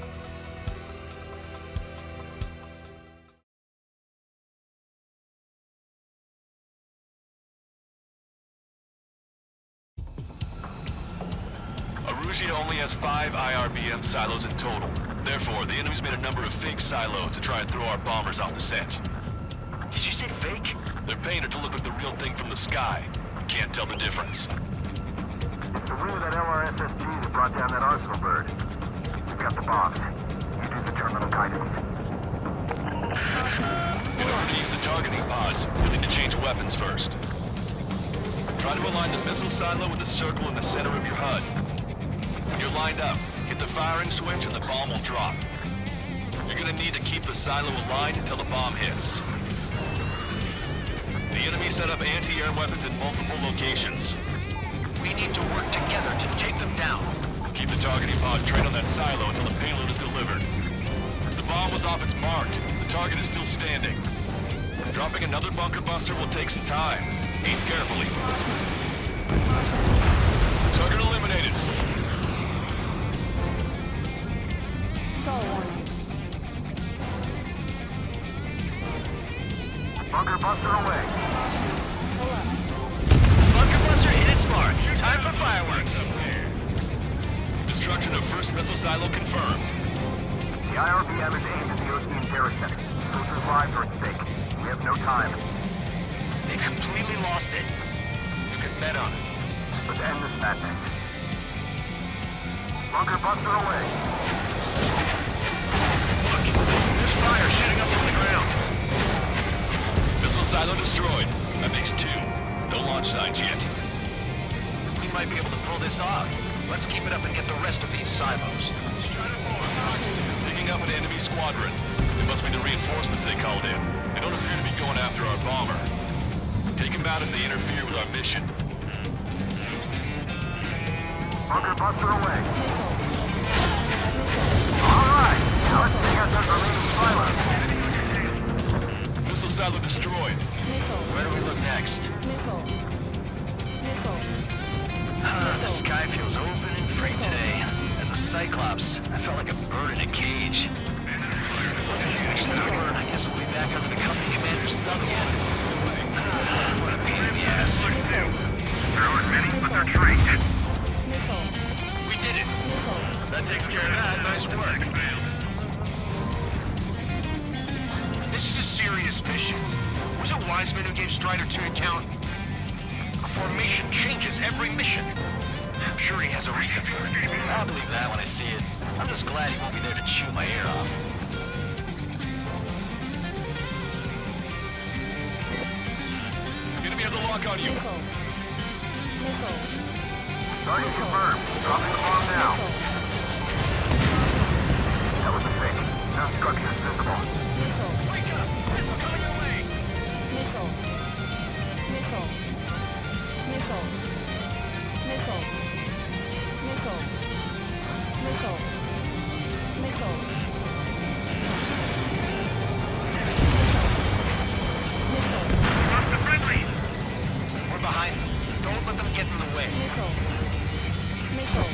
Arusia only has 5 IRBM silos in total. Therefore, the enemy's made a number of fake silos to try and throw our bombers off the scent. Did you say fake? They're painted to look like the real thing from the sky. You can't tell the difference. It's the wing of that LRSSG that brought down that Arsenal bird. We've got the bombs. You do the terminal guidance. In order to use the targeting pods, you'll need to change weapons first. Try to align the missile silo with the circle in the center of your HUD. When you're lined up, hit the firing switch and the bomb will drop. You're gonna need to keep the silo aligned until the bomb hits. The enemy set up anti-air weapons in multiple locations. We need to work together to take them down. Keep the targeting pod trained on that silo until the payload is delivered. The bomb was off its mark. The target is still standing. Dropping another bunker buster will take some time. Aim carefully. Target eliminated. Bunker buster away. Bunker buster hit its mark. Time for fireworks. Destruction of first missile silo confirmed. The IRBM is aimed at the Ocean terrorist center. Soldiers' lives are at stake. We have no time. They completely lost it. You can bet on it. Let's end this madness. Bunker buster away. Look, there's fire shooting up from the ground. Missile silo destroyed. That makes 2. No launch signs yet. We might be able to pull this off. Let's keep it up and get the rest of these silos. Picking up an enemy squadron. It must be the reinforcements they called in. They don't appear to be going after our bomber. Take them out if they interfere with our mission. Bunker buster away. Alright, now let's take out those remaining silos. Missile silo destroyed. Where do we look next? The sky feels open and free today. As a Cyclops, I felt like a bird in a cage. Once these missions are over, I guess we'll be back under the company commander's thumb again. What a pain in the ass. There aren't many, but they're trained. We did it. That takes care of that. Nice work. This is a serious mission. Was it Wiseman who gave Strider 2 an account? A formation changes every mission. I'm sure he has a reason for it. I'll believe that when I see it. I'm just glad he won't be there to chew my ear off. Enemy has a lock on you. Target confirmed. Dropping the bomb now. That was a fake. No structures visible. Wake up! Missile coming your way! Missile. Missile. Missile. Missile. Missile. Missile. Missile. Stop the friendlies! We're behind them. Don't let them get in the way. Missile. Missile.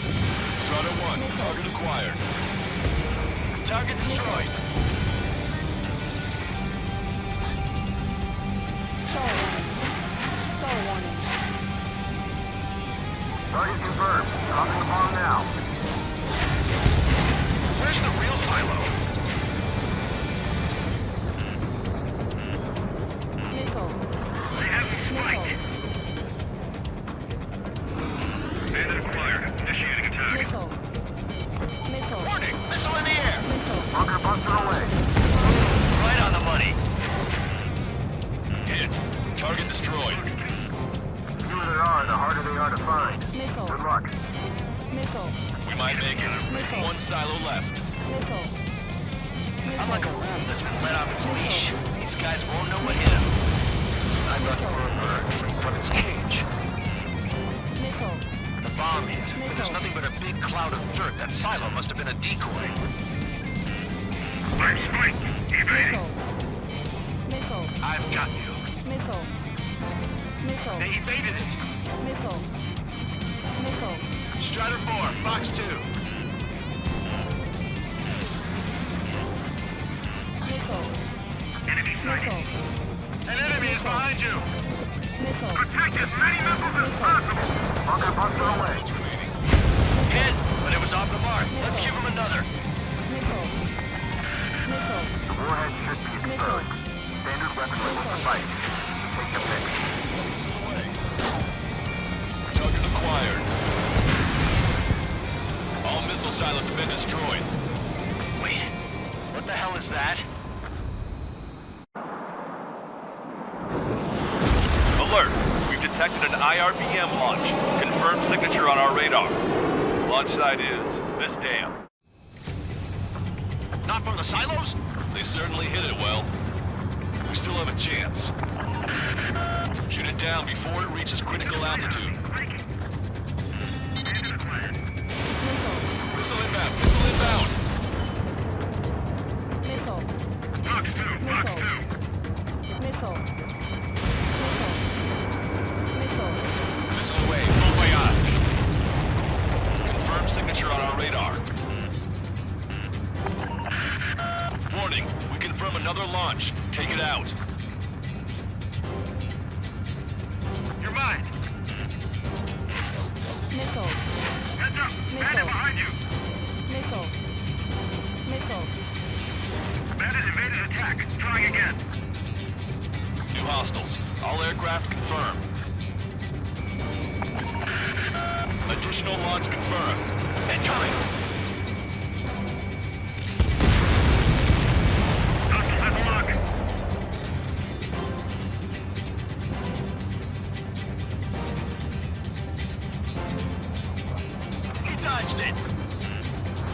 Strata 1, target acquired. Target destroyed. Star warning. Star warning. Target confirmed. Dropping the bomb now. Where's the real silo? Missile. They have me spiked. Bandit acquired. Initiating attack. Missile. Missile. Warning! Missile in the air! Bunker busted away. Right on the money. Hit. Target destroyed. The fewer there are, the harder they are to find. Missile. Good luck. Missile. We might make it. There's one silo left. Missile. I'm like a wolf that's been let off its leash. These guys won't know what hit him. I'm looking for a bird from its cage. Missile. The bomb hit, but there's nothing but a big cloud of dirt. That silo must have been a decoy. I'm spiked. Evading. Missile. I've got you. Missile. Missile. They evaded it. Missile. Missile. Strider 4, Fox 2. Missile. Enemy sighted. Missile. An enemy is behind you. Missile. Protect as many missiles as possible. Bunker busted away. Hit, but it was off the mark. Let's give him another. Missile. Missile. The warhead should be exposed. Standard weapon level spiked. Take your pick. Target acquired. All missile silos have been destroyed. Wait, what the hell is that? Alert! We've detected an IRBM launch. Confirmed signature on our radar. Launch site is this dam. Not from the silos? They certainly hit it well. We still have a chance. Shoot it down before it reaches critical altitude. Missile inbound! Missile inbound! Missile. Fox 2, Fox 2. Missile. Missile. Missile. Missile away, bon voyage. Confirmed signature on our radar. Warning, we confirm another launch. Take it out. You're mine. Missile. Heads up. Bandit behind you. Missile. Missile. Bandit evaded attack. Trying again. New hostiles. All aircraft confirmed. Additional launch confirmed. Incoming. Hostile has a lock. He dodged it.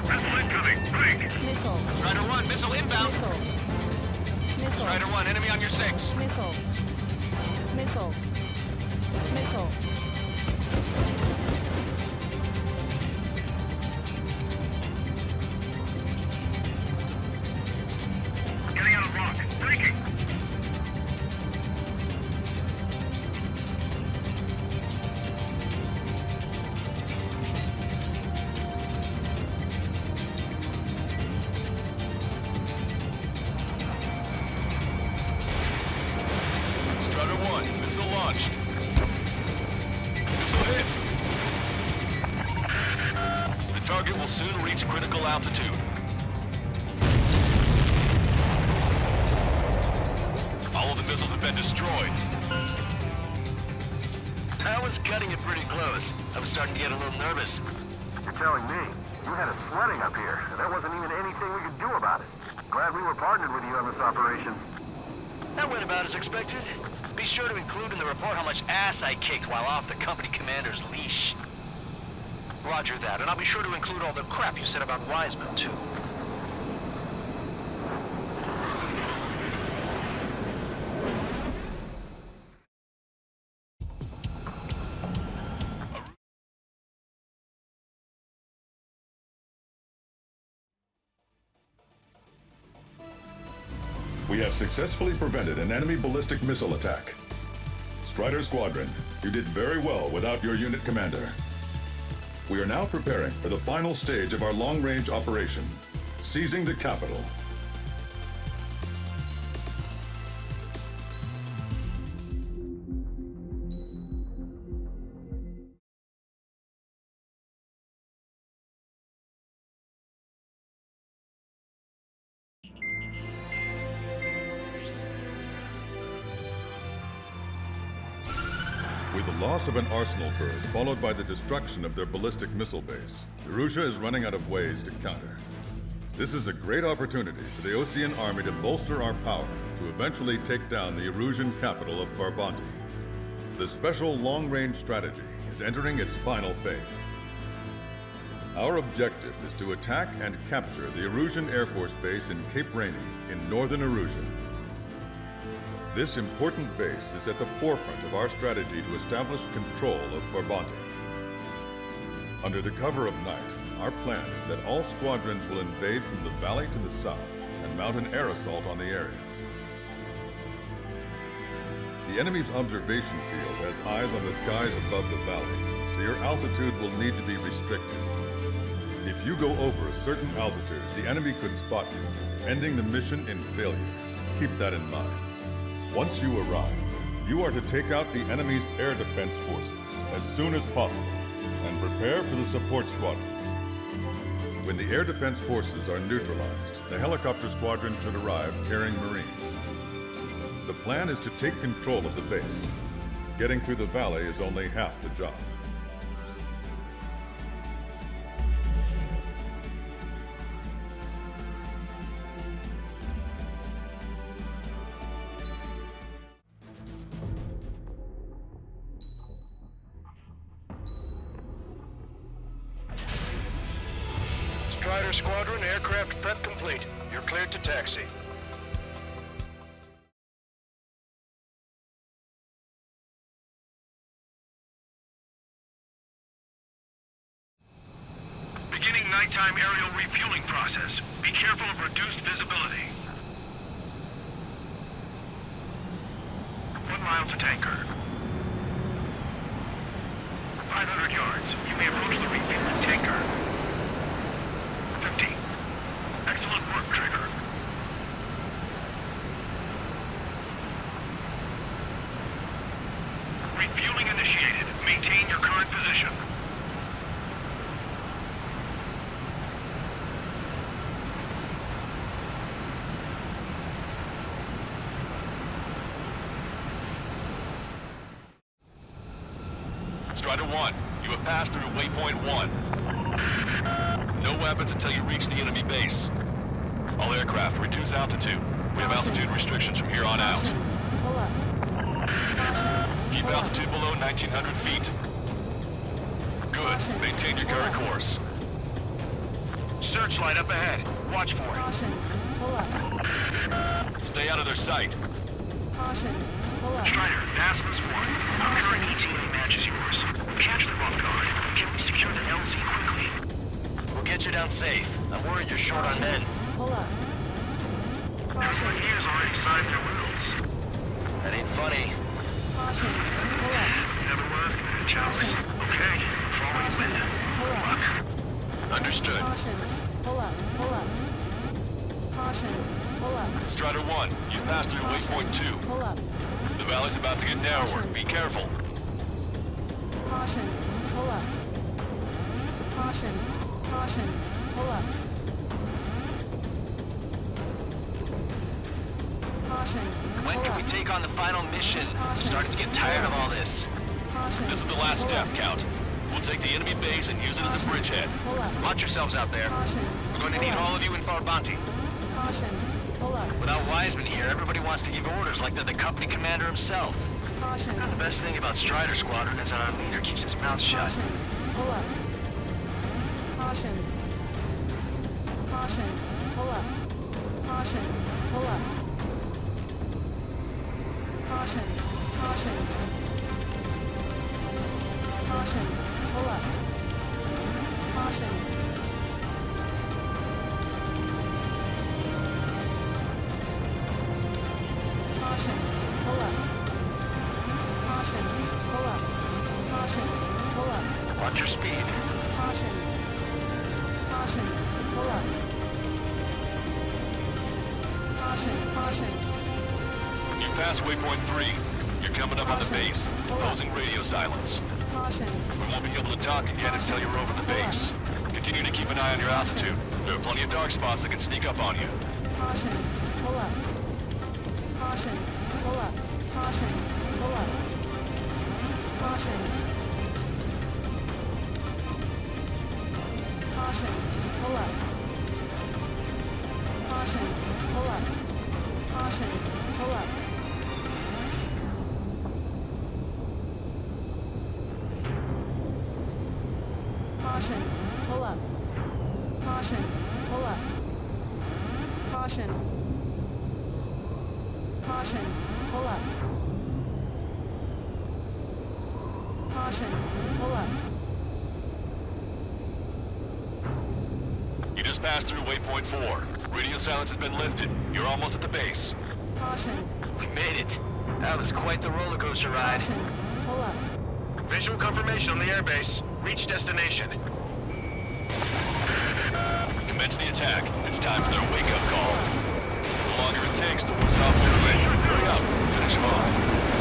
Missile incoming. Break. Missile. Strider 1, missile inbound. Missile. Missile. Strider 1, enemy on your 6. Missile. Missile. Missile. Getting out of lock. Breaking. Strider 1, missile launched. Missile hit. The target will soon reach critical altitude. All of the missiles have been destroyed. I was cutting it pretty close. I was starting to get a little nervous. You're telling me. You had us sweating up here, and there wasn't even anything we could do about it. Glad we were partnered with you on this operation. That went about as expected. Be sure to include in the report how much ass I kicked while off the company commander's leash. Roger that, and I'll be sure to include all the crap you said about Wiseman, too. We have successfully prevented an enemy ballistic missile attack. Strider Squadron, you did very well without your unit commander. We are now preparing for the final stage of our long-range operation, seizing the capital. With the loss of an arsenal bird, followed by the destruction of their ballistic missile base, Erussia is running out of ways to counter. This is a great opportunity for the Osean army to bolster our power to eventually take down the Erusian capital of Farbanti. The special long-range strategy is entering its final phase. Our objective is to attack and capture the Erusian Air Force Base in Cape Rainy in northern Erussia. This important base is at the forefront of our strategy to establish control of Farbanti. Under the cover of night, our plan is that all squadrons will invade from the valley to the south and mount an air assault on the area. The enemy's observation field has eyes on the skies above the valley, so your altitude will need to be restricted. If you go over a certain altitude, the enemy could spot you, ending the mission in failure. Keep that in mind. Once you arrive, you are to take out the enemy's air defense forces as soon as possible and prepare for the support squadrons. When the air defense forces are neutralized, the helicopter squadron should arrive carrying Marines. The plan is to take control of the base. Getting through the valley is only half the job. Strider Squadron, aircraft prep complete. You're cleared to taxi. Beginning nighttime aerial refueling process. Be careful of reduced visibility. 1 mile to tanker. 500 yards. You may approach the refueling tanker. 50. Excellent work, Trigger. Refueling initiated. Maintain your current position. Strider 1, you have passed through waypoint 1. No weapons until you reach the enemy base. All aircraft, reduce altitude. We have altitude restrictions from here on out. Keep altitude below 1,900 feet. Good. Maintain your current course. Searchlight up ahead. Watch for it. Stay out of their sight. Strider, Asmus 1. Our current ETA matches yours. Catch them off guard. Can we secure the LZ quickly? We'll get you down safe. I'm worried you're short on men. Everyone here's already signed their wills. That ain't funny. Never was gonna have chows. Okay, following wind. Luck. Understood. Strider 1, you've passed through waypoint 2. The valley's about to get narrower. Be careful. When can we take on the final mission? I'm starting to get tired of all this. This is the last step, Count. We'll take the enemy base and use it as a bridgehead. Watch yourselves out there. We're going to need all of you in Farbanti. Without Wiseman here, everybody wants to give orders like they're the company commander himself. The best thing about Strider Squadron is that our leader keeps his mouth shut. Caution. Caution. Pull up. Caution. Pull up. Caution. Caution. Caution. Pull up. Caution. Caution. Pull up. Caution. Pull up. Caution. Pull up. Watch your speed. Caution. Caution. Pull up. Caution. Caution. You've passed waypoint 3. You're coming up on the base. Opposing radio silence. Caution. We won't be able to talk again until you're over the base. Continue to keep an eye on your altitude. There are plenty of dark spots that can sneak up on you. Caution. Pull up. Caution. Pull up. Caution. Pull up. Caution. Caution. Pull up. Caution. Pull up. Caution. Pull up. Caution. Pull up. Caution. Pull up. Caution. Caution. Pull up. Caution. Pull up. You just passed through waypoint 4. Radio silence has been lifted. You're almost at the base. Caution. We made it. That was quite the roller coaster ride. Pull up. Visual confirmation on the airbase. Reach destination. Commence the attack. It's time for their wake-up call. The longer it takes, the worse off they're ready. Hurry up. Finish them off.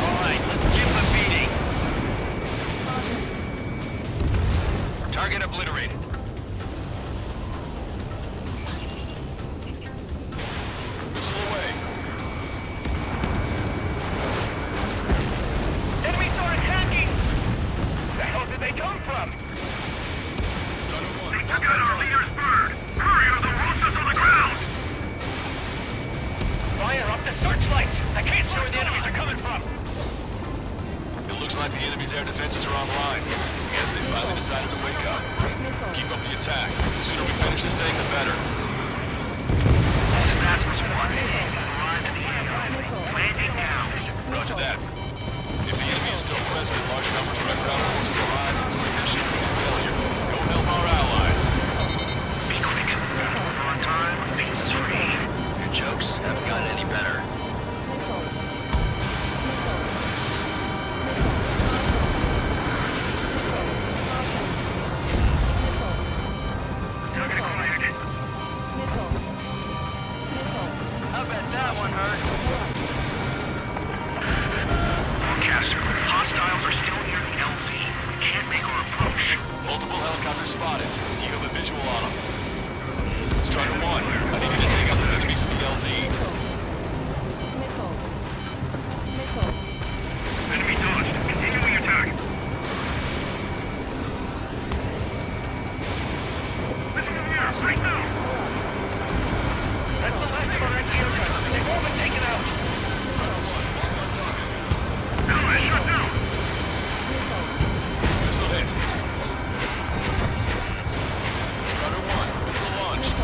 All right, let's give them a beating. Target obliterated. Missile away. Enemies are attacking! The hell did they come from? They took out our leader's bird. Hurry or they'll roast us on the ground. Fire up the searchlights! I can't see where the enemies are coming from! It looks like the enemy's air defenses are online. Guess they finally decided to wake up. Keep up the attack. The sooner we finish this thing, the better. Faceless Soldier. Arrived at the airfield. Landing now. Roger that. If the enemy is still present and large numbers of our ground forces arrive, the mission will be a failure. Go help our allies. Be quick. We're on time. Things is free. Your jokes haven't gotten any better. Target acquired. I bet that one hurt. Forecaster. Hostiles are still near the LZ. We can't make our approach. Multiple helicopters spotted. Do you have a visual on them? Strider 1, I need you to take out those enemies at the LZ. Enemy dodged. Continuing attack. Missile here. Right now. That's the last of our NGOs coming. They've all been taken out! Ally shut down. Missile hit. Strider 1, missile launched.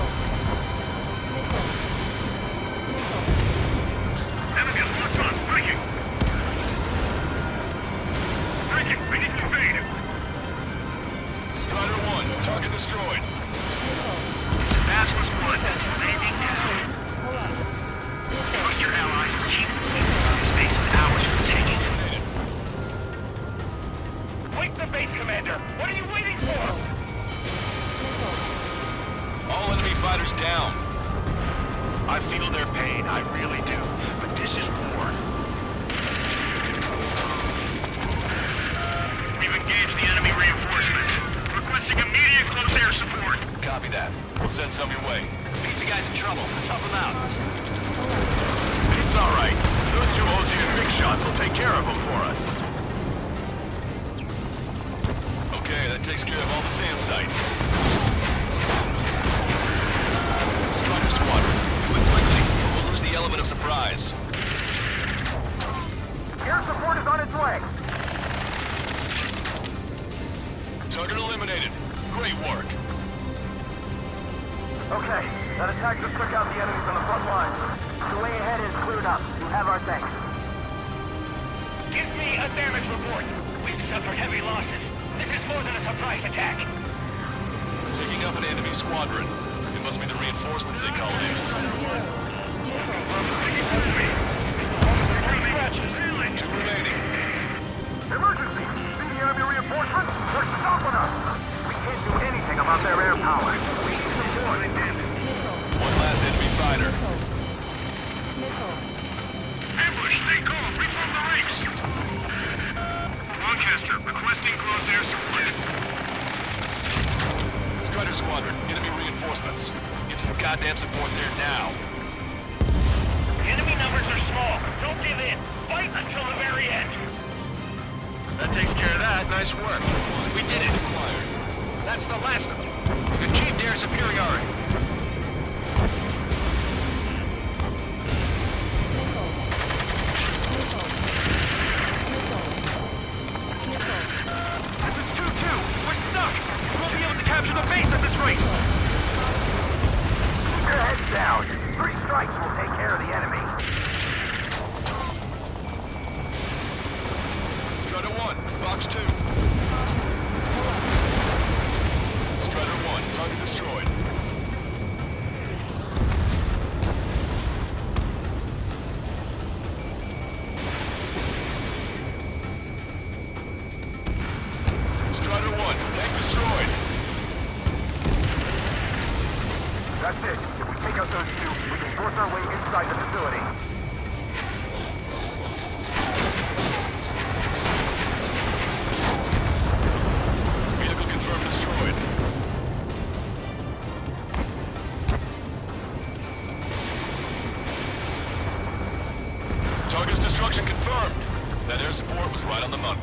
Enemy is locked on. Breaking. Breaking. We need to invade. Strider 1, target destroyed. Faceless Soldier. Landing now. Trust your allies. Keep this base is ours for the taking. Wake the base commander! What are you waiting for? All enemy fighters down. I feel their pain. I really do. But this is war. We've engaged the enemy reinforcements. Requesting immediate close air support. Copy that. We'll send some your way. Pizza guy's in trouble. Let's help him out. It's all right. Those two Ocean big shots will take care of them for us. Okay, that takes care of all the SAM sites. Striker Squadron, do it quickly, or we'll lose the element of surprise. Air support is on its way! Target eliminated. Great work. Okay, that attack just took out the enemies on the front line. The way ahead is cleared up. You have our thanks. Give me a damage report. We've suffered heavy losses. This is more than a surprise attack. Picking up an enemy squadron. It must be the reinforcements they called in. Two remaining. Emergency! See the enemy reinforcements? They're stopping us! We can't do anything about their air power. We need support. One last enemy fighter. Ambush, stay calm. Reform the ranks. Lancaster, requesting close air support. Strider Squadron, enemy reinforcements. Get some goddamn support there now. Enemy numbers are small. Don't give in. Fight until the very end. That takes care of that. Nice work. We did it. That's the last of them. We've achieved air superiority. This is 2-2. We're stuck. We'll be able to capture the base at this rate. Keep your heads down. 3 strikes will take care of the enemy. Strider 1, Fox 2. Strider 1, target destroyed. Strider 1, tank destroyed. That's it. If we take out those 2, we can force our way inside the facility. Vehicle confirmed destroyed. Target's destruction confirmed. That air support was right on the money.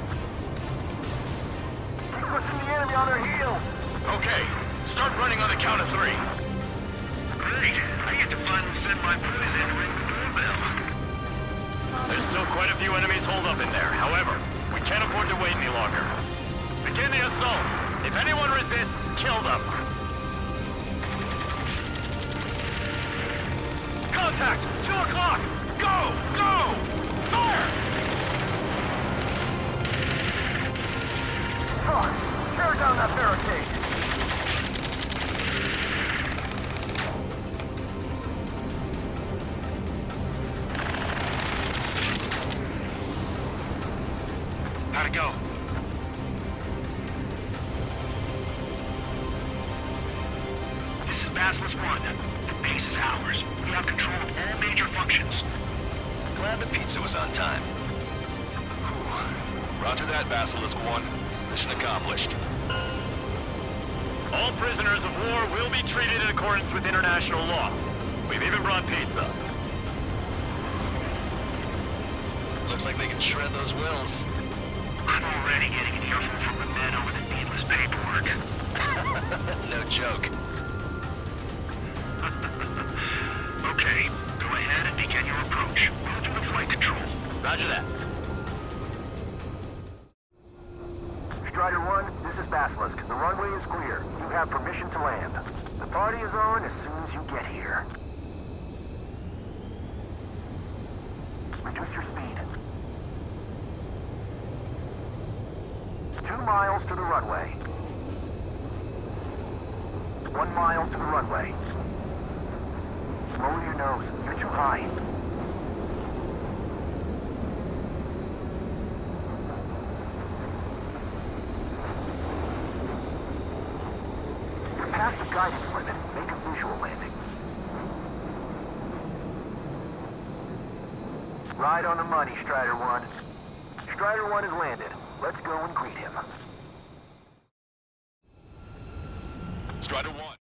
Keep pushing the enemy on their heels. Okay, start running on the count of 3. Great. I get to finally send my boys in to ring the doorbell. There's still quite a few enemies holed up in there. However, we can't afford to wait any longer. Begin the assault. If anyone resists, kill them. Contact! 2 o'clock! Go! Go! Fire! Fuck! Tear down that barricade! How'd it go? This is Faceless 1. The base is ours. We have control of all major functions. Glad the pizza was on time. Whew. Roger that, Basilisk 1. Mission accomplished. All prisoners of war will be treated in accordance with international law. We've even brought pizza. Looks like they can shred those wills. I'm already getting an earful from the men over the needless paperwork. No joke. Okay, go ahead and begin your approach. We'll do the flight control. Roger that. Strider 1, this is Basilisk. The runway is clear. You have permission to land. The party is on as soon as you get here. Reduce your speed. 2 miles to the runway. 1 mile to the runway. Lower your nose. You're too high. You're past the guidance limit. Make a visual landing. Right on the money, Strider 1. Strider 1 has landed. Let's go and greet him. Strider 1.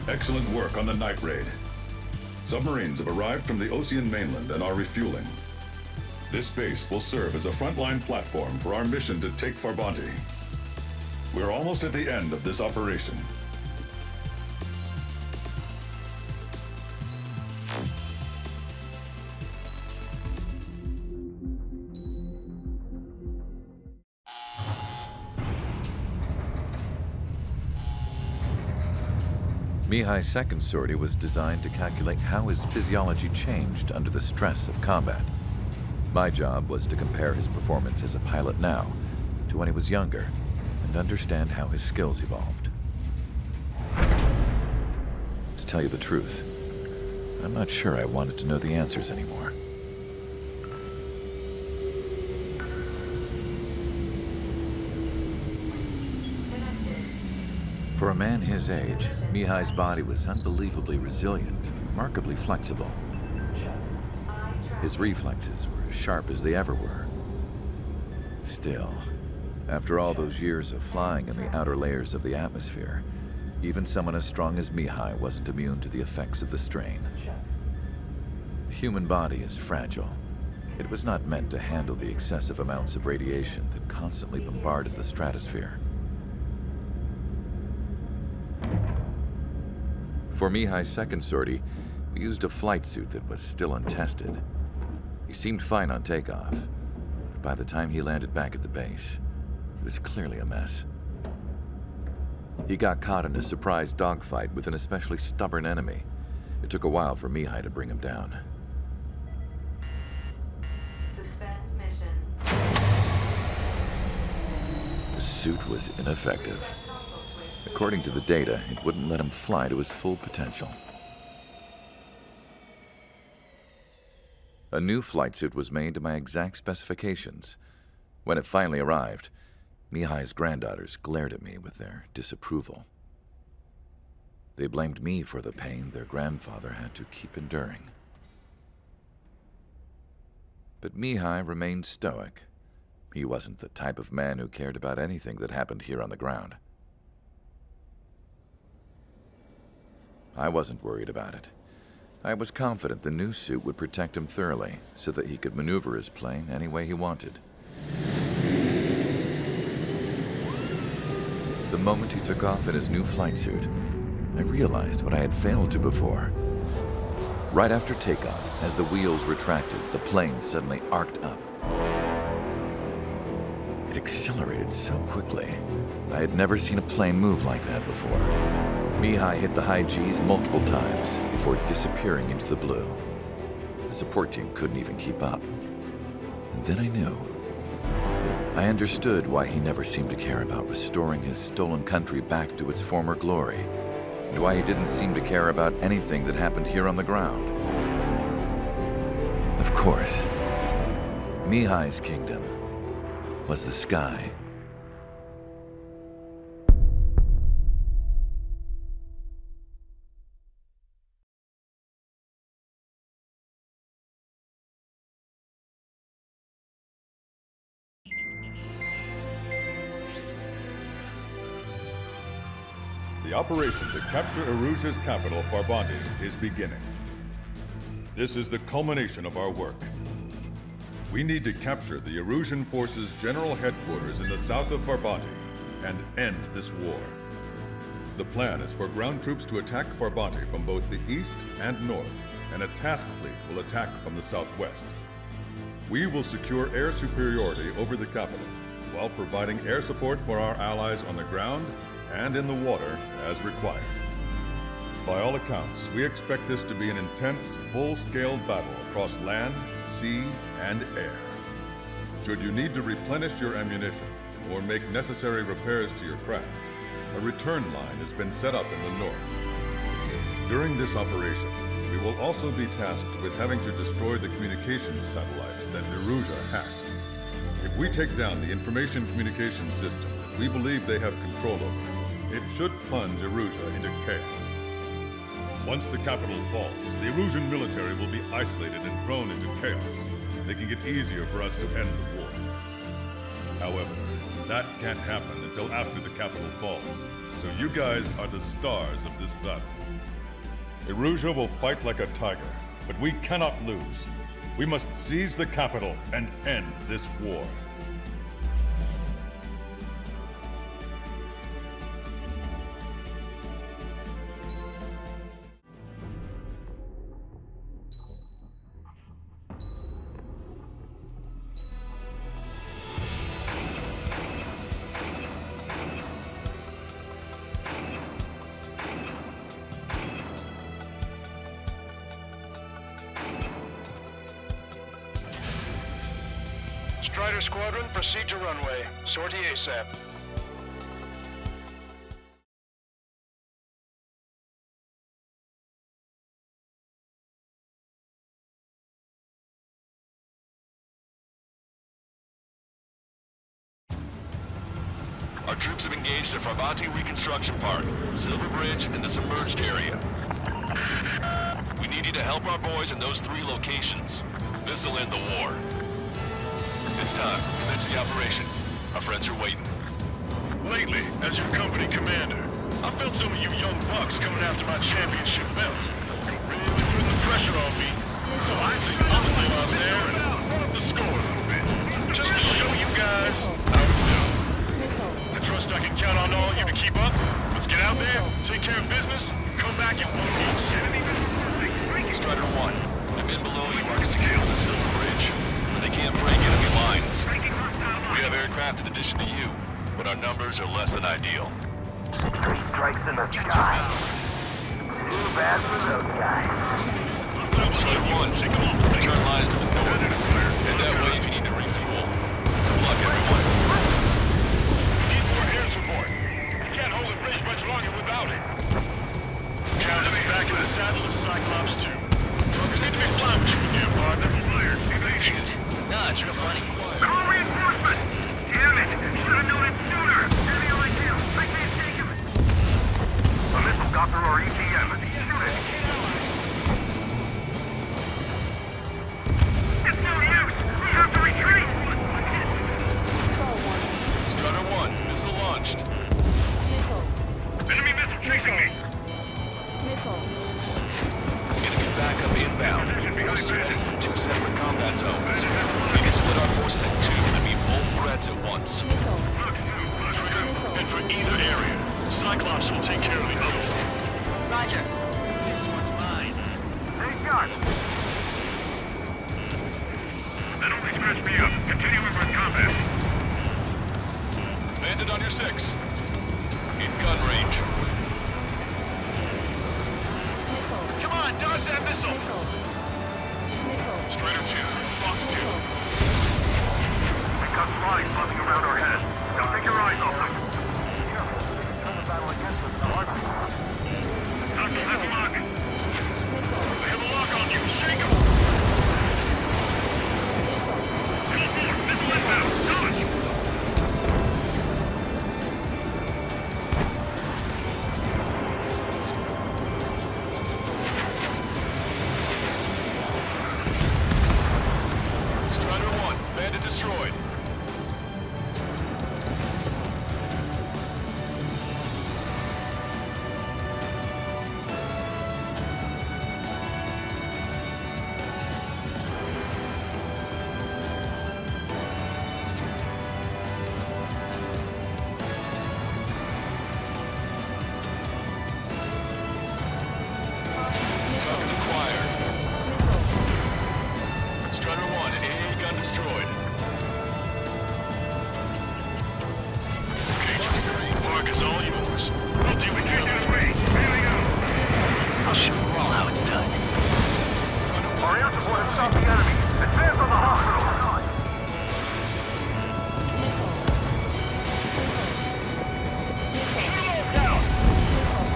Excellent work on the night raid. Submarines have arrived from the Ocean mainland and are refueling. This base will serve as a frontline platform for our mission to take Farbanti. We're almost at the end of this operation. Mihai's second sortie was designed to calculate how his physiology changed under the stress of combat. My job was to compare his performance as a pilot now to when he was younger and understand how his skills evolved. To tell you the truth, I'm not sure I wanted to know the answers anymore. For a man his age, Mihai's body was unbelievably resilient, remarkably flexible. His reflexes were as sharp as they ever were. Still, after all those years of flying in the outer layers of the atmosphere, even someone as strong as Mihai wasn't immune to the effects of the strain. The human body is fragile. It was not meant to handle the excessive amounts of radiation that constantly bombarded the stratosphere. For Mihai's second sortie, we used a flight suit that was still untested. He seemed fine on takeoff, but by the time he landed back at the base, he was clearly a mess. He got caught in a surprise dogfight with an especially stubborn enemy. It took a while for Mihai to bring him down. Suspend mission. The suit was ineffective. According to the data, it wouldn't let him fly to his full potential. A new flight suit was made to my exact specifications. When it finally arrived, Mihai's granddaughters glared at me with their disapproval. They blamed me for the pain their grandfather had to keep enduring. But Mihai remained stoic. He wasn't the type of man who cared about anything that happened here on the ground. I wasn't worried about it. I was confident the new suit would protect him thoroughly so that he could maneuver his plane any way he wanted. The moment he took off in his new flight suit, I realized what I had failed to before. Right after takeoff, as the wheels retracted, the plane suddenly arced up. It accelerated so quickly. I had never seen a plane move like that before. Mihai hit the high G's multiple times before disappearing into the blue. The support team couldn't even keep up. And then I knew. I understood why he never seemed to care about restoring his stolen country back to its former glory, and why he didn't seem to care about anything that happened here on the ground. Of course, Mihai's kingdom was the sky. The operation to capture Erusia's capital, Farbanti, is beginning. This is the culmination of our work. We need to capture the Erusian forces' general headquarters in the south of Farbanti and end this war. The plan is for ground troops to attack Farbanti from both the east and north, and a task fleet will attack from the southwest. We will secure air superiority over the capital, while providing air support for our allies on the ground and in the water as required. By all accounts, we expect this to be an intense, full-scale battle across land, sea, and air. Should you need to replenish your ammunition or make necessary repairs to your craft, a return line has been set up in the north. During this operation, we will also be tasked with having to destroy the communications satellites that Erusia hacked. If we take down the information communication system that we believe they have control over, it should plunge Erusia into chaos. Once the capital falls, the Erusian military will be isolated and thrown into chaos, making it easier for us to end the war. However, that can't happen until after the capital falls, so you guys are the stars of this battle. Erusia will fight like a tiger, but we cannot lose. We must seize the capital and end this war. Squadron, proceed to runway. Sortie ASAP. Our troops have engaged at Farbanti Reconstruction Park, Silver Bridge, and the submerged area. We need you to help our boys in those 3 locations. This'll end the war. It's time. Commence the operation. Our friends are waiting. Lately, as your company commander, I felt some of you young bucks coming after my championship belt. You're really putting the pressure on me. So I think I'm gonna go out there and run up the score a little bit. Just to show you guys how it's done. I trust I can count on all of you to keep up. Let's get out there, take care of business, come back in 1 piece. Strider 1, the men below you are secure on the Silver Bridge, but they can't break enemy lines. We have aircraft in addition to you, but our numbers are less than ideal. 3 strikes in the sky. Too bad for those guys. Strider 1, turn lines to the north. Head that way if you need to refuel. Good luck, everyone. Need more air support. We can't hold the bridge much longer without it. Count us back in the saddle of Cyclops 2. It's good to be flying with you again, partner. Shoot. Nah, it's real funny. Call reinforcements! Damn it! Should have known it sooner! They're the only two. I can't take him. A missile got through our ETM. Shoot it! It's no use! We have to retreat! Strider 1, missile launched. Enemy missile chasing me! Enemy backup inbound. Forces are heading from 2 separate combat zones. We can split our forces in 2 and meet both threats at once. Trigger, and for either area, Cyclops will take care of the other one. Roger. This one's mine. Stay sharp! That only scratched me up. Continuing with combat. Bandit on your 6. In gun range. Come on, dodge that missile! Strider 2, Fox 2. We got flies buzzing around our heads. Don't take your eyes off them. Turn the battle against us, Doctor, have a lock. They have a lock on you. Shake him! Missile inbound. Dodge! Strider 1, bandit destroyed. Target acquired. Strider 1, AA gun destroyed. Cages 3, Mark is all yours. We'll deal with you. I'll show you all how it's done. Our air support has stopped the enemy. Advance on the hospital.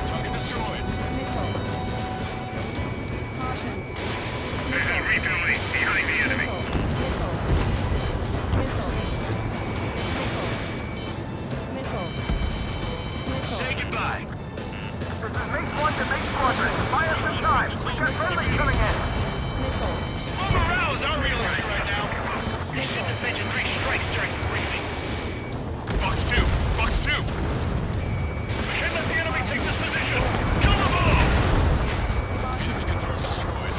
Target destroyed. Refueling behind the enemy. Say goodbye. This is Mate 1 to Mate Squadron. Buy us some time. We got friendly coming in. Low morale is our real enemy right now. You shouldn't have taken 3 strikes during the briefing. Fox 2, Fox 2. We can't let the enemy take this position. Kill them all! Vehicle confirmed destroyed.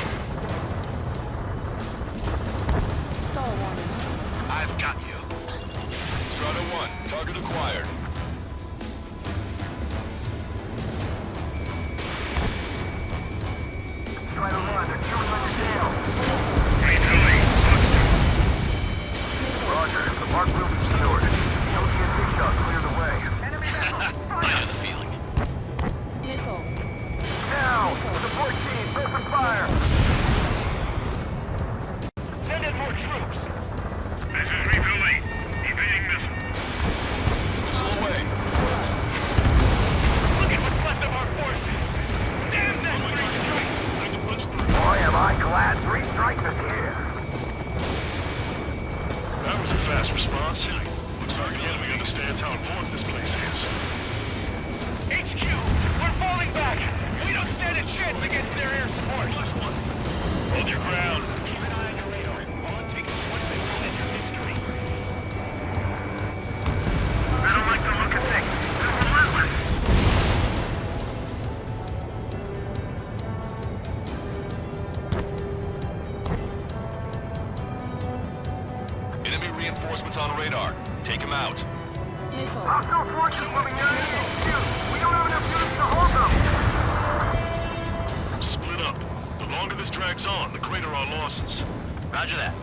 I've got you. Strider 1, target acquired. Strider 1, they're chewing on your tail. Roger, the mark will be secured. LG and Big Shot clear the way. Enemy missile! I have the feeling. Now, support team, open fire! Send in more troops. This is refueling. Fast response? Looks like the enemy understands how important this place is. HQ, we're falling back. We don't stand a chance against their air support. Hold your ground. Keep an eye on your radar. All it takes is one missile and your history. I don't like the look of things. They're relentless. Enemy reinforcements on radar. Take them out. Hostile forces moving near HQ. We don't have enough units to hold them. Split up. The longer this drags on, the greater our losses. Roger that.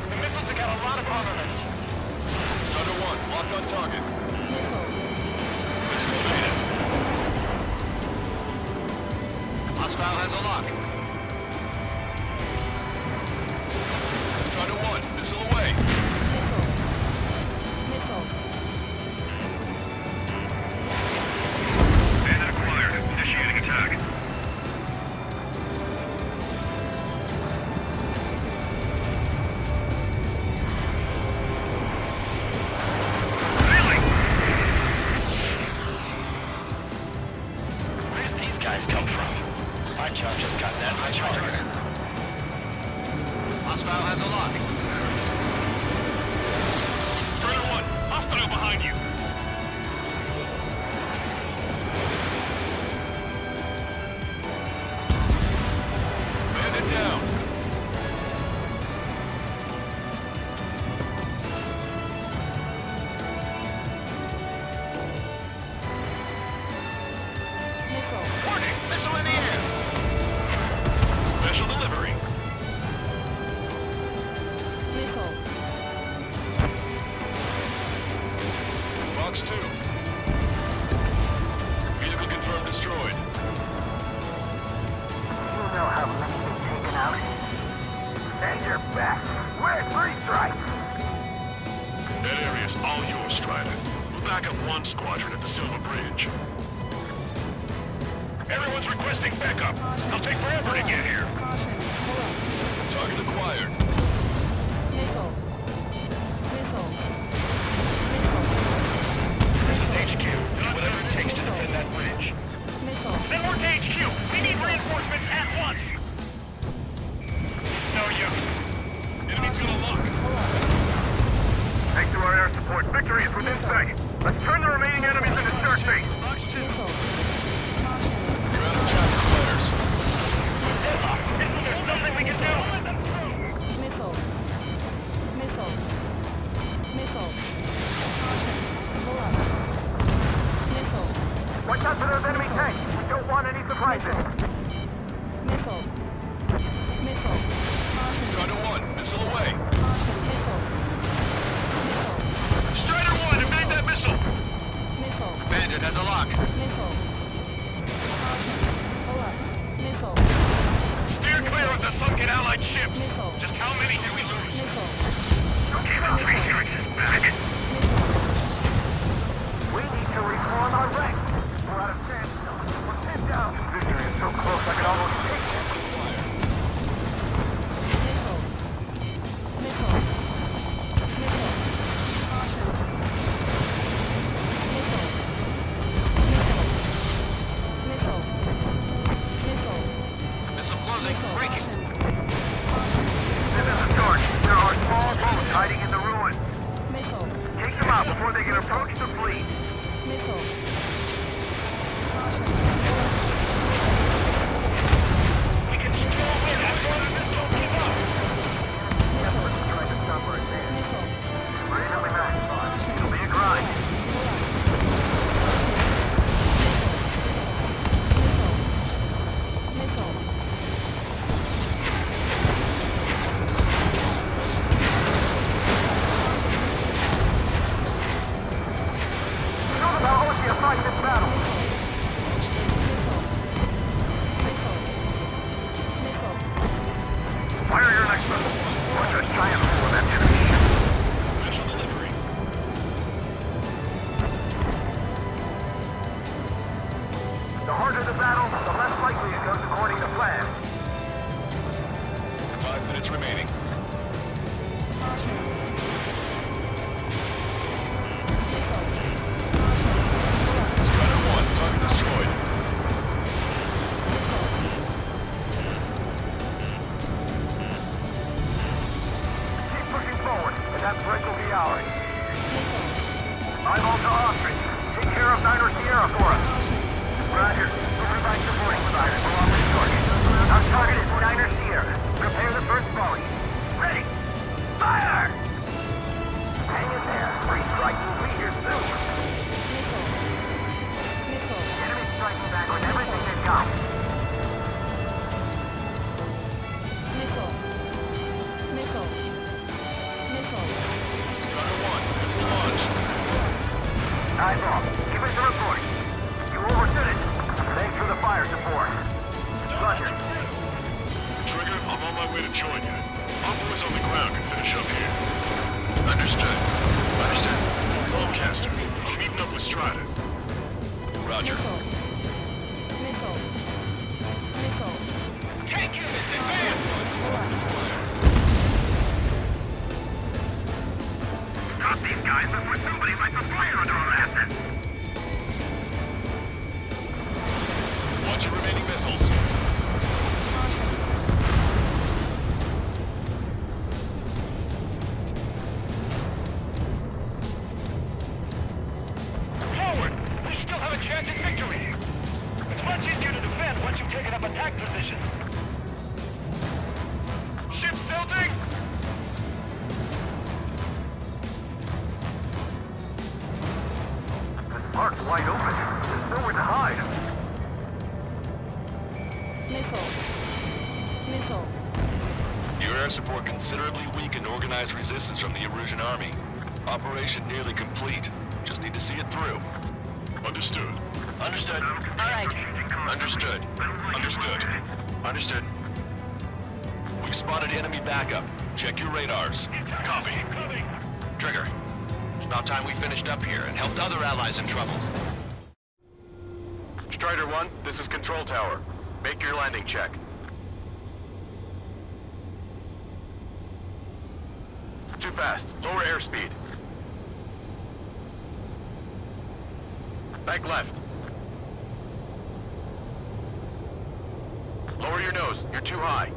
The missiles have got a lot of armament. Strider 1, locked on target. Missile evaded. Hostile has a lock. Strider 1, missile away. Bandit acquired. Initiating attack. Really? Where did these guys come from? My charge just got that much harder. Hostile has a lock. Strider 1, hostile behind you. Bandit down. Warning! Missile in the air! Special delivery. Fox 2. Vehicle confirmed destroyed. You know how many been taken out? And you're back. Where's three strikes? That area's all yours, Strider. We'll back up one squadron at the Silver Bridge. Everyone's requesting backup. It'll take forever to get here. Target acquired. This is HQ. Do whatever it takes to defend that bridge. Then we're to HQ. We need reinforcements at once. No use. Enemy's gonna lock. Thanks to our air support, victory is within sight. Let's turn the remaining enemies into start base. Fox 2. You're out of traffic flares. Isn't there something we can do? Watch out for those enemy tanks. We don't want any surprises. Strider 1, missile away. Strider 1, evade that missile. Bandit has a lock. Steer clear of the sunken Allied ships. Just how many did we lose? Don't give up. Research is back. We need to reform our ranks. We're out of chance. We're pinned down. Victory is so close I can almost taste it. Missile closing. Breaking. This is a start. There are small boats hiding in the ruins. Take them out before they can approach the fleet. We can still win as long as this don't give up. That's what's trying to stop our advance. We're evenly matched. It'll be a grind. Show them how OC fights minutes remaining. Strider 1, target destroyed. Keep pushing forward, and that break will be ours. Eyeball to Ostrich. Take care of Niner Sierra for us. Roger. We'll provide supporting fire along with Short. Our target is Niner Sierra. Prepare the first volley. Ready. Fire! Hang in there. Free strike will be here soon. Enemy striking back with everything they've got. Strider 1, missile launched. Eyeball, give us a report. You overstood it. Thanks for the fire support. Roger. Trigger, I'm on my way to join you. Our boys on the ground can finish up here. Understood. Understood. Bowcaster, I'm meeting up with Strider. Roger. Take you, advance! Stop these guys before somebody lights a fire under our asses! Watch your remaining missiles. Forward! We still have a chance at victory! It's much easier to defend once you've taken up attack position. Ship tilting! The spark's wide open. There's nowhere to hide. Your air support considerably weakened organized resistance from the Erusian army. Operation nearly complete. Just need to see it through. Understood. Understood. All right. Understood. Understood. Understood. We've spotted enemy backup. Check your radars. Copy. Trigger, it's about time we finished up here and helped other allies in trouble. Strider 1, this is Control Tower. Make your landing check. Too fast. Lower airspeed. Back left. Lower your nose. You're too high.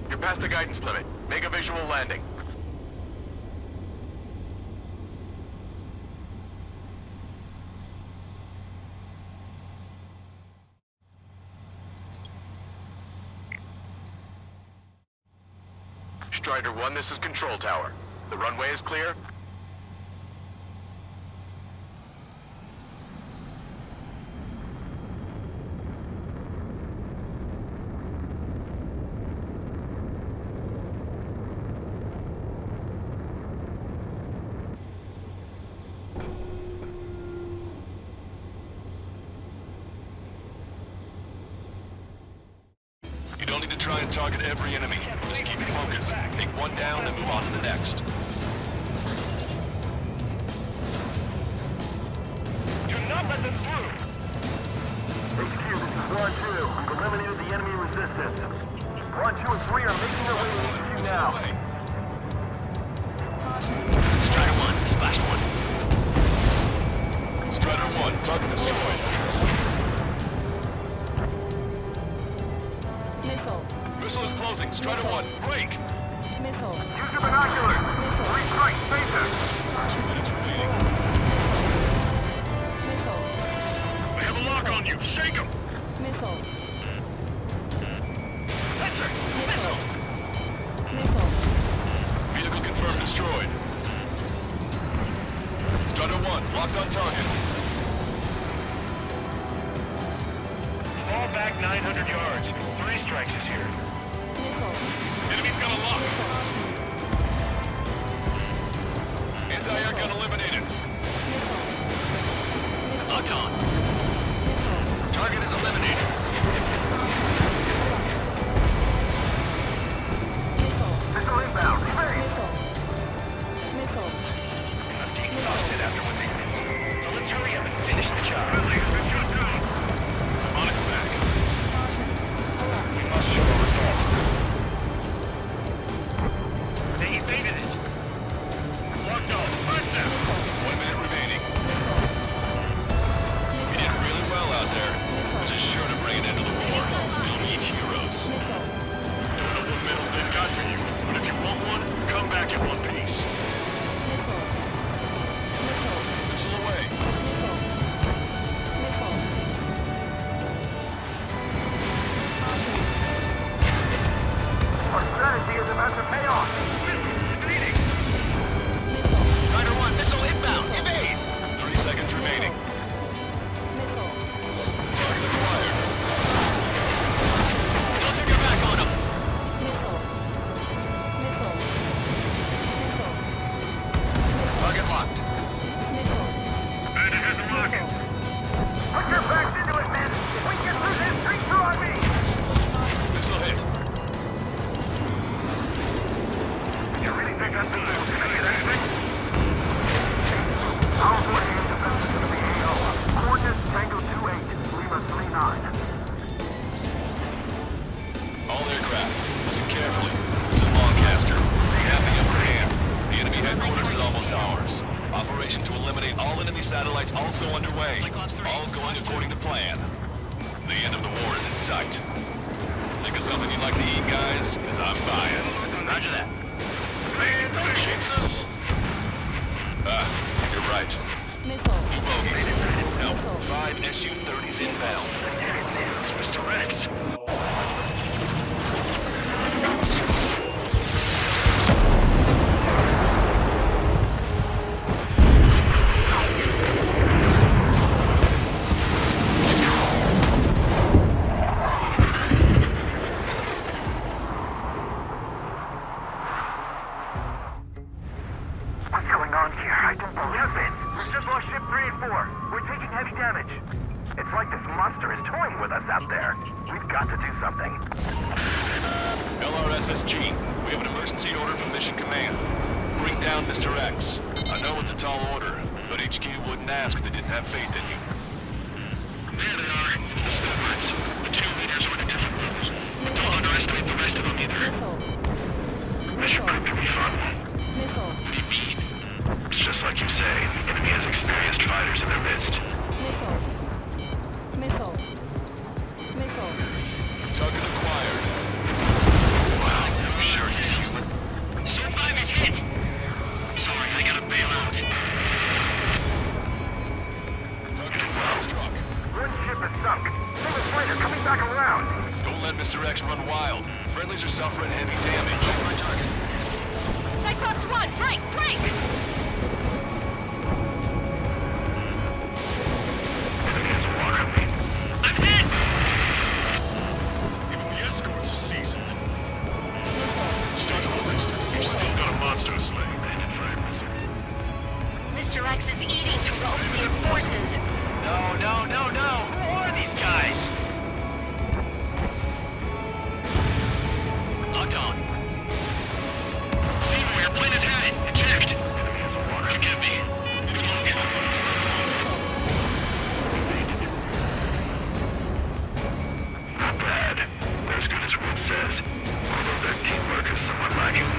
You're past the guidance limit. Make a visual landing. Strider 1, this is Control Tower. The runway is clear? You don't need to try and target every enemy. Just keep it focused. Take one down and move on to the next. Do not let them through! HQ, this is 1-2. We've eliminated the enemy resistance. 1, 2, and 3 are making their way to HQ now. Strider 1, splashed 1. Strider 1, target destroyed. Missile is closing. Strider 1, break! Use your binoculars! 3 strikes, spacer! 2 minutes remaining. We have a lock on you. Shake him! Sensor! Missile! Vehicle confirmed destroyed. Strider 1, locked on target. Fall back 900 yards. 3 strikes is here. Enemy's got a lock. Anti-air gun eliminated. Locked on. Target is eliminated. Missile inbound. Ready. I'm getting exhausted after what they did. So let's hurry up and squadrons remaining. Target acquired. Don't turn your back on him. Target locked. Bandit has a rocket. Put your backs into it, men. If we get through this, street through on me. Missile hit. You really think that thing will make anything? Homeward defensive to the AO. Coordinates Tango 28, Lima 39. All aircraft, listen carefully. This is Lancaster. We have the upper hand. The enemy headquarters is almost ours. Operation to eliminate all enemy satellites also underway. All going according to plan. The end of the war is in sight. Think of something you'd like to eat, guys? Because I'm buying. Roger that. Man, don't jinx us. You're right. New bogeys. Now, 5 Su-30s inbound. It's Mr. Rex. What's going on here? I don't believe it. We've just lost ship 3 and 4. We're taking heavy damage. It's like this monster is toying with us out there. We've got to do something. LRSSG, we have an emergency order from Mission Command. Bring down Mr. X. I know it's a tall order, but HQ wouldn't ask if they didn't have faith in you. There they are. It's the steroids. The 2 leaders were at different levels. But don't underestimate the rest of them either. This should prove to be fun. What do you mean? It's just like you say. The enemy has experienced fighters in their midst. Target acquired. Wow, I'm sure he's human. Ship 5 is hit. Sorry, I gotta bail out. Target cloud struck. One ship is sunk. Single fighter coming back around. Don't let Mr. X run wild. Friendlies are suffering heavy damage. My target. Cyclops 1, break, break! Enemy has a lock on me. I'm hit. Even the escorts are seasoned. Start whole instance, you've still got a monster to slay. Bandit fragments. Mr. X is eating through the Overseer's forces. No, no, no, no. Who are these guys? Locked on. Seymour, your plane is headed. Eject. Enemy has a water. You get me. Good luck. Not bad. They're as good as Wood says. Although their teamwork is somewhat lacking.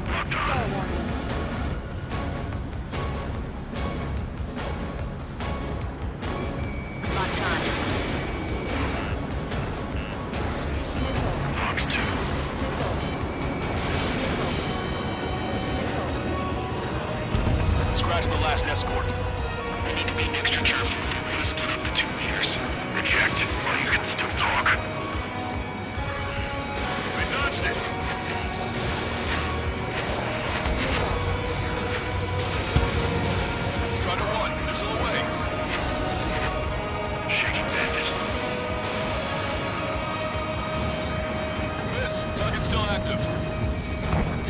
Locked on. Locked on. Fox 2. Scratch the last escort. We need to be extra careful. We're gonna split up the 2 leaders. Eject while you can still talk. They dodged it. Strider 1, missile away. Shaking bandit. Miss, target still active.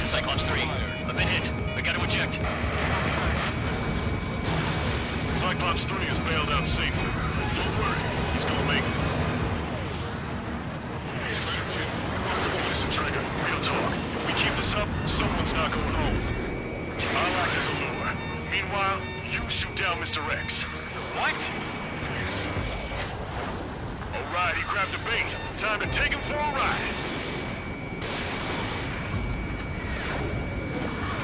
Cyclops 3. I've been hit. I gotta eject. Cyclops 3 is bailed out safely. Don't worry, he's gonna make it. Listen, Trigger, real talk. If we keep this up, someone's not going home. I'll act as a lure. Meanwhile, you shoot down Mr. X. What? All right, he grabbed the bait. Time to take him for a ride.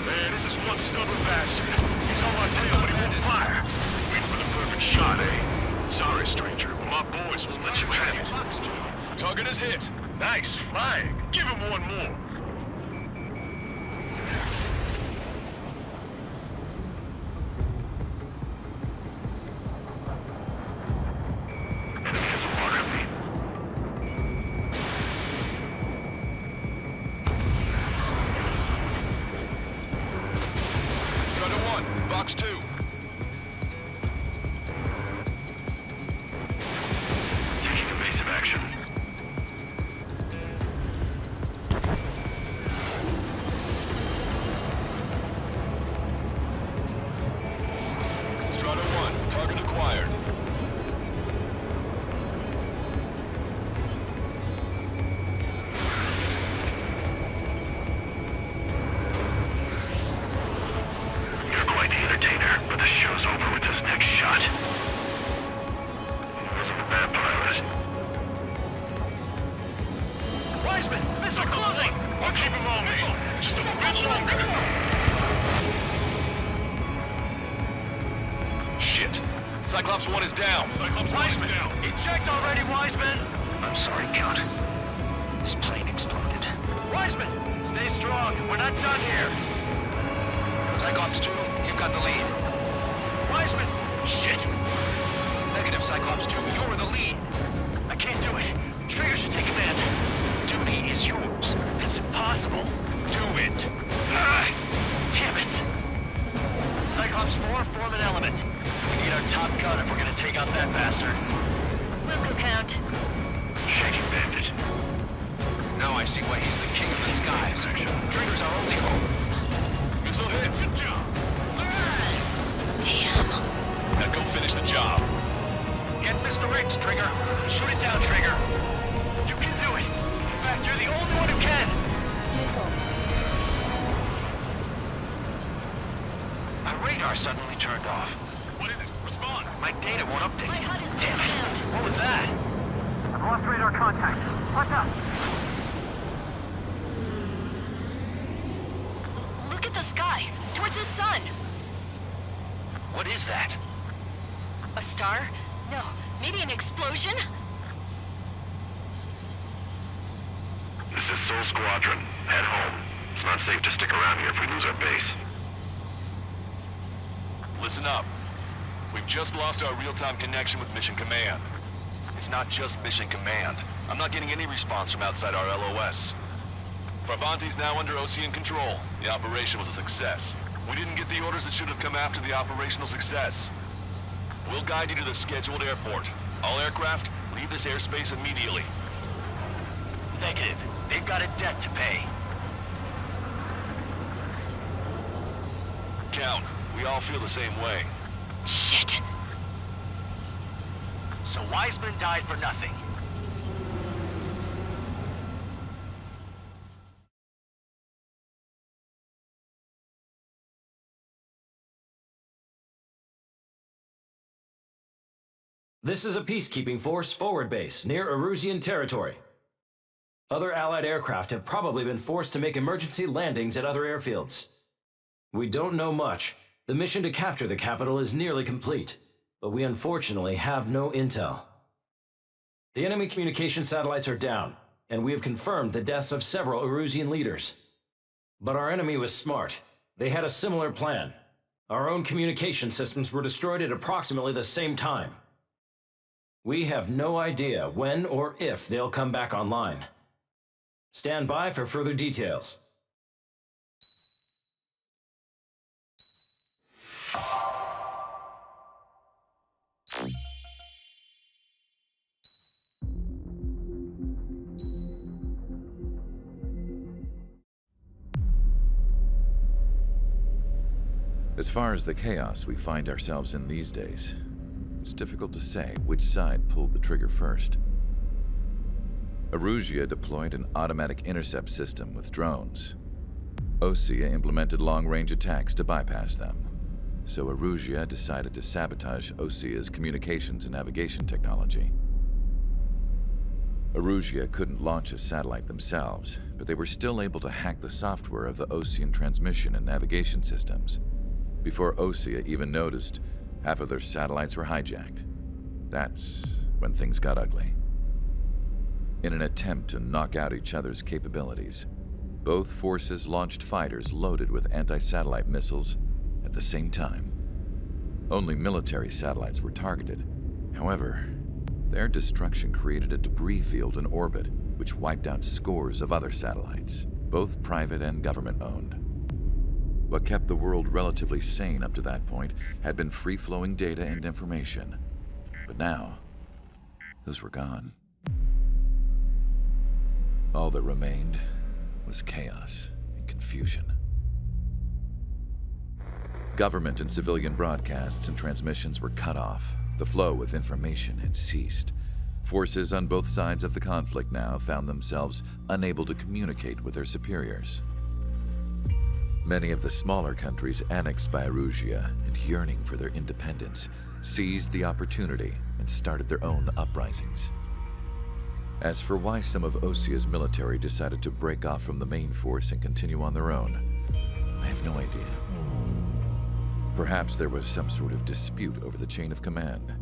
Man, this is one stubborn bastard. He's on my tail, but he won't fire. Waiting for the perfect shot, eh? Sorry, stranger, but my boys won't let you have it. Target is hit. Nice flying. Give him one more. Enemy has a mark on me. Strider 1, Fox 2. Taking evasive action. Strata 1, target acquired. You're quite the entertainer, but the show's over with this next shot. Wasn't a bad pilot. Wiseman, missile closing! I'll keep him on me. Just a bit longer. Shit. Cyclops 1 is down. Cyclops Wiseman, down. eject already, Wiseman! I'm sorry, Count. This plane exploded. Wiseman, stay strong. We're not done here. Cyclops 2, you've got the lead. Wiseman! Shit! Negative, Cyclops 2, you're the lead. I can't do it. Trigger should take command. Duty is yours. It's impossible. Do it. Ah! Damn it! Cyclops 4, form an element. We need our top gun if we're gonna take out that bastard. Wilco count. Shaking bandit. Now I see why he's the king of the skies. Trigger's our only hope. Missile hit. Good job. Damn. Now go finish the job. Get Mr. Riggs, Trigger. Shoot it down, Trigger. You can do it. In fact, you're the only one who can. My radar suddenly turned off. What is it? Respond. My data won't update. My HUD is Damn it. jammed. What was that? I've lost radar contact. Watch out. Look at the sky. Towards the sun. What is that? A star? No. Maybe an explosion? This is Soul Squadron. Head home. It's not safe to stick around here if we lose our base. Listen up. We've just lost our real-time connection with Mission Command. It's not just Mission Command. I'm not getting any response from outside our LOS. Farbanti's now under Ocean control. The operation was a success. We didn't get the orders that should have come after the operational success. We'll guide you to the scheduled airport. All aircraft, leave this airspace immediately. Negative. They've got a debt to pay. Count, we all feel the same way. Shit. So Wiseman died for nothing. This is a peacekeeping force forward base near Erusian territory. Other Allied aircraft have probably been forced to make emergency landings at other airfields. We don't know much. The mission to capture the capital is nearly complete, but we unfortunately have no intel. The enemy communication satellites are down, and we have confirmed the deaths of several Erusian leaders. But our enemy was smart. They had a similar plan. Our own communication systems were destroyed at approximately the same time. We have no idea when or if they'll come back online. Stand by for further details. As far as the chaos we find ourselves in these days, it's difficult to say which side pulled the trigger first. Erusia deployed an automatic intercept system with drones. Osea implemented long-range attacks to bypass them. So Erusia decided to sabotage Osea's communications and navigation technology. Erusia couldn't launch a satellite themselves, but they were still able to hack the software of the Osean transmission and navigation systems. Before Osea even noticed, half of their satellites were hijacked. That's when things got ugly. In an attempt to knock out each other's capabilities, both forces launched fighters loaded with anti-satellite missiles at the same time. Only military satellites were targeted. However, their destruction created a debris field in orbit, which wiped out scores of other satellites, both private and government-owned. What kept the world relatively sane up to that point had been free-flowing data and information. But now, those were gone. All that remained was chaos and confusion. Government and civilian broadcasts and transmissions were cut off. The flow of information had ceased. Forces on both sides of the conflict now found themselves unable to communicate with their superiors. Many of the smaller countries annexed by Erusia and yearning for their independence seized the opportunity and started their own uprisings. As for why some of Osia's military decided to break off from the main force and continue on their own, I have no idea. Perhaps there was some sort of dispute over the chain of command.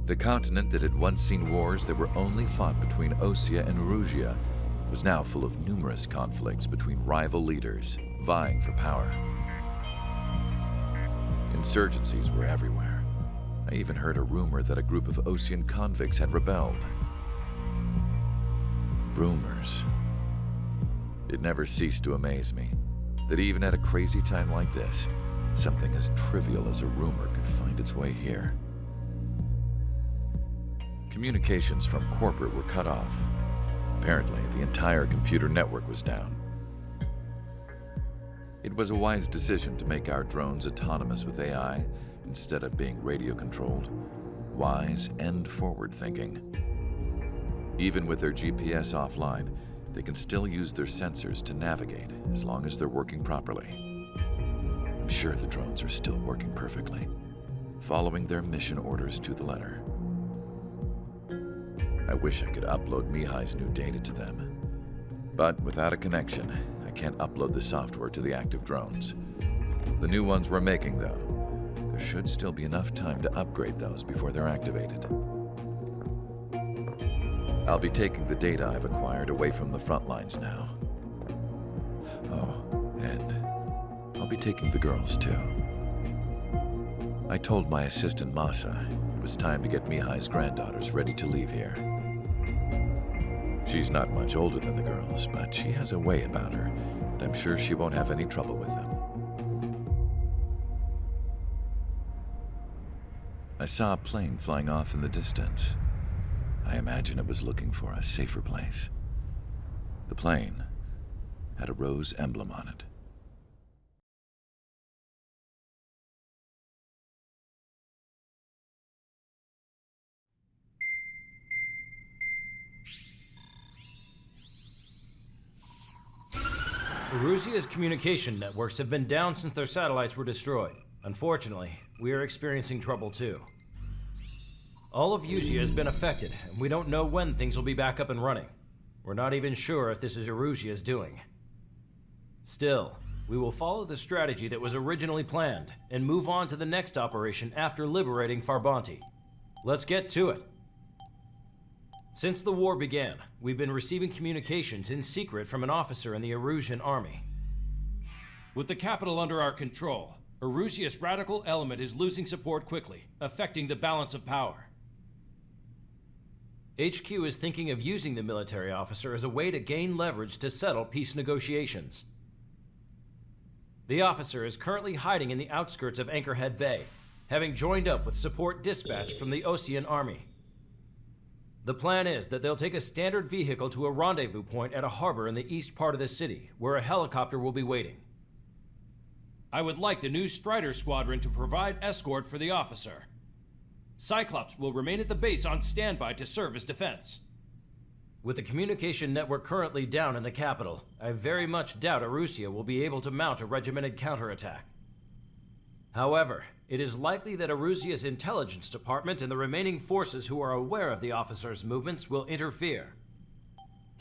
The continent that had once seen wars that were only fought between Osia and Erusia was now full of numerous conflicts between rival leaders vying for power. Insurgencies were everywhere. I even heard a rumor that a group of Osian convicts had rebelled. Rumors. It never ceased to amaze me that even at a crazy time like this, something as trivial as a rumor could find its way here. Communications from corporate were cut off. Apparently, the entire computer network was down. It was a wise decision to make our drones autonomous with AI instead of being radio-controlled. Wise and forward-thinking. Even with their GPS offline, they can still use their sensors to navigate as long as they're working properly. I'm sure the drones are still working perfectly, following their mission orders to the letter. I wish I could upload Mihai's new data to them. But without a connection, I can't upload the software to the active drones. The new ones we're making, though, there should still be enough time to upgrade those before they're activated. I'll be taking the data I've acquired away from the front lines now. Oh, and I'll be taking the girls, too. I told my assistant, Masa, it was time to get Mihai's granddaughters ready to leave here. She's not much older than the girls, but she has a way about her, and I'm sure she won't have any trouble with them. I saw a plane flying off in the distance. I imagine it was looking for a safer place. The plane had a rose emblem on it. Erusia's communication networks have been down since their satellites were destroyed. Unfortunately, we are experiencing trouble too. All of Usia has been affected, and we don't know when things will be back up and running. We're not even sure if this is Erusia's doing. Still, we will follow the strategy that was originally planned, and move on to the next operation after liberating Farbanti. Let's get to it. Since the war began, we've been receiving communications in secret from an officer in the Erusian army. With the capital under our control, Erusia's radical element is losing support quickly, affecting the balance of power. HQ is thinking of using the military officer as a way to gain leverage to settle peace negotiations. The officer is currently hiding in the outskirts of Anchorhead Bay, having joined up with support dispatch from the Osean army. The plan is that they'll take a standard vehicle to a rendezvous point at a harbor in the east part of the city, where a helicopter will be waiting. I would like the new Strider Squadron to provide escort for the officer. Cyclops will remain at the base on standby to serve as defense. With the communication network currently down in the capital, I very much doubt Erusia will be able to mount a regimented counterattack. However, it is likely that Erusia's intelligence department and the remaining forces who are aware of the officer's movements will interfere.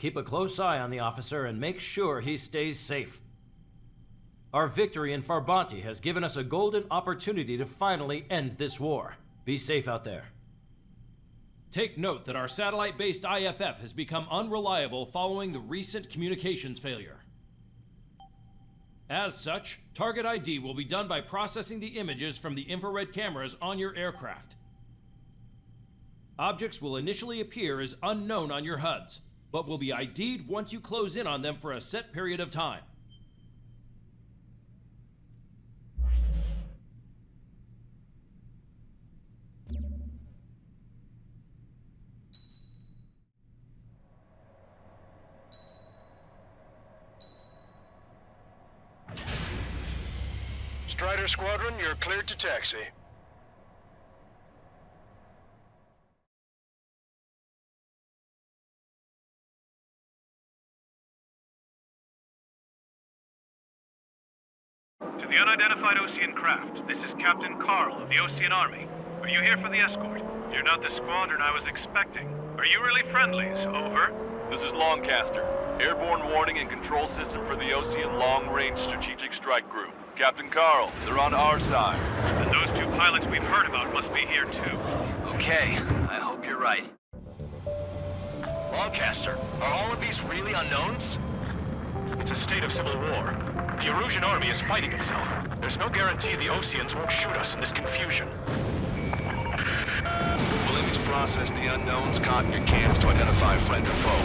Keep a close eye on the officer and make sure he stays safe. Our victory in Farbanti has given us a golden opportunity to finally end this war. Be safe out there. Take note that our satellite-based IFF has become unreliable following the recent communications failure. As such, target ID will be done by processing the images from the infrared cameras on your aircraft. Objects will initially appear as unknown on your HUDs, but will be ID'd once you close in on them for a set period of time. Strider Squadron, you're cleared to taxi. To the unidentified Osean craft, this is Captain Carl of the Osean Army. Are you here for the escort? You're not the squadron I was expecting. Are you really friendlies? Over. This is Longcaster. Airborne warning and control system for the Osean Long-Range Strategic Strike Group. Captain Carl, they're on our side. And those two pilots we've heard about must be here too. Okay, I hope you're right. Longcaster, are all of these really unknowns? It's a state of civil war. The Erusian army is fighting itself. There's no guarantee the Oseans won't shoot us in this confusion. Will image process the unknowns caught in your cams to identify friend or foe?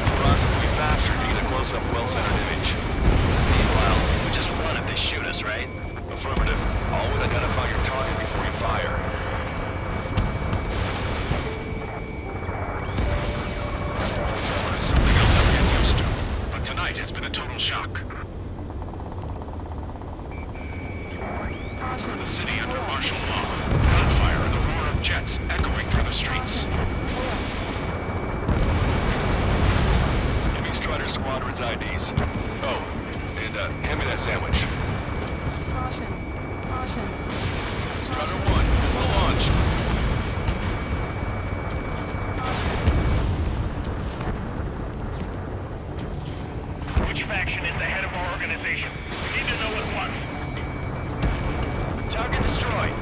The process will be faster if you get a close-up, well-centered image. Meanwhile, we just run if they shoot us, right? Affirmative. Always identify your target before you fire. Something I'll never get used to. But tonight has been a total shock. The city under martial law. Gunfire and the roar of jets echoing through the streets. Give me Strider Squadron's IDs. Oh, and hand me that sandwich. Caution. Strider 1, missile launched. Which faction is the head of our organization? We need to know at once. Target destroyed.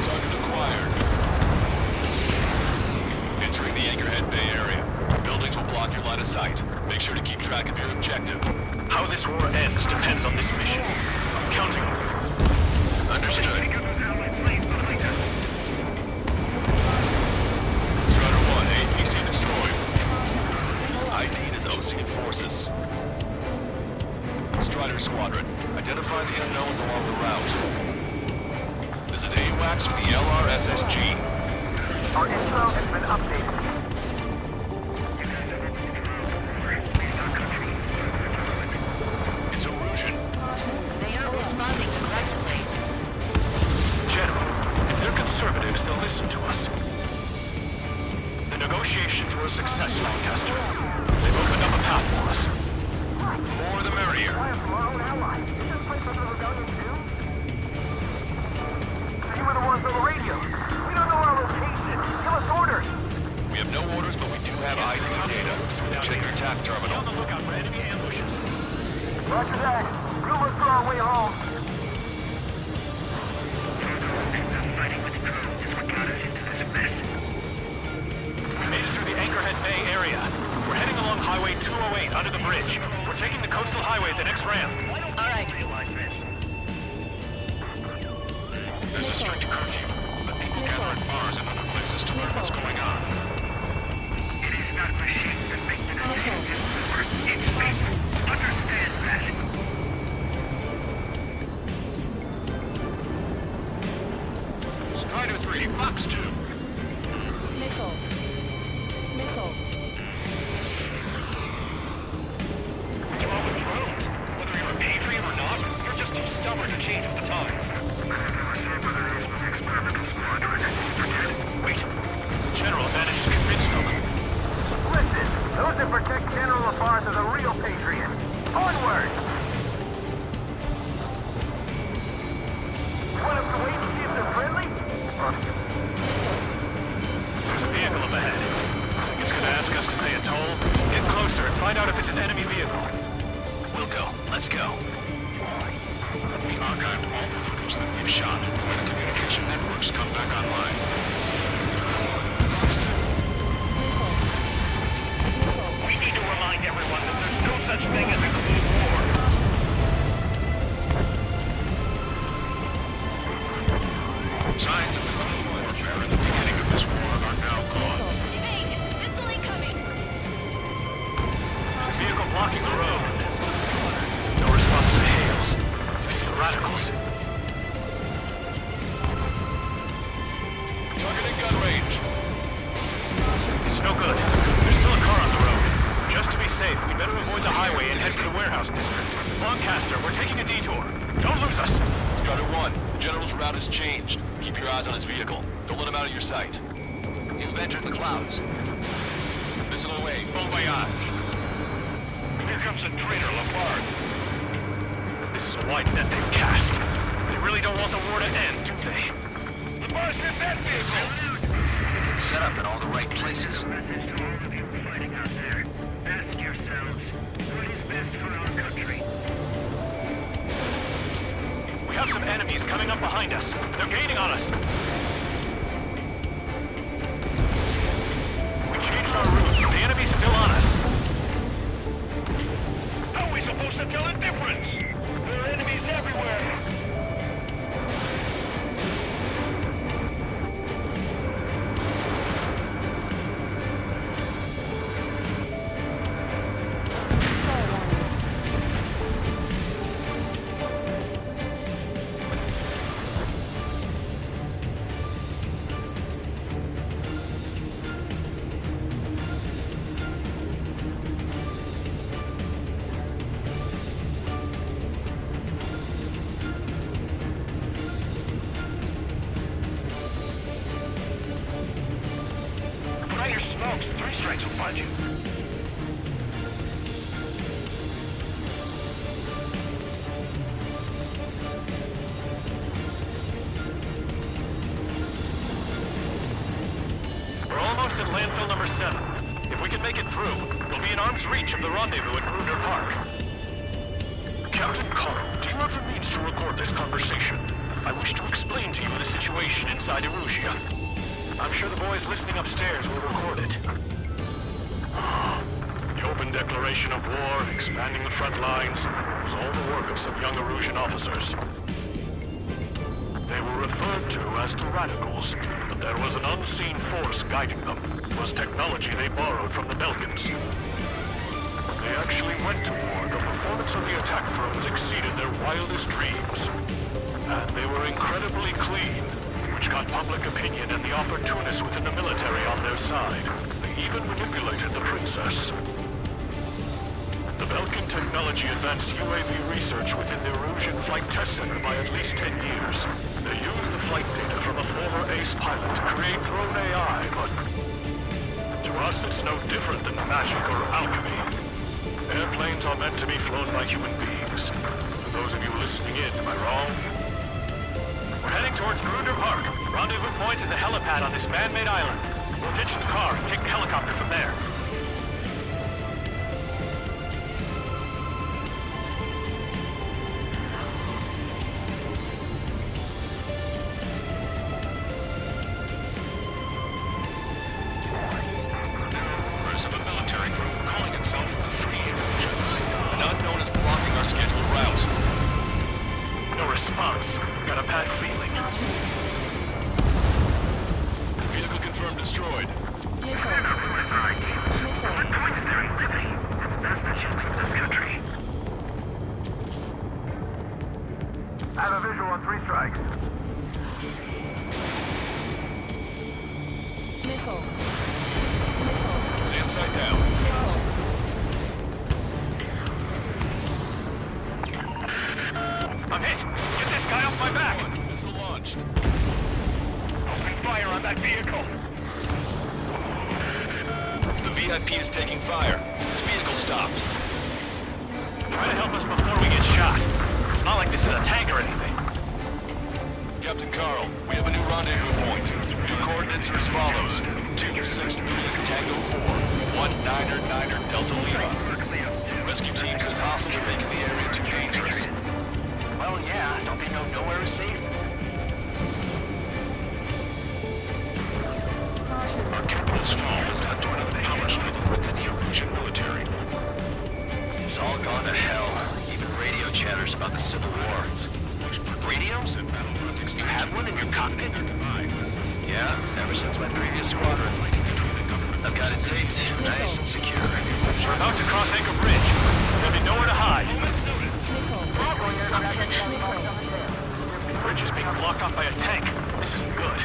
Target acquired. Entering the Anchorhead Bay area. Buildings will block your line of sight. Make sure to keep track of your objective. How this war ends depends on this mission. I'm counting on you. Understood. Strider 1, APC destroyed. ID'd as Osean forces. Strider Squadron, identify the unknowns along the route. This is AWACS for the LRSSG. Our info has been updated. It's Erusian. They aren't responding aggressively. General, if they're conservatives, they'll listen to us. The negotiations were a success, Lancaster. They've opened up a path for us. More the merrier. From our own allies. Is this place under the rebellion too? You were the ones on the radio. We don't know our location. Give us orders. We have no orders, but we do have ID data. Check your TAC terminal. Be on the lookout for enemy ambushes. Roger that. We'll look for our way home. Fighting with drones is what got us into this mess. We made it through the Anchorhead Bay area. We're heading along Highway 208 under the bridge. We're taking the coastal highway at the next ramp. All right. There's a strict curfew, but people gather at bars and other places to learn what's going on. It is not machines that make the decisions. It's people. Understand that. Strider 3, Fox 2. Missile. What's wrong with drones? Whether you're a patriot or not, you're just too stubborn to change with the times. Wait. General managed to convince them. Listen, those that protect General LaFarge are the real patriots. Onward! You want us to wait and see if they're friendly? There's a vehicle up ahead. It's gonna ask us to pay a toll. Get closer and find out if it's an enemy vehicle. We'll go. Let's go. We archived all the footage that we've shot. When the communication networks come back online. We need to remind everyone that there's no such thing as a Cold War. Signs of Cold warfare at the beginning of this war are now gone. Missile incoming! Vehicle blocking the road. No response to hails. It's the radicals. Targeting gun range. It's no good. There's still a car on the road. Just to be safe, we better avoid the highway and head for the warehouse district. Lancaster, we're taking a detour. has changed. Keep your eyes on his vehicle. Don't let him out of your sight. You've entered the clouds. Missile away. Bon voyage. Here comes the traitor, Lamar. This is a wide net they've cast. They really don't want the war to end, do they? Lamar's in that vehicle! It's set up in all the right places. Message to all of you fighting out there. Ask yourselves, what is best for our country? We have some enemies coming up behind us. They're gaining on us. We changed our route, but the enemy's still on us. How are we supposed to tell the difference? There are enemies everywhere. Put out your smokes. 3 strikes will find you. We're almost at landfill number 7. If we can make it through, we'll be in arm's reach of the rendezvous at Gruner Park. Captain Carl, do you have the means to record this conversation? I wish to explain to you the situation inside Erusia. I'm sure the boys listening upstairs will record it. The open declaration of war, expanding the front lines, was all the work of some young Erusian officers. They were referred to as the Radicals, but there was an unseen force guiding them. It was technology they borrowed from the Belkans. When they actually went to war, the performance of the attack drones exceeded their wildest dreams. And they were incredibly clean, which got public opinion and the opportunists within the military on their side. They even manipulated the princess. The Belkan technology advanced UAV research within the Erusian Flight Test Center by at least 10 years. They used the flight data from a former ace pilot to create drone AI, but to us it's no different than magic or alchemy. Airplanes are meant to be flown by human beings. For those of you listening in, am I wrong? We're heading towards Gruner Park. Rendezvous point is the helipad on this man-made island. We'll ditch the car and take the helicopter from there. Members of a military group calling itself the Free Erusians. An unknown is blocking our scheduled route. No response. Got a bad feeling. Vehicle confirmed destroyed. I have a visual on 3 strikes. Missile. SAM site down. I'm hit! Get this guy off my back! Missile launched. Open fire on that vehicle. The VIP is taking fire. His vehicle stopped. Try to help us before we get shot. It's not like this is a tank or anything. Captain Carl, we have a new rendezvous point. New coordinates are as follows. 263 Tango 4, 1999 Delta Lima. Rescue team says hostiles are making the area too dangerous. Well, yeah, don't they know nowhere is safe? Our capital's fall has led to another power struggle within the Erusian military. It's all gone to hell. Even radio chatters about the Civil War. Radios? You have one in your cockpit? Yeah, ever since my previous squadron. I've got it taped, nice and secure. We're about to cross Anchor Bridge. There'll be nowhere to hide. The bridge is being blocked off by a tank. This isn't good.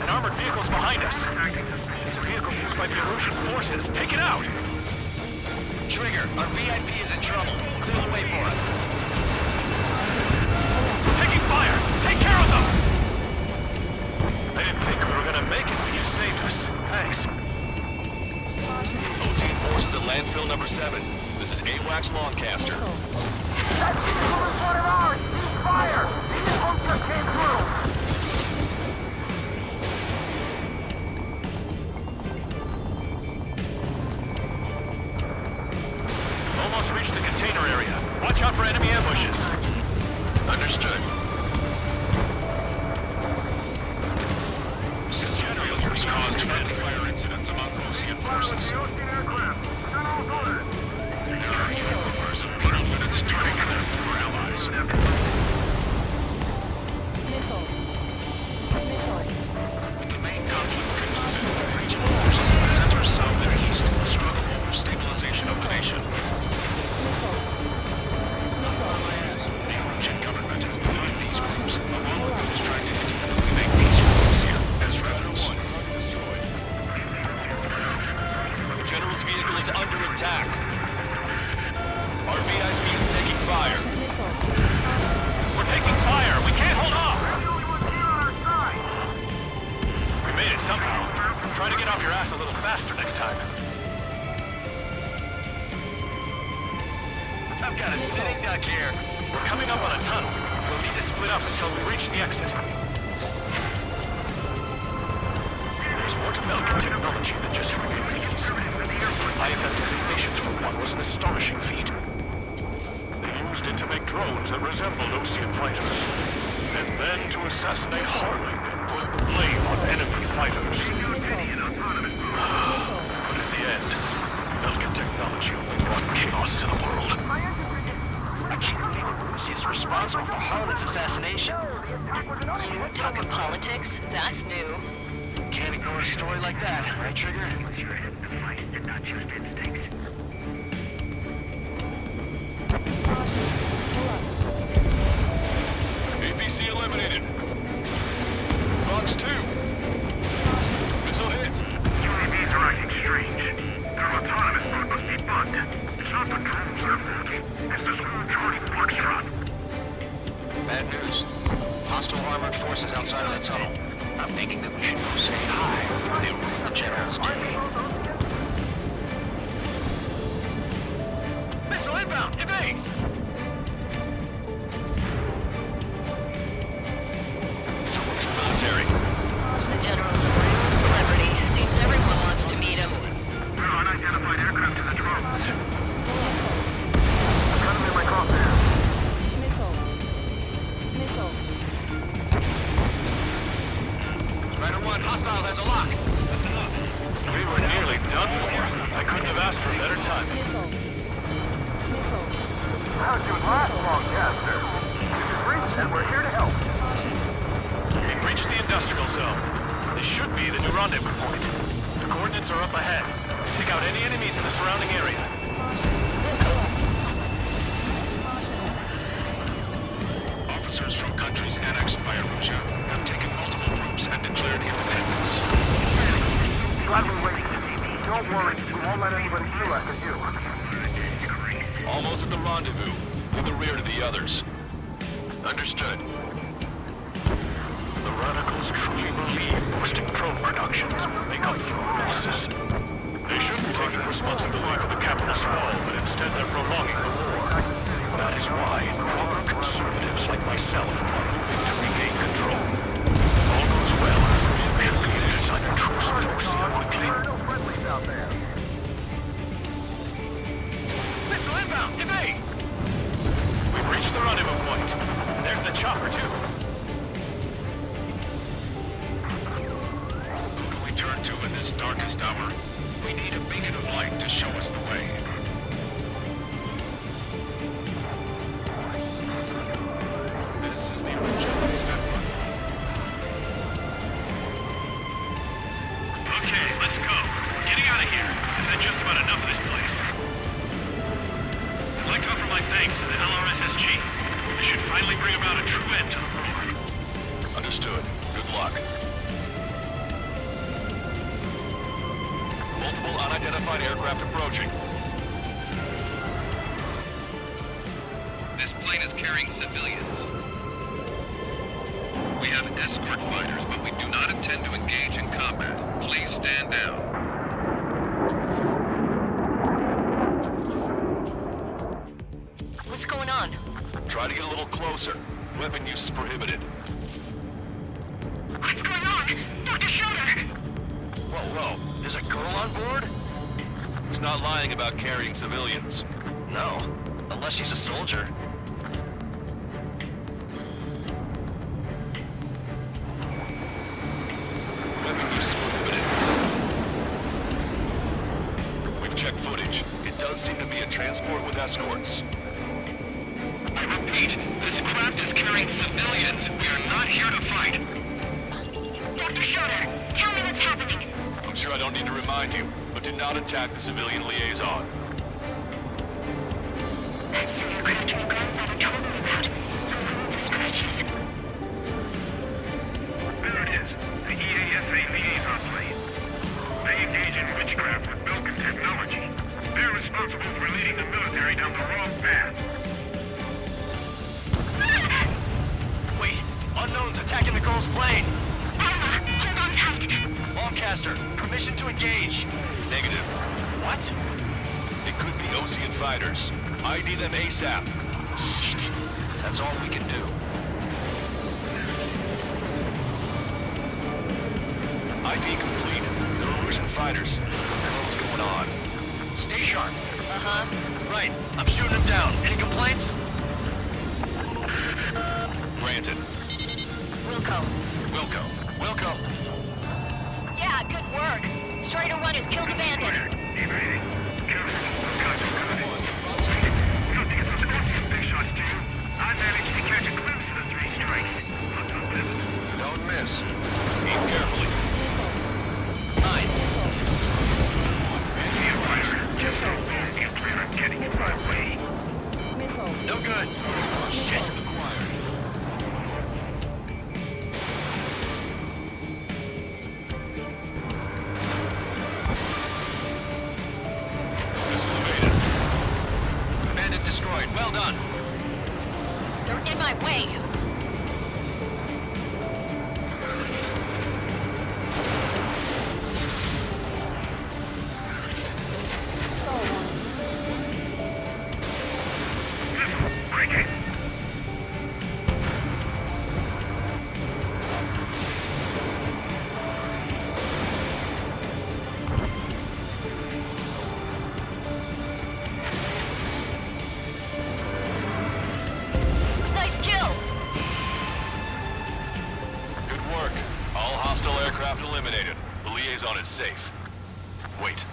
An armored vehicle's behind us. It's a vehicle used by the Erusian forces. Take it out! Trigger, our VIP is in trouble. Clear the way for him. Taking fire! Take care of them! I didn't think we were gonna make it, but you saved us. Thanks. Ocean forces at landfill number 7. This is AWACS Longcaster. That vehicle is one of ours! Cease fire! These folks just came through! Almost reached the container area. Watch out for enemy ambushes. Understood. Generators caused friendly fire incidents among Ocean forces. There are even rumors of plural units turning to their former allies. With the main conflict conducive, regional forces in the center, south, and east struggle over stabilization of the nation. The Norwegian government has defined these groups, along with those trying to independently make peace with Russia, as rebels. Destroyed. The General's vehicle is under attack. Our VIP is taking fire. We're taking fire! We can't hold off! We made it somehow. Try to get off your ass a little faster next time. I've got a sitting duck here. We're coming up on a tunnel. We'll need to split up until we reach the exit. There's more to Belkin technology than just UAVs. IFF designations for one was an astonishing feat. They used it to make drones that resembled Ocean fighters. And then to assassinate Harling and put the blame on enemy fighters. But in the end, Belkin technology only brought chaos to the world. I can't believe Russia is responsible for Harlan's assassination. You're talking politics? That's new. Can't ignore a story like that, right, Trigger? APC eliminated. Fox 2. Missile hit. UAVs are acting strange. Their autonomous mode must be bugged. It's not the drones they're fault. It's the school Charlie Foxtrot. Bad news. Hostile armored forces outside of the tunnel. I'm thinking that we should go say hi before they ruin the General's day. Missile inbound! Evade! Military. The General's a real celebrity. Seems everyone wants to meet him. There are unidentified aircraft in the drones. I'm cutting in my crosshair. Spider 1, hostile has a lock. We were nearly done for. I couldn't have asked for a better time. How'd you last, Longcaster? This is Reach, and we're here to help. We've reached the industrial zone. This should be the new rendezvous point. The coordinates are up ahead. Take out any enemies in the surrounding area. Officers from countries annexed by Erusia have taken multiple groups and declared independence. Glad we're waiting. Don't worry, we won't let anybody through after you. Almost at the rendezvous, in the rear to the others. Understood. The radicals truly believe boosting drone productions will make up for losses. They shouldn't be taking responsibility for the capital's fall, but instead they're prolonging the war. That is why proper conservatives like myself are moving to regain control. All goes well. We should be able to sign a truce with Ocean quickly. No friendlies out there. Missile inbound! Evade! We've reached the rendezvous point. There's the chopper, too. Who do we turn to in this darkest hour? We need a beacon of light to show us the way. This is the original network. Okay, let's go. We're getting out of here. I've had just about enough of this place. I'd like to offer my thanks to the LRSSG. This should finally bring about a true end to the war. Understood. Good luck. Multiple unidentified aircraft approaching. plane is carrying civilians. We have escort fighters, but we do not intend to engage in combat. Please stand down. What's going on? Try to get a little closer. Weapon use is prohibited. What's going on? Dr. Schroeder! Whoa. There's a girl on board? He's not lying about carrying civilians. No, unless she's a soldier. Weapon use is prohibited. We've checked footage. It does seem to be a transport with escorts. I repeat, this craft is carrying civilians. We are not here to fight. Dr. Schroeder, tell me what's happening. I'm sure I don't need to remind you, but do not attack the civilian liaison. That's the aircraft your grandfather told me about. The one with the scratches. There it is. The EASA liaison plane. They engage in witchcraft with Belkin technology. They're responsible for leading the military down the wrong path. Wait, unknowns attacking the girl's plane. Alma, hold on tight. Lancaster, permission to engage. Negative. What? It could be Osean fighters. ID them ASAP. Shit. That's all we can do. ID complete. They're Erusian fighters. What the hell is going on? Stay sharp. Right, I'm shooting them down. Any complaints? Granted. Wilco. Yeah, good work. Strider 1 has killed a bandit. I managed to catch a glimpse of the three strikes. Don't miss. Aim carefully. 9. Getting in my way. No good. Shit. Missile evaded. Bandit destroyed. Well done. They're in my way. Nice kill. Good work. All hostile aircraft eliminated. The liaison is safe. Wait.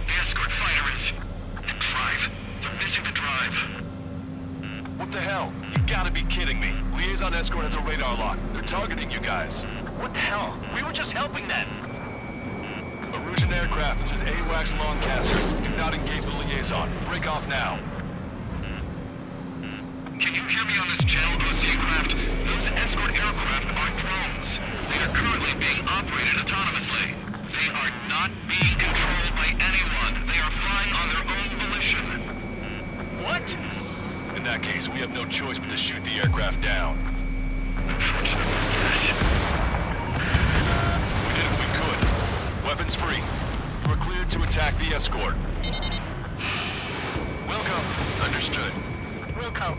The escort fighter is... the drive. They're missing the drive. What the hell? You gotta be kidding me. Liaison escort has a radar lock. They're targeting you guys. What the hell? We were just helping them. Erusian aircraft, this is AWACS Lancaster. Do not engage the liaison. Break off now. Can you hear me on this channel, Osean craft? Those escort aircraft are drones. They are currently being operated autonomously. They are not being controlled by anyone. They are flying on their own volition. What? In that case, we have no choice but to shoot the aircraft down. Unfortunately, yes. We did what we could. Weapons free. You are cleared to attack the escort. Wilco. Understood. Wilco.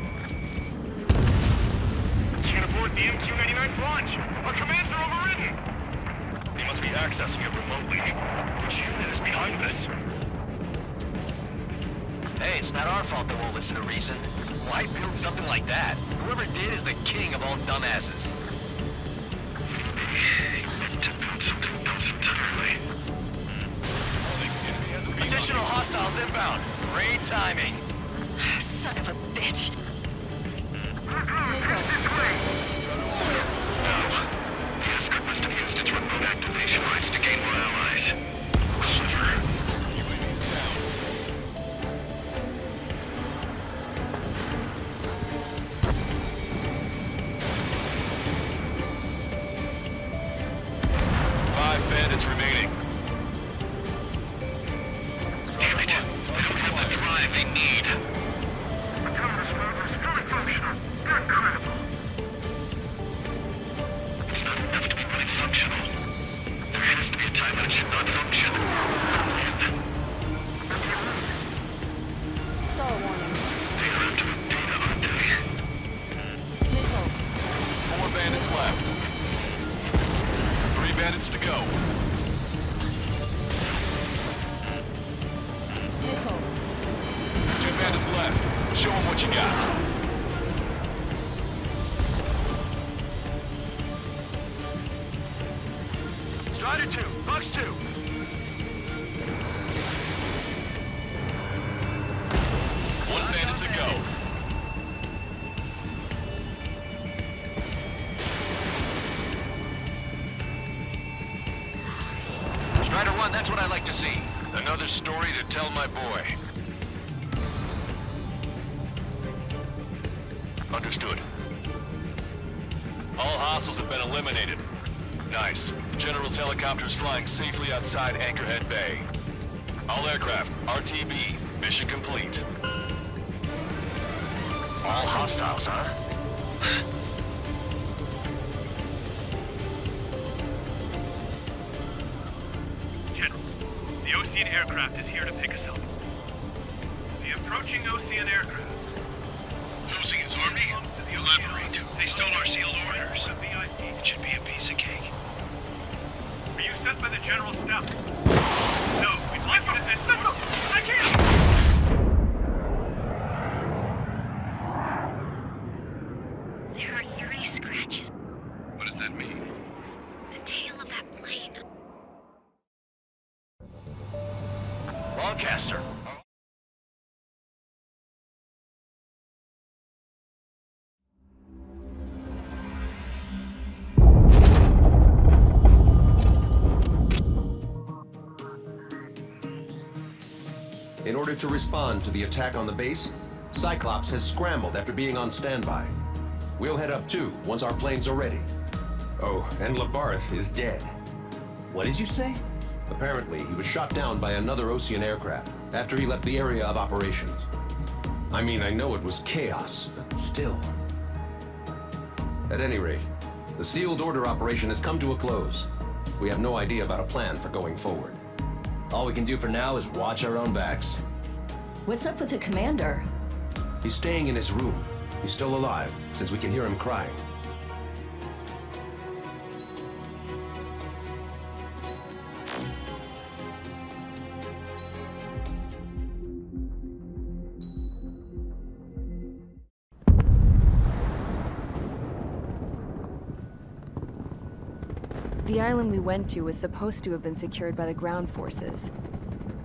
Can't aboard the MQ-99 launch. Our commands are overridden. They must be accessing it remotely. Which unit is behind this? Hey, it's not our fault they won't listen to reason. Why build something like that? Whoever did is the king of all dumbasses. To build something else entirely. Additional hostiles inbound. Great timing. Son of a bitch. The escort must have used its remote activation rights to gain more allies. Clever. Bandits remaining. Damn it. They don't have the drive they need. You're incredible. It's not enough to be really functional. There has to be a time when it should not function. Star warning. They are out of data, aren't they? Missile. 4 bandits left. 3 bandits to go. Missile. 2 bandits left. Show them what you got. Strider 2, Bucks 2. One bandit to go. Strider 1, that's what I like to see. Another story to tell my boy. Understood. All hostiles have been eliminated. Nice. General's helicopters flying safely outside Anchorhead Bay. All aircraft, RTB, mission complete. All hostiles, huh? General, the Ocean aircraft is here to pick us up. The approaching Ocean aircraft. Losing his army? Elaborate. They stole our sealed orders. It should be a piece of cake. Are you sent by the General's staff? No, we'd like you to send... Missile! I can't! There are 3 scratches. What does that mean? The tail of that plane. Lancaster. In order to respond to the attack on the base, Cyclops has scrambled after being on standby. We'll head up too, once our planes are ready. Oh, and Labarth is dead. What did you say? Apparently, he was shot down by another Ocean aircraft after he left the area of operations. I mean, I know it was chaos, but still. At any rate, the sealed order operation has come to a close. We have no idea about a plan for going forward. All we can do for now is watch our own backs. What's up with the commander? He's staying in his room. He's still alive, since we can hear him crying. The island we went to was supposed to have been secured by the ground forces.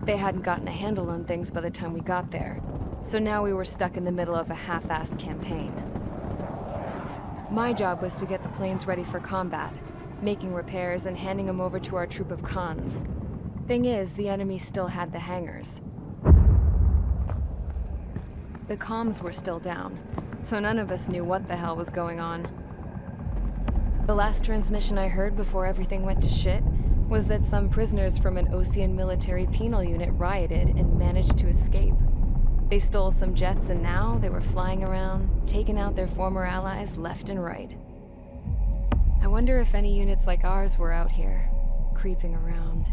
They hadn't gotten a handle on things by the time we got there, so now we were stuck in the middle of a half-assed campaign. My job was to get the planes ready for combat, making repairs and handing them over to our troop of cons. Thing is, the enemy still had the hangars. The comms were still down, so none of us knew what the hell was going on. The last transmission I heard before everything went to shit was that some prisoners from an Ocean military penal unit rioted and managed to escape. They stole some jets and now they were flying around, taking out their former allies left and right. I wonder if any units like ours were out here, creeping around.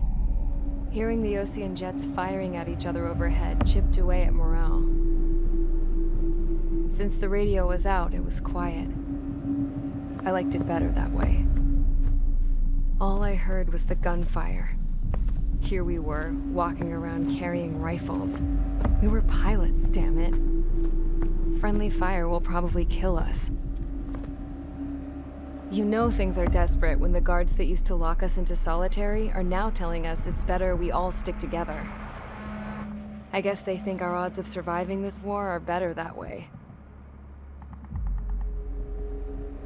Hearing the Ocean jets firing at each other overhead chipped away at morale. Since the radio was out, it was quiet. I liked it better that way. All I heard was the gunfire. Here we were, walking around carrying rifles. We were pilots, damn it. Friendly fire will probably kill us. You know things are desperate when the guards that used to lock us into solitary are now telling us it's better we all stick together. I guess they think our odds of surviving this war are better that way.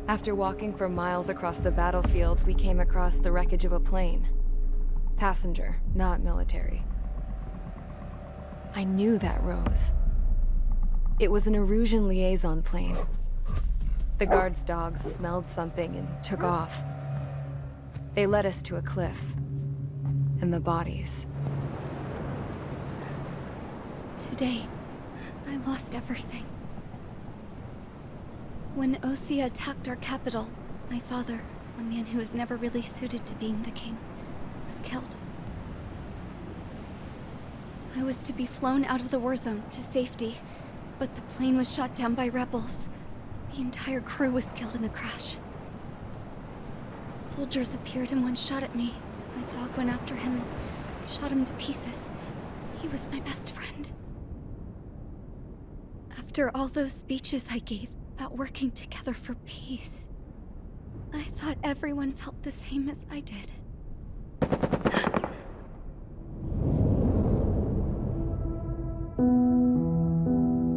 After walking for miles across the battlefield, we came across the wreckage of a plane. Passenger, not military. I knew that rose. It was an Erusian liaison plane. The guard's dogs smelled something and took off. They led us to a cliff. And the bodies. Today, I lost everything. When Osea attacked our capital, my father, a man who was never really suited to being the king, was killed. I was to be flown out of the war zone to safety, but the plane was shot down by rebels. The entire crew was killed in the crash. Soldiers appeared and one shot at me. My dog went after him and shot him to pieces. He was my best friend. After all those speeches I gave about working together for peace, I thought everyone felt the same as I did.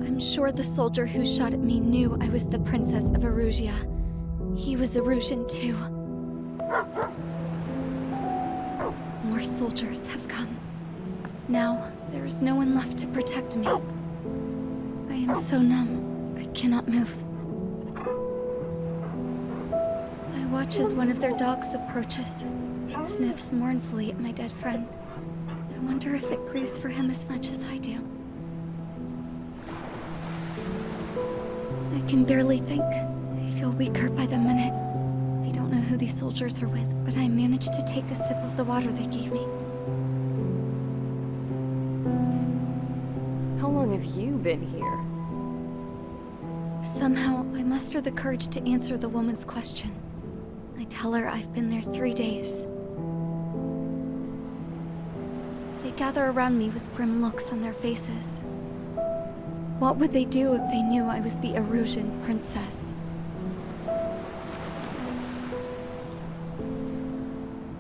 I'm sure the soldier who shot at me knew I was the Princess of Erusia. He was Erusian too. More soldiers have come. Now, there is no one left to protect me. I am so numb, I cannot move. I watch as one of their dogs approaches. It sniffs mournfully at my dead friend. I wonder if it grieves for him as much as I do. I can barely think. I feel weaker by the minute. I don't know who these soldiers are with, but I managed to take a sip of the water they gave me. How long have you been here? Somehow, I muster the courage to answer the woman's question. I tell her I've been there 3 days. They gather around me with grim looks on their faces. What would they do if they knew I was the Erusian princess?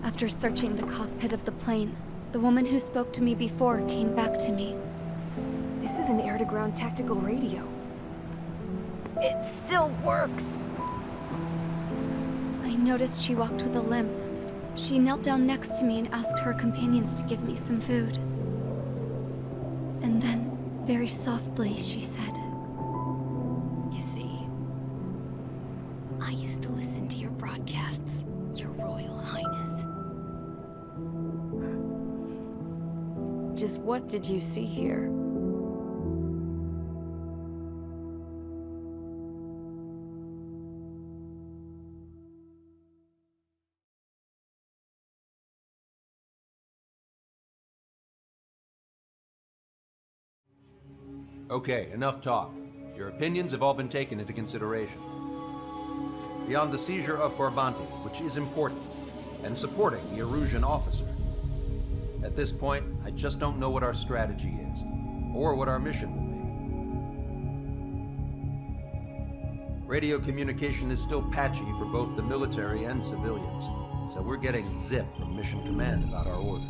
After searching the cockpit of the plane, the woman who spoke to me before came back to me. This is an air-to-ground tactical radio. It still works! I noticed she walked with a limp. She knelt down next to me and asked her companions to give me some food. And then, very softly, she said, "You see, I used to listen to your broadcasts, Your Royal Highness." Just what did you see here? Okay, enough talk. Your opinions have all been taken into consideration. Beyond the seizure of Farbanti, which is important, and supporting the Erusian officer, at this point, I just don't know what our strategy is, or what our mission will be. Radio communication is still patchy for both the military and civilians, so we're getting zip from Mission Command about our orders.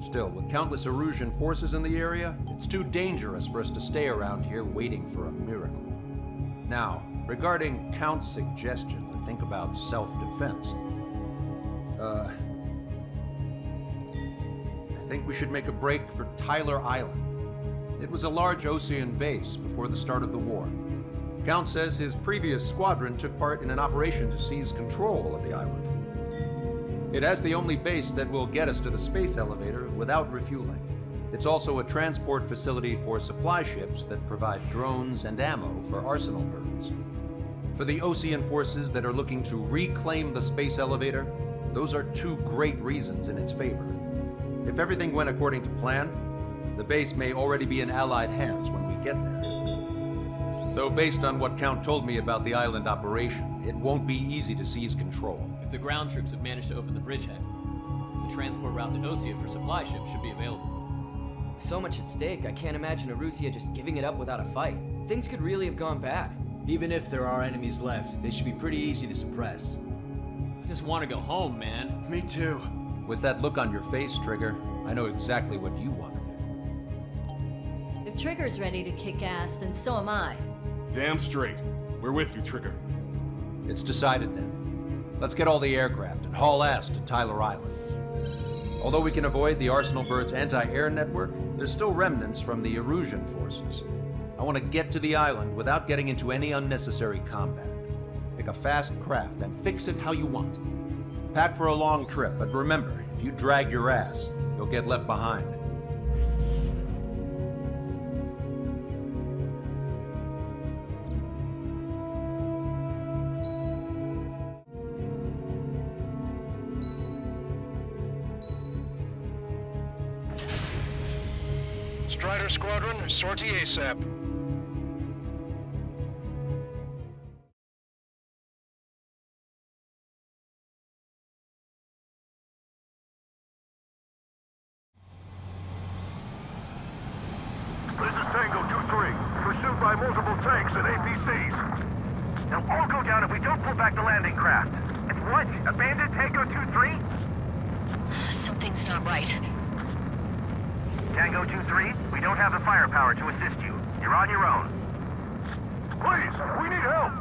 Still, with countless Erusian forces in the area, it's too dangerous for us to stay around here waiting for a miracle. Now, regarding Count's suggestion to think about self-defense, I think we should make a break for Tyler Island. It was a large Osean base before the start of the war. Count says his previous squadron took part in an operation to seize control of the island. It has the only base that will get us to the space elevator without refueling. It's also a transport facility for supply ships that provide drones and ammo for arsenal birds. For the Osean forces that are looking to reclaim the space elevator, those are two great reasons in its favor. If everything went according to plan, the base may already be in Allied hands when we get there. Though based on what Count told me about the island operation, it won't be easy to seize control. If the ground troops have managed to open the bridgehead, the transport route to Osea for supply ships should be available. So much at stake, I can't imagine Erusia just giving it up without a fight. Things could really have gone bad. Even if there are enemies left, they should be pretty easy to suppress. I just want to go home, man. Me too. With that look on your face, Trigger, I know exactly what you want to do. If Trigger's ready to kick ass, then so am I. Damn straight. We're with you, Trigger. It's decided then. Let's get all the aircraft and haul ass to Tyler Island. Although we can avoid the Arsenal Bird's anti-air network, there's still remnants from the Erusian forces. I want to get to the island without getting into any unnecessary combat. Pick a fast craft and fix it how you want. Pack for a long trip, but remember, if you drag your ass, you'll get left behind. Strider Squadron, sortie ASAP. This is Tango 2-3, pursued by multiple tanks and APCs. They'll all go down if we don't pull back the landing craft. It's what? Abandoned Tango 2-3? Something's not right. Tango 2-3, we don't have the firepower to assist you. You're on your own. Please, we need help!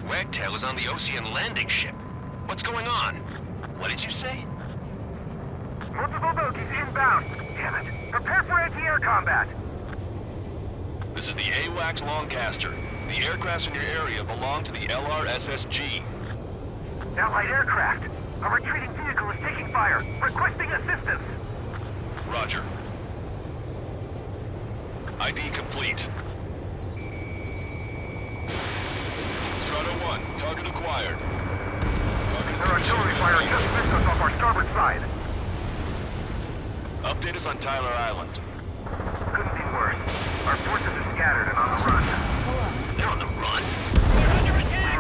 Wagtail is on the Ocean landing ship. What's going on? What did you say? Multiple bogies inbound. Damn it. Prepare for anti-air combat. This is the AWACS Longcaster. The aircrafts in your area belong to the LRSSG. Allied aircraft. A retreating vehicle is taking fire. Requesting assistance. Roger. ID complete. Strato 1, target acquired. Their artillery fire just missed us off our starboard side. Update us on Tyler Island. Couldn't be worse. Our forces are scattered and on the run. They're on the run?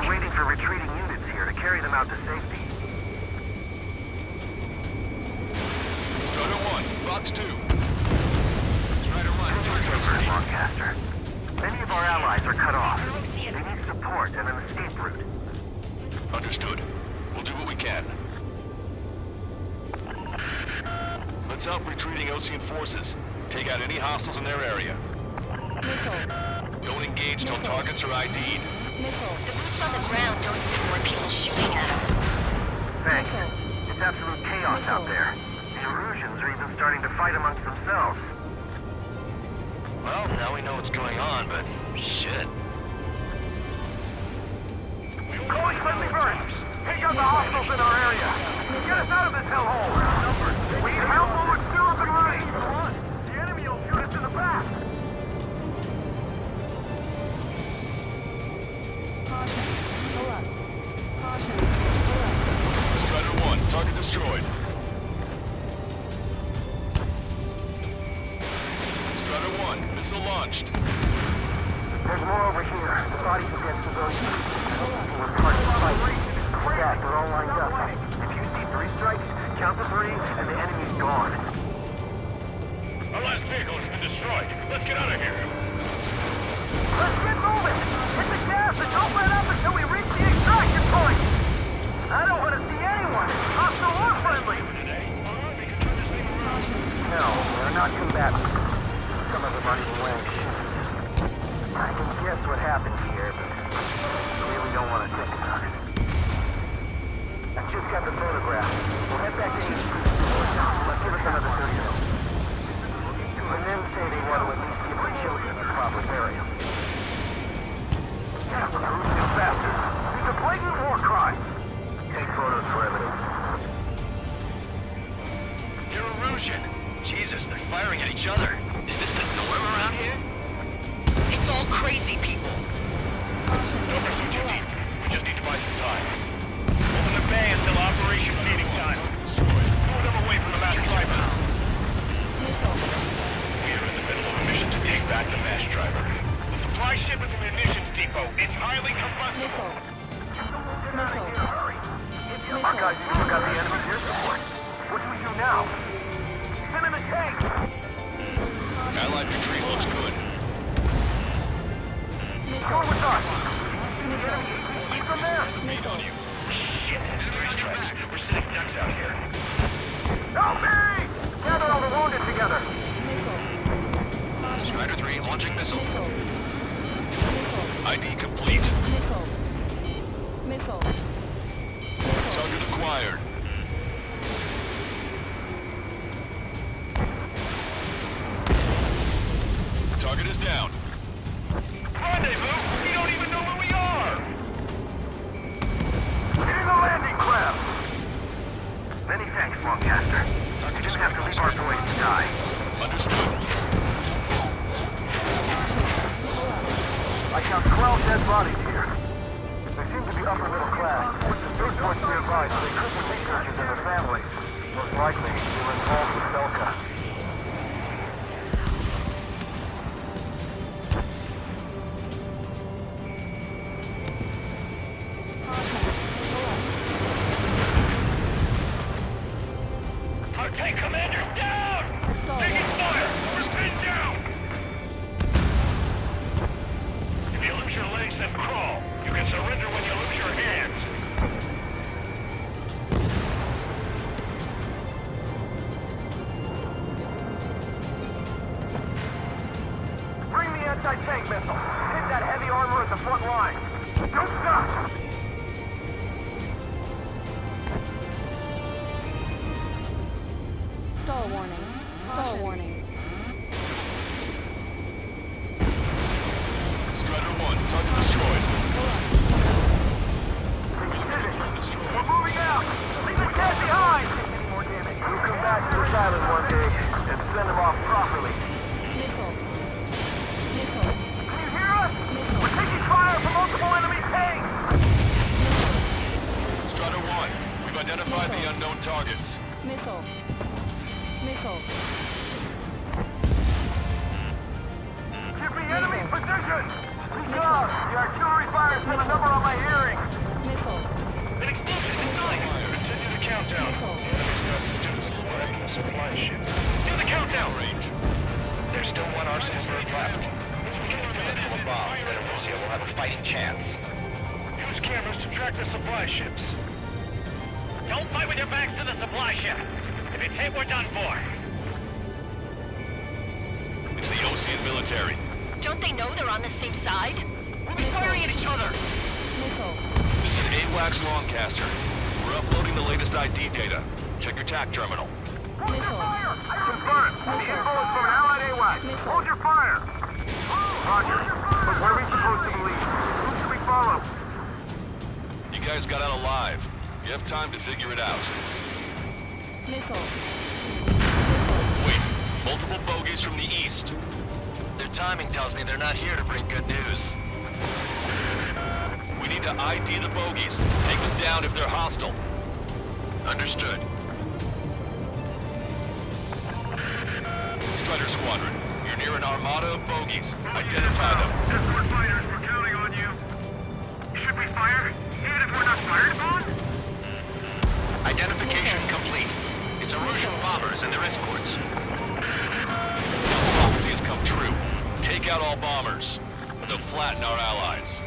We're waiting for retreating units here to carry them out to safety. Strato 1, Fox 2. Strider 1, Lancaster. Many of our allies are cut off. They need support and an escape route. Understood. We'll do what we can. Let's help retreating Ocean forces. Take out any hostiles in their area. Don't engage till targets are ID'd. The boots on the ground don't need more people shooting at them. Thanks. It's absolute chaos out there. The Erusians are even starting to fight amongst themselves. Well, now we know what's going on, but shit. Calling friendly burns! Take out the hostiles in our area! Get us out of this hellhole! We need help while we're still up and running! Come on! The enemy will shoot us in the back! Caution. Pull up. Caution. Pull up. Strider 1, target destroyed. Strider 1, missile launched. There's more over here. The bodies against civilians. We're part of the fight. Yeah, they're all lined up. If you see 3 strikes, count to 3, and the enemy's gone. Our last vehicle has been destroyed. Let's get out of here. Let's get moving! Hit the gas and don't let up until we reach the extraction point! I don't want to see anyone, hostile or friendly! No, they're not combatants. Some of them aren't even wearing shoes. I can guess what happened here, but I really don't want to think about it. I just got the photograph. We'll head back to East. Let's give us another 30 minutes. And then say they want to at least give the children a proper burial. Yeah, but these bastards. These are blatant war crimes. Take photos for evidence. They're Erusian. Jesus, they're firing at each other. Is this the norm around here? It's all crazy people. No pursuit too deep. We just need to buy some time. Open the bay until Operation Feeding Time. Pull them away from the mass driver. We are in the middle of a mission to take back the mass driver. The supply ship is a munitions depot. It's highly combustible. Our guys even got the enemy air support. What do we do now? Send in a tank! Allied retreat looks good. Go with us! The enemy, keep them there! Meet on you. Shit, we're sitting ducks out here. Help me! Gather all the wounded together! Strider 3, launching missile. ID complete. Missile. Target acquired. Target is down. Rendezvous? We don't even know where we are! Hitting the landing craft! Many thanks, Lancaster. You didn't have to leave our boys to die. Understood. I count 12 dead bodies here. They seem to be upper middle class. The spaceport's nearby, so they could be researchers and their families. Most likely, they were involved with Belka. anti-tank missile. Hit that heavy armor at the front line. Don't stop! Stall warning. Stall warning. Strider 1, target destroyed. We're moving out! Leave the cat behind! Any more damage? We'll come back to this island one day and send them off properly. Missile. Can you hear us? We're taking fire from multiple enemy tanks! Strider 1, we've identified the unknown targets. Missile. Shipping enemy position! Good job! The artillery fire sent a number on my hearing! Missile. An explosive inside! Continue the countdown. Supply ship. Do the countdown! Range. There's still one arsenal bird left. If we can fill it full of bombs, then Erusia will have a fighting chance. Use cameras to track the supply ships. Don't fight with your backs to the supply ship! If it's hit, we're done for! It's the Ocean military. Don't they know they're on the safe side? We'll be firing at each other! This is AWACS Longcaster. We're uploading the latest ID data. Check your TAC terminal. Hold your fire! Confirm! The info is from an allied AWACS! Hold your fire! Roger. But what are we supposed to believe? Who should we follow? You guys got out alive. You have time to figure it out. Wait, multiple bogeys from the east. Their timing tells me they're not here to bring good news. We need to ID the bogeys. Take them down if they're hostile. Understood. Strider Squadron, you're near an armada of bogeys. Identify them. Escort fighters, we're counting on you. Should we fire? Even if we're not fired upon? Identification complete. It's Erusian bombers and their escorts. Prophecy has come true. Take out all bombers. They'll flatten our allies.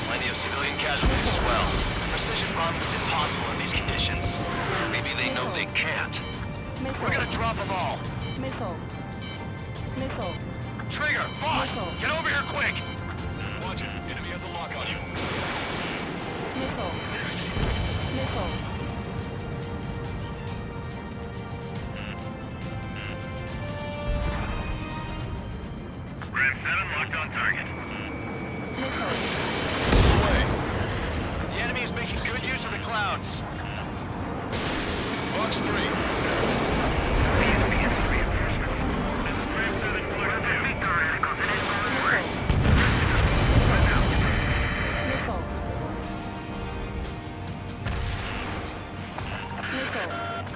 Plenty of civilian casualties as well. Precision bombing is impossible in these conditions. Maybe they know they can't. We're gonna drop them all. Missile. Trigger, boss, get over here quick. Watch it. Enemy has a lock on you. Missile. Ram 7 locked on target. Missile away. The enemy is making good use of the clouds. Fox 3.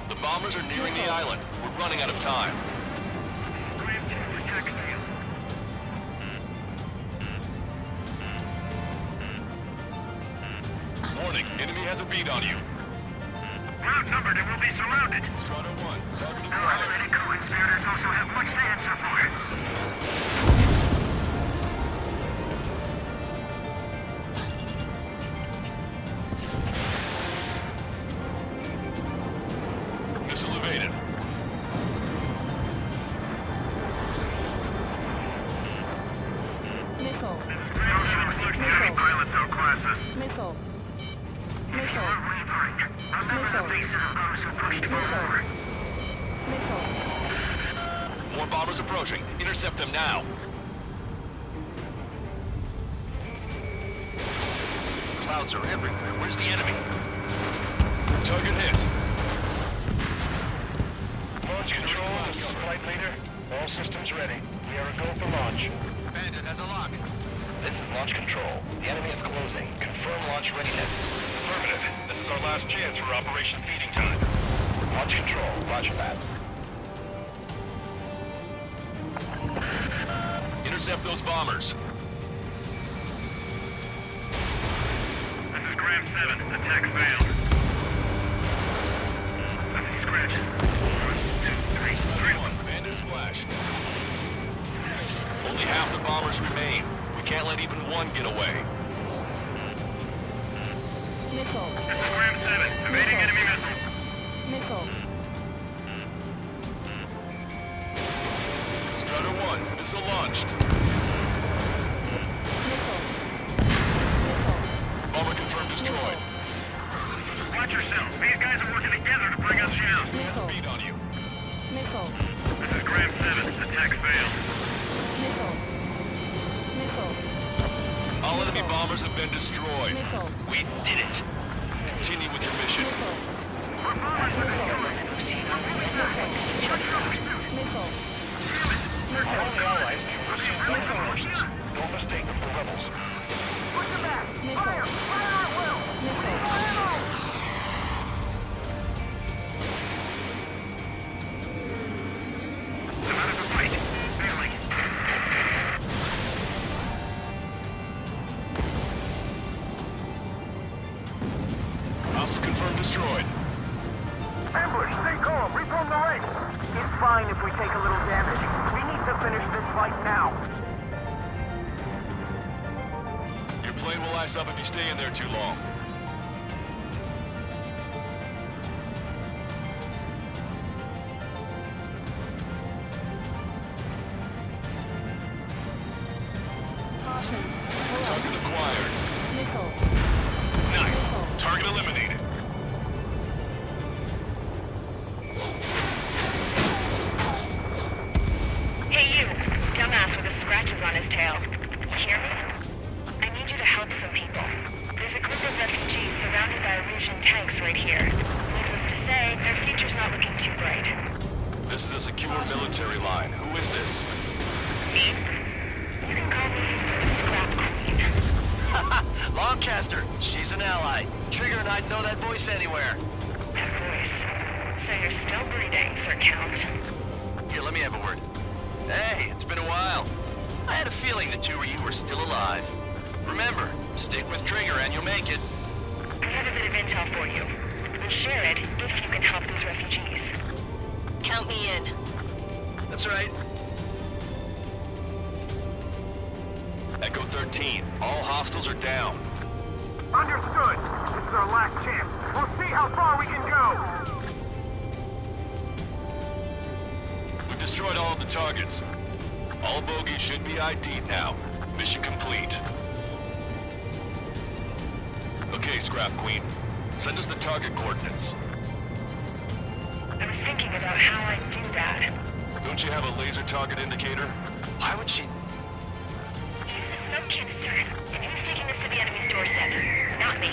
The bombers are nearing the island. We're running out of time. Warning, enemy has a beat on you. We're outnumbered and we'll be surrounded. Strider 1, target Our acquired. automated co-conspirators also have much to answer for. Missile evaded. Enemy pilots outclass us. Missile. Remember the faces of those who pushed forward. More bombers approaching. Intercept them now. Clouds are everywhere. Where's the enemy? Target hit. Launch control, this is flight leader. All systems ready. We are a go for launch. Bandit has a lock. This is launch control. The enemy is closing. Confirm launch readiness. Affirmative. This is our last chance for Operation Feeding Time. Launch control. Roger that. Intercept those bombers. This is Ram 7. Attack failed. Scratch. 1, 2, 3. Bandit splashed. Only half the bombers remain. We can't let even one get away. Missile. This is Ram 7. Evading enemy missile. Strider 1, missile launched. destroyed. Watch yourselves. These guys are working together to bring us down. That's a beat on you. Missile. This is Graham 7. Attack failed. Missile. Missile. All enemy bombers have been destroyed. Missile. We did it. Continue with your mission. Missile. Don't mistake them for rebels. Push them back. Fire! Fire at will! I'm out of the fight. Failing. Hostile confirmed destroyed. Ambush! Stay calm! Reform the ranks! It's fine if we take a little damage. We need to finish this fight now. Your plane will ice up if you stay in there too long. Caution. Target acquired. Missile. Nice. Target eliminated. Hey you, dumbass with the scratches on his tail. You hear me? I need you to help some people. There's a group of refugees surrounded by Erusian tanks right here. Needless to say, their future's not looking too bright. This is a secure military line. Who is this? Me? You can call me Scrap Queen. Lancaster, she's an ally. Trigger and I'd know that voice anywhere. That voice. So you're still breathing, Sir Count. Here, let me have a word. Hey, it's been a while. I had a feeling the two of you were still alive. Remember, stick with Trigger and you'll make it. I have a bit of intel for you. We'll share it if you can help these refugees. Count me in. That's right. Echo 13. All hostiles are down. Understood. This is our last chance. We'll see how far we can go. We've destroyed all of the targets. All bogies should be ID'd now. Mission complete. Okay, Scrap Queen. Send us the target coordinates. I was thinking about how I'd do that. Don't you have a laser target indicator? Why would she... Use the smoke canister. And who's taking this to the enemy's doorstep? Not me.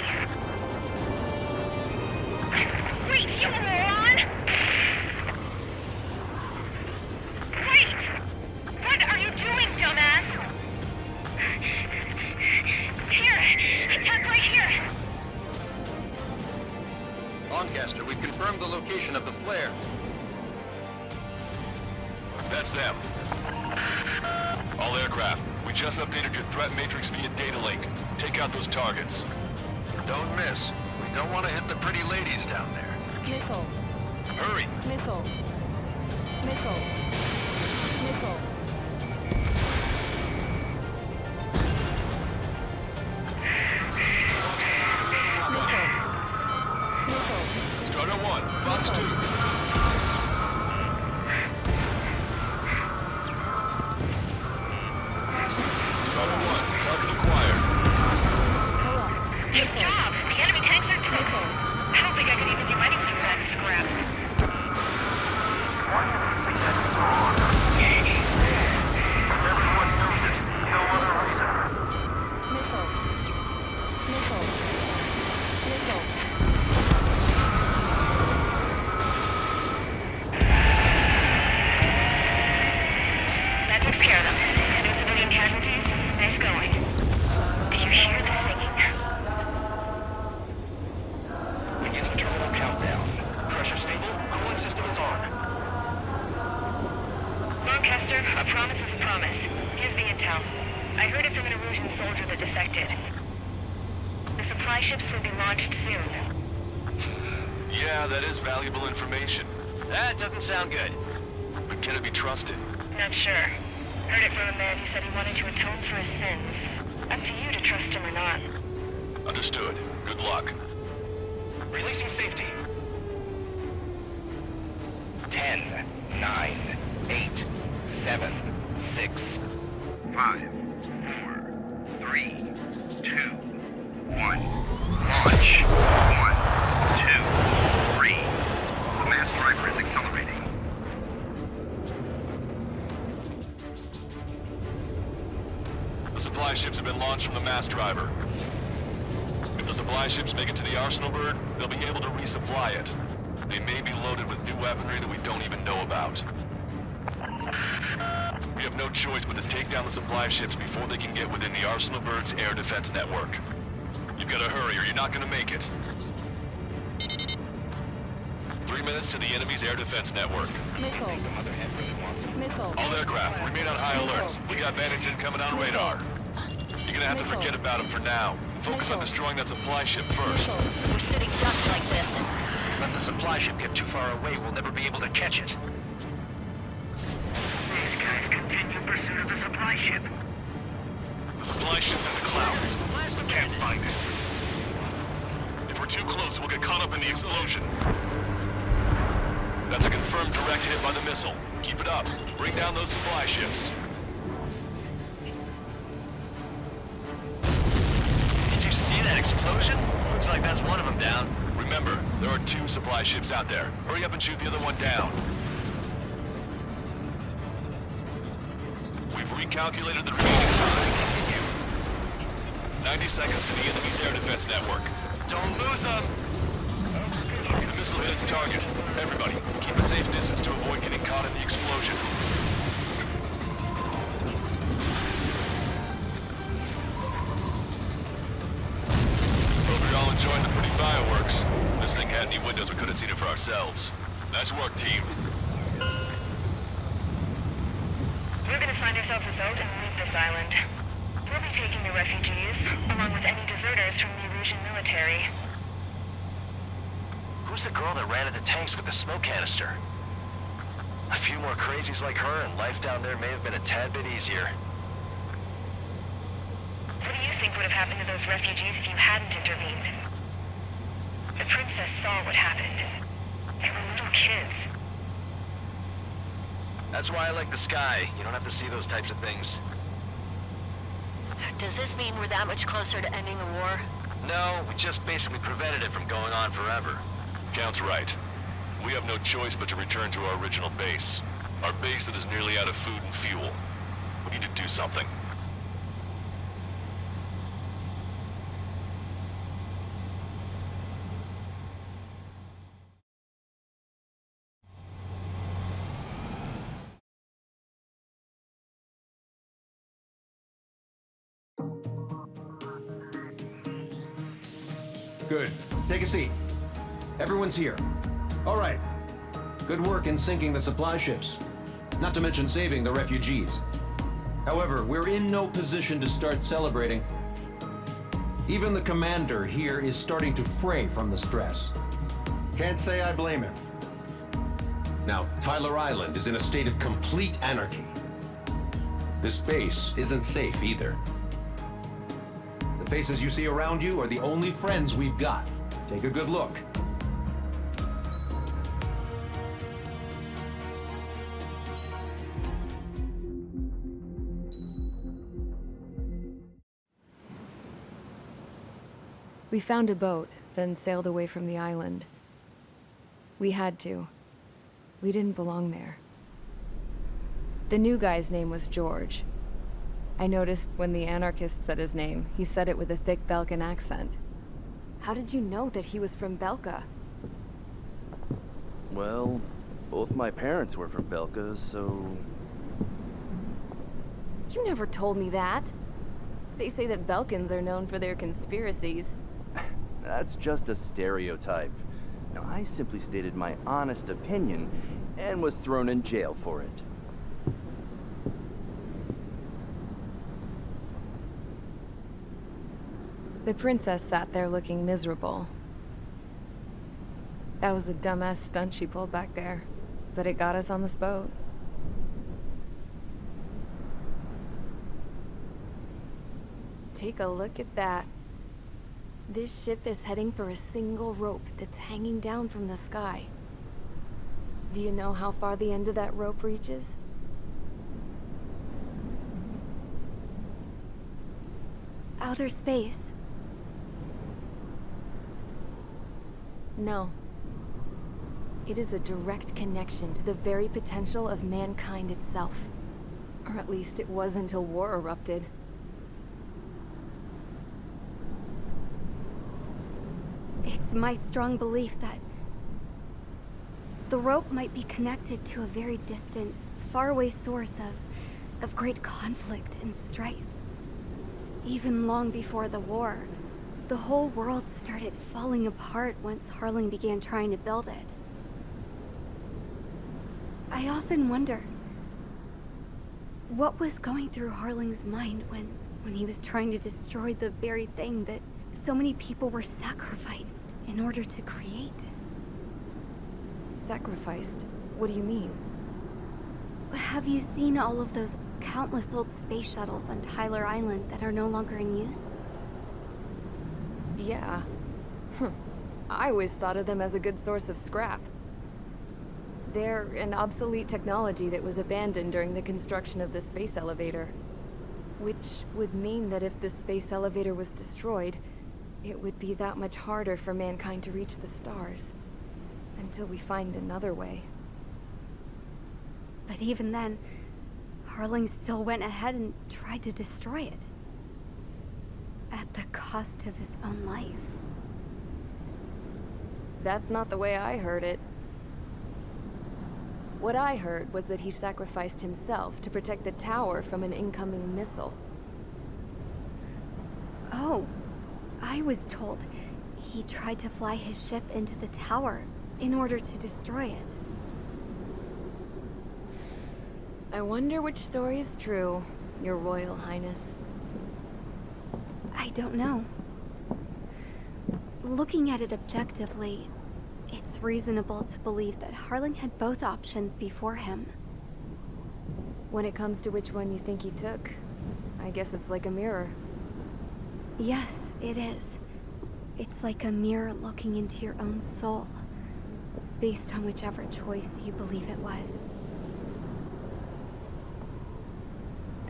Wait, you moron! Wait! What are you doing, dumbass? Here! Attack right here! Lancaster, we've confirmed the location of the flare. That's them. All aircraft, we just updated your threat matrix via data link. Take out those targets. Don't miss. We don't want to hit the pretty ladies down there. Missile. Hurry! Missile. Missile. Missile. Strider 1, Fox 2. Strider 1, target acquired. Good job! The enemy tanks are took. I don't think I could even do anything with that scrap. Everyone knows it. No other reason. Missile. Missile. Missile. That took care of them. No civilian casualties? Nice going. Do you hear the singing? Beginning terminal countdown. Pressure stable. Cooling system is on. Lancaster, a promise is a promise. Here's the intel. I heard it from an Erusian soldier that defected. The supply ships will be launched soon. Yeah, that is valuable information. That doesn't sound good. But can it be trusted? Not sure. Heard it from a man who said he wanted to atone for his sins. Up to you to trust him or not. Understood. Good luck. Releasing safety. 10, 9, 8, 7, 6, 5, 4, 3, 2, 1. Launch. 1, 2, 3. The mass driver is accelerating. The supply ships have been launched from the mass driver. If the supply ships make it to the arsenal bird, they'll be able to resupply it. They may be loaded with new weaponry that we don't even know about. We have no choice but to take down the supply ships before they can get within the arsenal bird's air defense network. You've got to hurry or you're not going to make it. 3 minutes to the enemy's air defense network. All aircraft, remain on high alert. We got bandits incoming on radar. You're gonna have to forget about them for now. Focus on destroying that supply ship first. We're sitting ducks like this. Let the supply ship get too far away, we'll never be able to catch it. These guys continue pursuit of the supply ship. The supply ship's in the clouds. Can't find it. If we're too close, we'll get caught up in the explosion. That's a confirmed direct hit by the missile. Keep it up. Bring down those supply ships. Did you see that explosion? Looks like that's one of them down. Remember, there are 2 supply ships out there. Hurry up and shoot the other one down. We've recalculated the remaining time. 90 seconds to the enemy's air defense network. Don't lose them! The missile hit its target. Everybody, keep a safe distance to avoid getting caught in the explosion. Hope you're all enjoying the pretty fireworks. If this thing had any windows, we could have seen it for ourselves. Nice work, team. We're gonna find ourselves a boat and leave this island. We'll be taking the refugees, along with any deserters from the Erusian military. Who's the girl that ran at the tanks with the smoke canister? A few more crazies like her, and life down there may have been a tad bit easier. What do you think would have happened to those refugees if you hadn't intervened? The princess saw what happened. They were little kids. That's why I like the sky. You don't have to see those types of things. Does this mean we're that much closer to ending the war? No, we just basically prevented it from going on forever. Count's right. We have no choice but to return to our original base. Our base that is nearly out of food and fuel. We need to do something. Good. Take a seat. Everyone's here. All right. Good work in sinking the supply ships. Not to mention saving the refugees. However, we're in no position to start celebrating. Even the commander here is starting to fray from the stress. Can't say I blame him. Now, Tyler Island is in a state of complete anarchy. This base isn't safe either. The faces you see around you are the only friends we've got. Take a good look. We found a boat, then sailed away from the island. We had to. We didn't belong there. The new guy's name was George. I noticed when the anarchist said his name, he said it with a thick Belkan accent. How did you know that he was from Belka? Well, both my parents were from Belka, so... You never told me that. They say that Belkans are known for their conspiracies. That's just a stereotype. Now, I simply stated my honest opinion and was thrown in jail for it. The princess sat there looking miserable. That was a dumbass stunt she pulled back there, but it got us on this boat. Take a look at that. This ship is heading for a single rope that's hanging down from the sky. Do you know how far the end of that rope reaches? Outer space. No. It is a direct connection to the very potential of mankind itself. Or at least it was until war erupted. It's my strong belief that the rope might be connected to a very distant, faraway source of great conflict and strife. Even long before the war, the whole world started falling apart once Harling began trying to build it. I often wonder what was going through Harling's mind when he was trying to destroy the very thing that so many people were sacrificed in order to create. Sacrificed? What do you mean? Have you seen all of those countless old space shuttles on Tyler Island that are no longer in use? Yeah. I always thought of them as a good source of scrap. They're an obsolete technology that was abandoned during the construction of the space elevator. Which would mean that if the space elevator was destroyed, it would be that much harder for mankind to reach the stars. Until we find another way. But even then, Harling still went ahead and tried to destroy it. At the cost of his own life. That's not the way I heard it. What I heard was that he sacrificed himself to protect the tower from an incoming missile. Oh, I was told he tried to fly his ship into the tower in order to destroy it. I wonder which story is true, Your Royal Highness. I don't know. Looking at it objectively, it's reasonable to believe that Harling had both options before him. When it comes to which one you think he took, I guess it's like a mirror. Yes, it is. It's like a mirror looking into your own soul, based on whichever choice you believe it was.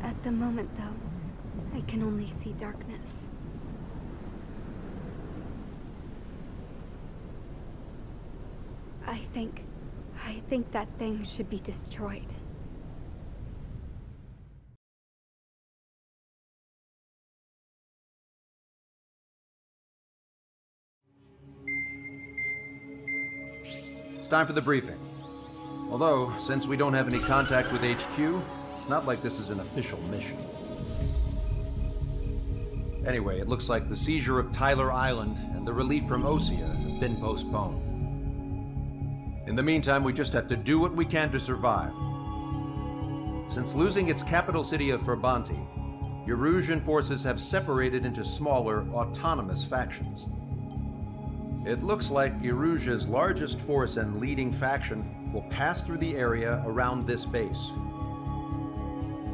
At the moment, though, I can only see darkness. I think that thing should be destroyed. It's time for the briefing. Although, since we don't have any contact with HQ, it's not like this is an official mission. Anyway, it looks like the seizure of Tyler Island and the relief from Osea have been postponed. In the meantime, we just have to do what we can to survive. Since losing its capital city of Farbanti, Erusian forces have separated into smaller, autonomous factions. It looks like Erusia's largest force and leading faction will pass through the area around this base.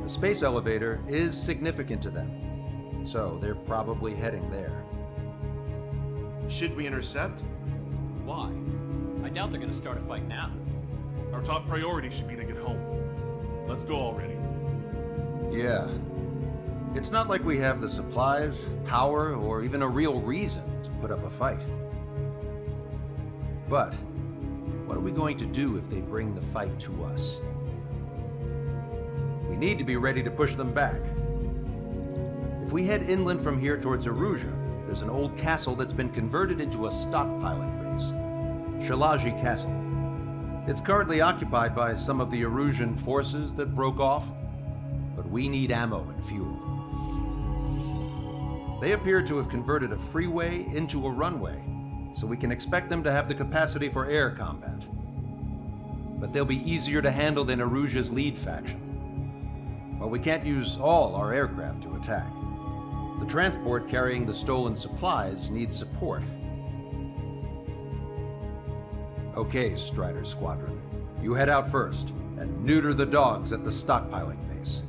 The space elevator is significant to them, so they're probably heading there. Should we intercept? Why? I doubt they're gonna start a fight now. Our top priority should be to get home. Let's go already. Yeah. It's not like we have the supplies, power, or even a real reason to put up a fight. But what are we going to do if they bring the fight to us? We need to be ready to push them back. If we head inland from here towards Erusia, there's an old castle that's been converted into a stockpiling base. Shalaji Castle. It's currently occupied by some of the Erusian forces that broke off, but we need ammo and fuel. They appear to have converted a freeway into a runway, so we can expect them to have the capacity for air combat. But they'll be easier to handle than Erusia's lead faction. While we can't use all our aircraft to attack, the transport carrying the stolen supplies needs support. Okay, Strider Squadron. You head out first, and neuter the dogs at the stockpiling base.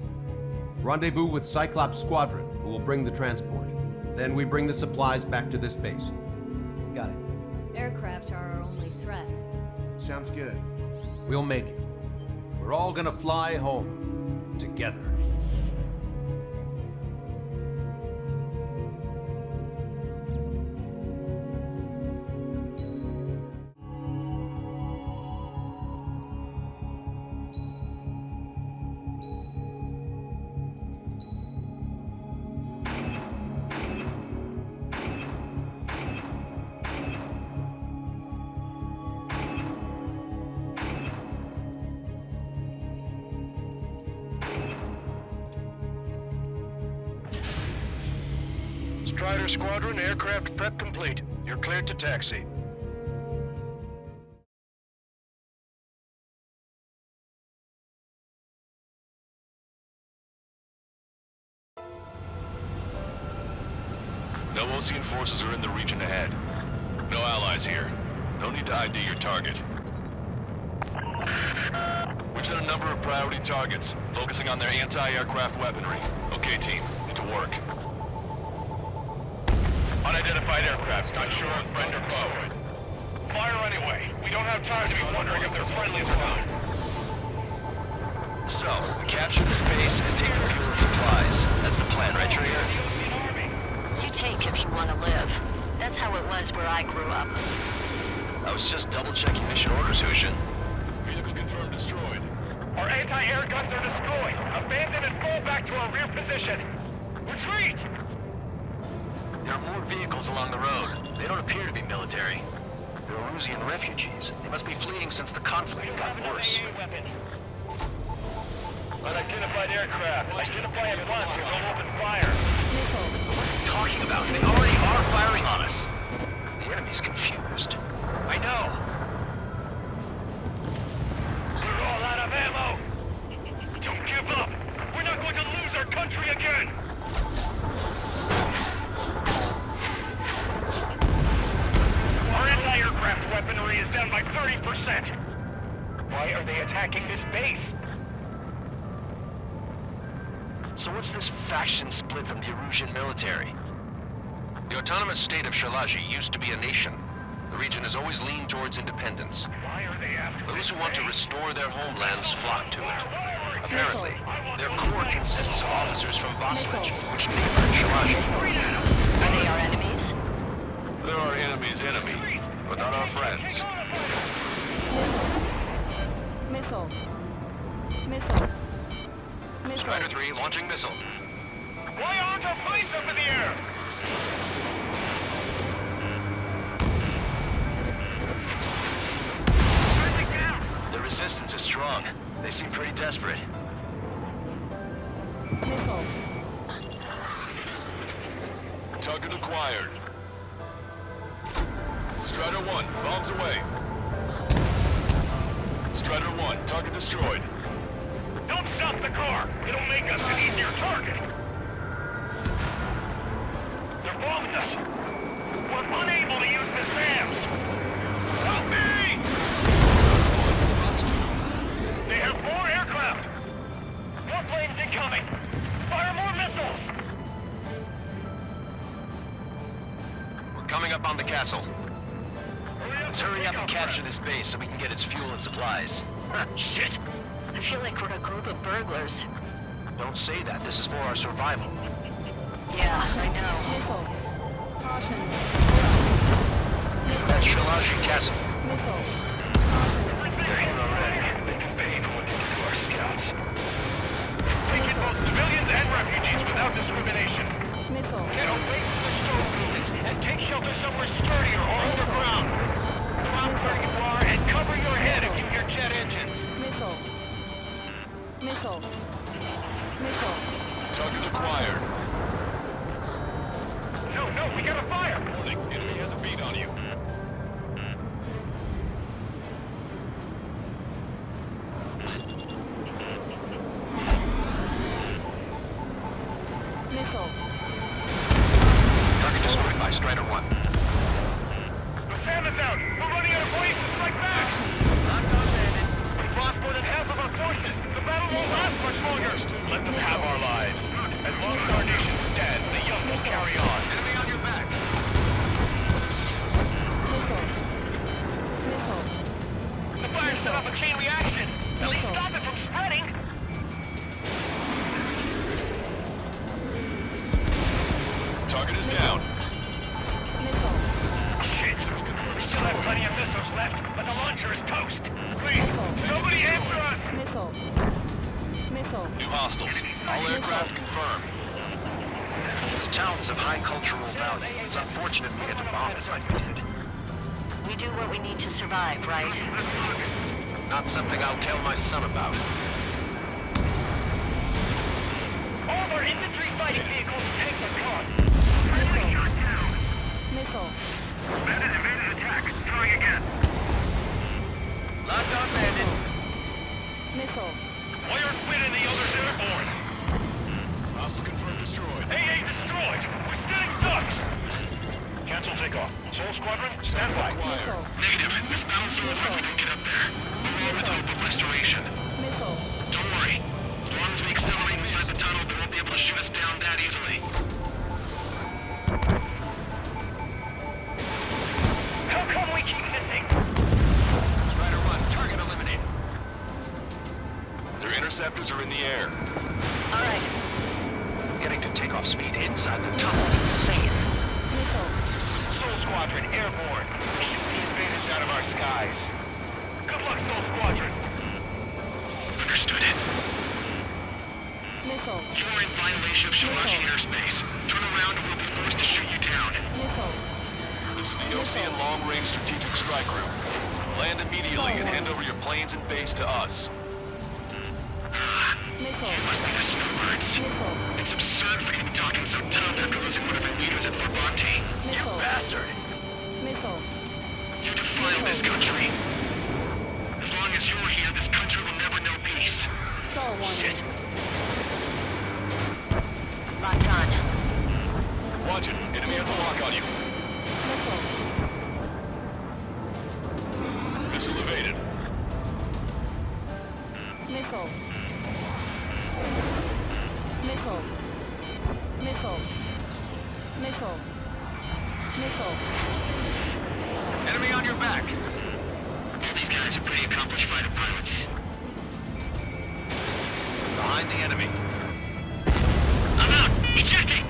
Rendezvous with Cyclops Squadron, who will bring the transport. Then we bring the supplies back to this base. Got it. Aircraft are our only threat. Sounds good. We'll make it. We're all gonna fly home. Together. Strider Squadron, aircraft prep complete. You're cleared to taxi. No Osean forces are in the region ahead. No allies here. No need to ID your target. We've set a number of priority targets, focusing on their anti-aircraft weaponry. Okay, team, get to work. Unidentified aircraft, not sure if friend or foe. Fire anyway. We don't have time to be wondering if they're friendly or not. So, capture this base and take the fuel and supplies. That's the plan, right, Trigger? You take if you want to live. That's how it was where I grew up. I was just double-checking mission orders, Hushin. Vehicle confirmed destroyed. Our anti-air guns are destroyed. Abandon and fall back to our rear position. Retreat! There are more vehicles along the road. They don't appear to be military. They're Erusian refugees. They must be fleeing since the conflict got worse. Unidentified aircraft. Identify at once or they'll open fire. What's he talking about? They already are firing on us. The enemy's confused. I know. We're all out of ammo. Don't give up. We're not going to lose our country again. Our anti-aircraft weaponry is down by 30%. Why are they attacking this base? So what's this faction split from the Erusian military? The autonomous state of Shalaji used to be a nation. The region has always leaned towards independence. Why are they after Those who want to restore their homelands flock to it. Apparently, their core consists of officers from Vaslij, which neighbor Shalaji. Are they our enemies? They're our enemy's enemy, but not our friends. Missile. Missile. Strider 3 launching missile. Why aren't our planes up in the air? The resistance is strong. They seem pretty desperate. Missile. Target acquired. Strider 1, bombs away. Strider 1, target destroyed. Don't stop the car! It'll make us an easier target! They're bombing us! We're unable to use the SAMs! Help me! They have more aircraft! More planes incoming! Fire more missiles! We're coming up on the castle. Let's hurry up and capture this base so we can get its fuel and supplies. Shit! I feel like we're a group of burglars. Don't say that. This is for our survival. Yeah, I know. Missile. Caution. That's Shalaji Castle. Missile. They're here already. They can pay for what they do to our scouts. Take in both civilians and refugees without discrimination. Missile. Get away from the stove buildings and take shelter somewhere sturdier or underground. Drop where you are and cover your head if you hear jet engines. Missile. Missile. Missile. Target acquired. No, we gotta fire! Warning, enemy has a beat on you. Missile. Target destroyed by Strider 1. The SAM is out! We're running out of ways to strike back! We've lost more than half of our forces! The battle won't last much longer! Let them have our lives. As long as our nation stands, the young will carry on. Enemy on your back! Missile. Missile. The fire set off a chain reaction! At least stop it from spreading! Target is down. Missile. Shit! We still have plenty of missiles left, but the launcher is toast! Please, somebody answer us! Missile. Missile. New hostiles. All aircraft confirmed. This town's of high cultural value. It's unfortunate we had to bomb it like we did. We do what we need to survive, right? Not something I'll tell my son about. All of our infantry fighting vehicles, tanks are gone! Missile. Soul Squadron, stand by. Negative. This battle zone is hard to get up there. We're all with hope of restoration. Missile. Don't worry. As long as we accelerate inside the tunnel, they won't be able to shoot us down that easily. How come we keep missing? Strider 1, target eliminated. Their interceptors are in the air. Alright. Getting to takeoff speed inside the tunnel is insane. Soul Squadron, airborne. Shoot the invaders out of our skies. Good luck, Soul Squadron. Understood. Missile. You're in violation of Shalashi airspace. Turn around and we'll be forced to shoot you down. Missile. This is the Ocean Long Range Strategic Strike Group. Land immediately and hand over your planes and base to us. Missile. Must be the snowbirds. Missile. It's absurd for you to be talking so tough after losing one of your leaders at Farbanti. You bastard! Missile. You defile this country. As long as you're here, this country will never know peace. Star warning. Shit. Locked on. Watch it. Enemy has a lock on you. Missile evaded. Missile. Missile. Missile. Missile. Missile. Enemy on your back. All these guys are pretty accomplished fighter pilots. Behind the enemy. I'm out! Ejecting!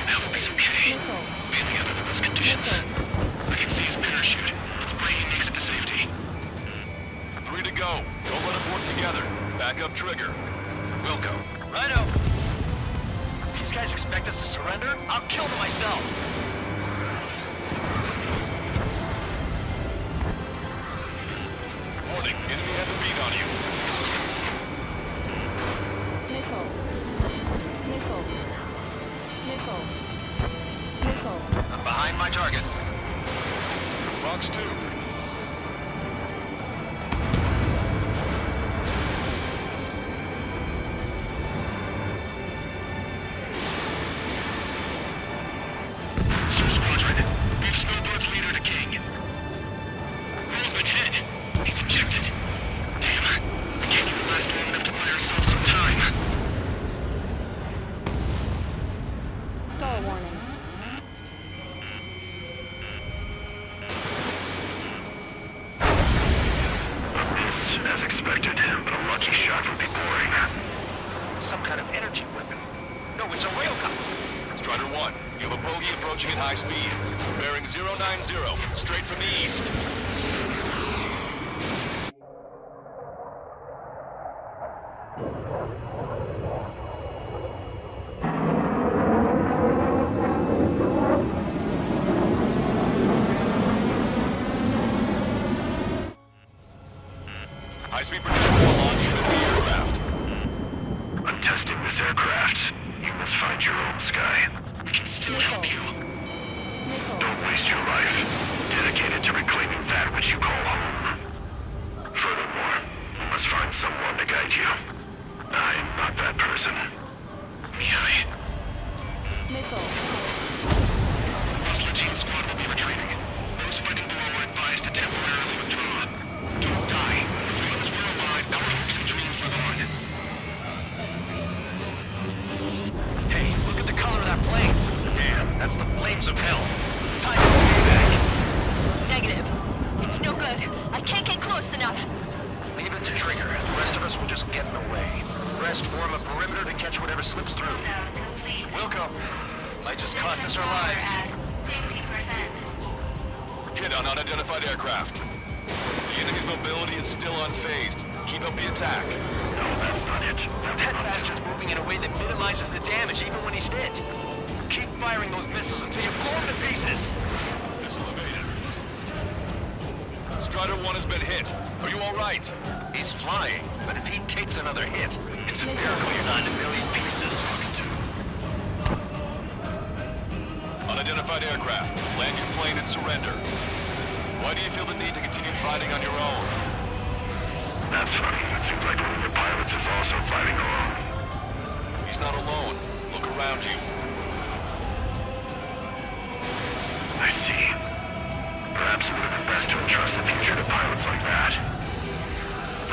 I hope he's okay. Mainly under those conditions. I can see his parachute. Let's pray he makes it to safety. 3 to go. Don't let them work together. Back up trigger. Wilco. Righto. These guys expect us to surrender? I'll kill them myself. Warning. Enemy has a beat on you. Missile. Missile. Missile. Missile. I'm behind my target. Fox 2. Soul Squadron, we've Snowbird's leader to King. Roll's been hit. He's ejected. Damn. We can't even last long enough to buy ourselves some time. Star warning. As expected, but a lucky shot would be boring. Some kind of energy weapon. No, it's a railgun. Strider 1, you have a bogey approaching at high speed. Bearing 090, straight from the east. High-speed projectile launch at the aircraft. I'm testing this aircraft. You must find your own sky. We can still help you. Don't waste your life. Dedicated to reclaiming that which you call home. Furthermore, you must find someone to guide you. I'm not that person. Mihai. Missile. Hostile team squad will be retreating. Those fighting below are advised to temporarily withdraw. Don't die. As long as we're alive, our hopes and dreams live on. Hey, look at the color of that plane. Damn, that's the flames of hell. Time to pay back. Negative. It's no good. I can't get close enough. Leave it to Trigger. The rest of us will just get in the way. Rest form a perimeter to catch whatever slips through. Wilco. Might just cost us our lives. Hit on unidentified aircraft. The enemy's mobility is still unfazed. Keep up the attack. No, that's not it. That bastard's moving in a way that minimizes the damage even when he's hit. Keep firing those missiles until you blow him to pieces. Missile evaded. Strider 1 has been hit. Are you all right? He's flying, but if he takes another hit, it's a miracle you're not in a million pieces. Unidentified aircraft. Land your plane and surrender. Why do you feel the need to continue fighting on your own? That's funny. It seems like one of your pilots is also fighting alone. He's not alone. Look around you. I see. Perhaps it would have been best to entrust the future to pilots like that.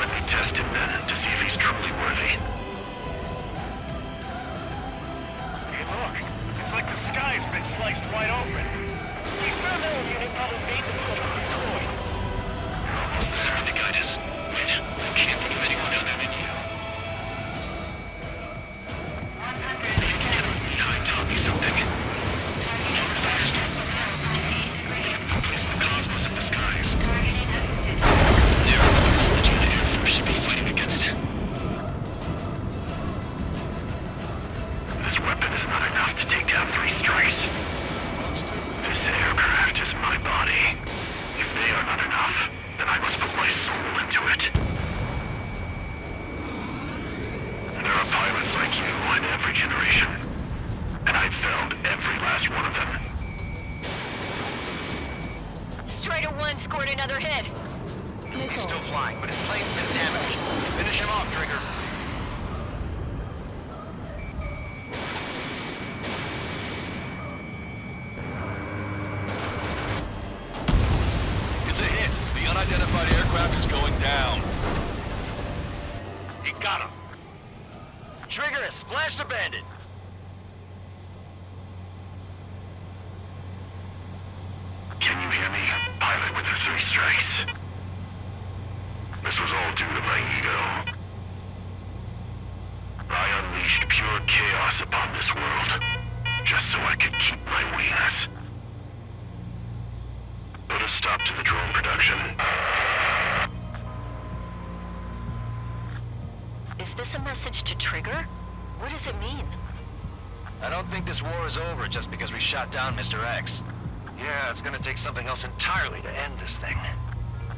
Let me test him then, to see if he's truly worthy. Hey, look. It's like the sky's been sliced wide open. The experimental unit probably made themselves destroyed. Almost certain to guide us. Wait, I can't think of anyone other than you. 100. Now taught me something. Place in the cosmos of the skies. There are the Air Force should be fighting against. This weapon is not enough to take down 3 strikes. This aircraft is my body. If they are not enough, then I must put my soul into it. There are pilots like you in every generation, and I've found every last one of them. Strider 1 scored another hit. He's still flying, but his plane's been damaged. Finish him off, Trigger. It's a hit. The unidentified aircraft is going down. You got him. Trigger has splashed a bandit. Can you hear me, pilot with the 3 strikes? This was all due to my ego. I unleashed pure chaos upon this world, just so I could keep my wings. Put a stop to the drone production. Is this a message to Trigger? What does it mean? I don't think this war is over just because we shot down Mr. X. Yeah, it's gonna take something else entirely to end this thing.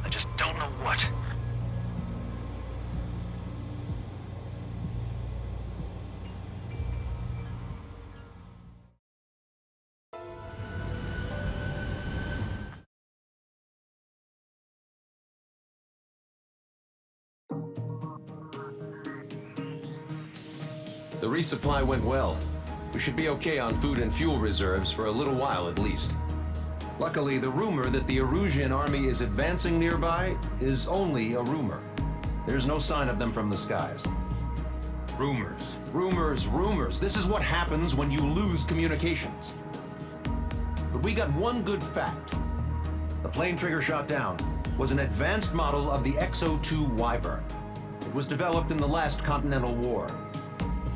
I just don't know what. The resupply went well. We should be okay on food and fuel reserves for a little while at least. Luckily, the rumor that the Erusian army is advancing nearby is only a rumor. There's no sign of them from the skies. Rumors, rumors, rumors. This is what happens when you lose communications. But we got one good fact. The plane Trigger shot down was an advanced model of the XO-2 Wyvern. It was developed in the last Continental War.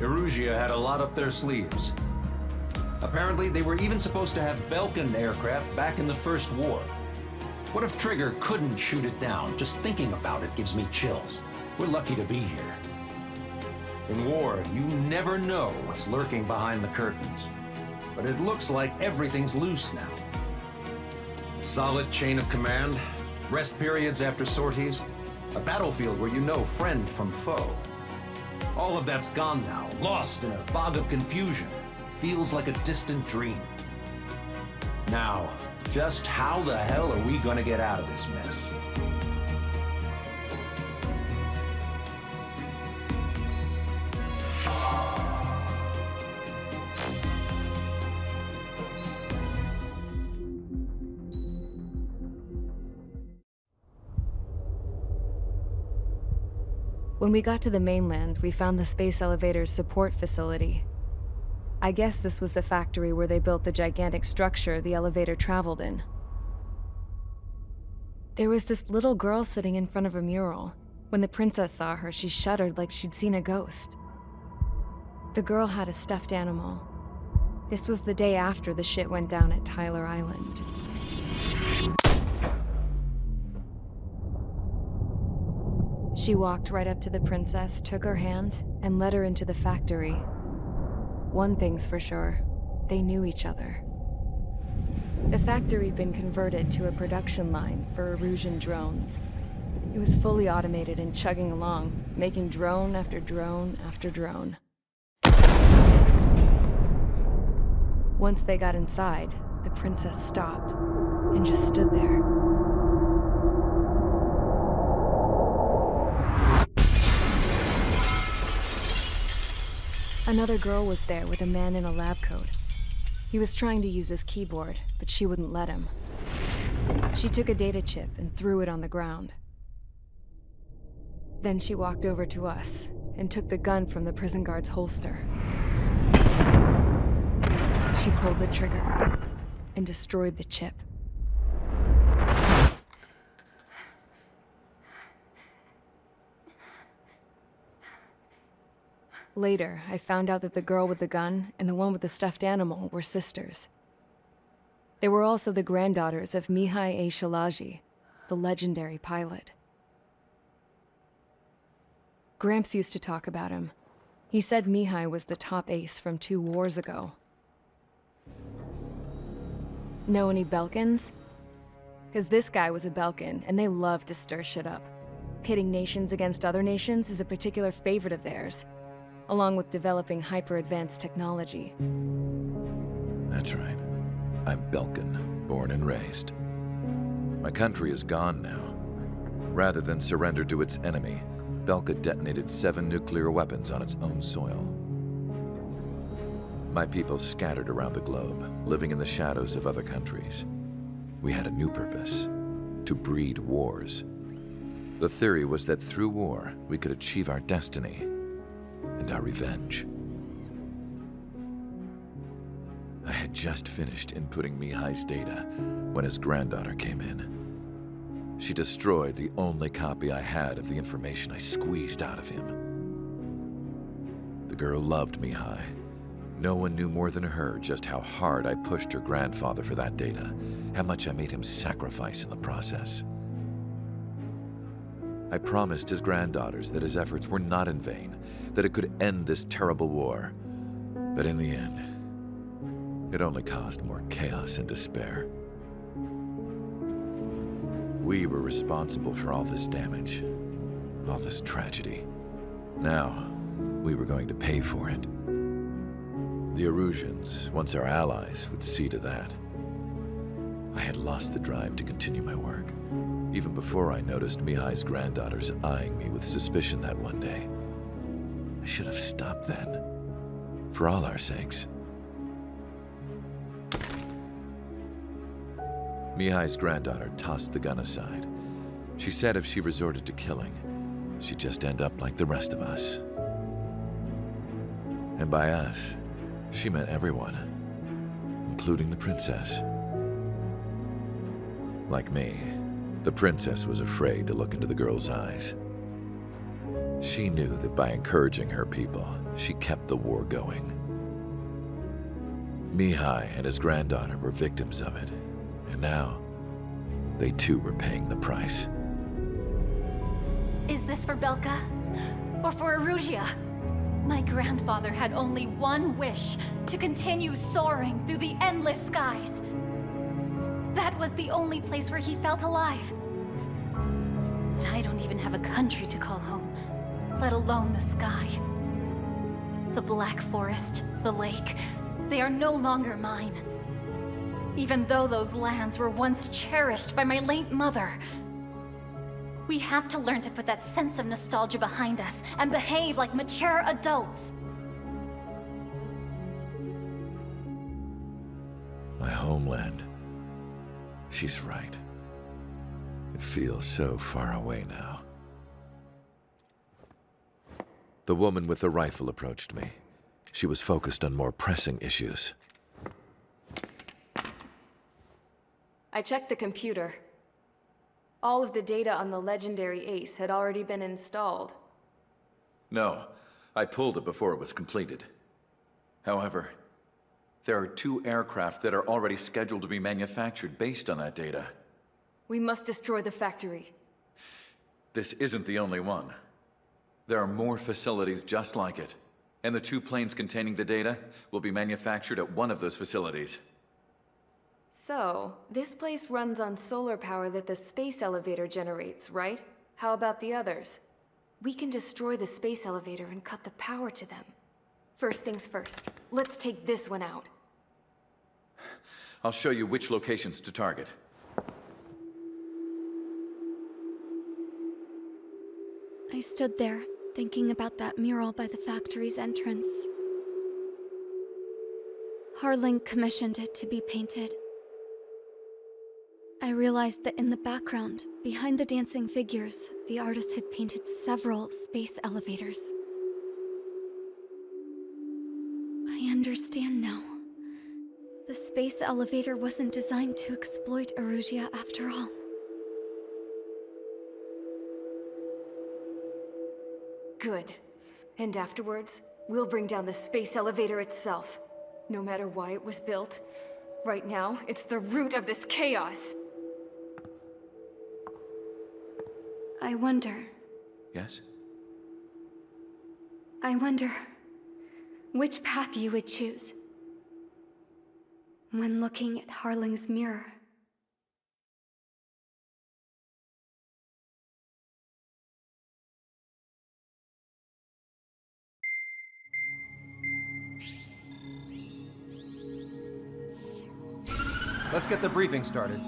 Erusia had a lot up their sleeves. Apparently, they were even supposed to have Belkin aircraft back in the First War. What if Trigger couldn't shoot it down? Just thinking about it gives me chills. We're lucky to be here. In war, you never know what's lurking behind the curtains. But it looks like everything's loose now. Solid chain of command, rest periods after sorties, a battlefield where you know friend from foe. All of that's gone now, lost in a fog of confusion. Feels like a distant dream. Now, just how the hell are we gonna get out of this mess? When we got to the mainland, we found the space elevator's support facility. I guess this was the factory where they built the gigantic structure the elevator traveled in. There was this little girl sitting in front of a mural. When the princess saw her, she shuddered like she'd seen a ghost. The girl had a stuffed animal. This was the day after the shit went down at Tyler Island. She walked right up to the princess, took her hand, and led her into the factory. One thing's for sure, they knew each other. The factory'd been converted to a production line for Erusian drones. It was fully automated and chugging along, making drone after drone after drone. Once they got inside, the princess stopped and just stood there. Another girl was there with a man in a lab coat. He was trying to use his keyboard, but she wouldn't let him. She took a data chip and threw it on the ground. Then she walked over to us and took the gun from the prison guard's holster. She pulled the trigger and destroyed the chip. Later, I found out that the girl with the gun and the one with the stuffed animal were sisters. They were also the granddaughters of Mihai A. Shalaji, the legendary pilot. Gramps used to talk about him. He said Mihai was the top ace from 2 wars ago. Know any Belkans? Because this guy was a Belkan, and they love to stir shit up. Pitting nations against other nations is a particular favorite of theirs, along with developing hyper-advanced technology. That's right. I'm Belkan, born and raised. My country is gone now. Rather than surrender to its enemy, Belka detonated 7 nuclear weapons on its own soil. My people scattered around the globe, living in the shadows of other countries. We had a new purpose: to breed wars. The theory was that through war, we could achieve our destiny and our revenge. I had just finished inputting Mihai's data when his granddaughter came in. She destroyed the only copy I had of the information I squeezed out of him. The girl loved Mihai. No one knew more than her just how hard I pushed her grandfather for that data, how much I made him sacrifice in the process. I promised his granddaughters that his efforts were not in vain, that it could end this terrible war. But in the end, it only caused more chaos and despair. We were responsible for all this damage, all this tragedy. Now, we were going to pay for it. The Erusians, once our allies, would see to that. I had lost the drive to continue my work, even before I noticed Mihai's granddaughters eyeing me with suspicion that one day. I should have stopped then, for all our sakes. Mihai's granddaughter tossed the gun aside. She said if she resorted to killing, she'd just end up like the rest of us. And by us, she meant everyone, including the princess. Like me, the princess was afraid to look into the girl's eyes. She knew that by encouraging her people, she kept the war going. Mihai and his granddaughter were victims of it, and now, they too were paying the price. Is this for Belka? Or for Erusia? My grandfather had only one wish: to continue soaring through the endless skies. That was the only place where he felt alive. But I don't even have a country to call home, let alone the sky. The Black Forest, the lake, they are no longer mine. Even though those lands were once cherished by my late mother. We have to learn to put that sense of nostalgia behind us and behave like mature adults. My homeland. She's right. It feels so far away now. The woman with the rifle approached me. She was focused on more pressing issues. I checked the computer. All of the data on the legendary ace had already been installed. No, I pulled it before it was completed. However, there are 2 aircraft that are already scheduled to be manufactured based on that data. We must destroy the factory. This isn't the only one. There are more facilities just like it, and the 2 planes containing the data will be manufactured at one of those facilities. So, this place runs on solar power that the space elevator generates, right? How about the others? We can destroy the space elevator and cut the power to them. First things first, let's take this one out. I'll show you which locations to target. I stood there, thinking about that mural by the factory's entrance. Harling commissioned it to be painted. I realized that in the background, behind the dancing figures, the artist had painted several space elevators. I understand now. The space elevator wasn't designed to exploit Erusia after all. Good. And afterwards, we'll bring down the space elevator itself. No matter why it was built, right now, it's the root of this chaos. I wonder Yes? which path you would choose when looking at Harling's mirror. Let's get the briefing started.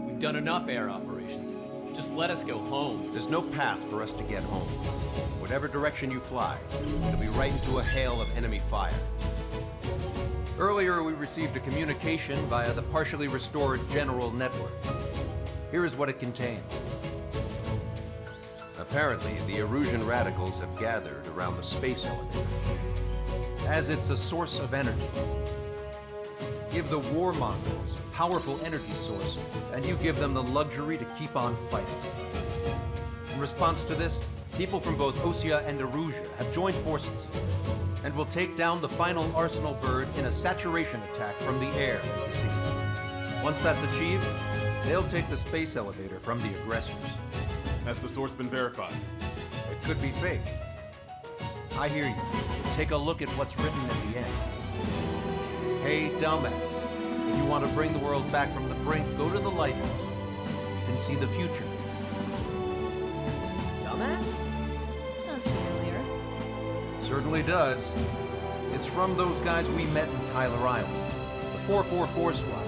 We've done enough air operations. Just let us go home. There's no path for us to get home. Whatever direction you fly, it'll be right into a hail of enemy fire. Earlier, we received a communication via the partially restored general network. Here is what it contained. Apparently, the Erusian radicals have gathered around the space elevator, as it's a source of energy. Give the warmongers a powerful energy source, and you give them the luxury to keep on fighting. In response to this, people from both Osea and Erusia have joined forces, and will take down the final Arsenal bird in a saturation attack from the air to the sea. Once that's achieved, they'll take the space elevator from the aggressors. Has the source been verified? It could be fake. I hear you. Take a look at what's written at the end. Hey, dumbass. If you want to bring the world back from the brink, go to the Lighthouse. You can see the future. Dumbass? Sounds familiar. It certainly does. It's from those guys we met in Tyler Island, the 444 Squad.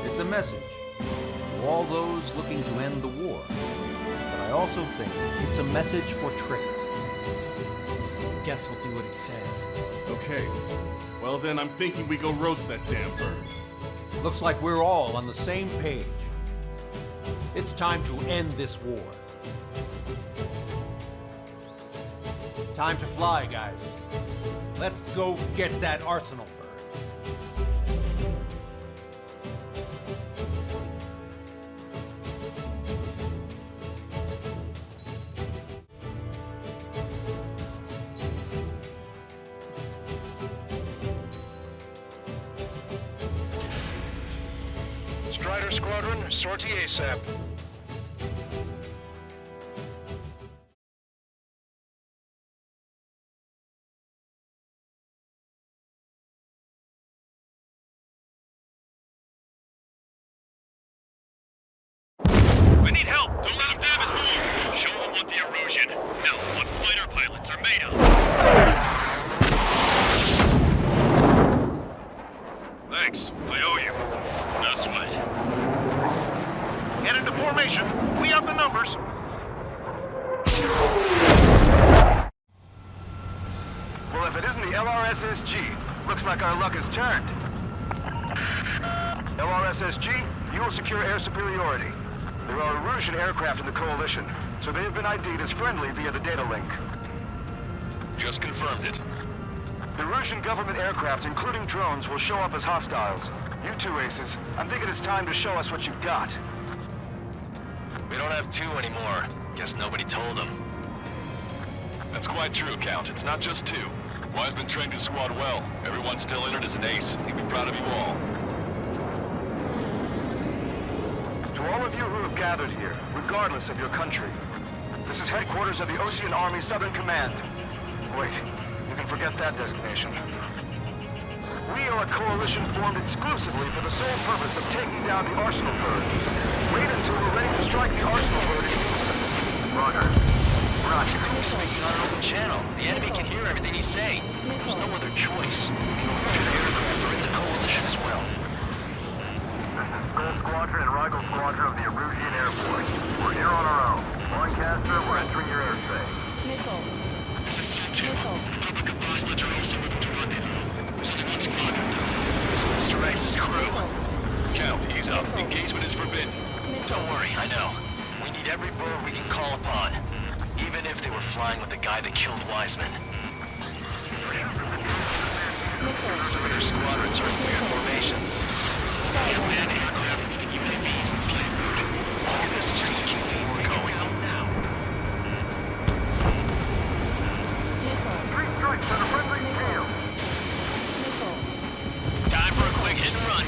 It's a message to all those looking to end the war. But I also think it's a message for trickery. Guess we'll do what it says. Okay. Well then, I'm thinking we go roast that damn bird. Looks like we're all on the same page. It's time to end this war. Time to fly, guys. Let's go get that Arsenal bird. Strider Squadron, sortie ASAP. We need help! Don't let him damage more! Show them what the Erusian, no, what fighter pilots are made of! Thanks, I owe you. No sweat. Get into formation. We have the numbers. Well, if it isn't the LRSSG, looks like our luck has turned. LRSSG, you will secure air superiority. There are Erusian aircraft in the Coalition, so they have been ID'd as friendly via the data link. Just confirmed it. The Erusian government aircraft, including drones, will show up as hostiles. You two aces, I'm thinking it's time to show us what you've got. We don't have two anymore. Guess nobody told them. That's quite true, Count. It's not just two. Wiseman trained his squad well. Everyone's still in it as an ace. He'd be proud of you all. To all of you who have gathered here, regardless of your country, this is headquarters of the Ocean Army Southern Command. Wait, you can forget that designation. We are a coalition formed exclusively for the sole purpose of taking down the Arsenal bird. Wait until we're ready to strike the Arsenal bird in Houston. Roger. We're not speaking on an open channel. The enemy can hear everything he's saying. There's no other choice. The Erusian aircraft are in the coalition as well. This is Gold Squadron and Rigel Squadron of the Erusian Air Force. We're here on our own. Lancaster, we're entering your airspace. This is Sul 2. Public hostage are also moving to rendezvous. This is Mr. X's crew. Count, ease up. Engagement is forbidden. Don't worry, I know. We need every bird we can call upon. Even if they were flying with the guy that killed Wiseman. Some of their squadrons are in weird formations. All of this just to keep the war going. Time for a quick hit and run.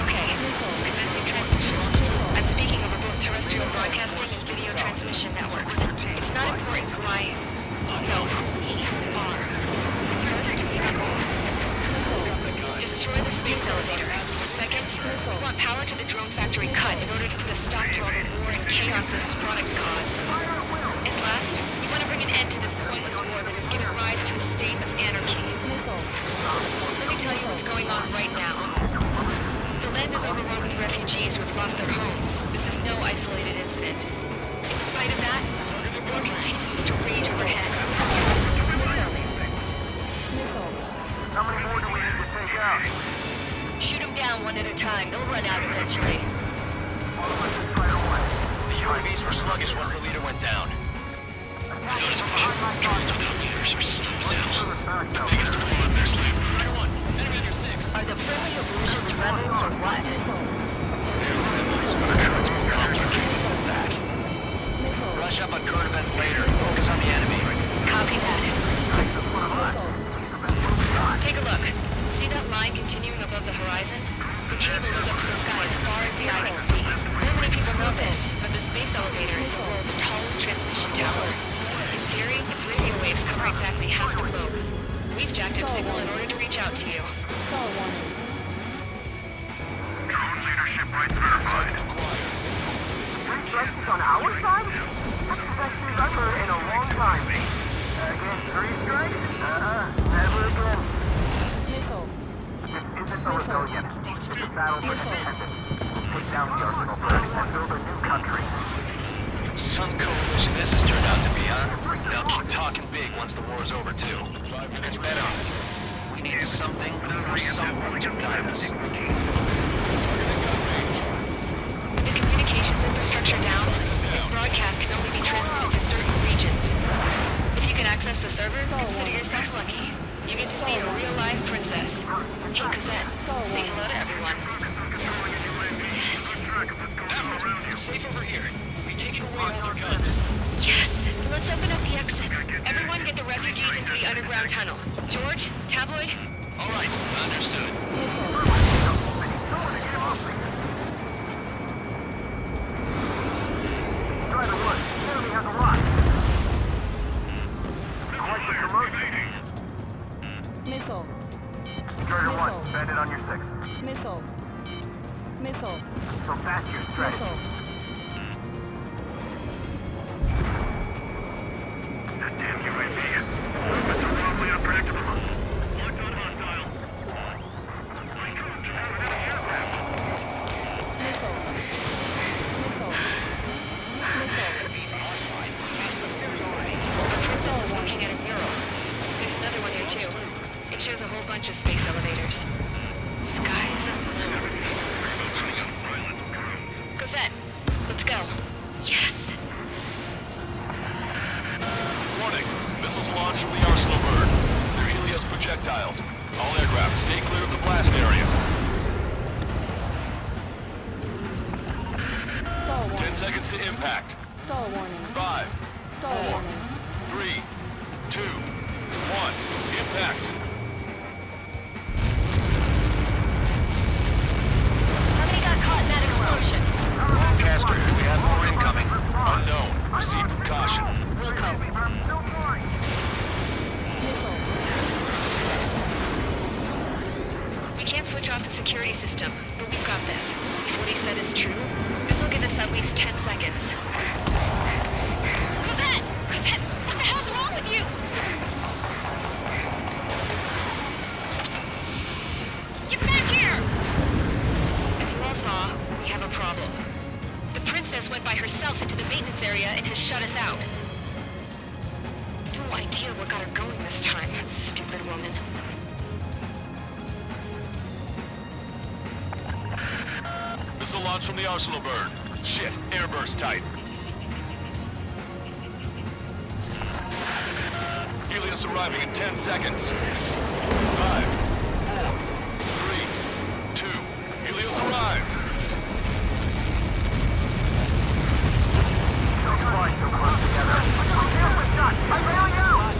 Okay, commencing transmission. I'm speaking over both terrestrial broadcasting and video transmission networks. It's not important who I... No, who we are. First, our goals. Destroy the space elevator. Second, we want power to the drone factory cut in order to put a stop to all the war and chaos that its products cause. And last, we want to bring an end to this pointless war that has given rise to a state of anarchy. Let me tell you what's going on right now. The land is overrun with refugees who have lost their homes. This is no isolated incident. In spite of that, the war continues to rage overhead. How many more do we need to take out? Shoot them down one at a time. They'll run out eventually. The UAVs were sluggish once the leader went down. Drones without leaders are slow as hell. The biggest deploy on their slave. Rider 1, enemy under 6. Are the friendly illusions rebels or what? They're rebels, but our transport bombs are keeping them back. Rush up on current events later. Focus on the enemy. Copy that. Take a look. See that line continuing above the horizon? The cable goes up to the sky as far as the eye can see. Not many people know this, but the space elevator is the world's tallest transmission tower. In theory, its radio waves cover exactly half the globe. We've jacked up signal in order to reach out to you. Leadership rights verified. Three strikes on our side? That's the best news I've heard in a long time. Again, 3 strikes? Never again. This isn't a rebellion. It's a battle for independence. Take down the arsenal first and build a new country. Some coalition this has turned out to be, huh? They'll keep talking big once the war's over, too. 5 minutes better. We need something or someone to guide us. The communications infrastructure down, this broadcast can only be transmitted to certain regions. If you can access the server, consider yourself lucky. You get to see a real-life princess. Hey, Cosette, say hello to everyone. Admiral, safe over here. We taken away all our guns. Yes! Let's open up the exit. Everyone get the refugees into the underground tunnel. George, Tabloid? All right, understood. Driver 1, enemy has a lock. Quite the commotion. Missile. Driver 1, bandit on your 6. Missile. Missile. So that's your strategy. Missile. That damn UAV. It's probably unpractical. Locked on hostile. Missile. Princess is looking at a mural. There's another one here too. It shows a whole bunch of space elevators. Skies of blue. Cosette, let's go. Yes! Warning. Missiles launched from the Arsenal bird. They're Helios projectiles. All aircraft, stay clear of the blast area. 10 seconds to impact. Stall warning. 5, 4, 3, 2, 1. Impact. How many got caught in that explosion? Lancaster, do we have more incoming? Unknown. Proceed with caution. Wilco. We can't switch off the security system, but we've got this. If what he said is true, this will give us at least 10 seconds. Cosette! Cosette! What the hell's wrong with you? idea what got her going this time. Stupid woman. Missile launch from the arsenal bird. Shit, airburst type. Helios arriving in 10 seconds. 5, 4, 3, 2. Helios arrived. Don't fly so close together. I'm bailing out!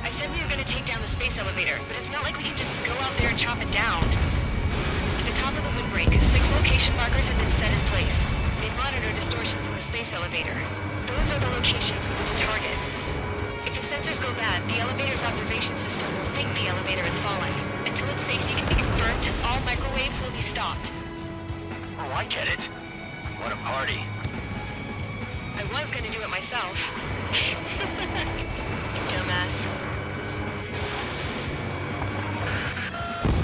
I said we were gonna take down the space elevator, but it's not like we can just go out there and chop it down. At the top of the windbreak, 6 location markers have been set in place. They monitor distortions in the space elevator. Those are the locations we need to target. If the sensors go bad, the elevator's observation system will think the elevator has fallen. Until its safety can be confirmed, all microwaves will be stopped. Oh, I get it. What a party. I was gonna do it myself. Dumbass.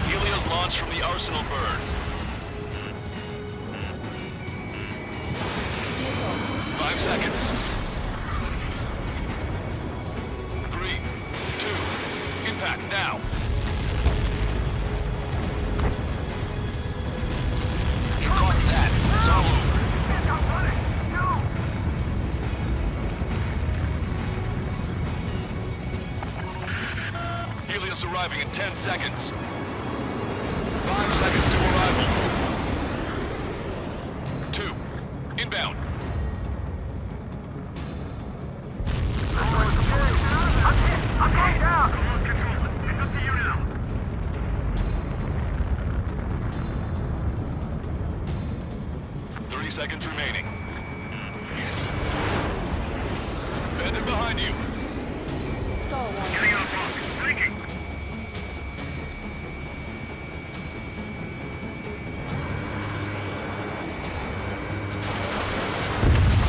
Helios launched from the arsenal bird. 5 seconds. 3, 2, impact now. You caught that. It's all over. Helios arriving in 10 seconds. 5 seconds to arrival. 2, inbound. I'm going down! Come on, control it. Pick up the unit up. Seconds remaining. Bandit behind you. Getting on block. Breaking.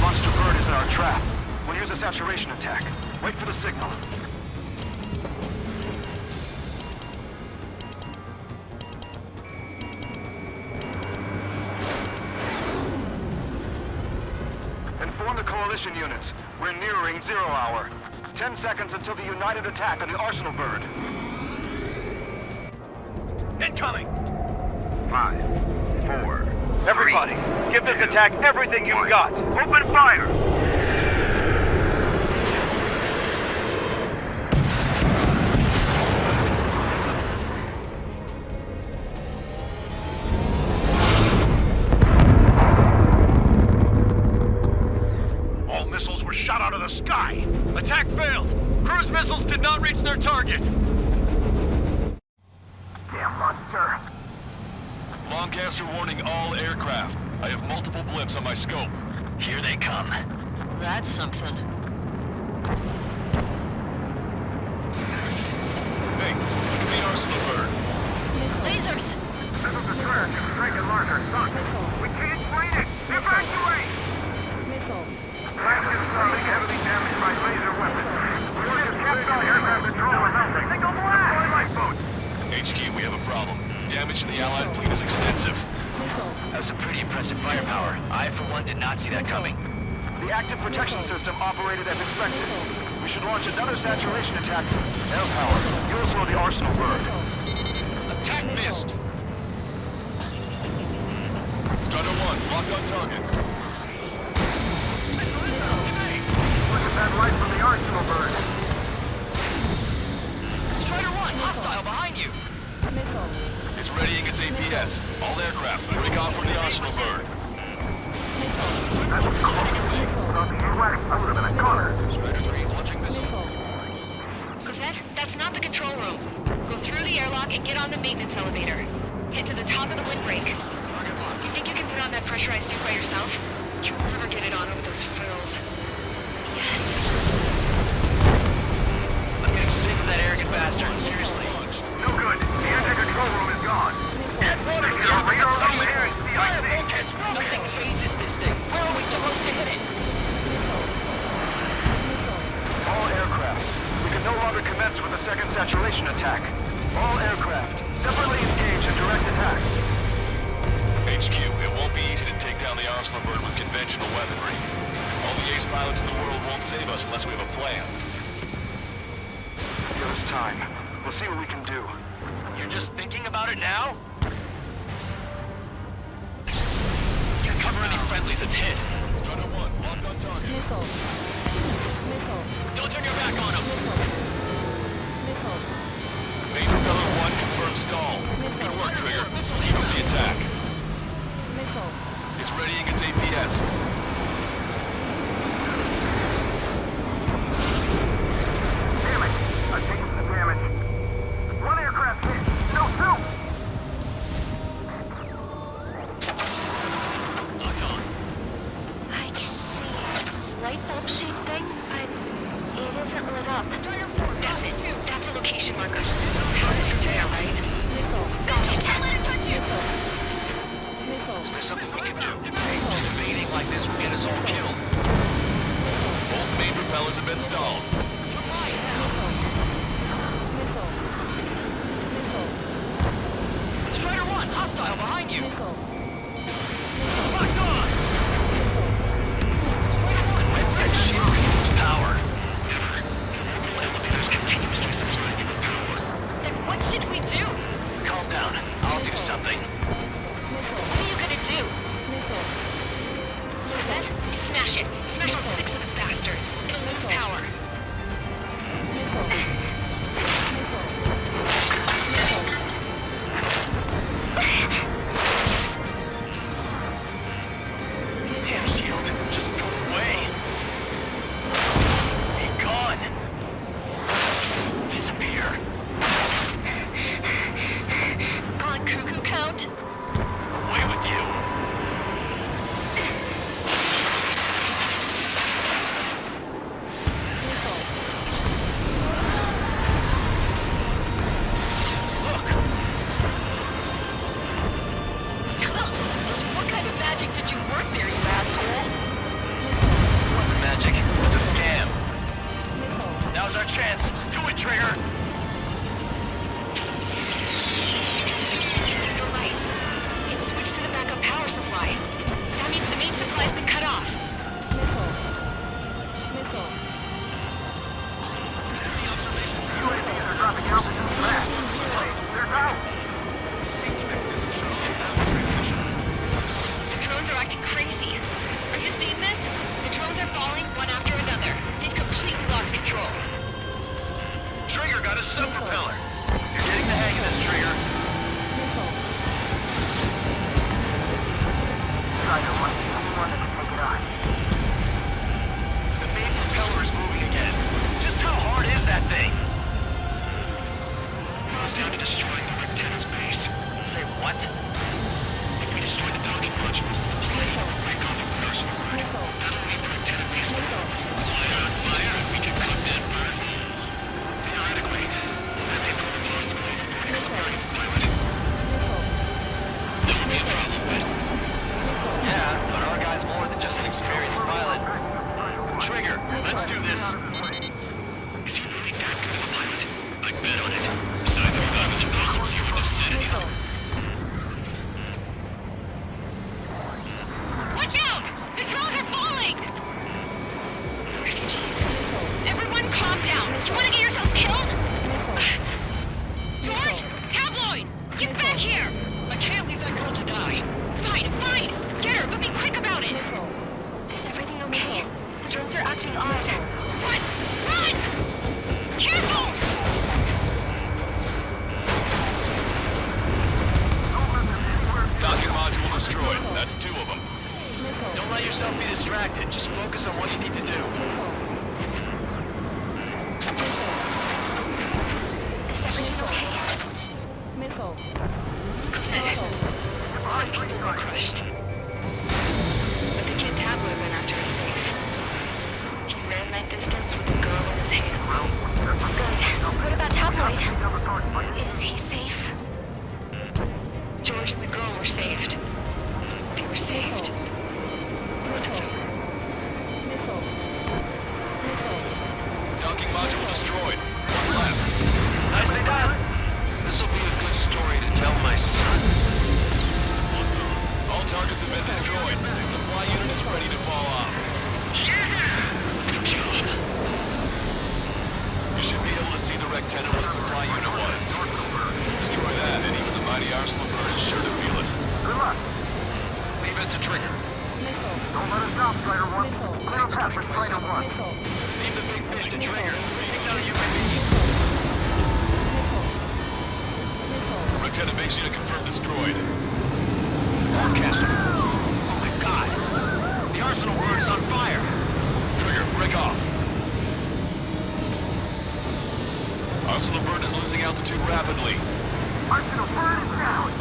Monster bird is in our trap. We'll use a saturation attack. Wait for the signal. Inform the coalition units. We're nearing 0 hour. 10 seconds until the united attack on the arsenal bird. Incoming! 5, 4. Everybody, give this attack everything you've got. Open fire! All missiles were shot out of the sky. Attack failed. Cruise missiles did not reach their target. Damn monster. Lancaster warning all aircraft. I have multiple blips on my scope. Here they come. That's something. Hey, look at the arsenal bird. Lasers! This is the trash and strike and launch are sunk. We can't fight it! Evacuate! Blast is being heavily damaged by laser weapons. We're just kept on aircraft control or nothing. Single blast! Deploy lifeboats! HQ, we have a problem. Damage to the Allied fleet is extensive. That's some pretty impressive firepower. I, for one, did not see that coming. The active protection system operated as expected. We should launch another saturation attack. Air power. You'll slow the arsenal bird. Attack missed! Strider 1, locked on target. Look at that light from the arsenal bird. Strider 1, hostile behind you! It's readying its APS. All aircraft, break off from the arsenal bird. That was close. Something erratic. I would have been a goner. Strider 3, launching missile. Cosette, that's not the control room. Go through the airlock and get on the maintenance elevator. Head to the top of the windbreak. Do you think you can put on that pressurized suit by yourself? You'll never get it on over those frills. Yes. I'm getting sick of that arrogant bastard, seriously. No good. The engine control room is gone. That water Radar over here is CIC. Nothing phases this thing. Where are we supposed to hit it? All aircraft. We can no longer commence with a second saturation attack. All aircraft, separately engage in direct attack. HQ, HQ, it won't be easy to take down the Arsenal bird with conventional weaponry. All the ace pilots in the world won't save us unless we have a plan. Give us time. We'll see what we can do. You're just thinking about it now? You cover any friendlies, it's hit. Strider 1, locked on target. Don't turn your back on him. Main propeller 1 confirmed stall. Good work, Trigger. Keep up the attack. It's readying its APS. Damn it! I've taken some damage. One aircraft hit. No, two! Locked on. I can see a light bulb shaped thing, but it isn't lit up. That's it. That's a location marker. Power for tail, right? Got it. Don't let it touch you. Is there something we can do? Just evading like this will get us all killed. Both main propellers have been stalled. Strider 1, hostile behind you. Locked on. Strider 1, when's that ship use power? Elevators continuously supplying you with power. Then what should we do? Calm down. I'll do something. What are you gonna do? Then smash it. Smash all 6 of the bastards. It'll lose power. Damn shield. Just go away. Be gone. Disappear. On cuckoo count? Away with you. Just what kind of magic did you work there, you asshole? It wasn't magic. It's a scam. Now's our chance. Do it, Trigger. You're right. It's switched to the backup power supply. That means the main supply's been cut off. UAVs are dropping altitude fast. They're out! The drones are acting crazy. Are you seeing this? The drones are falling one after another. They've completely lost control. Trigger got a sub-propeller. You're getting the hang of this, Trigger. Strider 1 is the only one that can take it on. The main propeller is moving again. Just how hard is that thing? It was down to destroying the lieutenant's base. Say what? If we destroy the docking modules, the plane will break off a personal route. That'll leave the lieutenant base fire, we can cut that burn. Theoretically, that may prove impossible for an experienced pilot. That would be a problem, but Yeah, but our guy's more than just an experienced pilot. Trigger, let's do this. is he really that good of a pilot? I'd bet on it. Besides, I thought it was impossible you would have said anything. Watch out! The drones are falling! The refugees. Everyone calm down. You want to get yourself killed? George! Tabloid! Get back here! I can't leave that girl to die. Fine, fine! Get her, but be quick about it! Is everything okay? The drones are acting odd. Run! Run! Careful! Docking module destroyed. That's 2 of them. Don't let yourself be distracted. Just focus on what you need to do. Is everything okay? Some people were crushed. But the kid Tabloid went after his safe. He ran that distance with a girl in his hands. Good. What about Tabloid? Is he safe? George and the girl were saved. They were saved. Both of them. Docking module destroyed. One left. Nicely done. This'll be a good story to tell my son. All targets have been destroyed. The supply unit is ready to fall off. You should be able to see the wrecked tenet where the supply unit was. Destroy that, and even the mighty arsenal bird is sure to feel it. Good luck. Leave it to Trigger. Don't let us stop, Strider 1. Clear a path for Strider 1. Leave the big fish to Trigger. Take down the UAVs. Wrecked tenet base unit confirmed destroyed. Broadcaster. Oh my god. The arsenal bird is on fire. Trigger, break off. Arsenal bird is losing altitude rapidly. Arsenal bird is down.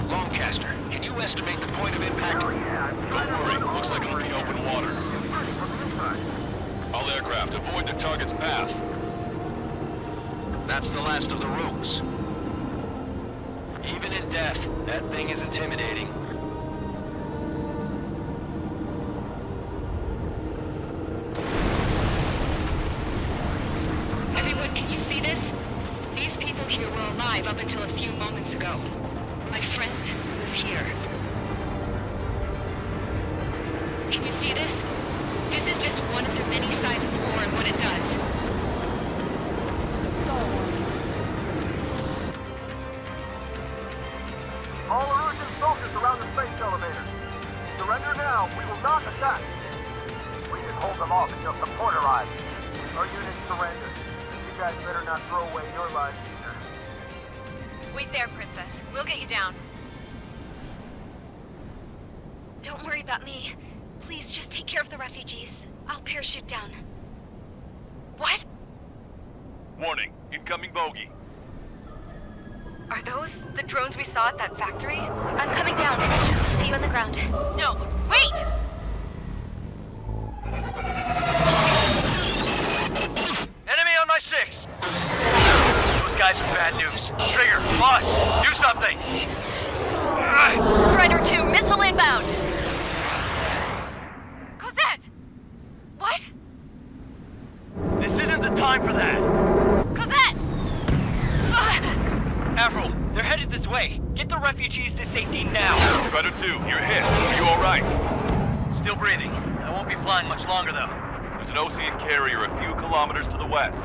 Longcaster, can you estimate the point of impact? Don't worry, looks like it'll be open water. All aircraft, avoid the target's path. That's the last of the rooms. Even in death, that thing is intimidating. Everyone, can you see this? These people here were alive up until a few moments ago. My friend was here. Can you see this? This is just one of the many sides of war and what it does. All Erusian soldiers around the space elevator. Surrender now. We will not attack. We can hold them off until support arrives. Our units surrender. You guys better not throw away your lives either. Wait there, Princess. We'll get you down. Don't worry about me. Please just take care of the refugees. I'll parachute down. What? Warning, incoming bogey. Are those the drones we saw at that factory? I'm coming down. I'll see you on the ground. No, wait! Enemy on my 6! Those guys are bad news. Trigger, boss, do something! Strider 2, missile inbound! Cosette! What? This isn't the time for that! Cosette! Avril, they're headed this way. Get the refugees to safety now. Strider 2, you're hit. Are you alright? Still breathing. I won't be flying much longer, though. There's an Osean carrier a few kilometers to the west.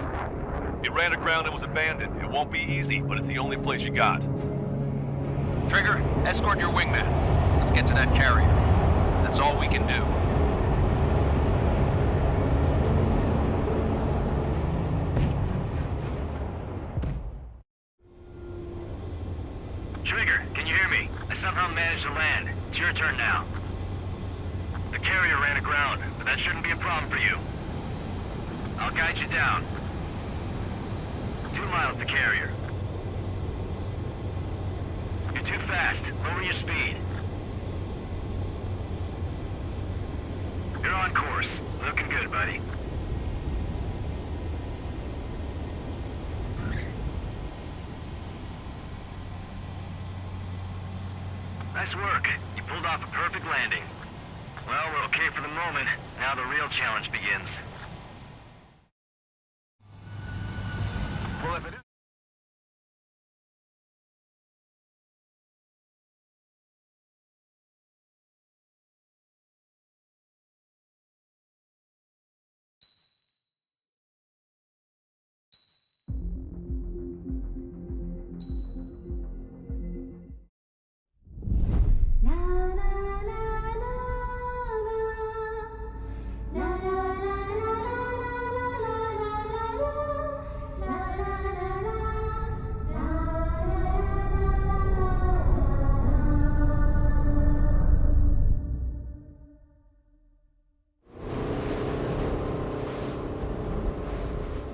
It ran aground and was abandoned. It won't be easy, but it's the only place you got. Trigger, escort your wingman. Let's get to that carrier. That's all we can do. Trigger, can you hear me? I somehow managed to land. It's your turn now. The carrier ran aground, but that shouldn't be a problem for you. I'll guide you down. 2 miles to carrier. You're too fast. Lower your speed. You're on course. Looking good, buddy. Nice work. You pulled off a perfect landing. Well, we're okay for the moment. Now the real challenge begins. Well, if it is...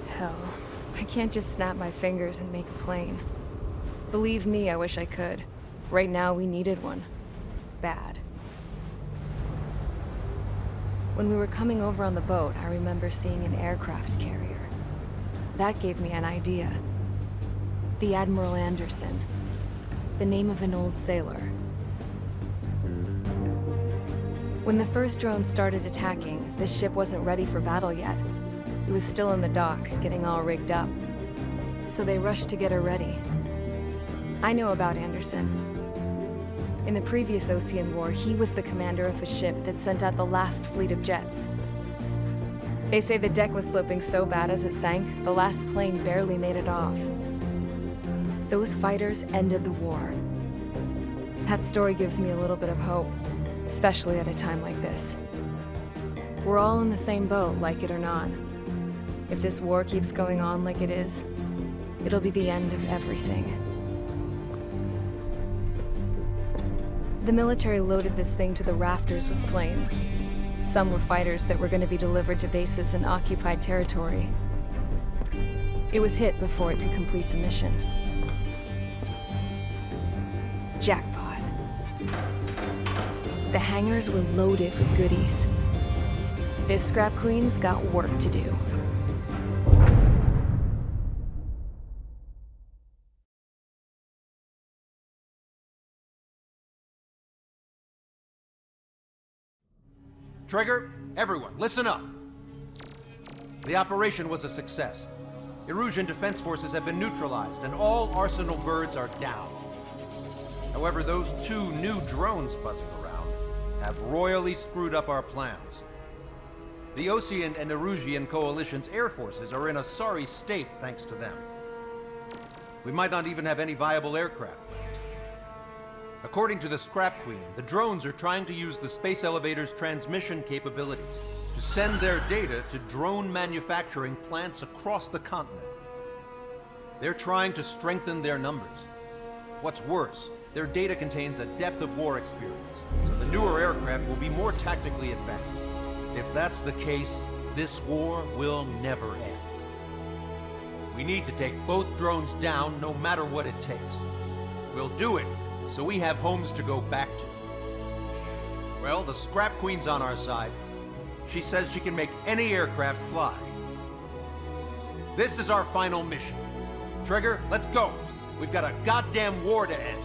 Hell, I can't just snap my fingers and make a plane. Believe me, I wish I could. Right now, we needed one. Bad. When we were coming over on the boat, I remember seeing an aircraft carrier. That gave me an idea. The Admiral Anderson. The name of an old sailor. When the first drone started attacking, the ship wasn't ready for battle yet. It was still in the dock, getting all rigged up. So they rushed to get her ready. I know about Anderson. In the previous Osean War, he was the commander of a ship that sent out the last fleet of jets. They say the deck was sloping so bad as it sank, the last plane barely made it off. Those fighters ended the war. That story gives me a little bit of hope, especially at a time like this. We're all in the same boat, like it or not. If this war keeps going on like it is, it'll be the end of everything. The military loaded this thing to the rafters with planes. Some were fighters that were going to be delivered to bases in occupied territory. It was hit before it could complete the mission. Jackpot. The hangars were loaded with goodies. This Scrap Queen's got work to do. Trigger, everyone, listen up. The operation was a success. Erusian defense forces have been neutralized, and all Arsenal birds are down. However, those 2 new drones buzzing around have royally screwed up our plans. The Osean and Erusian coalition's air forces are in a sorry state thanks to them. We might not even have any viable aircraft left. According to the Scrap Queen, the drones are trying to use the space elevator's transmission capabilities to send their data to drone manufacturing plants across the continent. They're trying to strengthen their numbers. What's worse, their data contains a depth of war experience, so the newer aircraft will be more tactically advanced. If that's the case, this war will never end. We need to take both drones down no matter what it takes. We'll do it so we have homes to go back to. Well, the Scrap Queen's on our side. She says she can make any aircraft fly. This is our final mission. Trigger, let's go. We've got a goddamn war to end.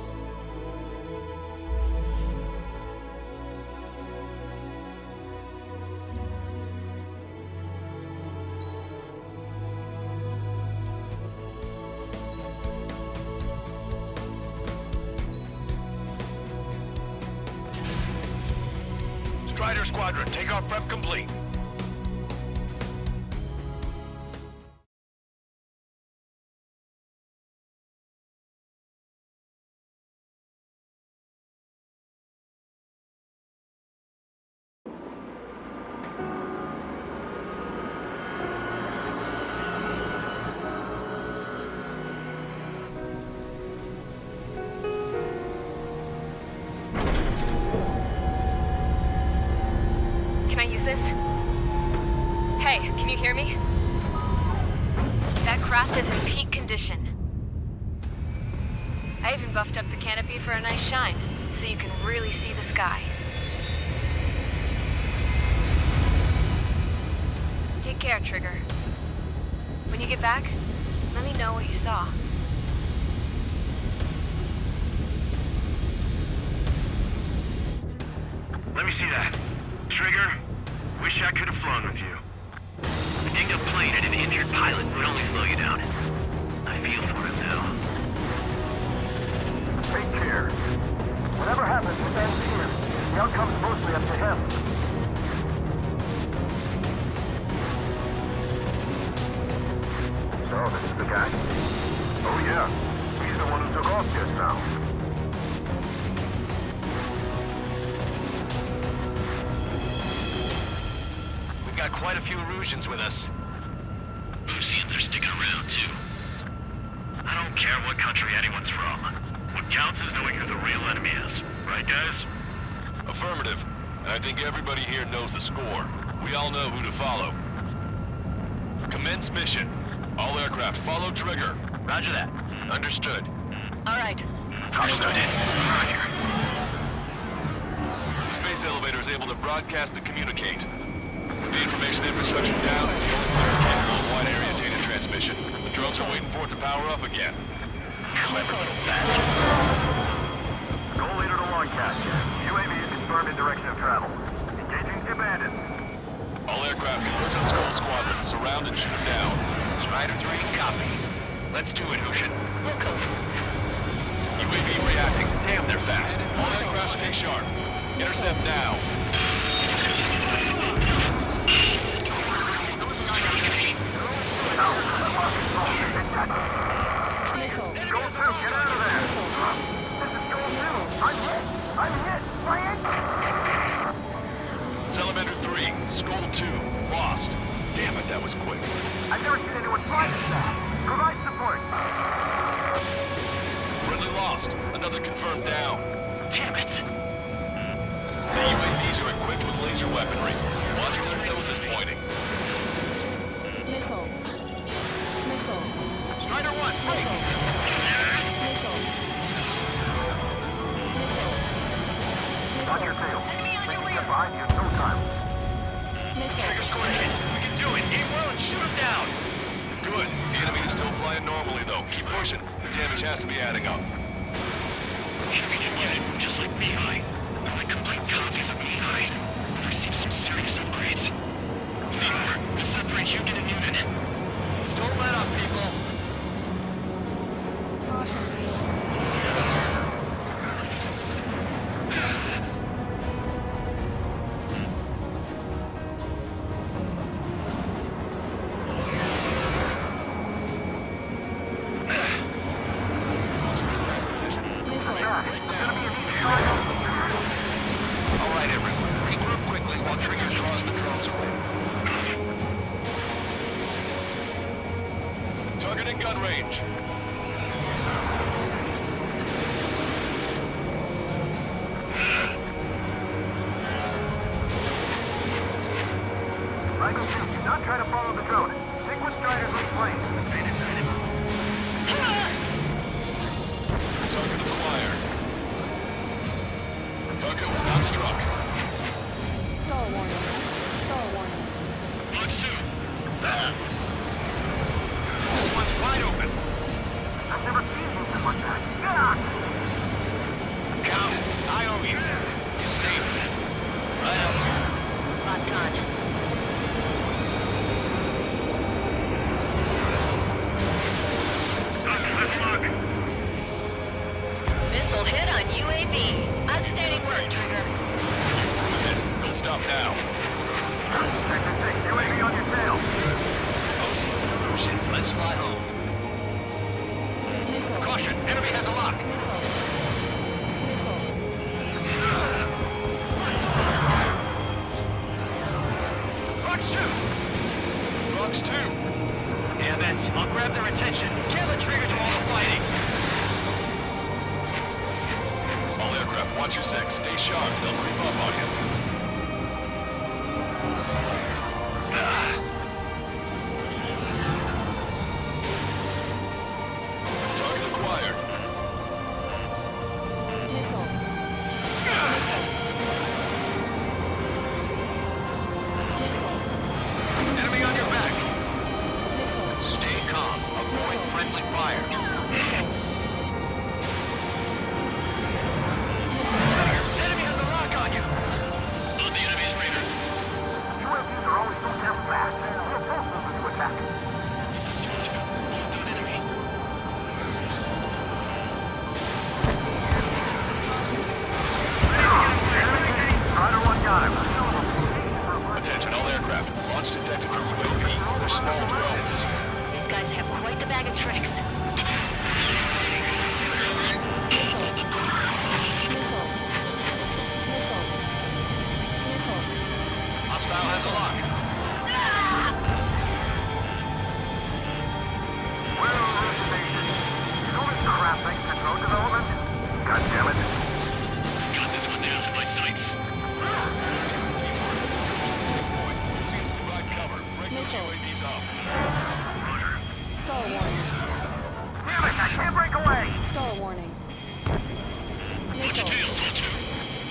Strider Squadron, takeoff prep complete. Hey, can you hear me? That craft is in peak condition. I even buffed up the canopy for a nice shine, so you can really see the sky. Take care, Trigger. When you get back, let me know what you saw. Let me see that. Trigger, wish I could have flown with you. A dinged up plane and an injured pilot would only slow you down. I feel for him now. Take care. Whatever happens with ends here, the outcome's mostly up to him. So, this is the guy? Oh yeah, he's the one who took off just now. Got quite a few Erusians with us. Oseans are sticking around, too. I don't care what country anyone's from. What counts is knowing who the real enemy is. Right, guys? Affirmative. And I think everybody here knows the score. We all know who to follow. Commence mission. All aircraft follow Trigger. Roger that. Understood. All right. Understood. Roger. The space elevator is able to broadcast and communicate. With the information infrastructure down, it's the only place that can handle wide area data transmission. The drones are waiting for it to power up again. Clever little bastards. Goal leader to Lancaster. UAV is confirmed in direction of travel. Engaging the bandits. All aircraft converge on Skull Squadron. Surround and shoot them down. Strider 3, copy. Let's do it, Hushin. Welcome. UAV reacting. Damn, they're fast. All aircraft stay sharp. Intercept now. Salamander 3, Skull 2, lost. Damn it, that was quick. I've never seen anyone fly this fast. Provide support. Friendly lost. Another confirmed down. Damn it! The UAVs are equipped with laser weaponry. Watch where their nose is pointing. Missile. Missile. Strider 1, break! Missile. Watch your tail. Make it behind you in no time. Trigger score hit. We can do it. Aim well and shoot him down. Good. The enemy is still flying normally, though. Keep pushing. The damage has to be adding up. Heavy unit, just like Mihai. They're like complete copies of Mihai. We've received some serious upgrades. Seymour, we'll separate unit and unit. Don't let up, people. All right, everyone. Regroup quickly while Trigger draws the drones away. Targeting gun range. Rifle 2, do not try to follow the drone. Stick with Strider's lead plane. Target acquired. Target was not struck. Star warning. Star warning. Launch 2. This one's wide open. I've never seen movement like that. Yeah! Count. I owe you. You saved me. Right up. Locked on. Missile hit on UAV. Outstanding work, Trigger. Used it. Don't stop now. Sector 6, UAV on your tail. OCs and illusions. Let's fly home. Caution. Enemy has a lock. Fox 2. Fox 2. Damn it. I'll grab their attention. Can't let Trigger do all the fighting. All aircraft, watch your 6. Stay sharp. They'll creep up on you. Target acquired. Enemy on your back. Stay calm. Avoid friendly fire. Enemy has a lock on you. On the enemy's radar. UAVs are always so damn fast. We're both moving to attack. This is Georgia. Locked on enemy. Strider 1 got him. Attention, all aircraft. Launch detected from UAV. They're small drones. These guys have quite the bag of tricks. Hostile has a lock. We're on route station. You know this crap thing for drone development? God damn it. Got this one down to my sights. Decent teamwork. Should take point. Proceed to provide cover. Break those UAVs up. Star warning. Damn it, I can't break away. Star warning. Watch your tails, watch you.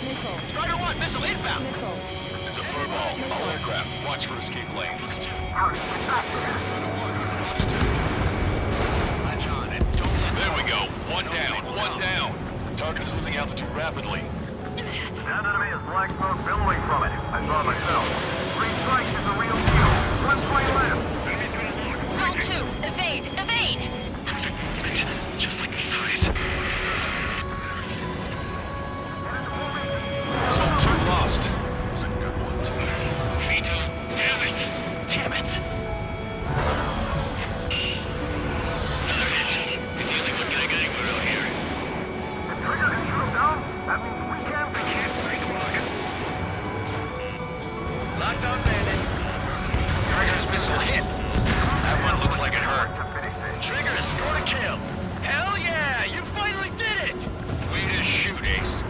Missile. Strider 1, missile inbound. Missile. It's a furball. All aircraft, watch for escape lanes. How did you get back there? Latch on and don't let There we go. One down, one down. Target is losing altitude rapidly. That enemy is black smoke billowing from it. I saw it myself. 3 strikes is a real deal. One plane left. Zone 2, evade, evade! Perfect movement. Just like me, guys. lost. It was a good one, too. Vito, damn it! Damn it! Another hit. He's the only one getting anywhere out here. The trigger can shoot him down. That means we can't break the rocket. Lockdown landed. Trigger's missile hit. That one looks like it hurt. Trigger has scored a kill. Hell yeah! You finally did it! Way to shoot, Ace.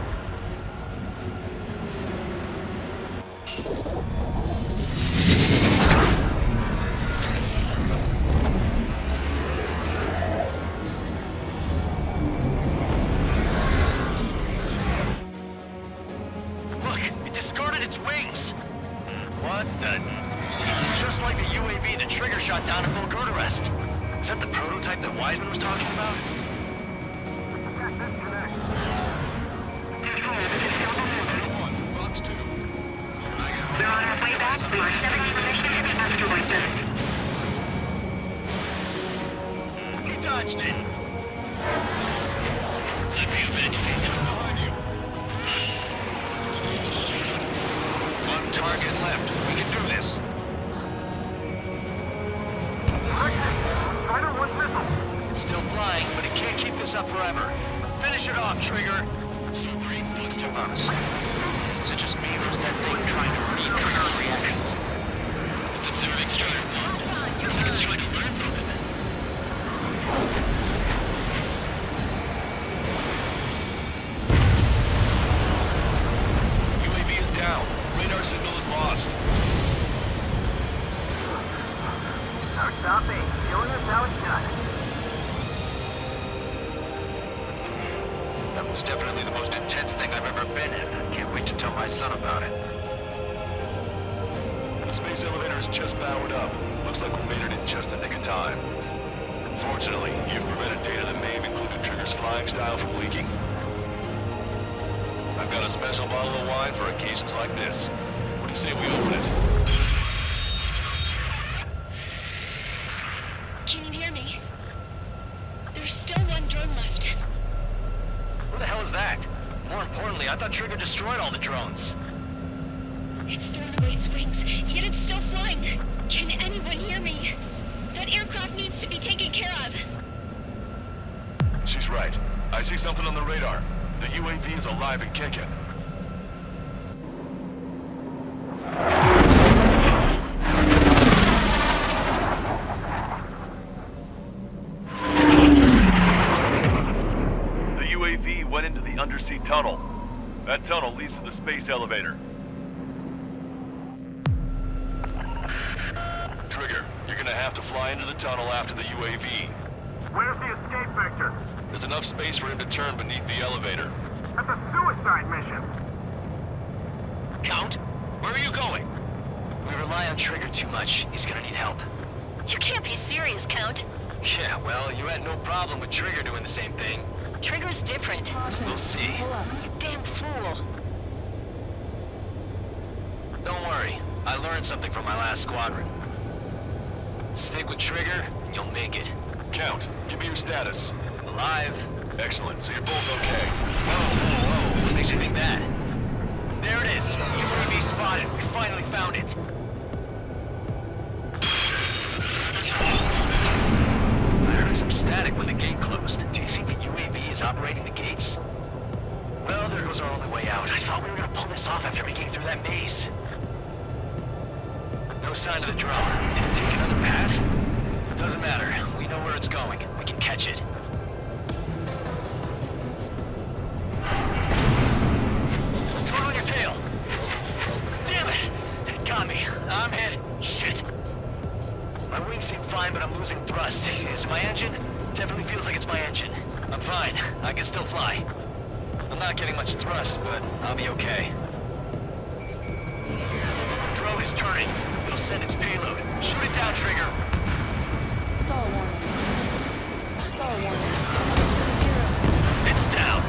Look, it discarded its wings. What the? It's just like the UAV that Trigger shot down at Volcano Rest. Is that the prototype that Wiseman was talking about? Fox 2. We're on our way back. We are 70 position in the asteroid belt. He dodged it. Let me avenge Vito. Behind you. One target left. We can do this. It's still flying, but it can't keep this up forever. Finish it off, Trigger. Supreme, what's too Honest. Is it just me, or is that thing trying to read Trigger's reactions? It's observing Strider 1. Looks like it's trying to learn from it. UAV is down. Radar signal is lost. Now stop it. Showing us how it's done. That was definitely the most intense thing I've ever been in. I can't wait to tell my son about it. The space elevator is just powered up. Looks like we made it in just the nick of time. Fortunately, you've prevented data that may have included Trigger's flying style from leaking. I've got a special bottle of wine for occasions like this. What do you say we open it? Can you hear me? There's still one drone left. Who the hell is that? More importantly, I thought Trigger destroyed all the drones. It's thrown away its wings, yet it's still flying. Can anyone hear me? That aircraft needs to be taken care of. She's right. I see something on the radar. The UAV is alive and kicking. The UAV went into the undersea tunnel. That tunnel leads to the space elevator. Trigger, you're gonna have to fly into the tunnel after the UAV. Where's the escape vector? There's enough space for him to turn beneath the elevator. That's a suicide mission. Count, where are you going? We rely on Trigger too much. He's gonna need help. You can't be serious, Count. Yeah, well, you had no problem with Trigger doing the same thing. Trigger's different. We'll see. You damn fool. Don't worry. I learned something from my last squadron. Stick with Trigger, and you'll make it. Count, give me your status. Alive. Excellent, so you're both okay. Whoa. What makes you think that? There it is. UAV spotted. We finally found it. I heard some static when the gate closed. Do you think the UAV is operating the gates? Well, there goes our only way out. I thought we were gonna pull this off after making it through that maze. No sign of the drone. Did it take another path? Doesn't matter. We know where it's going. We can catch it. Turn on your tail. Damn it! It got me. I'm hit. Shit. My wings seem fine, but I'm losing thrust. Is it my engine? Definitely feels like it's my engine. I'm fine. I can still fly. I'm not getting much thrust, but I'll be okay. Drone is turning. It'll send its payload. Shoot it down, Trigger. Stall warning. Stall warning. It's down.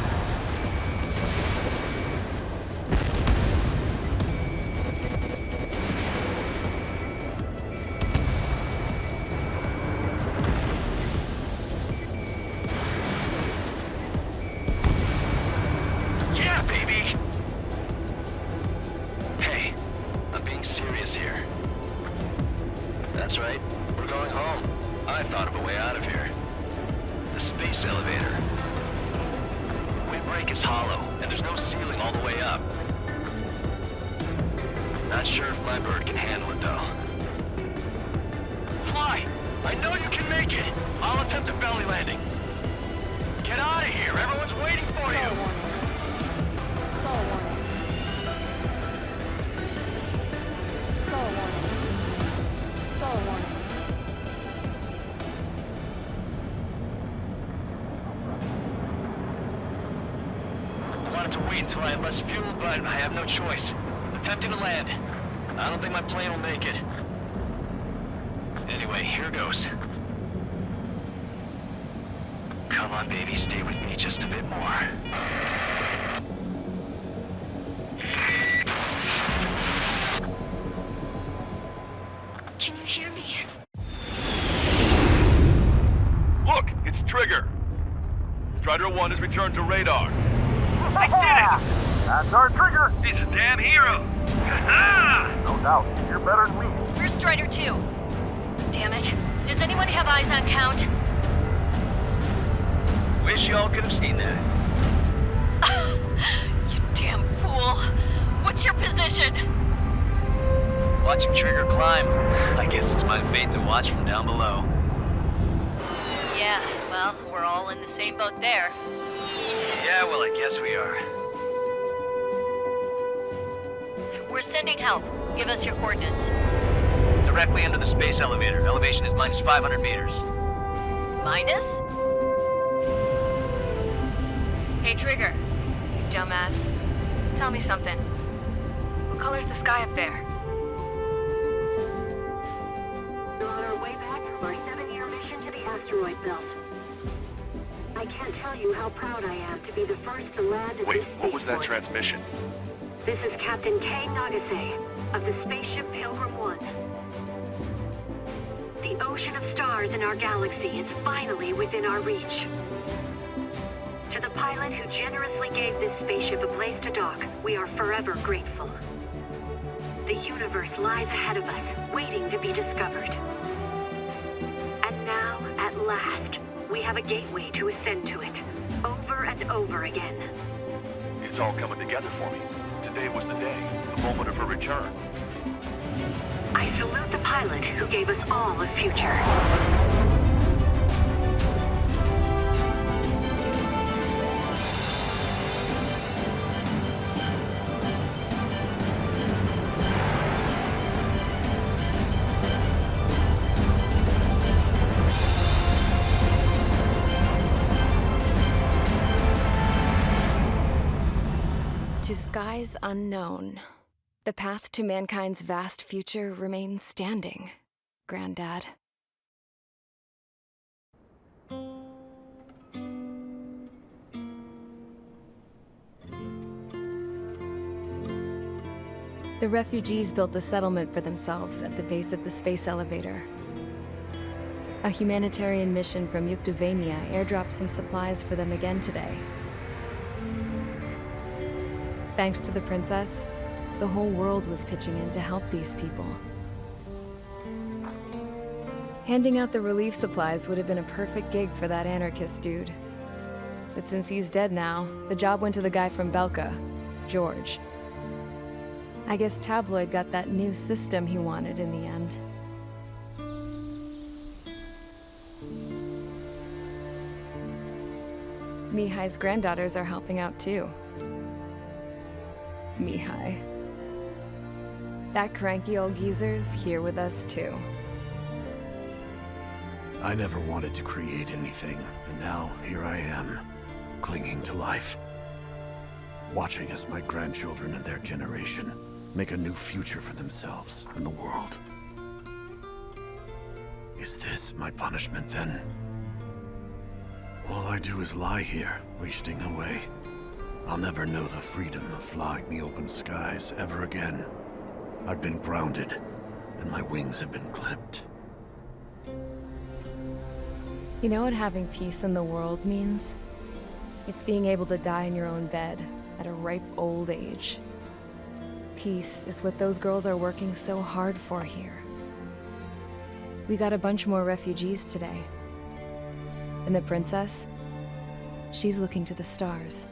Yeah, baby! right. We're going home. I thought of a way out of here. The space elevator. Windbreak is hollow, and there's no ceiling all the way up. Not sure if my bird can handle it, though. Fly! I know you can make it! I'll attempt a belly landing. Get out of here! Everyone's waiting for you! I wanted to wait until I had less fuel, but I have no choice. Attempting to land. I don't think my plane will make it. Anyway, here goes. Come on, baby, stay with me just a bit more. Can you hear me? Look, it's Trigger. Strider 1 has returned to radar. They did it! That's our Trigger! He's a damn hero! No doubt, you're better than me. Where's Strider 2? Damn it. Does anyone have eyes on Count? Wish y'all could have seen that. You damn fool. What's your position? Watching Trigger climb. I guess it's my fate to watch from down below. Yeah, well, we're all in the same boat there. Yeah, well, I guess we are. We're sending help. Give us your coordinates. Directly under the space elevator. Elevation is minus 500 meters. Minus? Hey, Trigger. You dumbass. Tell me something. What color's the sky up there? We're on our way back from our 7-year mission to the asteroid belt. I can't tell you how proud I am to be the first to land at Wait, this what was that spaceport. transmission? This is Captain Kay Nagase of the spaceship Pilgrim 1. The ocean of stars in our galaxy is finally within our reach. To the pilot who generously gave this spaceship a place to dock, we are forever grateful. The universe lies ahead of us, waiting to be discovered. And now, at last, we have a gateway to ascend to it, over and over again. It's all coming together for me. Today was the day, the moment of her return. I salute the pilot who gave us all a future. To skies unknown, the path to mankind's vast future remains standing, Granddad. The refugees built the settlement for themselves at the base of the space elevator. A humanitarian mission from Yuktovania airdropped some supplies for them again today. Thanks to the princess, the whole world was pitching in to help these people. Handing out the relief supplies would have been a perfect gig for that anarchist dude. But since he's dead now, the job went to the guy from Belka, George. I guess Tabloid got that new system he wanted in the end. Mihai's granddaughters are helping out too. Mihai. That cranky old geezer's here with us too. I never wanted to create anything, and now here I am, clinging to life. Watching as my grandchildren and their generation make a new future for themselves and the world. Is this my punishment then? All I do is lie here, wasting away. I'll never know the freedom of flying the open skies ever again. I've been grounded, and my wings have been clipped. You know what having peace in the world means? It's being able to die in your own bed at a ripe old age. Peace is what those girls are working so hard for here. We got a bunch more refugees today. And the princess? She's looking to the stars.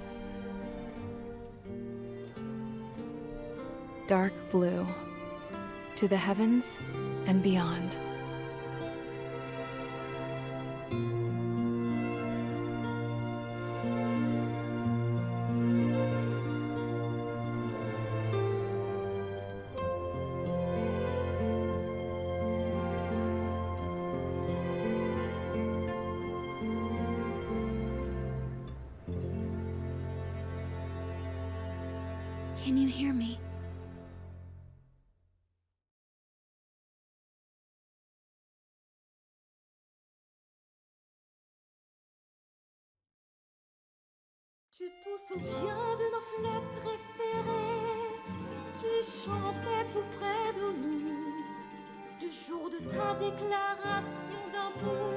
Dark blue. To the heavens and beyond. Can you hear me? Tu te souviens de nos fleurs préférées qui chantaient tout près de nous, du jour de ta déclaration d'amour.